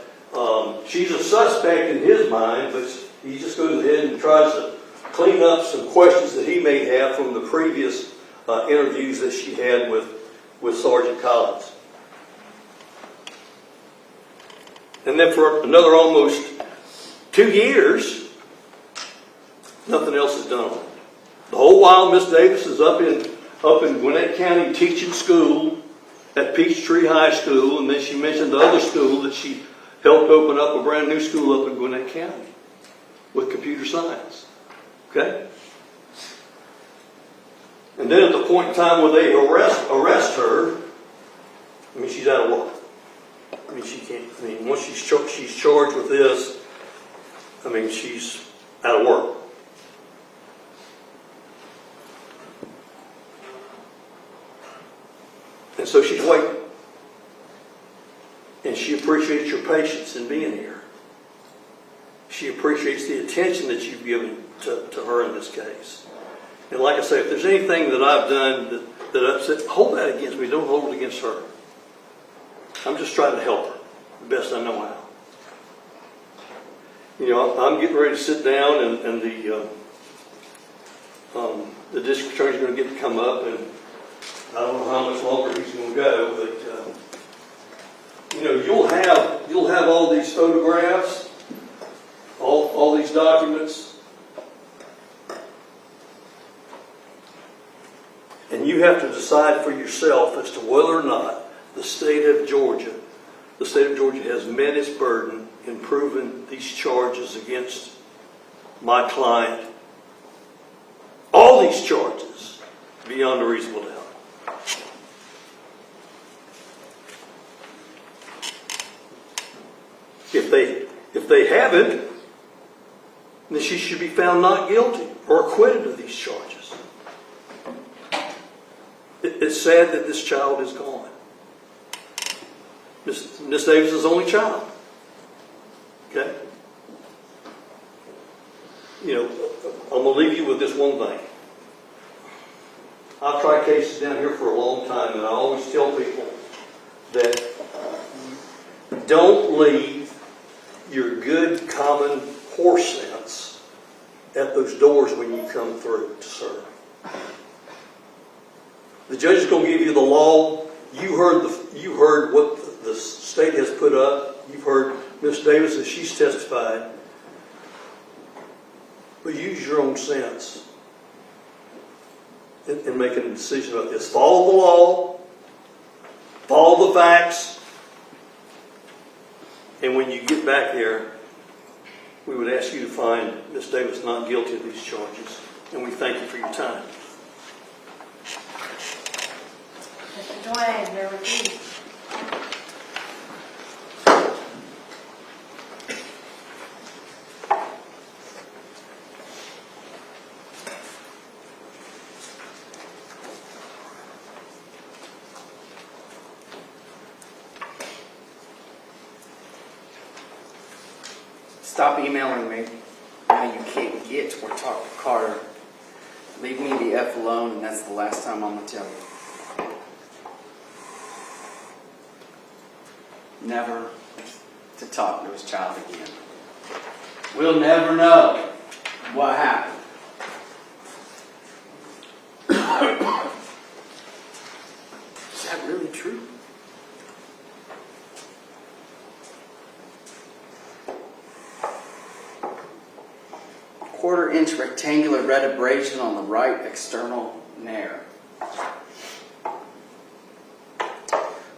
she's a suspect in his mind, but he just goes ahead and tries to clean up some questions that he may have from the previous interviews that she had with Sergeant Collins. And then for another almost 2 years, nothing else is done on it. The whole while Miss Davis is up in Gwinnett County teaching school at Peachtree High School, and then she mentioned the other school that she helped open up, a brand new school up in Gwinnett County with computer science. Okay? And then at the point in time where they arrest her, she's out of work. She can't, once she's charged with this, she's out of work. And so she's waiting. And she appreciates your patience in being here. She appreciates the attention that you've given to her in this case. And like I say, if there's anything that I've done that upset, hold that against me. Don't hold it against her. I'm just trying to help her the best I know how. I'm getting ready to sit down, and the district attorney's going to get to come up, and I don't know how much longer he's going to go, but you'll have all these photographs, all these documents, and you have to decide for yourself as to whether or not the state of Georgia has met its burden in proving these charges against my client, all these charges, beyond a reasonable doubt. If they haven't, then she should be found not guilty or acquitted of these charges. It's sad that this child is gone. Miss Davis' only child. Okay? You know, I'm going to leave you with this one thing. I've tried cases down here for a long time, and I always tell people that don't leave your good common horse sense at those doors when you come through to serve. The judge is going to give you the law. You heard what the state has put up. You've heard Miss Davis as she's testified. But use your own sense in making a decision about this. Follow the law. Follow the facts. And when you get back there, we would ask you to find Miss Davis not guilty of these charges. And we thank you for your time. Mr. Dwayne, you're recused. Stop emailing me. I know you can't get or talk to Karter. Leave me the F alone, and that's the last time I'm going to tell you. Never to talk to his child again. We'll never know what happened. Is that really true? Quarter-inch rectangular red abrasion on the right external nair.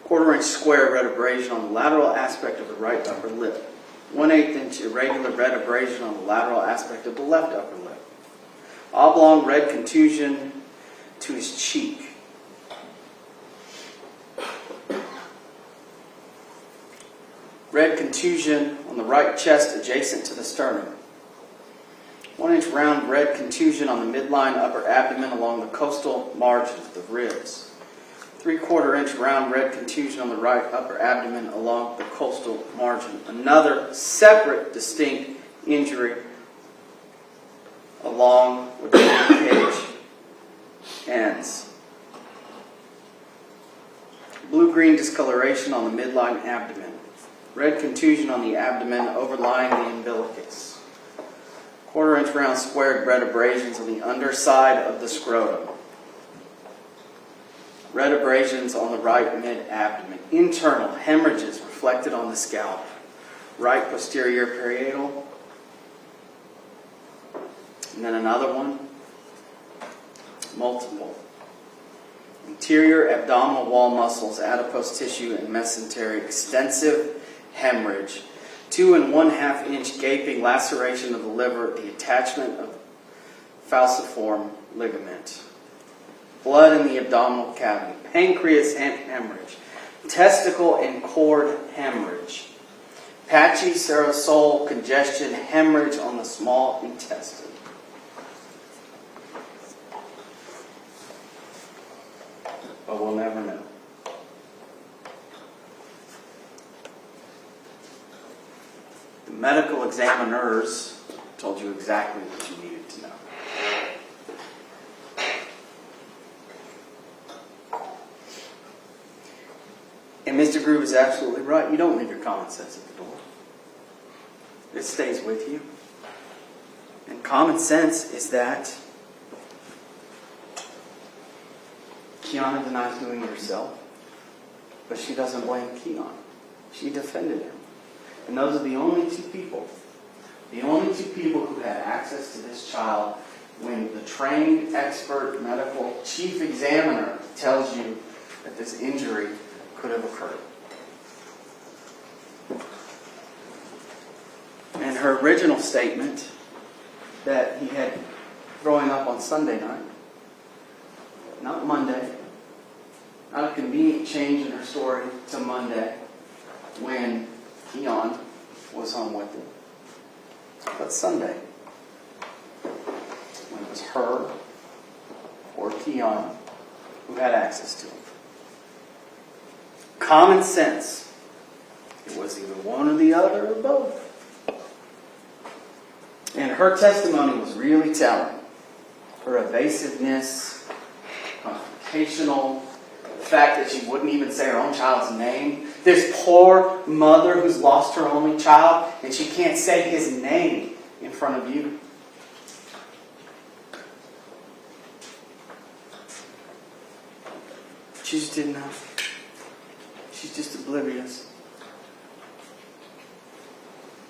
Quarter-inch square red abrasion on the lateral aspect of the right upper lip. 1/8 inch irregular red abrasion on the lateral aspect of the left upper lip. Oblong red contusion to his cheek. Red contusion on the right chest adjacent to the sternum. 1-inch round red contusion on the midline upper abdomen along the costal margin of the ribs. 3/4 inch round red contusion on the right upper abdomen along the costal margin. Another separate distinct injury along with the cage ends. Blue-green discoloration on the midline abdomen. Red contusion on the abdomen overlying the umbilicus. 1/4 inch round squared red abrasions on the underside of the scrotum. Red abrasions on the right mid-abdomen. Internal hemorrhages reflected on the scalp. Right posterior parietal. And then another one. Multiple. Interior abdominal wall muscles, adipose tissue, and mesentery. Extensive hemorrhage. 2 1/2 inch gaping laceration of the liver, the attachment of falciform ligament. Blood in the abdominal cavity. Pancreas hemorrhage. Testicle and cord hemorrhage. Patchy serosol congestion hemorrhage on the small intestine. But we'll never know. The medical examiners told you exactly what you needed to know. And Mr. Groove is absolutely right. You don't leave your common sense at the door. It stays with you. And common sense is that Kianna denies doing it herself, but she doesn't blame Kiyon. She defended him. And those are the only two people who had access to this child when the trained expert medical chief examiner tells you that this injury could have occurred. And her original statement that he had growing up on Sunday night, not Monday, not a convenient change in her story to Monday when Kiyon was home with him. But Sunday, when it was her or Kiyon who had access to him. Common sense. It was either one or the other or both. And her testimony was really telling. Her evasiveness, confrontational, the fact that she wouldn't even say her own child's name. This poor mother who's lost her only child, and she can't say his name in front of you. She just didn't know. She's just oblivious.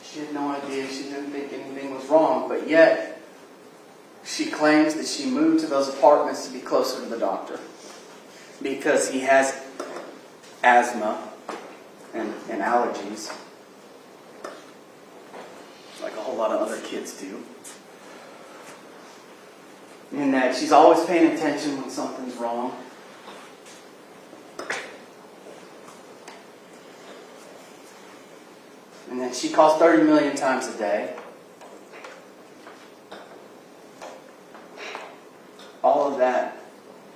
She had no idea. She didn't think anything was wrong, but yet she claims that she moved to those apartments to be closer to the doctor because he has asthma and allergies, like a whole lot of other kids do. And that she's always paying attention when something's wrong. And that she calls 30 million times a day. All of that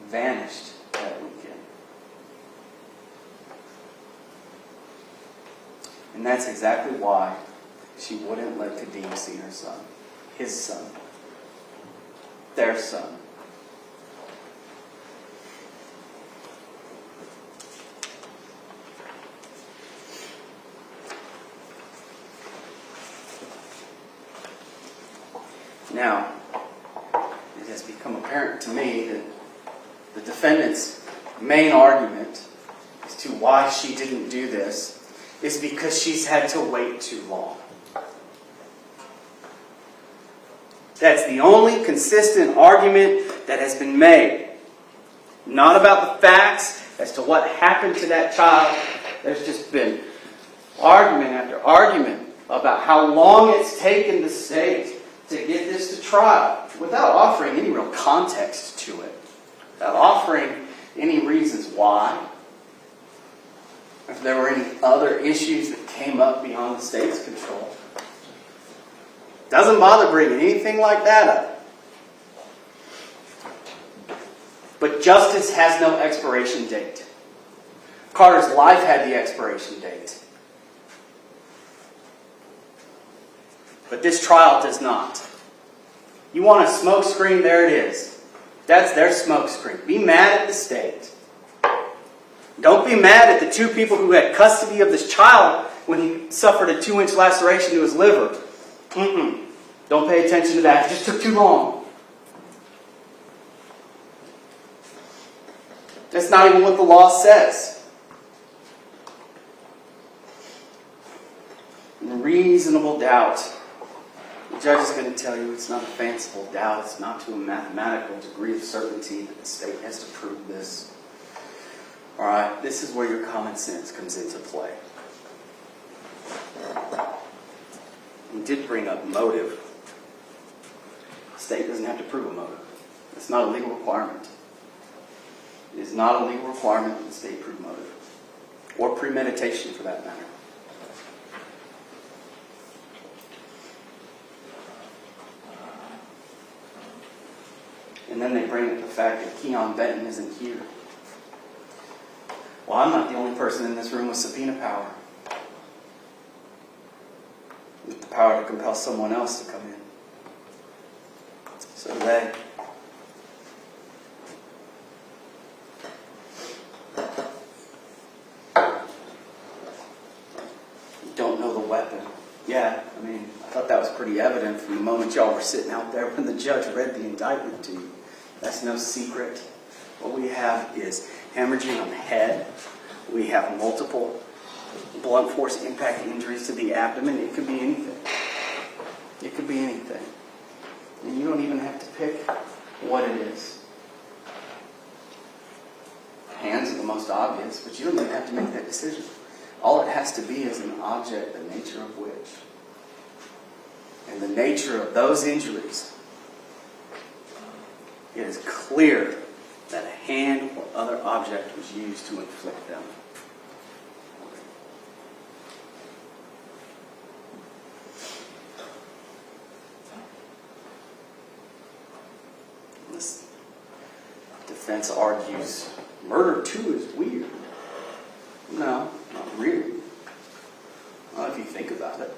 vanished that weekend. And that's exactly why she wouldn't let Kadeem see her son. His son. Their son. Now, it has become apparent to me that the defendant's main argument as to why she didn't do this is because she's had to wait too long. That's the only consistent argument that has been made. Not about the facts as to what happened to that child. There's just been argument after argument about how long it's taken the state to get this to trial without offering any real context to it. Without offering any reasons why. If there were any other issues that came up beyond the state's control. Doesn't bother bringing anything like that up. But justice has no expiration date. Karter's life had the expiration date. But this trial does not. You want a smoke screen? There it is. That's their smoke screen. Be mad at the state. Don't be mad at the two people who had custody of this child when he suffered a 2-inch laceration to his liver. Don't pay attention to that. It just took too long. That's not even what the law says. Reasonable doubt. The judge is going to tell you it's not a fanciful doubt. It's not to a mathematical degree of certainty that the state has to prove this. Alright, this is where your common sense comes into play. You did bring up motive. The state doesn't have to prove a motive. It's not a legal requirement. It is not a legal requirement that the state prove motive. Or premeditation, for that matter. And then they bring up the fact that Kiyon Benton isn't here. Well, I'm not the only person in this room with subpoena power. With the power to compel someone else to come in. So do they. You don't know the weapon. Yeah, I mean, I thought that was pretty evident from the moment y'all were sitting out there when the judge read the indictment to you. That's no secret. What we have is hemorrhaging on the head. We have multiple blunt force impact injuries to the abdomen. It could be anything. It could be anything. And you don't even have to pick what it is. Hands are the most obvious, but you don't even have to make that decision. All it has to be is an object, the nature of which. And the nature of those injuries, it is clear that a hand or other object was used to inflict them. defense argues murder too is weird. No, not really. Not if you think about it.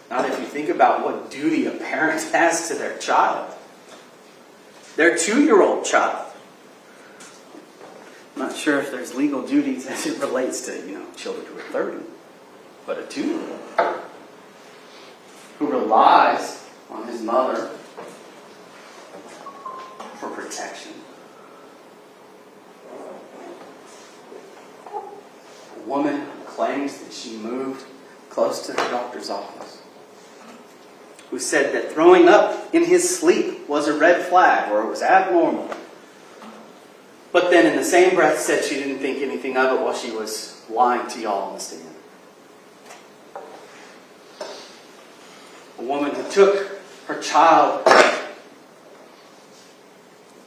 Not if you think about what duty a parent has to their child. Their 2-year-old child. I'm not sure if there's legal duties as it relates to, children who are 30. But a 2-year-old who relies on his mother for protection. A woman who claims that she moved close to the doctor's office, who said that throwing up in his sleep was a red flag or it was abnormal. But then in the same breath said she didn't think anything of it while she was lying to y'all on the stand. A woman who took her child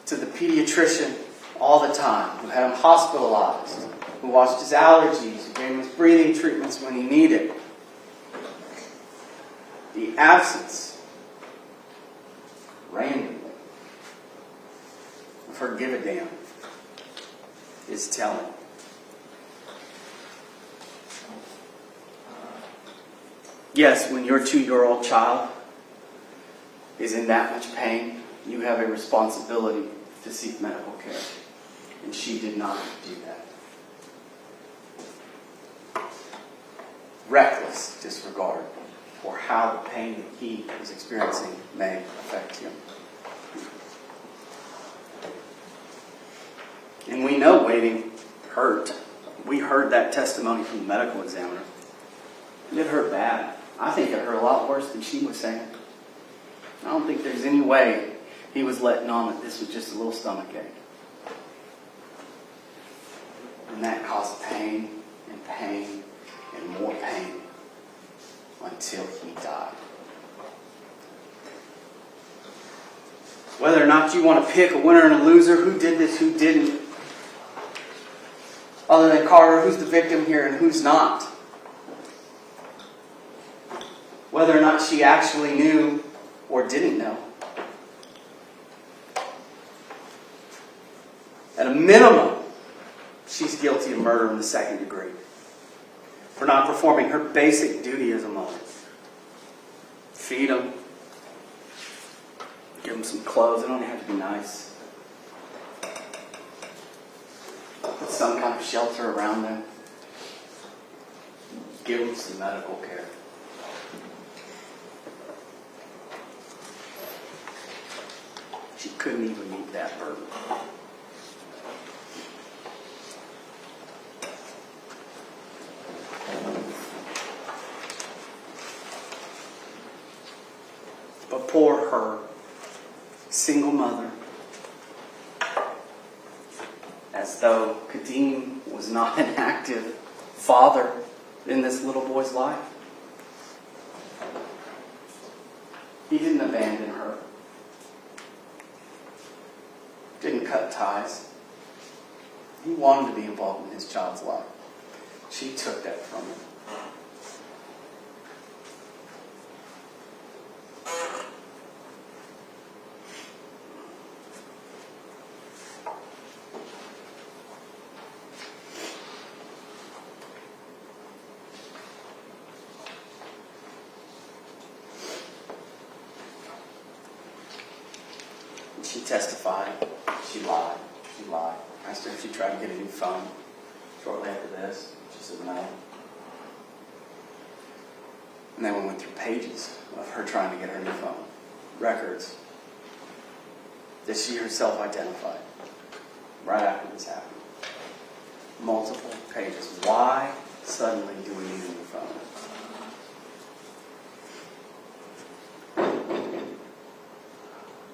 to the pediatrician all the time, who had him hospitalized, who watched his allergies, who gave him his breathing treatments when he needed. The absence, randomly, of her give a damn is telling. Yes, when your 2-year-old child is in that much pain, you have a responsibility to seek medical care. And she did not do that. Reckless disregard for how the pain that he is experiencing may affect him. And we know waiting hurt. We heard that testimony from the medical examiner. It hurt bad. I think it hurt a lot worse than she was saying. I don't think there's any way he was letting on that this was just a little stomach ache. And that caused pain and pain and more pain until he died. Whether or not you want to pick a winner and a loser, who did this, who didn't, other than Karter, who's the victim here and who's not? Whether or not she actually knew or didn't know. At a minimum, she's guilty of murder in the 2nd degree for not performing her basic duty as a mother. Feed them. Give them some clothes. They don't have to be nice. Put some kind of shelter around them. Give them some medical care. She couldn't even meet that burden. But poor her, single mother, as though Kadeem was not an active father in this little boy's life. He didn't abandon her. Didn't cut ties. He wanted to be involved in his child's life. She took that from him. She testified. She lied. She lied. I asked her if she tried to get a new phone shortly after this. She said no. And then we went through pages of her trying to get her new phone. Records that she herself identified right after this happened. Multiple pages. Why suddenly do we need a new phone?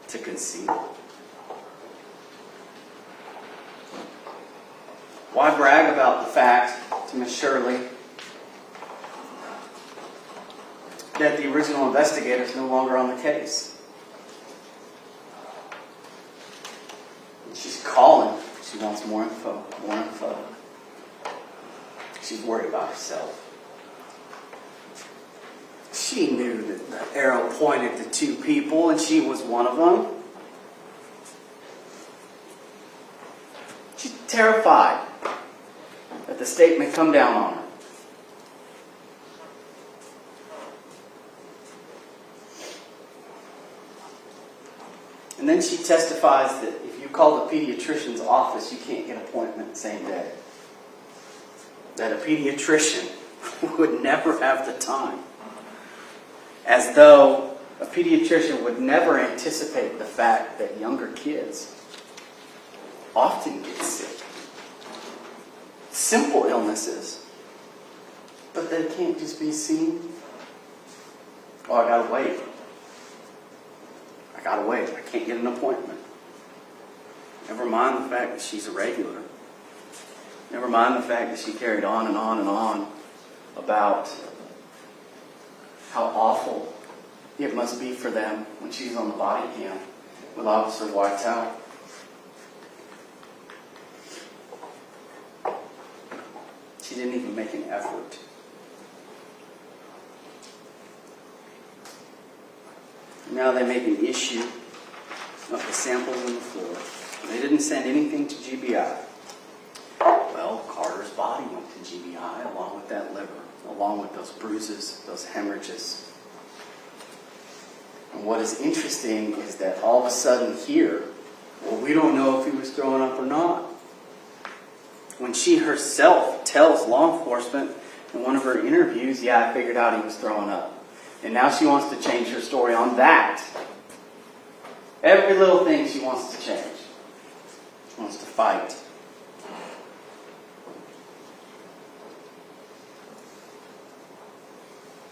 To conceal. Why brag about the fact to Miss Shirley that the original investigator is no longer on the case? She's calling. She wants more info. More info. She's worried about herself. She knew that the arrow pointed to 2 people, and she was one of them. terrified that the state may come down on her. And then she testifies that if you call the pediatrician's office, you can't get an appointment the same day. That a pediatrician would never have the time. As though a pediatrician would never anticipate the fact that younger kids often get sick. Simple illnesses, but they can't just be seen. Oh, I gotta wait. I can't get an appointment. Never mind the fact that she's a regular. Never mind the fact that she carried on and on and on about how awful it must be for them when she's on the body cam with Officer Whitell. She didn't even make an effort. Now they make an issue of the samples on the floor. They didn't send anything to GBI. Well, Karter's body went to GBI along with that liver, along with those bruises, those hemorrhages. And what is interesting is that all of a sudden here, well, we don't know if he was throwing up or not. When she herself tells law enforcement in one of her interviews, yeah, I figured out he was throwing up. And now she wants to change her story on that. Every little thing she wants to change. She wants to fight.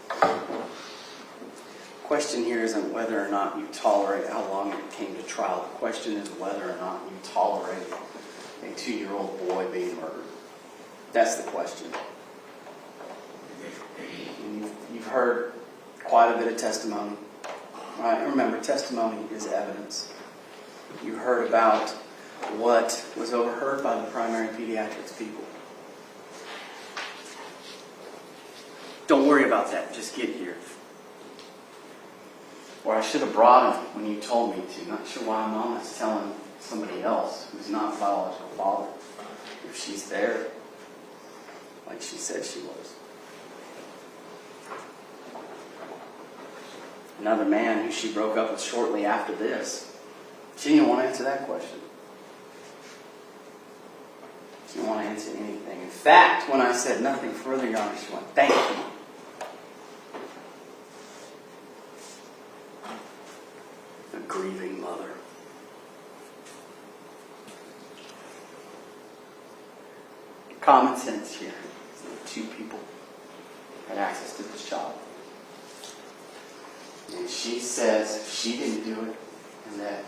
The question here isn't whether or not you tolerate how long it came to trial. The question is whether or not you tolerate a 2-year-old boy being murdered. That's the question. And you've heard quite a bit of testimony. Right? Remember, testimony is evidence. You heard about what was overheard by the primary pediatrics people. Don't worry about that. Just get here. Or I should have brought him when you told me to. Not sure why Mom is telling somebody else who's not a biological father if she's there like she said she was. Another man who she broke up with shortly after this, she didn't want to answer that question. She didn't want to answer anything. In fact, when I said nothing further, Your Honor, she went, thank you. A grieving mother. Common sense here. Two people had access to this child. And she says she didn't do it and that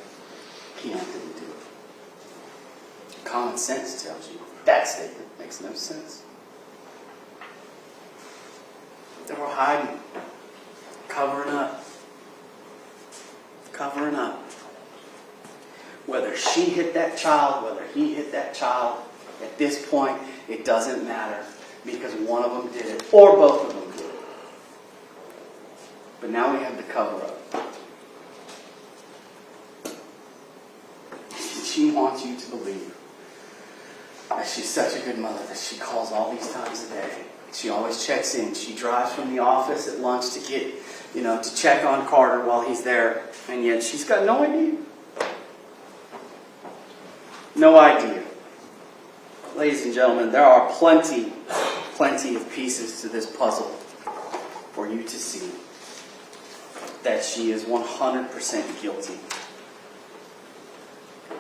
Kiyon didn't do it. Common sense tells you that statement makes no sense. They were hiding, covering up. Covering up. Whether she hit that child, whether he hit that child, at this point, it doesn't matter because one of them did it or both of them did it. But now we have the cover-up. She wants you to believe that she's such a good mother that she calls all these times a day. She always checks in. She drives from the office at lunch to get, to check on Karter while he's there. And yet she's got no idea. No idea. Ladies and gentlemen, there are plenty of pieces to this puzzle for you to see that she is 100% guilty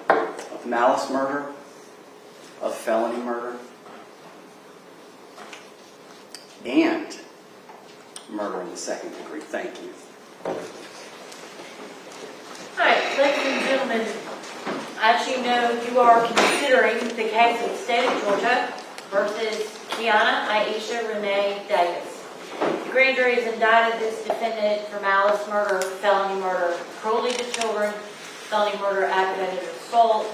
of malice murder, of felony murder, and murder in the second degree. Thank you. All right, ladies and gentlemen, as you know, you are considering the case of the state of Georgia versus Kianna Renee Davis. The grand jury has indicted this defendant for malice murder, felony murder, cruelty to children, felony murder, aggravated assault,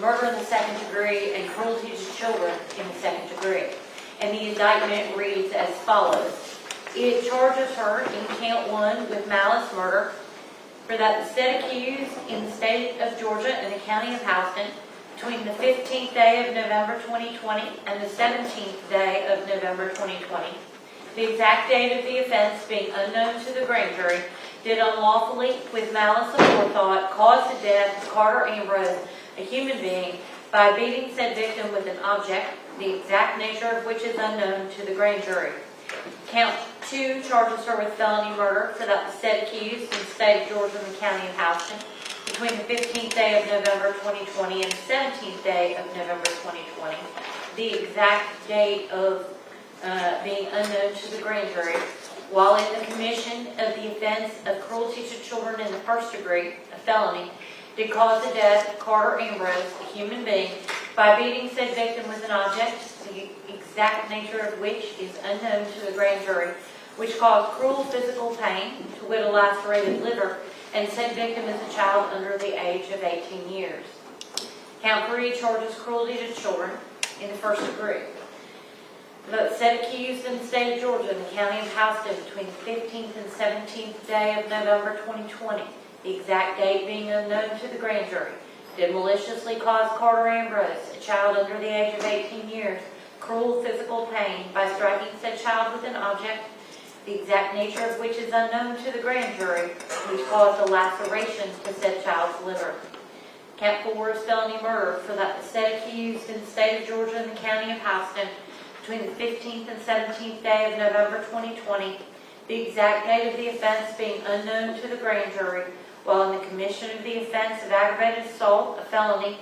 murder in the second degree, and cruelty to children in the second degree. And the indictment reads as follows. It charges her in count 1 with malice murder for that the said accused in the state of Georgia and the county of Houston between the 15th day of November 2020 and the 17th day of November 2020, the exact date of the offense being unknown to the grand jury, did unlawfully, with malice aforethought, cause the death of Karter Ambrose, a human being, by beating said victim with an object, the exact nature of which is unknown to the grand jury. Count 2 charges her with felony murder for that the said accused in the state of Georgia and the county of Houston between the 15th day of November 2020 and the 17th day of November 2020, the exact date of being unknown to the grand jury, while in the commission of the offense of cruelty to children in the first degree, a felony, did cause the death of Karter Ambrose, a human being, by beating said victim with an object, the exact nature of which is unknown to the grand jury, which caused cruel physical pain, to wit a lacerated liver, and said victim is a child under the age of 18 years. Count 3 charges cruelty to children in the first degree. The said accused in the state of Georgia and the county of Houston between the 15th and 17th day of November 2020, the exact date being unknown to the grand jury, did maliciously cause Karter Ambrose, a child under the age of 18 years, cruel physical pain by striking said child with an object, the exact nature of which is unknown to the grand jury, which caused a laceration to said child's liver. Count 4 is felony murder for that the said accused in the state of Georgia and the county of Houston between the 15th and 17th day of November 2020, the exact date of the offense being unknown to the grand jury, while in the commission of the offense of aggravated assault, a felony,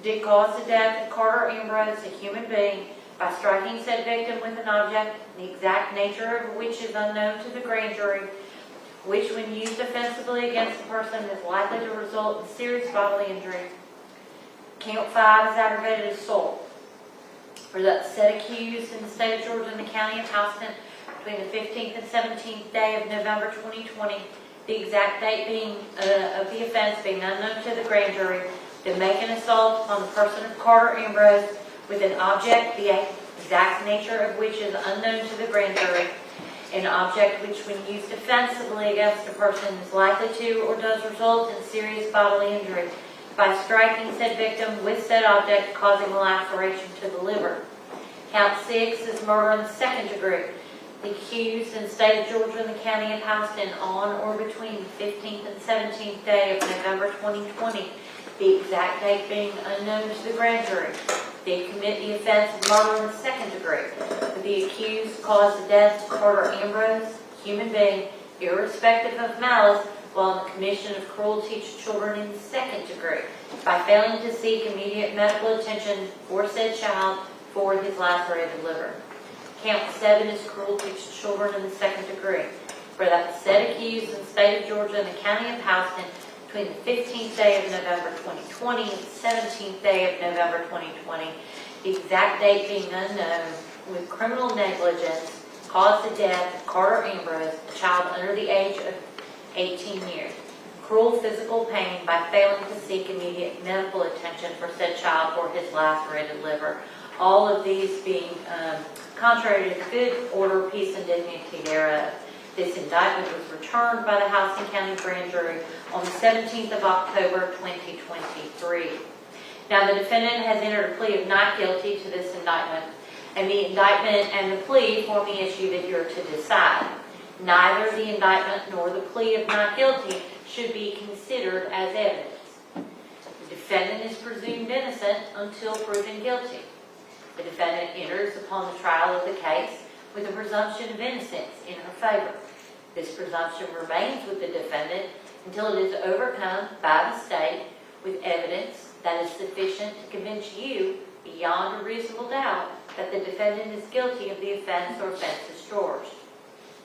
did cause the death of Karter Ambrose, a human being, by striking said victim with an object, the exact nature of which is unknown to the grand jury, which when used offensively against the person is likely to result in serious bodily injury. Count 5 is aggravated assault for that said accused in the state of Georgia and the county of Houston between the 15th and 17th day of November 2020, the exact date being of the offense being unknown to the grand jury, to make an assault on the person of Karter Ambrose with an object, the exact nature of which is unknown to the grand jury, an object which when used offensively against a person is likely to or does result in serious bodily injury, by striking said victim with said object causing a laceration to the liver. Count 6 is murder in the second degree. The accused in the state of Georgia and the county of Houston on or between the 15th and 17th day of November 2020, the exact date being unknown to the grand jury, did commit the offense of murder in the second degree. The accused caused the death of Karter Ambrose, human being, irrespective of malice, while in the commission of cruelty to children in the second degree, by failing to seek immediate medical attention for said child for his lacerated liver. Count 7 is cruelty to children in the second degree, for that the said accused in the state of Georgia and the county of Houston between the 15th day of November 2020 and the 17th day of November 2020, the exact date being unknown, with criminal negligence, caused the death of Karter Ambrose, a child under the age of 18 years. Cruel physical pain by failing to seek immediate medical attention for said child for his lacerated liver. All of these being contrary to the good order, peace, and dignity thereof. This indictment was returned by the Houston County Grand Jury on the 17th of October 2023. Now the defendant has entered a plea of not guilty to this indictment, and the indictment and the plea form the issue that you're to decide. Neither the indictment nor the plea of not guilty should be considered as evidence. The defendant is presumed innocent until proven guilty. The defendant enters upon the trial of the case with a presumption of innocence in her favor. This presumption remains with the defendant until it is overcome by the state with evidence that is sufficient to convince you beyond a reasonable doubt that the defendant is guilty of the offense or offenses charged.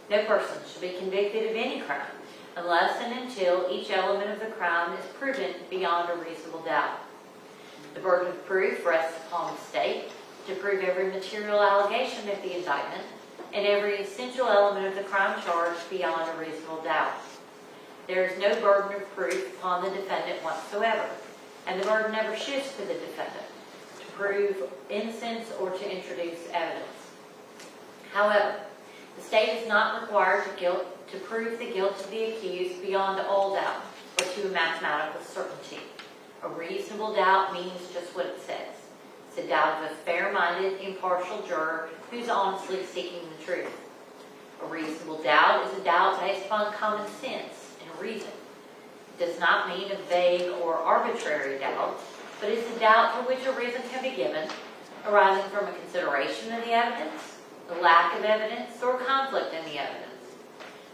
No person shall be convicted of any crime unless and until each element of the crime is proven beyond a reasonable doubt. The burden of proof rests upon the state to prove every material allegation of the indictment and every essential element of the crime charged beyond a reasonable doubt. There is no burden of proof upon the defendant whatsoever, and the burden never shifts to the defendant to prove innocence or to introduce evidence. However, the state is not required to prove the guilt of the accused beyond all doubt or to a mathematical certainty. A reasonable doubt means just what it says. It's a doubt of a fair-minded, impartial juror who's honestly seeking the truth. A reasonable doubt is a doubt based upon common sense and reason. It does not mean a vague or arbitrary doubt, but it's a doubt for which a reason can be given, arising from a consideration of the evidence, the lack of evidence, or conflict in the evidence.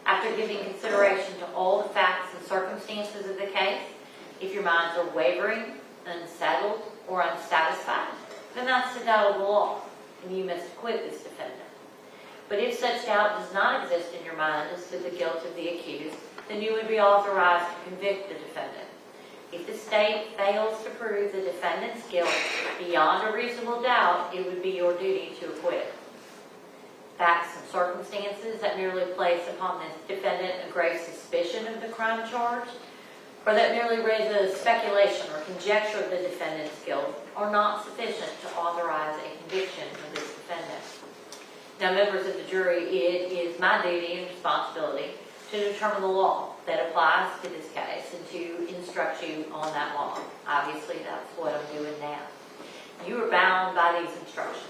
After giving consideration to all the facts and circumstances of the case, if your minds are wavering, unsettled, or unsatisfied, then that's a doubt of the law, and you must acquit this defendant. But if such doubt does not exist in your mind as to the guilt of the accused, then you would be authorized to convict the defendant. If the state fails to prove the defendant's guilt beyond a reasonable doubt, it would be your duty to acquit. Facts and circumstances that merely place upon the defendant a grave suspicion of the crime charged, or that merely raise a speculation or conjecture of the defendant's guilt, are not sufficient to authorize a conviction of this defendant. Now, members of the jury, it is my duty and responsibility to determine the law that applies to this case and to instruct you on that law. Obviously, that's what I'm doing now. You are bound by these instructions.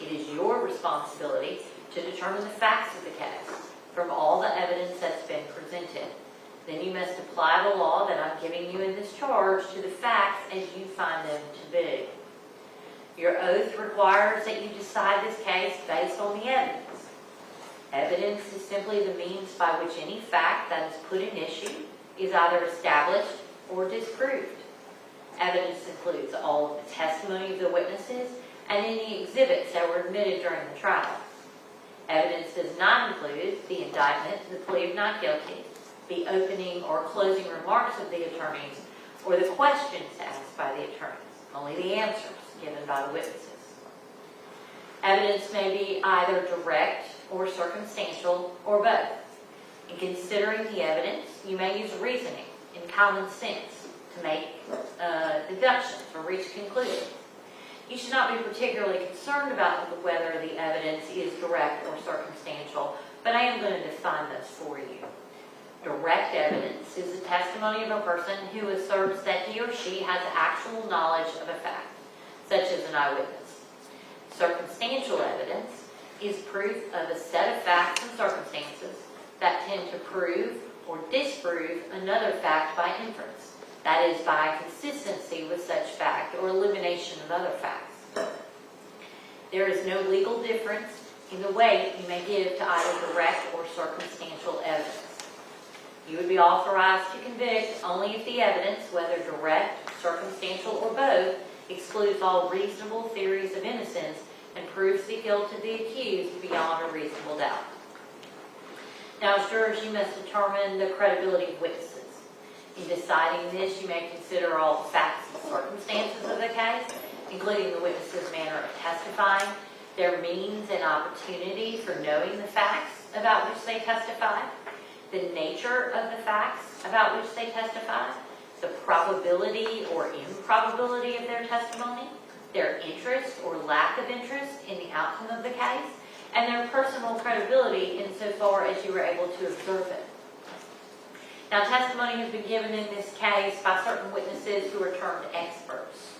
It is your responsibility to determine the facts of the case from all the evidence that's been presented. Then you must apply the law that I'm giving you in this charge to the facts as you find them to be. Your oath requires that you decide this case based on the evidence. Evidence is simply the means by which any fact that is put in issue is either established or disproved. Evidence includes all of the testimony of the witnesses and any exhibits that were admitted during the trial. Evidence does not include the indictment, the plea of not guilty, the opening or closing remarks of the attorneys, or the questions asked by the attorneys, only the answers given by the witnesses. Evidence may be either direct or circumstantial or both. In considering the evidence, you may use reasoning and common sense to make deductions or reach conclusions. You should not be particularly concerned about whether the evidence is direct or circumstantial, but I am going to define this for you. Direct evidence is the testimony of a person who asserts that he or she has actual knowledge of a fact, such as an eyewitness. Circumstantial evidence is proof of a set of facts and circumstances that tend to prove or disprove another fact by inference. That is, by consistency with such fact or elimination of other facts. There is no legal difference in the weight you may give to either direct or circumstantial evidence. You would be authorized to convict only if the evidence, whether direct, circumstantial, or both, excludes all reasonable theories of innocence and proves the guilt of the accused beyond a reasonable doubt. Now, as jurors, you must determine the credibility of witnesses. In deciding this, you may consider all the facts and circumstances of the case, including the witness's manner of testifying, their means and opportunity for knowing the facts about which they testified, the nature of the facts about which they testified, the probability or improbability of their testimony, their interest or lack of interest in the outcome of the case, and their personal credibility insofar as you were able to observe it. Now, testimony has been given in this case by certain witnesses who are termed experts.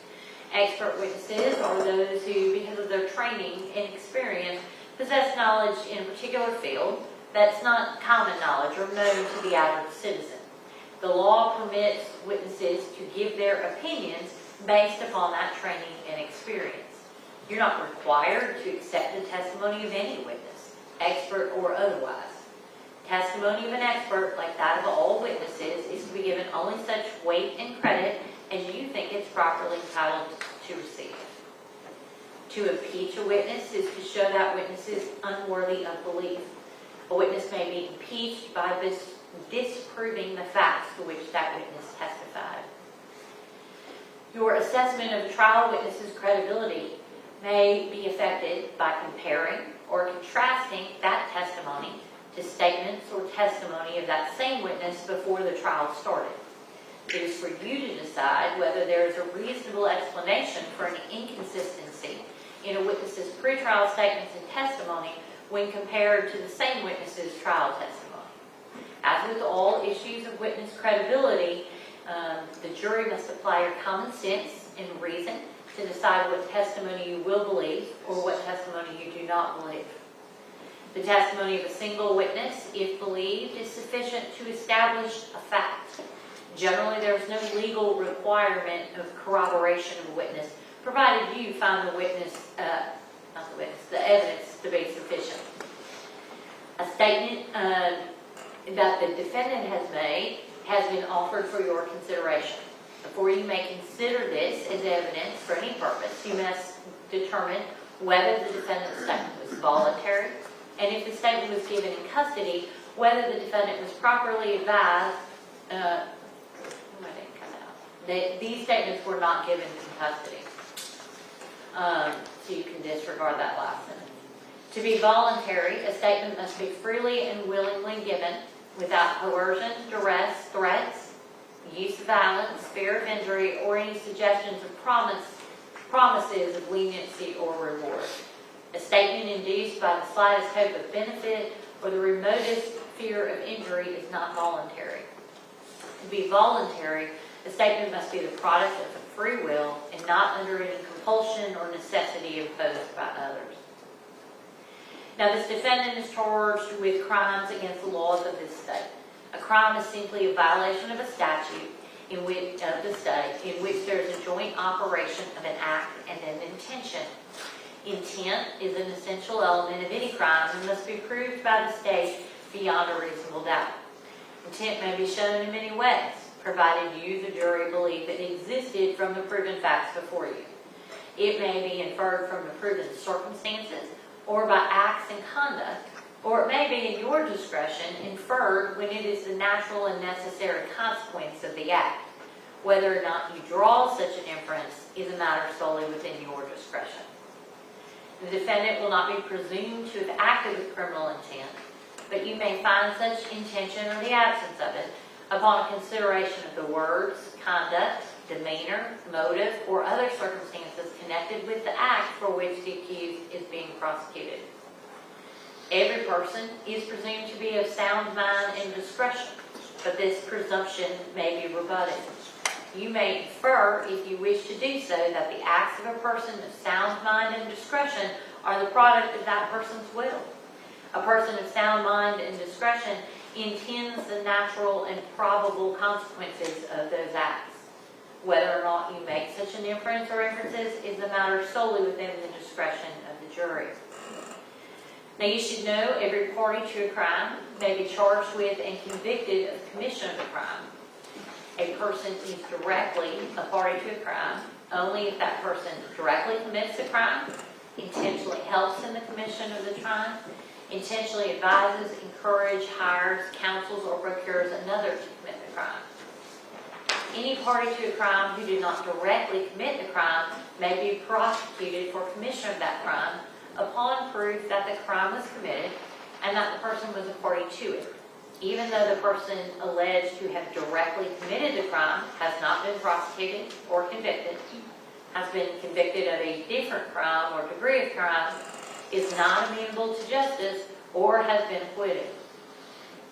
Expert witnesses are those who, because of their training and experience, possess knowledge in a particular field that's not common knowledge or known to the average citizen. The law permits witnesses to give their opinions based upon that training and experience. You're not required to accept the testimony of any witness, expert or otherwise. Testimony of an expert, like that of all witnesses, is to be given only such weight and credit as you think it's properly entitled to receive. To impeach a witness is to show that witness is unworthy of belief. A witness may be impeached by disproving the facts to which that witness testified. Your assessment of a trial witness's credibility may be affected by comparing or contrasting that testimony to statements or testimony of that same witness before the trial started. It is for you to decide whether there is a reasonable explanation for an inconsistency in a witness's pretrial statements and testimony when compared to the same witness's trial testimony. As with all issues of witness credibility, The jury must apply your common sense and reason to decide what testimony you will believe or what testimony you do not believe. The testimony of a single witness, if believed, is sufficient to establish a fact. Generally, there is no legal requirement of corroboration of a witness, provided you find the evidence to be sufficient. A statement that the defendant has made has been offered for your consideration. Before you may consider this as evidence for any purpose, you must determine whether the defendant's statement was voluntary, and if the statement was given in custody, whether the defendant was properly advised. These statements were not given in custody. So you can disregard that last sentence. To be voluntary, a statement must be freely and willingly given without coercion, duress, threats, use of violence, fear of injury, or any suggestions of promises of leniency or reward. A statement induced by the slightest hope of benefit or the remotest fear of injury is not voluntary. To be voluntary, a statement must be the product of a free will and not under any compulsion or necessity imposed by others. Now, this defendant is charged with crimes against the laws of this state. A crime is simply a violation of a statute of the state in which there is a joint operation of an act and an intention. Intent is an essential element of any crime and must be proved by the state beyond a reasonable doubt. Intent may be shown in many ways, provided you, the jury, believe it existed from the proven facts before you. It may be inferred from the proven circumstances or by acts and conduct, or it may be in your discretion inferred when it is the natural and necessary consequence of the act. Whether or not you draw such an inference is a matter solely within your discretion. The defendant will not be presumed to have acted with criminal intent, but you may find such intention or the absence of it upon consideration of the words, conduct, demeanor, motive, or other circumstances connected with the act for which the accused is being prosecuted. Every person is presumed to be of sound mind and discretion, but this presumption may be rebutted. You may infer, if you wish to do so, that the acts of a person of sound mind and discretion are the product of that person's will. A person of sound mind and discretion intends the natural and probable consequences of those acts. Whether or not you make such an inference or inferences is a matter solely within the discretion of the jury. Now, you should know every party to a crime may be charged with and convicted of commission of a crime. A person is directly a party to a crime only if that person directly commits the crime, intentionally helps in the commission of the crime, intentionally advises, encourages, hires, counsels, or procures another to commit the crime. Any party to a crime who did not directly commit the crime may be prosecuted for commission of that crime upon proof that the crime was committed and that the person was a party to it, even though the person alleged to have directly committed the crime has not been prosecuted or convicted, has been convicted of a different crime or degree of crime, is not amenable to justice, or has been acquitted.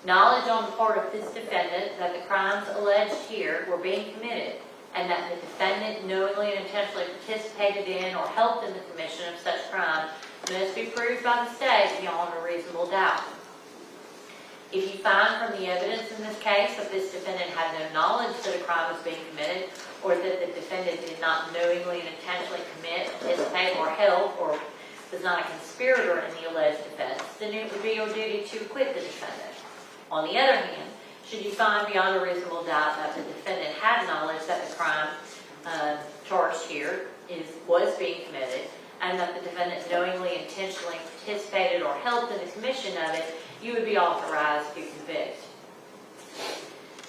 Knowledge on the part of this defendant that the crimes alleged here were being committed and that the defendant knowingly and intentionally participated in or helped in the commission of such crime must be proved by the state beyond a reasonable doubt. If you find from the evidence in this case that this defendant had no knowledge that a crime was being committed, or that the defendant did not knowingly and intentionally commit, participate, or help, or was not a conspirator in the alleged offense, then it would be your duty to acquit the defendant. On the other hand, should you find beyond a reasonable doubt that the defendant had knowledge that the crime charged here was being committed, and that the defendant knowingly, intentionally participated or helped in the commission of it, you would be authorized to convict.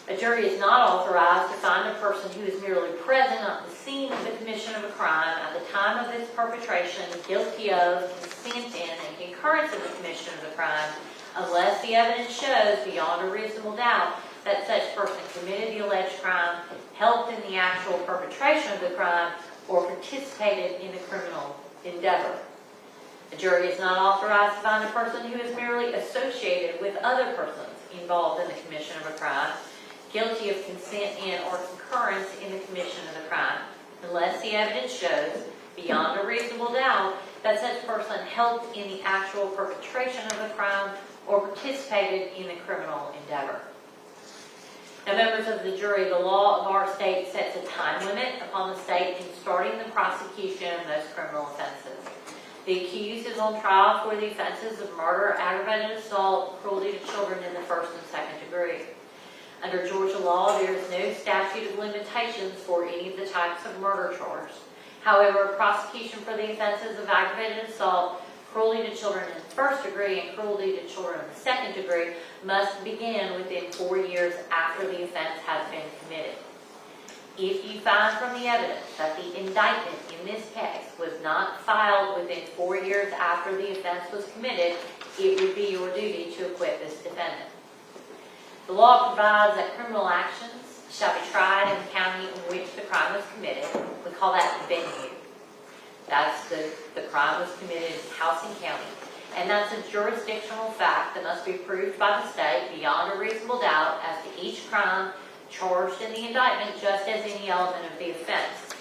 A jury is not authorized to find a person who is merely present at the scene of the commission of a crime at the time of its perpetration guilty of, consent in, and concurrence in the commission of the crime, unless the evidence shows beyond a reasonable doubt that such person committed the alleged crime, helped in the actual perpetration of the crime, or participated in the criminal endeavor. A jury is not authorized to find a person who is merely associated with other persons involved in the commission of a crime, guilty of consent in or concurrence in the commission of the crime, unless the evidence shows, beyond a reasonable doubt, that such person helped in the actual perpetration of the crime or participated in the criminal endeavor. Now, members of the jury, the law of our state sets a time limit upon the state in starting the prosecution of most criminal offenses. The accused is on trial for the offenses of murder, aggravated assault, cruelty to children in the first and second degree. Under Georgia law, there is no statute of limitations for any of the types of murder charged. However, prosecution for the offenses of aggravated assault, cruelty to children in the first degree, and cruelty to children in the second degree must begin within 4 years after the offense has been committed. If you find from the evidence that the indictment in this case was not filed within 4 years after the offense was committed, it would be your duty to acquit this defendant. The law provides that criminal actions shall be tried in the county in which the crime was committed. We call that venue. That's the crime was committed in Housing County. And that's a jurisdictional fact that must be proved by the state beyond a reasonable doubt as to each crime charged in the indictment, just as any element of the offense.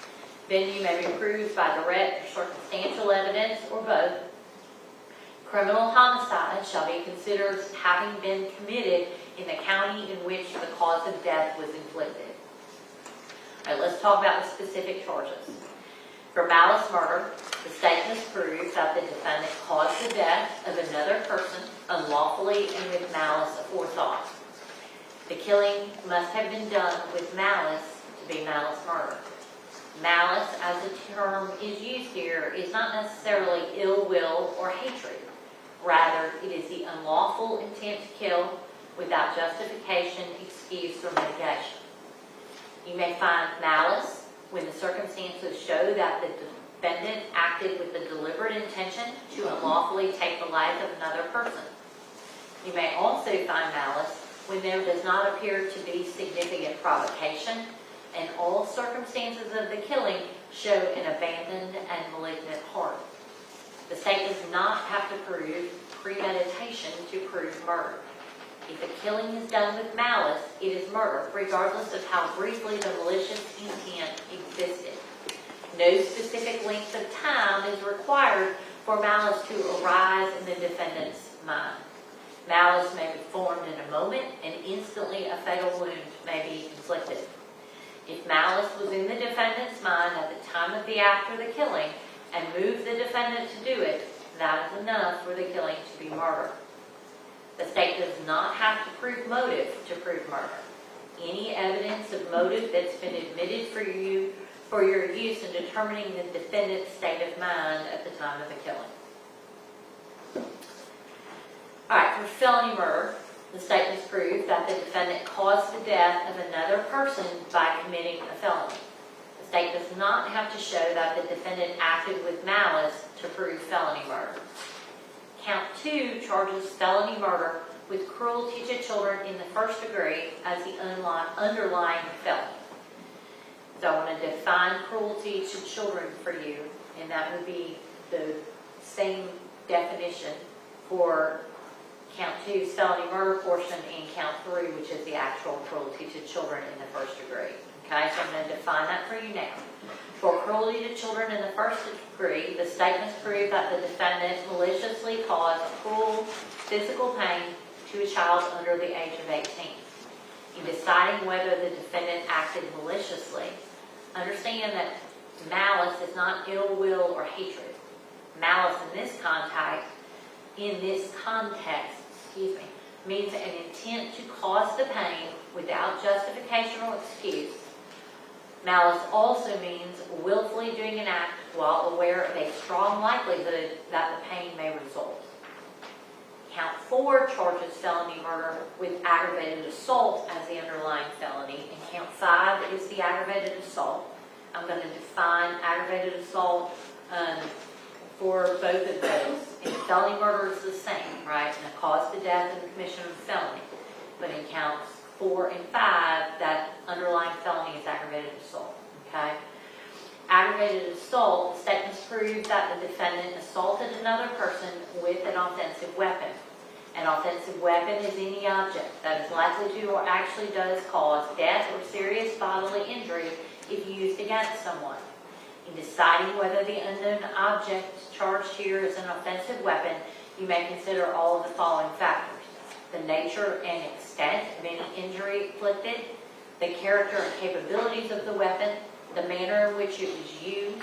Venue may be proved by direct or circumstantial evidence or both. Criminal homicide shall be considered having been committed in the county in which the cause of death was inflicted. All right, let's talk about the specific charges. For malice murder, the state must prove that the defendant caused the death of another person unlawfully and with malice aforethought. The killing must have been done with malice to be malice murder. Malice, as the term is used here, is not necessarily ill will or hatred. Rather, it is the unlawful intent to kill without justification, excuse, or mitigation. You may find malice when the circumstances show that the defendant acted with the deliberate intention to unlawfully take the life of another person. You may also find malice when there does not appear to be significant provocation and all circumstances of the killing show an abandoned and malignant heart. The state does not have to prove premeditation to prove murder. If a killing is done with malice, it is murder, regardless of how briefly the malicious intent existed. No specific length of time is required for malice to arise in the defendant's mind. Malice may be formed in a moment, and instantly a fatal wound may be inflicted. If malice was in the defendant's mind at the time of the act or the killing, and moved the defendant to do it, that is enough for the killing to be murder. The state does not have to prove motive to prove murder. Any evidence of motive that's been admitted for your use in determining the defendant's state of mind at the time of the killing. All right, for felony murder, the state must prove that the defendant caused the death of another person by committing a felony. The state does not have to show that the defendant acted with malice to prove felony murder. Count 2 charges felony murder with cruelty to children in the first degree as the underlying felony. So I want to define cruelty to children for you, and that would be the same definition for Count 2's felony murder portion and Count 3, which is the actual cruelty to children in the first degree. Okay, so I'm going to define that for you now. For cruelty to children in the first degree, the state must prove that the defendant maliciously caused cruel physical pain to a child under the age of 18. In deciding whether the defendant acted maliciously, understand that malice is not ill will or hatred. Malice in this context, means an intent to cause the pain without justification or excuse. Malice also means willfully doing an act while aware of a strong likelihood that the pain may result. Count 4 charges felony murder with aggravated assault as the underlying felony, and Count 5 is the aggravated assault. I'm going to define aggravated assault for both of those. And felony murder is the same, right? And it caused the death and the commission of a felony. But in Counts 4 and 5, that underlying felony is aggravated assault, okay? Aggravated assault, the state must prove that the defendant assaulted another person with an offensive weapon. An offensive weapon is any object that is likely to or actually does cause death or serious bodily injury if used against someone. In deciding whether the unknown object charged here is an offensive weapon, you may consider all of the following factors: the nature and extent of any injury inflicted, the character and capabilities of the weapon, the manner in which it was used,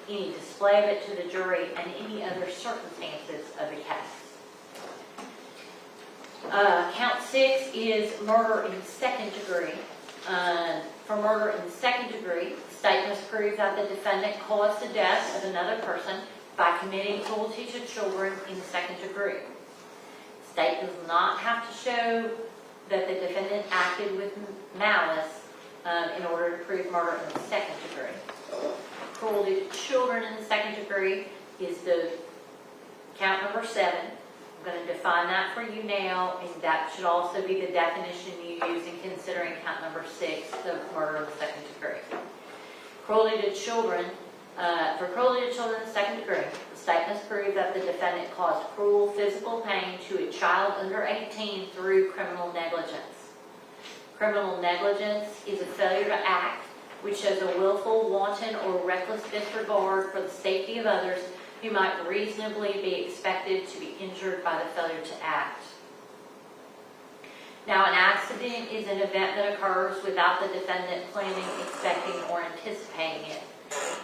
any display of it to the jury, and any other circumstances of the case. Count 6 is murder in second degree. For murder in second degree, the state must prove that the defendant caused the death of another person by committing cruelty to children in the second degree. The state does not have to show that the defendant acted with malice in order to prove murder in the second degree. Cruelty to children in the second degree is the count number 7. I'm going to define that for you now, and that should also be the definition you use in considering count number 6, the murder in the second degree. Cruelty to children, for cruelty to children in the second degree, the state must prove that the defendant caused cruel physical pain to a child under 18 through criminal negligence. Criminal negligence is a failure to act which shows a willful, wanton, or reckless disregard for the safety of others who might reasonably be expected to be injured by the failure to act. Now, an accident is an event that occurs without the defendant planning, expecting, or anticipating it.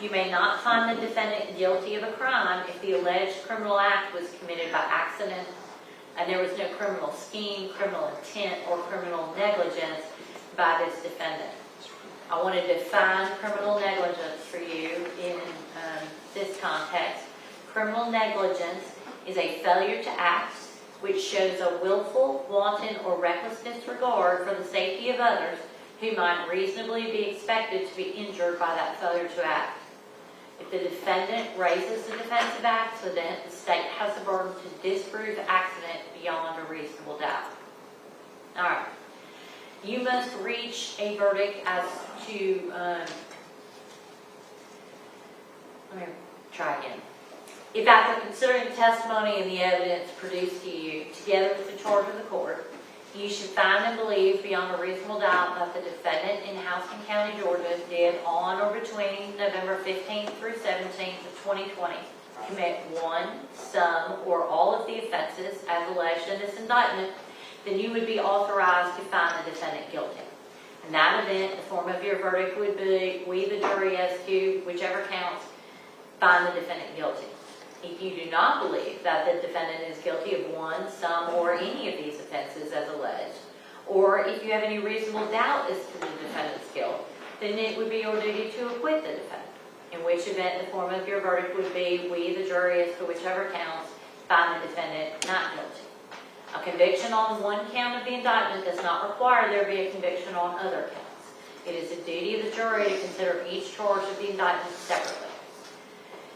You may not find the defendant guilty of a crime if the alleged criminal act was committed by accident and there was no criminal scheme, criminal intent, or criminal negligence by this defendant. I want to define criminal negligence for you in this context. Criminal negligence is a failure to act which shows a willful, wanton, or reckless disregard for the safety of others who might reasonably be expected to be injured by that failure to act. If the defendant raises the defensive accident, the state has the burden to disprove the accident beyond a reasonable doubt. All right. You must reach a verdict as to, let me try again. If after considering the testimony and the evidence produced to you, together with the charge of the court, you should find and believe beyond a reasonable doubt that the defendant in Houston County, Georgia, did on or between November 15th through 17th of 2020 commit one, some, or all of the offenses as alleged in this indictment, then you would be authorized to find the defendant guilty. In that event, the form of your verdict would be, we the jury as to whichever counts, find the defendant guilty. If you do not believe that the defendant is guilty of one, some, or any of these offenses as alleged, or if you have any reasonable doubt as to the defendant's guilt, then it would be your duty to acquit the defendant. In which event, the form of your verdict would be, we the jury as to whichever counts, find the defendant not guilty. A conviction on one count of the indictment does not require there be a conviction on other counts. It is the duty of the jury to consider each charge of the indictment separately.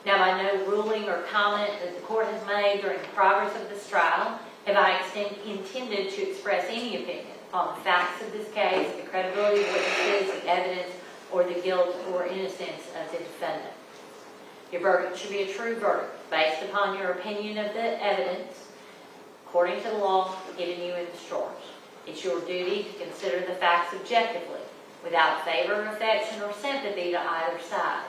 Now, by no ruling or comment that the court has made during the progress of this trial, have I intended to express any opinion on the facts of this case, the credibility of witnesses, the evidence, or the guilt or innocence of the defendant. Your verdict should be a true verdict based upon your opinion of the evidence according to the law given you in this charge. It's your duty to consider the facts objectively, without favor, affection, or sympathy to either side.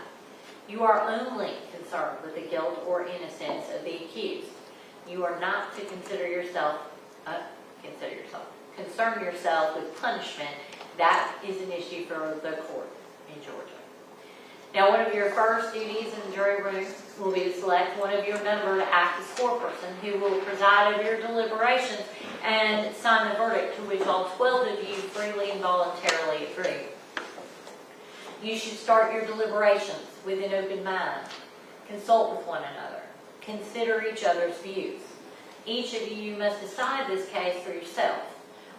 You are only concerned with the guilt or innocence of the accused. You are not to concern yourself with punishment. That is an issue for the court in Georgia. Now, one of your first duties in the jury room will be to select one of your number to act as foreperson who will preside over your deliberations and sign the verdict to which all 12 of you freely and voluntarily agree. You should start your deliberations with an open mind. Consult with one another. Consider each other's views. Each of you must decide this case for yourself,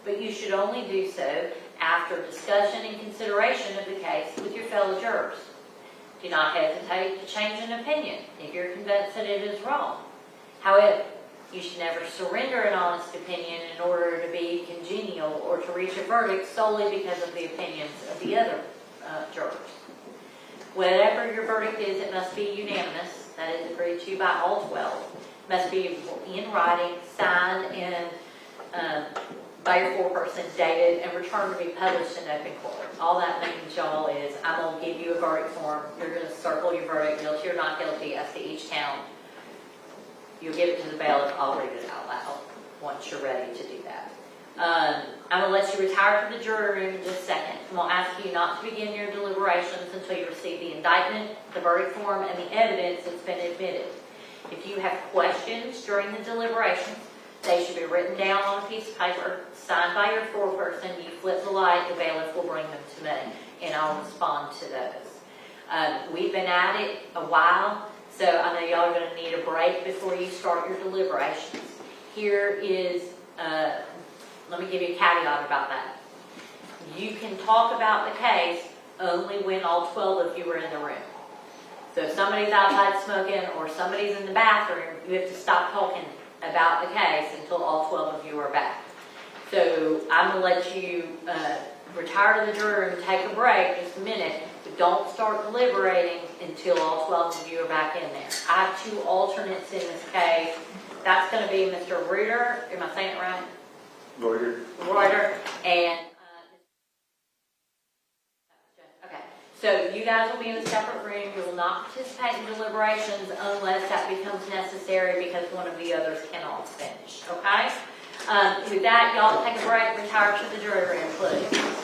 but you should only do so after discussion and consideration of the case with your fellow jurors. Do not hesitate to change an opinion if you're convinced that it is wrong. However, you should never surrender an honest opinion in order to be congenial or to reach a verdict solely because of the opinions of the other jurors. Whatever your verdict is, it must be unanimous, that is agreed to by all 12. It must be in writing, signed, and by your foreperson, dated and returned to be published in open court. All that means, y'all, is I'm going to give you a verdict form. You're going to circle your verdict, guilty or not guilty, as to each count. You'll give it to the bailiff. I'll read it out loud once you're ready to do that. I'm going to let you retire from the jury room in just a second. I'm going to ask you not to begin your deliberations until you receive the indictment, the verdict form, and the evidence that's been admitted. If you have questions during the deliberations, they should be written down on a piece of paper, signed by your foreperson. You flip the light, the bailiff will bring them to me, and I'll respond to those. We've been at it a while, so I know y'all are going to need a break before you start your deliberations. Here is, let me give you a caveat about that. You can talk about the case only when all 12 of you are in the room. So if somebody's outside smoking or somebody's in the bathroom, you have to stop talking about the case until all 12 of you are back. So I'm going to let you retire to the jury room, take a break, just a minute, but don't start deliberating until all 12 of you are back in there. I have 2 alternates in this case. That's going to be Mr. Reuter, am I saying it right? Reuter, and okay. So you guys will be in a separate room. You will not participate in deliberations unless that becomes necessary because one of the others cannot finish. Okay? With that, y'all take a break, retire to the jury room, please.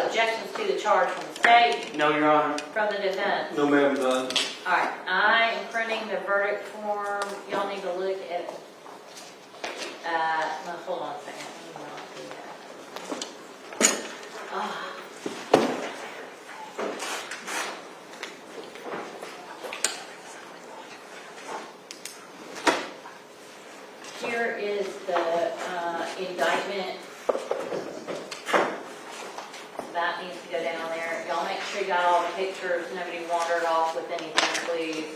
Objections to the charge from the state? No, Your Honor. From the defense? No, ma'am, none. All right, I am printing the verdict form. Y'all need to look at it. No, hold on a second. Let me not do that. Ah. Here is the indictment. That needs to go down there. Y'all make sure you got all the pictures. Nobody wandered off with anything, please.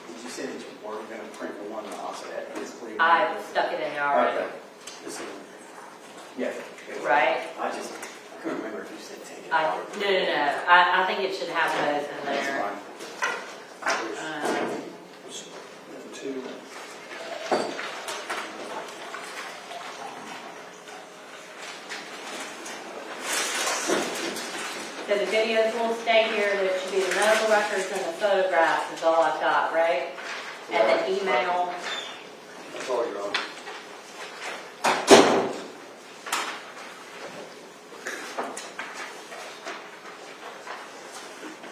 Did you say that you weren't going to print the one that also had his plea? I stuck it in there already. Okay. Yeah. Right? I couldn't remember if you said take it No. out. I think it should have those in That's there. fine. Two. So the videos will stay here. There should be the medical records and the photographs is all I've got, right? And the email. That's all you're on.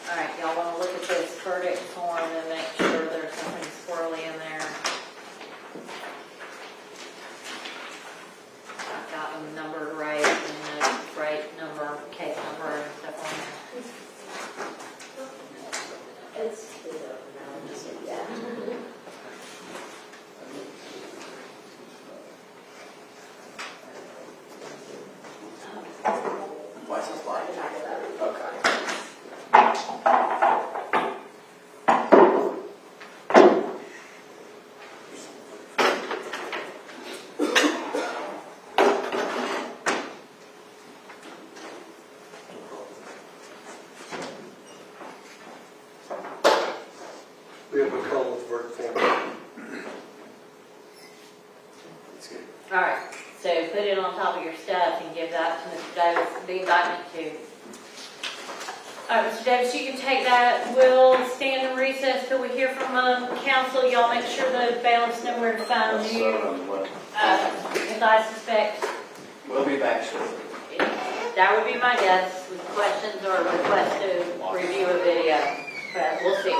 All right, y'all want to look at this verdict form and make sure there's nothing swirly in there. I've got them numbered right and the right number, case number and stuff on there. It's, yeah. What's this like? Okay. We have a call with verdict form. That's good. All right, so put it on top of your stuff and give that to Mr. Davis, the indictment too. All right, Mr. Davis, you can take that. We'll stand in recess till we hear from counsel. Y'all make sure the bailiffs know where to find you. Because I suspect We'll be back shortly. that would be my guess with questions or request to review a video, but we'll see.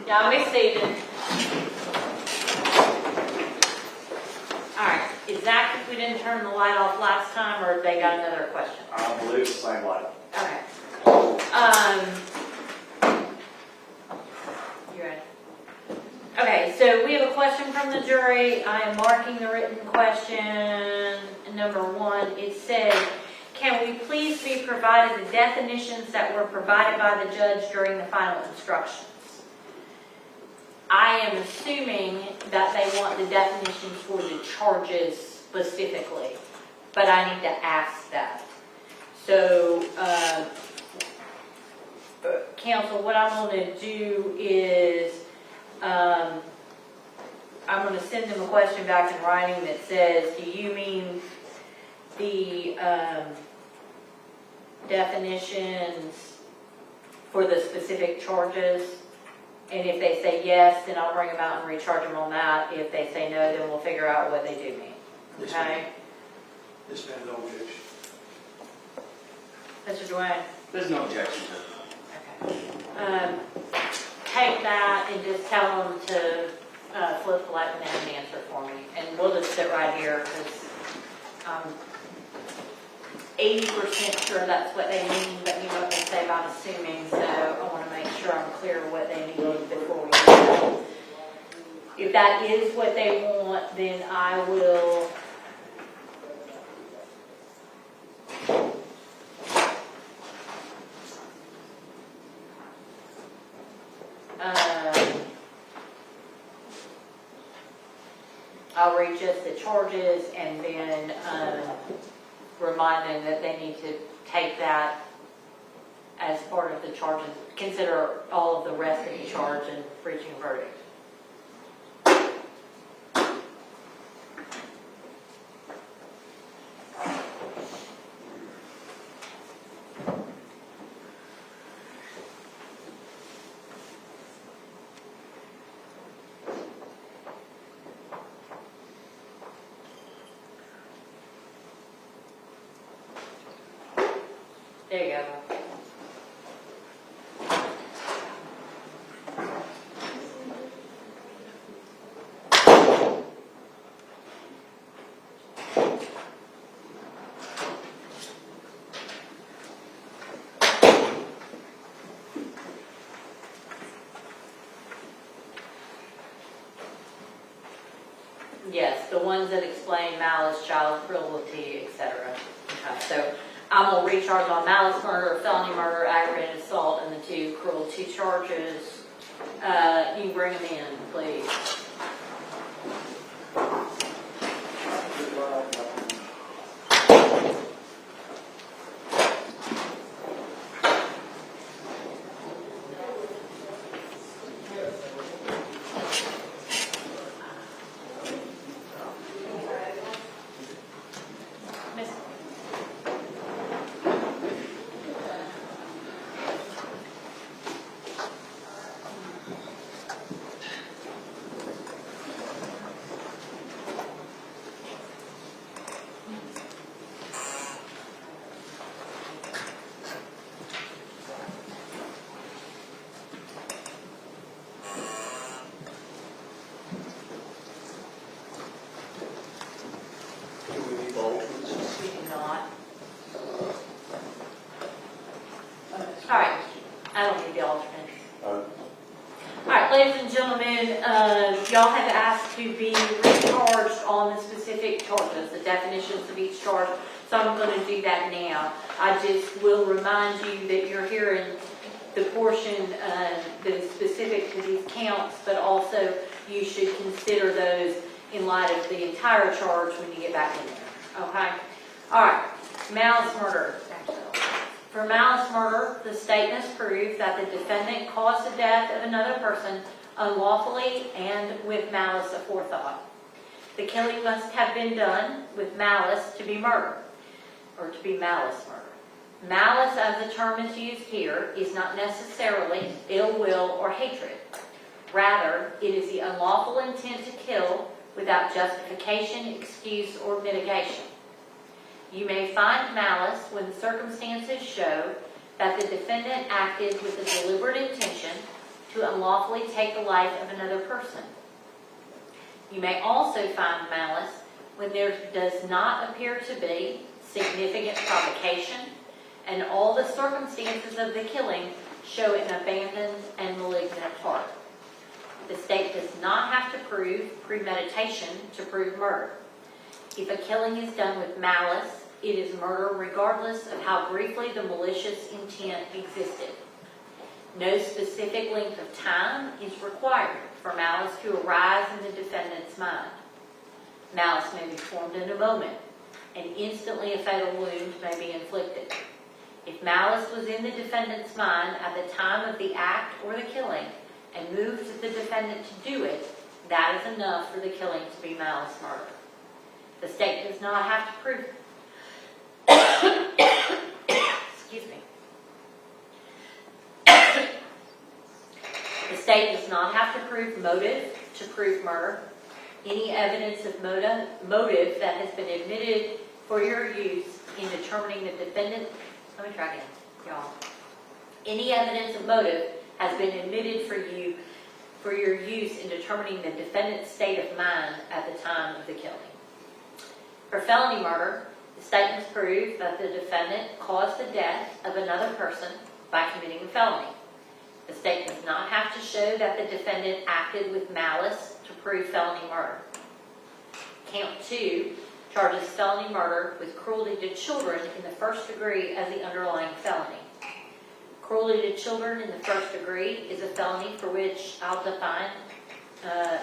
Y'all be seated. All right, is Zach, if we didn't turn the light off last time, or they got another question? I believe it's the same light. Okay. You ready? Okay, so we have a question from the jury. I am marking the written question. Number 1, it said, can we please be provided the definitions that were provided by the judge during the final instructions? I am assuming that they want the definitions for the charges specifically, but I need to ask that. So, counsel, what I'm going to do is, I'm going to send them a question back in writing that says, do you mean the definitions for the specific charges? And if they say yes, then I'll bring them out and recharge them on that. If they say no, then we'll figure out what they do mean. Okay? This man, no objection. Mr. Dwayne? There's no objection to it. Okay. Take that and just tell them to flip the light and have an answer for me. And we'll just sit right here because I'm 80% sure that's what they mean, but you know what they say about assuming, so I want to make sure I'm clear what they mean before we do that. If that is what they want, then I will I'll read just the charges and then remind them that they need to take that as part of the charges, consider all of the rest of the charge and reaching a verdict. There you go. Yes, the ones that explain malice, child cruelty, etc. Okay, so I'm going to recharge on malice murder, felony murder, aggravated assault, and the 2 cruelty charges. You bring them in, please. Alright, I don't need the alternates. Alright, ladies and gentlemen, y'all have asked to be recharged on the specific charges, the definitions of each charge, so I'm going to do that now. I just will remind you that you're hearing the portion that is specific to these counts, but also you should consider those in light of the entire charge when you get back in there. Okay? Alright, malice murder. For malice murder, the statements prove that the defendant caused the death of another person unlawfully and with malice aforethought. The killing must have been done with malice to be murder, or to be malice murder. Malice, as the term is used here, is not necessarily ill will or hatred. Rather, it is the unlawful intent to kill without justification, excuse, or mitigation. You may find malice when the circumstances show that the defendant acted with a deliberate intention to unlawfully take the life of another person. You may also find malice when there does not appear to be significant provocation and all the circumstances of the killing show an abandoned and malignant heart. The state does not have to prove premeditation to prove murder. If a killing is done with malice, it is murder regardless of how briefly the malicious intent existed. No specific length of time is required for malice to arise in the defendant's mind. Malice may be formed in a moment, and instantly a fatal wound may be inflicted. If malice was in the defendant's mind at the time of the act or the killing and moved the defendant to do it, that is enough for the killing to be malice murder. The state does not have to prove excuse me. The state does not have to prove motive to prove murder. Any evidence of motive that has been admitted for your use in determining the defendant, let me try again, y'all. Any evidence of motive has been admitted for your use in determining the defendant's state of mind at the time of the killing. For felony murder, the state must prove that the defendant caused the death of another person by committing a felony. The state does not have to show that the defendant acted with malice to prove felony murder. Count 2 charges felony murder with cruelty to children in the first degree as the underlying felony. Cruelty to children in the first degree is a felony for which I'll define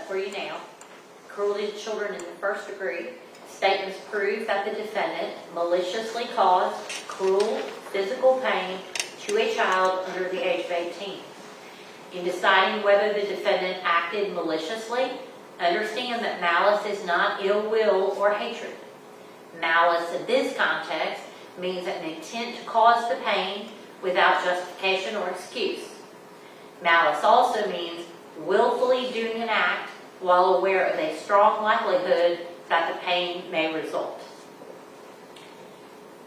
for you now. Cruelty to children in the first degree, state must prove that the defendant maliciously caused cruel physical pain to a child under the age of 18. In deciding whether the defendant acted maliciously, understand that malice is not ill will or hatred. Malice in this context means an intent to cause the pain without justification or excuse. Malice also means willfully doing an act while aware of a strong likelihood that the pain may result.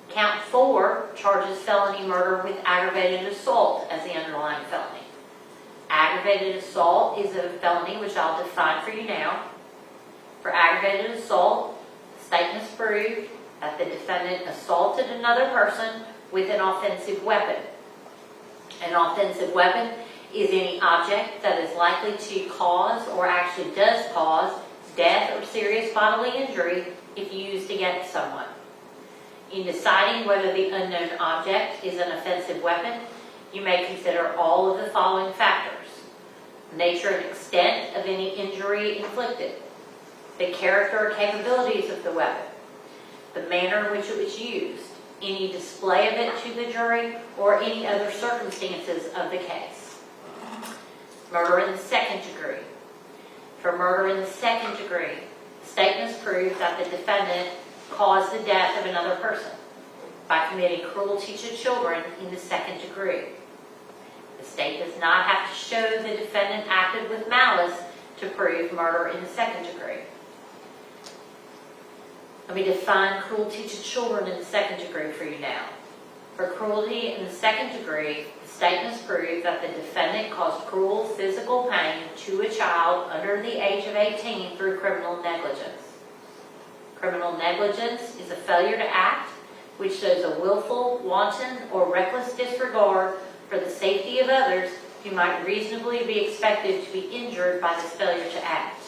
Count 4 charges felony murder with aggravated assault as the underlying felony. Aggravated assault is a felony which I'll define for you now. For aggravated assault, the state must prove that the defendant assaulted another person with an offensive weapon. An offensive weapon is any object that is likely to cause or actually does cause death or serious bodily injury if used against someone. In deciding whether the unknown object is an offensive weapon, you may consider all of the following factors: nature and extent of any injury inflicted, the character or capabilities of the weapon, the manner in which it was used, any display of it to the jury, or any other circumstances of the case. Murder in the second degree. For murder in the second degree, the state must prove that the defendant caused the death of another person by committing cruelty to children in the second degree. The state does not have to show the defendant acted with malice to prove murder in the second degree. Let me define cruelty to children in the second degree for you now. For cruelty in the second degree, the state must prove that the defendant caused cruel physical pain to a child under the age of 18 through criminal negligence. Criminal negligence is a failure to act which shows a willful, wanton, or reckless disregard for the safety of others who might reasonably be expected to be injured by this failure to act.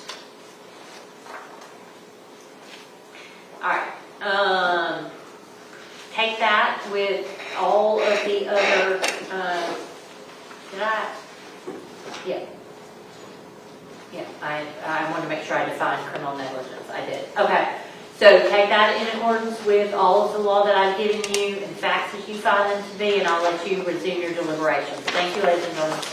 Alright, take that with all of the other, I wanted to make sure I defined criminal negligence. I did. Okay, so take that in accordance with all of the law that I've given you and facts as you find them to be, and I'll let you resume your deliberations. Thank you, ladies and gentlemen.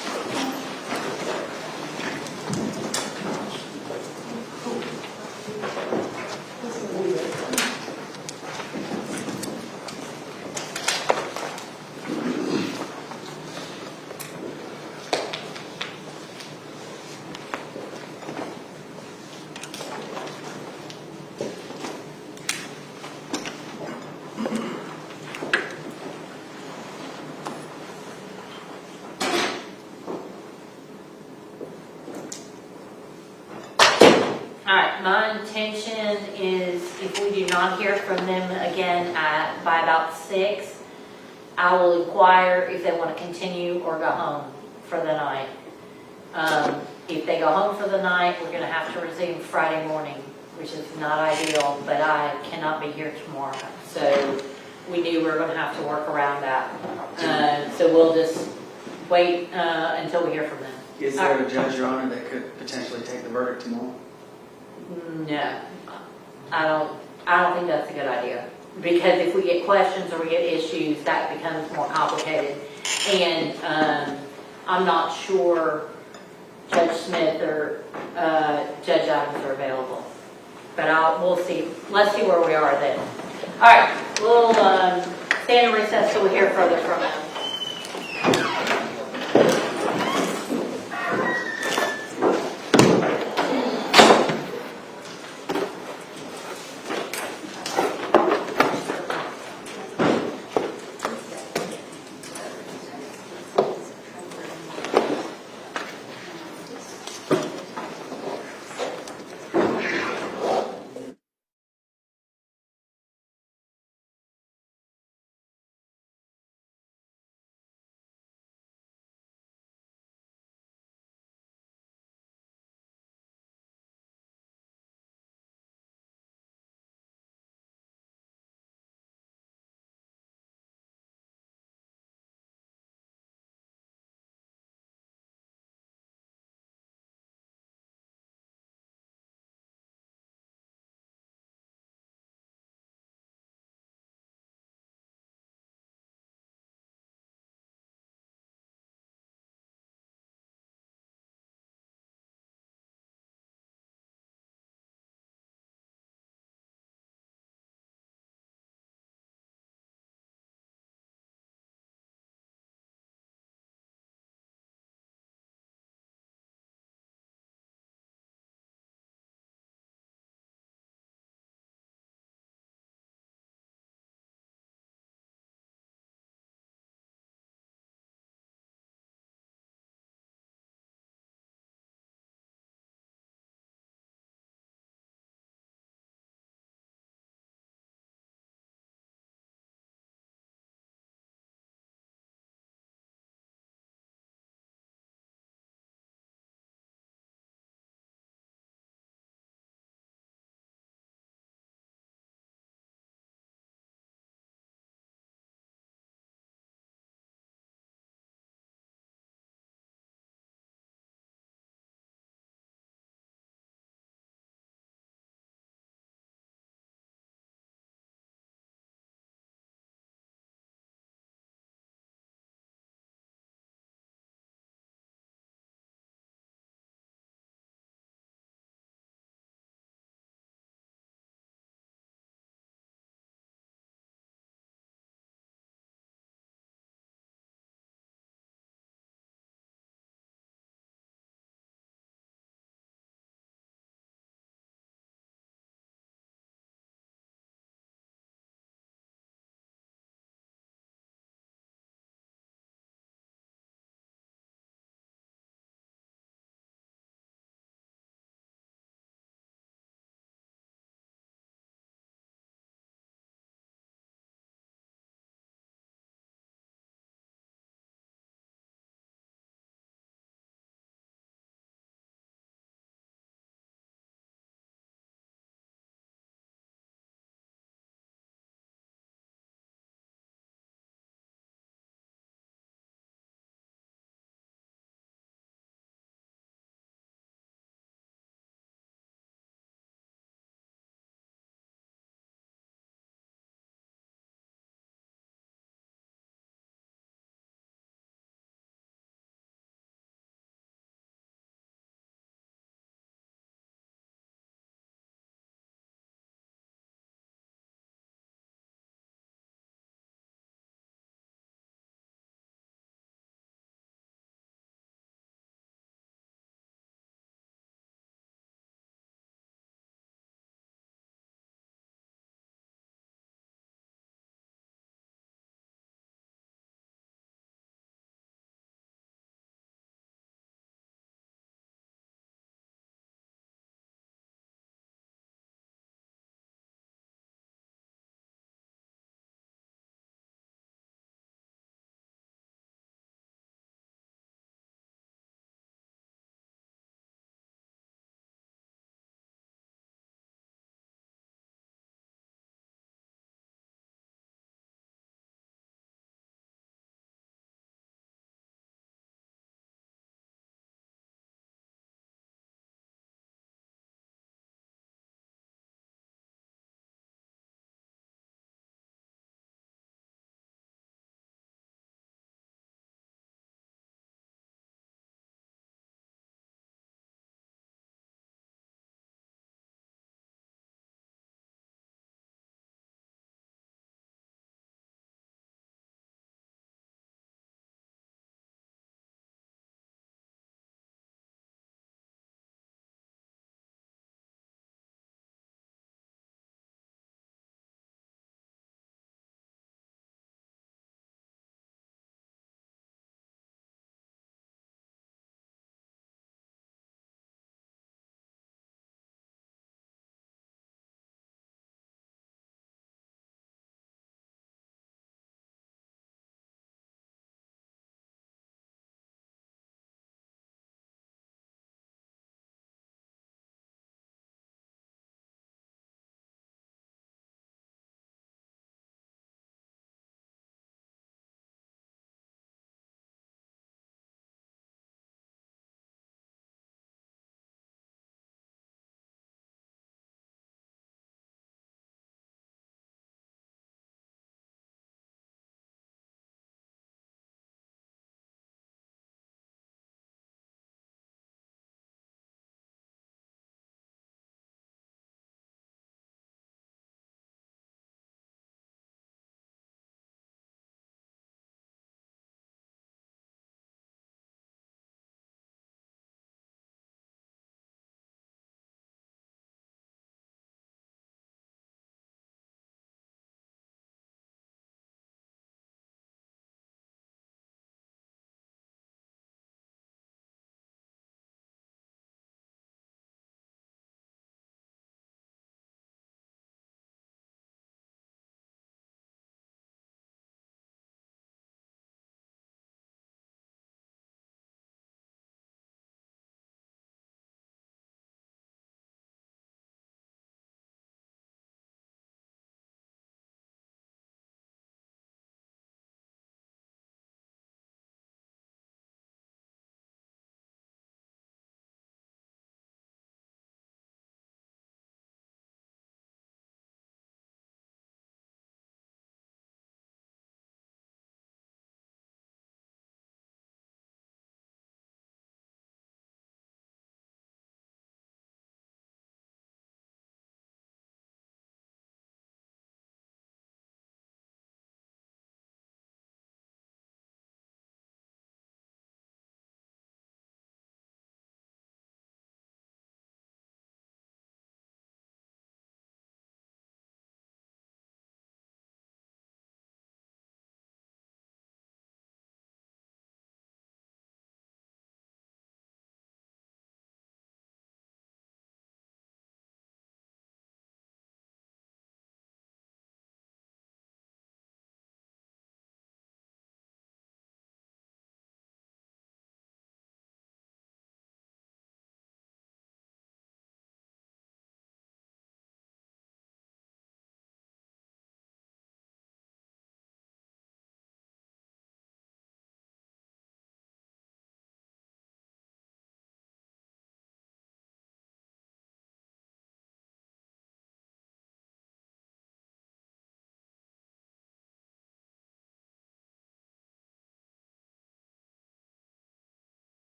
my intention is if we do not hear from them again by about 6, I will inquire if they want to continue or go home for the night. If they go home for the night, we're going to have to resume Friday morning, which is not ideal, but I cannot be here tomorrow. So we knew we were going to have to work around that. So we'll just wait until we hear from them. Is there a judge, Your Honor, that could potentially take the verdict tomorrow? No, I don't think that's a good idea. Because if we get questions or we get issues, that becomes more complicated. And I'm not sure Judge Smith or Judge Adams are available. But we'll see. Let's see where we are then. All right, we'll stand in recess till we hear further from them.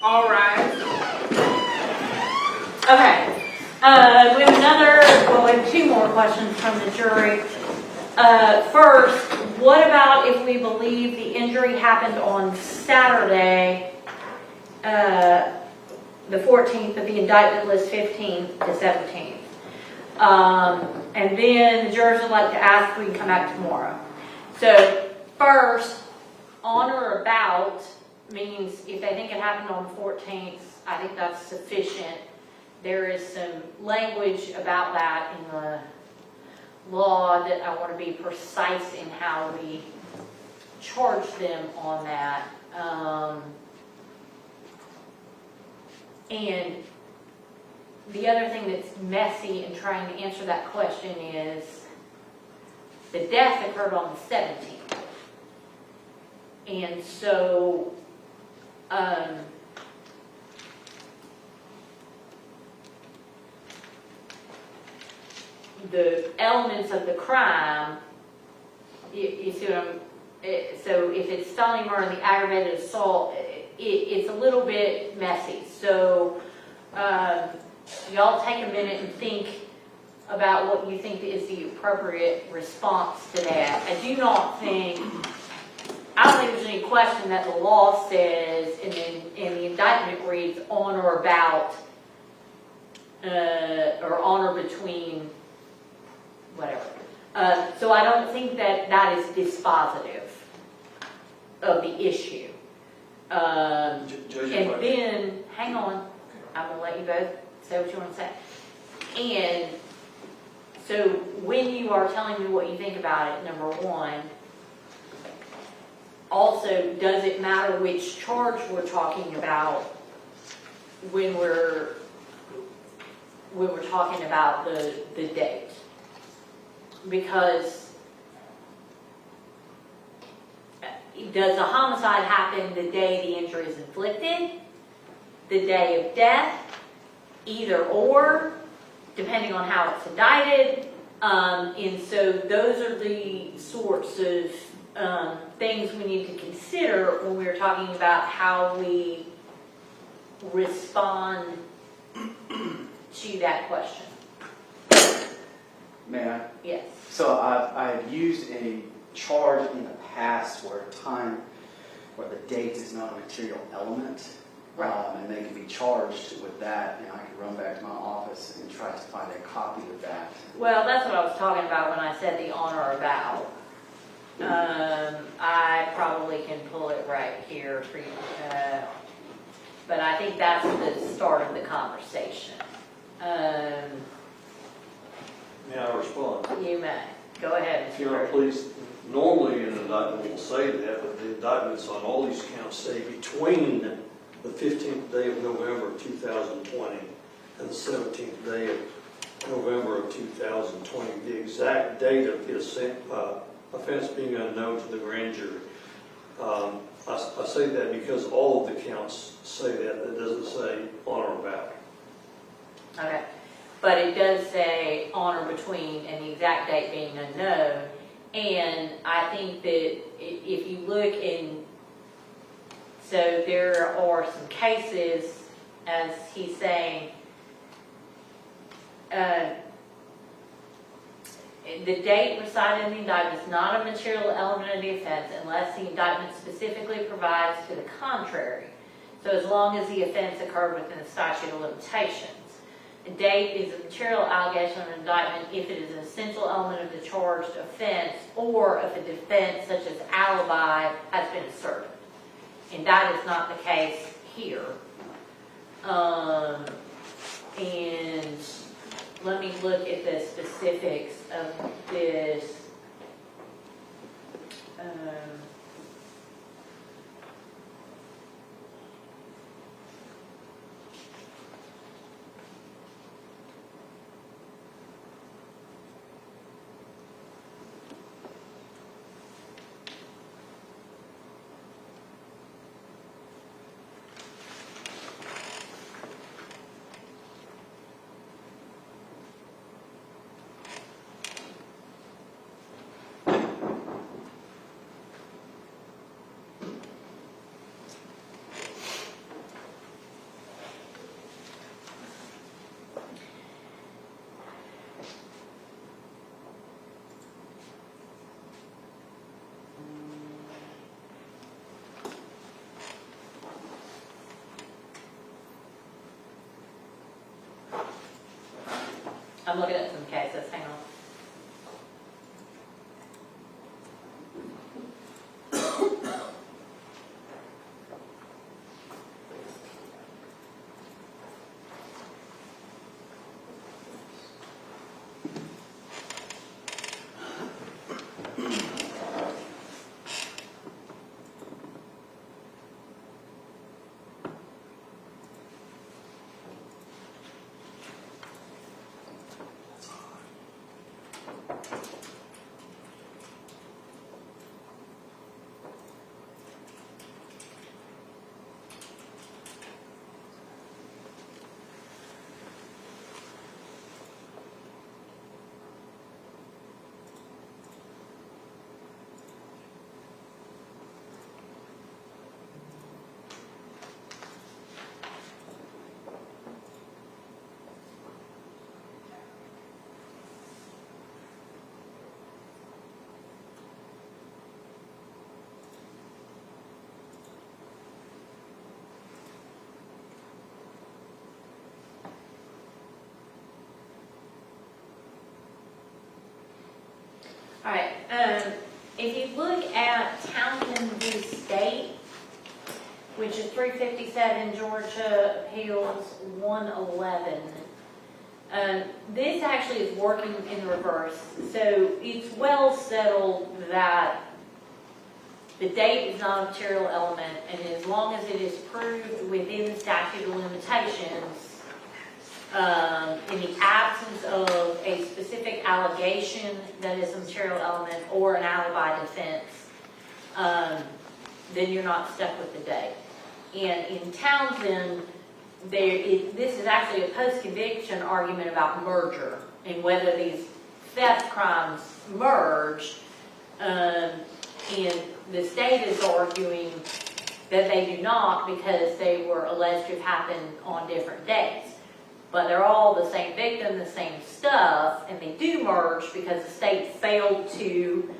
All right. Okay. We have two more questions from the jury. First, what about if we believe the injury happened on Saturday, the 14th, but the indictment lists 15th to 17th? And then the jurors would like to ask if we can come back tomorrow. So first, on or about means if they think it happened on the 14th, I think that's sufficient. There is some language about that in the law that I want to be precise in how we charge them on that. And the other thing that's messy in trying to answer that question is the death occurred on the 17th. And so, the elements of the crime, you see what I'm, so if it's felony murder and the aggravated assault, it's a little bit messy. So, y'all take a minute and think about what you think is the appropriate response to that. I don't think there's any question that the law says, and the indictment reads on or about, or on or between, whatever. So I don't think that is dispositive of the issue. And then, hang on, I'm going to let you both say what you want to say. And so when you are telling me what you think about it, number one, also, does it matter which charge we're talking about when we're talking about the date? Because does the homicide happen the day the injury is inflicted, the day of death, either or, depending on how it's indicted? And so those are the sorts of things we need to consider when we're talking about how we respond to that question. May I? Yes. So I've used a charge in the past where the date is not a material element. Right. And they can be charged with that, and I can run back to my office and try to find a copy of that. Well, that's what I was talking about when I said the on or about. I probably can pull it right here for you. But I think that's the start of the conversation. May I respond? You may. Go ahead, Mr. Your Honor, Burke. please. Normally an indictment will say that, but the indictments on all these counts say between the 15th day of November of 2020 and the 17th day of November of 2020. The exact date of the offense being unknown to the grand jury. I say that because all of the counts say that. It doesn't say on or about. Okay. But it does say on or between and the exact date being unknown. And I think that if you look in, so there are some cases, as he's saying, the date recited in the indictment is not a material element of the offense unless the indictment specifically provides to the contrary. So as long as the offense occurred within the statute of limitations. A date is a material allegation of an indictment if it is an essential element of the charged offense or if a defense such as alibi has been asserted. And that is not the case here. And let me look at the specifics of this. I'm looking at some cases, hang on. All right, if you look at Townsend v. State, which is 357 Georgia Appeals 111, this actually is working in reverse. So it's well settled that the date is not a material element, and as long as it is proved within the statute of limitations, in the absence of a specific allegation that is a material element or an alibi defense, then you're not stuck with the date. And in Townsend, this is actually a post-conviction argument about merger and whether these theft crimes merge. And the state is arguing that they do not because they were alleged to have happened on different dates. But they're all the same victim, the same stuff, and they do merge because the state failed to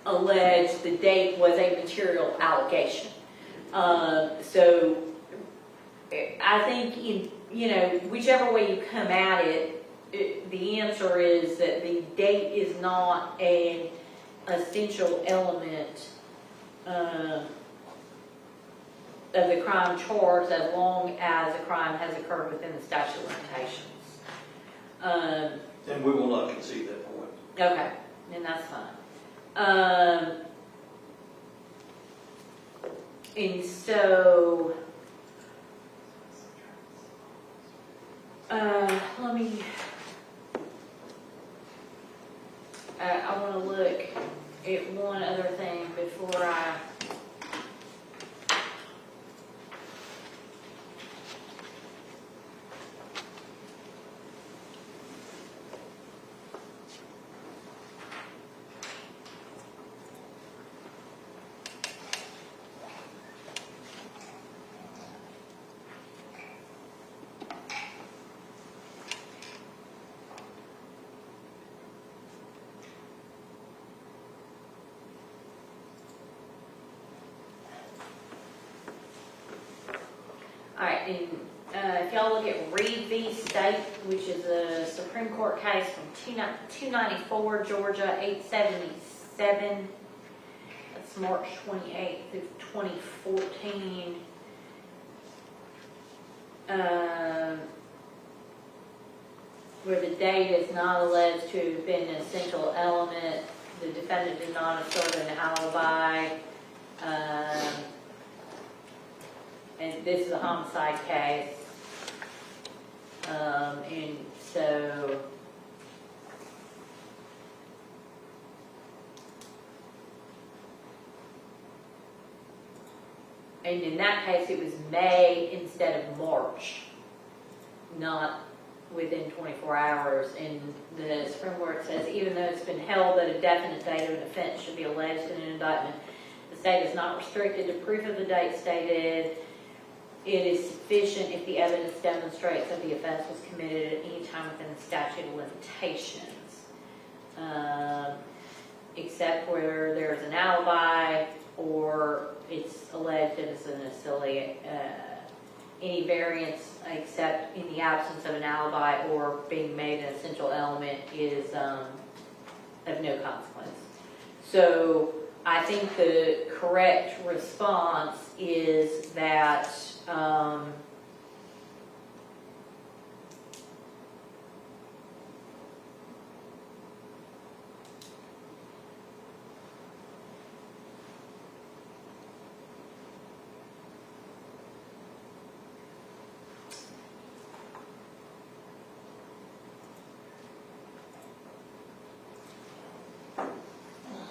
allege the date was a material allegation. So I think, whichever way you come at it, the answer is that the date is not an essential element of the crime charged as long as a crime has occurred within the statute of limitations. And we will not concede that point. Okay, then that's fine. And so, let me, I want to look at one other thing before I All right, and if y'all look at Reed v. State, which is a Supreme Court case from 294 Georgia 877, that's March 28th of 2014. Where the date is not alleged to have been an essential element, the defendant did not assert an alibi. And this is a homicide case, and so and in that case it was May instead of March, not within 24 hours. And the Supreme Court says even though it's been held that a definite date of an offense should be alleged in an indictment, the state is not restricted to proof of the date stated. It is sufficient if the evidence demonstrates that the offense was committed at any time within the statute of limitations, except where there's an alibi or it's alleged that it's an any variance except in the absence of an alibi or being made an essential element is of no consequence. So I think the correct response is that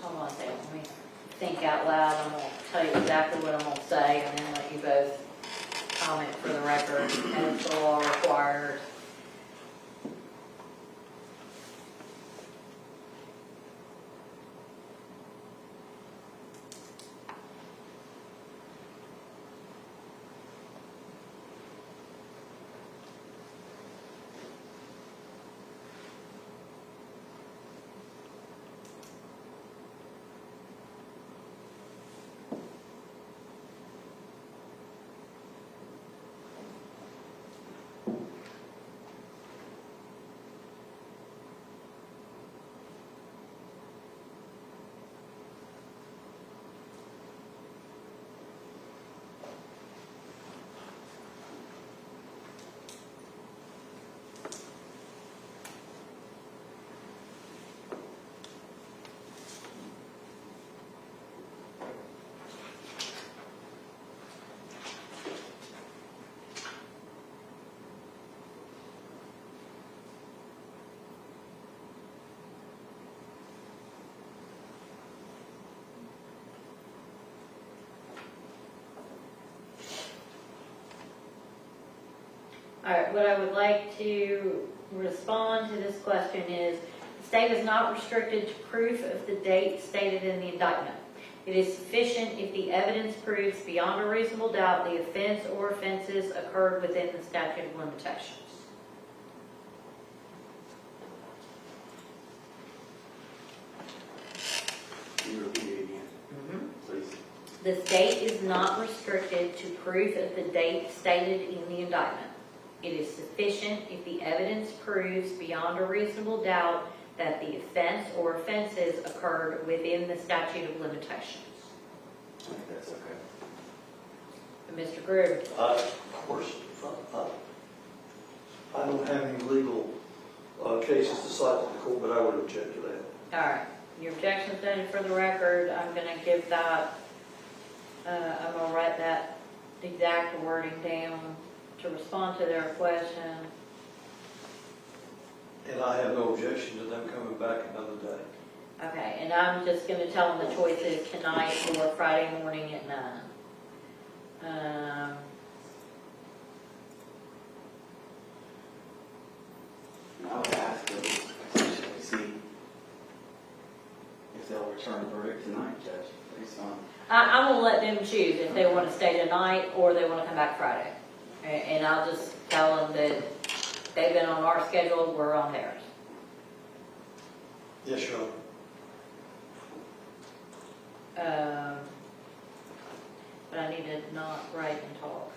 hold on a second, let me think out loud. I'm going to tell you exactly what I'm going to say and then let you both comment for the record as the law requires. All right, what I would like to respond to this question is, the state is not restricted to proof of the date stated in the indictment. It is sufficient if the evidence proves beyond a reasonable doubt the offense or offenses occurred within the statute of limitations. Can you repeat it again, please? The state is not restricted to proof of the date stated in the indictment. It is sufficient if the evidence proves beyond a reasonable doubt that the offense or offenses occurred within the statute of limitations. I think that's okay. Mr. Greer? Of course, I don't have any legal cases to cite to the court, but I would object to that. All right, your objection's noted for the record. I'm going to give that, I'm going to write that exact wording down to respond to their question. And I have no objection to them coming back another day. Okay, and I'm just going to tell them the choice is tonight or Friday morning at 9. I would ask them essentially see if they'll return a verdict tonight, Judge, based on. I will let them choose if they want to stay tonight or they want to come back Friday. And I'll just tell them that they've been on our schedule, we're on theirs. Yes, Your Honor. But I need to not write and talk.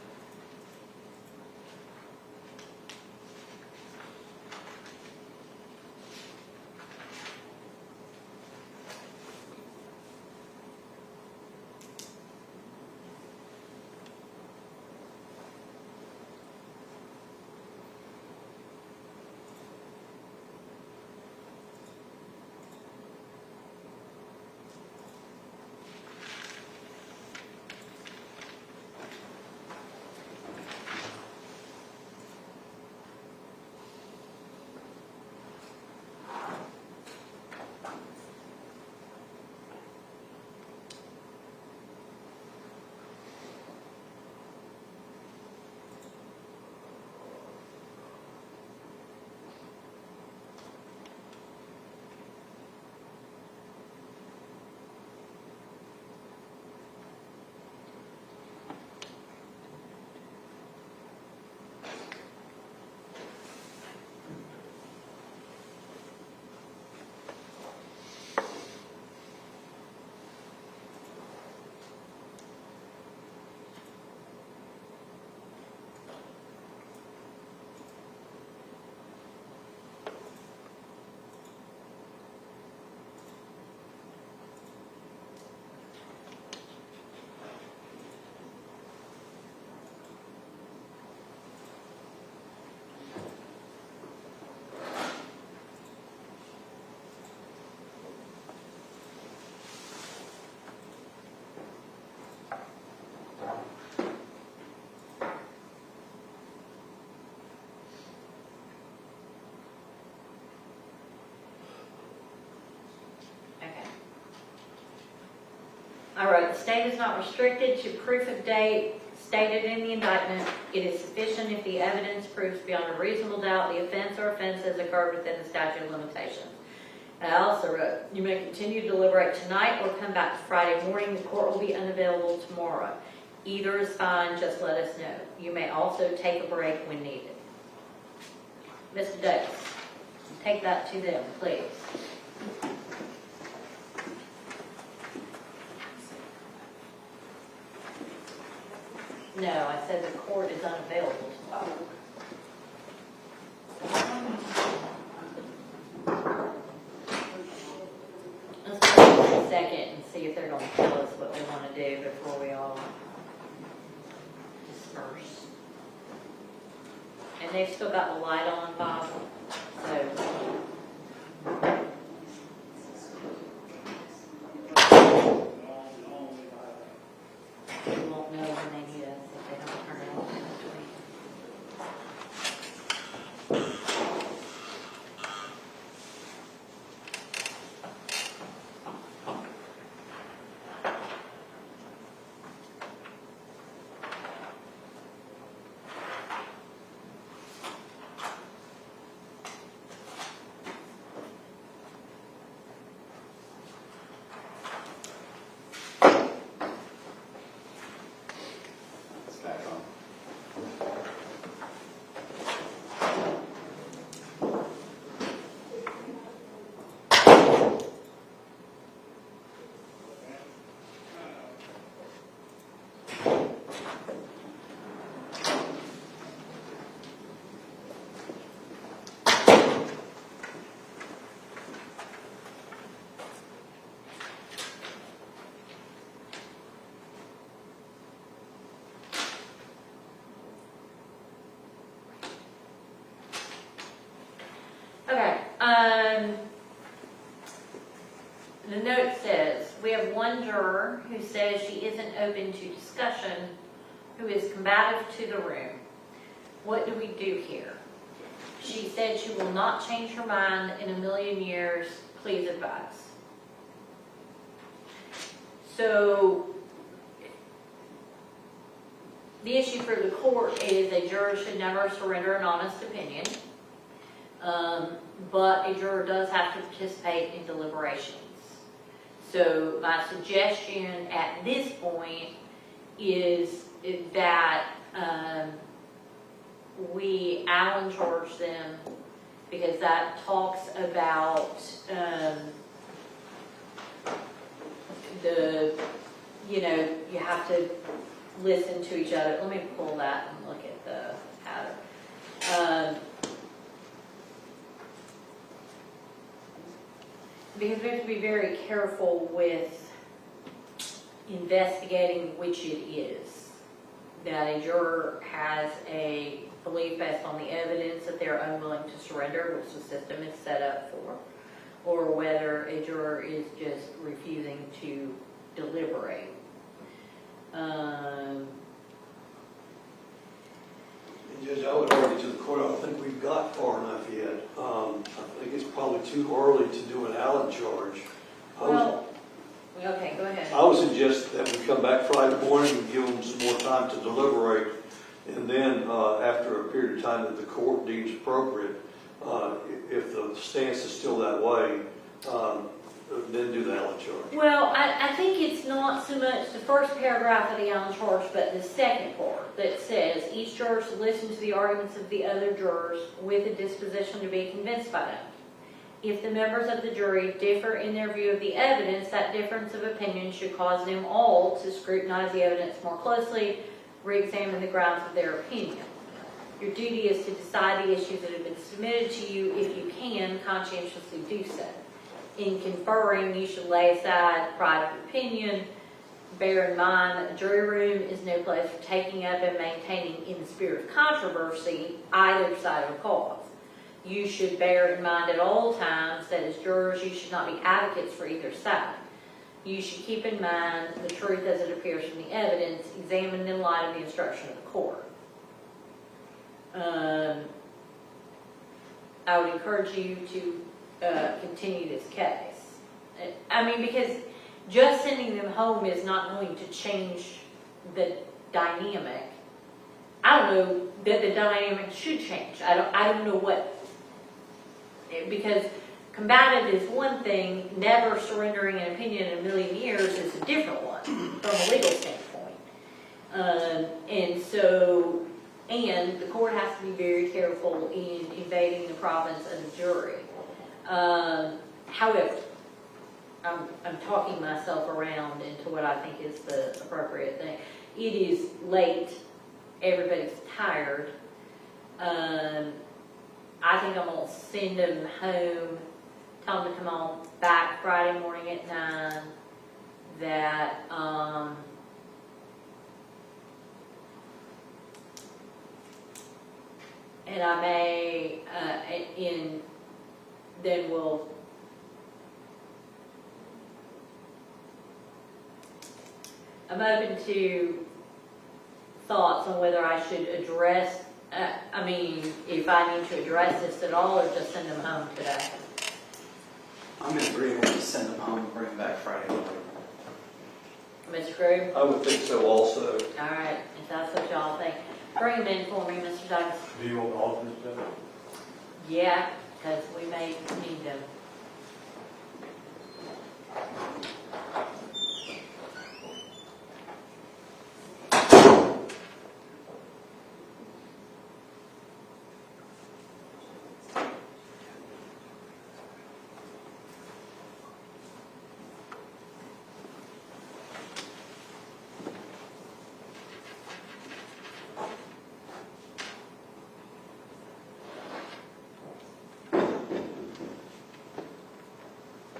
I wrote, the state is not restricted to proof of date stated in the indictment. It is sufficient if the evidence proves beyond a reasonable doubt the offense or offenses occurred within the statute of limitations. And I also wrote, you may continue to deliberate tonight or come back to Friday morning. The court will be unavailable tomorrow. Either is fine, just let us know. You may also take a break when needed. Mr. Davis, take that to them, please. No, I said the court is unavailable tomorrow. Let's wait a second and see if they're going to tell us what they want to do before we all disperse. And they've still got the light on, Bob, so. We won't know when they need us if they don't turn it on. It's back on. Okay, the note says, we have one juror who says she isn't open to discussion, who is combative to the room. What do we do here? She said she will not change her mind in a million years. Please advise. So, the issue for the court is a juror should never surrender an honest opinion. But a juror does have to participate in deliberations. So my suggestion at this point is that we Allen charge them, because that talks about you have to listen to each other. Let me pull that and look at the pattern. Because we have to be very careful with investigating which it is. That a juror has a belief based on the evidence that they're unwilling to surrender, which the system is set up for, or whether a juror is just refusing to deliberate. Judge, I would argue to the court, I don't think we've got far enough yet. I think it's probably too early to do an Allen charge. Okay, go ahead. I would suggest that we come back Friday morning and give them some more time to deliberate, and then after a period of time that the court deems appropriate, if the stance is still that way, then do the Allen charge. Well, I think it's not so much the first paragraph of the Allen charge, but the second part that says each juror should listen to the arguments of the other jurors with a disposition to be convinced by them. If the members of the jury differ in their view of the evidence, that difference of opinion should cause them all to scrutinize the evidence more closely, re-examine the grounds of their opinion. Your duty is to decide the issues that have been submitted to you. If you can, conscientiously do so. In conferring, you should lay aside pride of opinion. Bear in mind that the jury room is no place for taking up and maintaining in the spirit of controversy either side of a cause. You should bear in mind at all times that as jurors you should not be advocates for either side. You should keep in mind the truth as it appears from the evidence, examined in light of the instruction of the court. I would encourage you to continue this case. I mean, because just sending them home is not going to change the dynamic. I don't know that the dynamic should change. I don't know what, because combative is one thing, never surrendering an opinion in a million years is a different one from a legal standpoint. And the court has to be very careful in invading the province of the jury. However, I'm talking myself around into what I think is the appropriate thing. It is late. Everybody's tired. I think I'm going to send them home, tell them to come on back Friday morning at 9, that, and I may, then we'll, I'm open to thoughts on whether I should address, if I need to address this at all, or just send them home today. I'm in agreement to send them home and bring them back Friday morning. Mr. Crew? I would think so also. All right, if that's what y'all think. Bring them in for me, Mr. Douglas. Do you want alternates then? Yeah, because we may need them.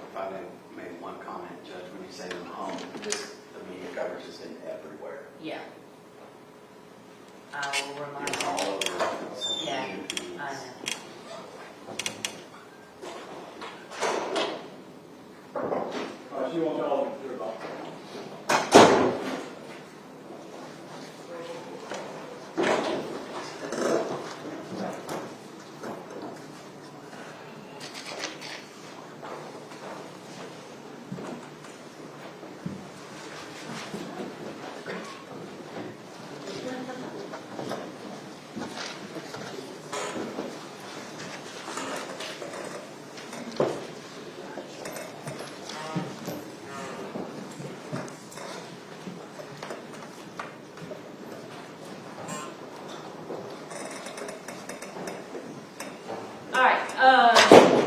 If I may make one comment, Judge, when you say them home, the media coverage is in everywhere. Yeah. I will remind It's you. all over. Yeah, I know. All right, so you want y'all to consider about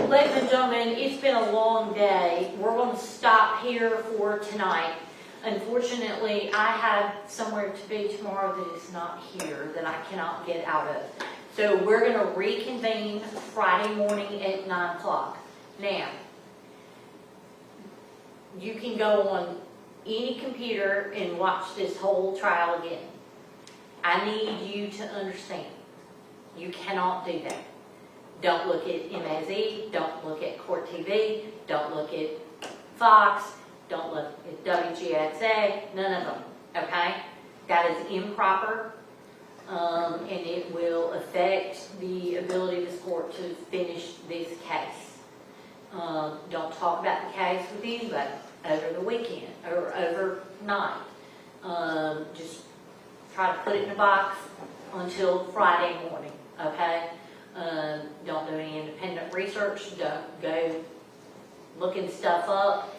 Ladies and gentlemen, it's been a long day. We're going to stop here for tonight. Unfortunately, I have somewhere to be tomorrow that is not here, that I cannot get out of. So we're going to reconvene Friday morning at 9 o'clock. Now, you can go on any computer and watch this whole trial again. I need you to understand, you cannot do that. Don't look at MAZ, don't look at Court TV, don't look at Fox, don't look at WGXA, none of them, okay? That is improper, and it will affect the ability of this court to finish this case. Don't talk about the case with anybody over the weekend or overnight. Just try to put it in a box until Friday morning, okay? Don't do any independent research. Don't go looking stuff up.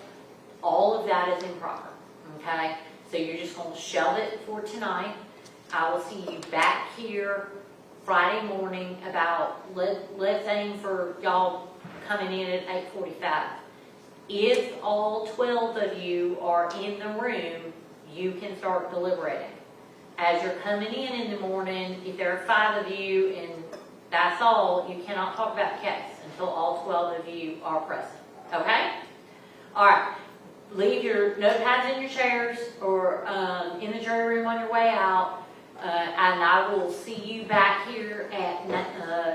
All of that is improper, okay? So you're just going to shelve it for tonight. I will see you back here Friday morning about, let's aim for y'all coming in at 8:45. If all 12 of you are in the room, you can start deliberating. As you're coming in the morning, if there are 5 of you and that's all, you cannot talk about the case until all 12 of you are present. Okay? All right. Leave your notepads in your chairs or in the jury room on your way out. And I will see you back here at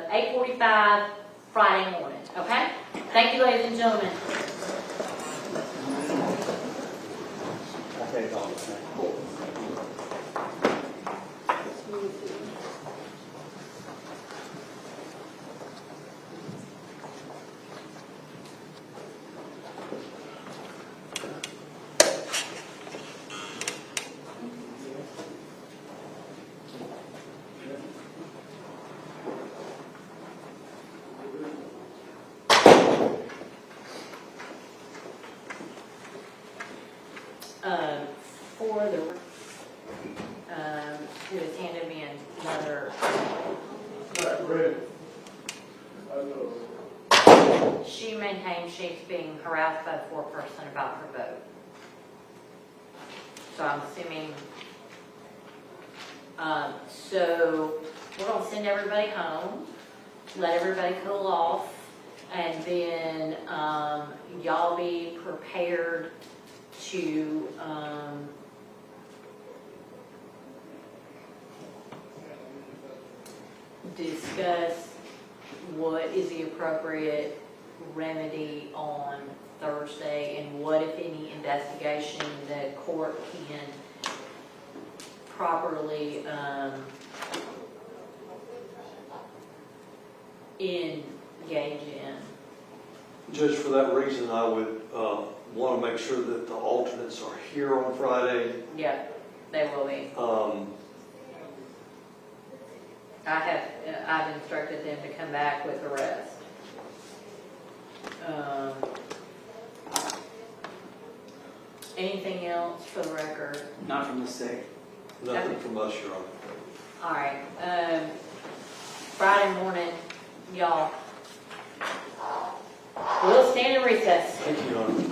8:45 Friday morning. Okay? Thank you, ladies and gentlemen. Okay, Don. For the, who has handed me another. She maintains she's being harassed by the foreperson about her vote. So I'm assuming, so we're gonna send everybody home, let everybody cool off, and then, y'all be prepared to, discuss what is the appropriate remedy on Thursday and what, if any, investigation the court can properly engage in. Judge, for that reason, I would want to make sure that the alternates are here on Friday. Yeah, they will be. I've instructed them to come back with the rest. Anything else for the record? Not from the state. Nothing from us, Your Honor. All right, Friday morning, y'all. We'll stand in recess. Thank you, Your Honor.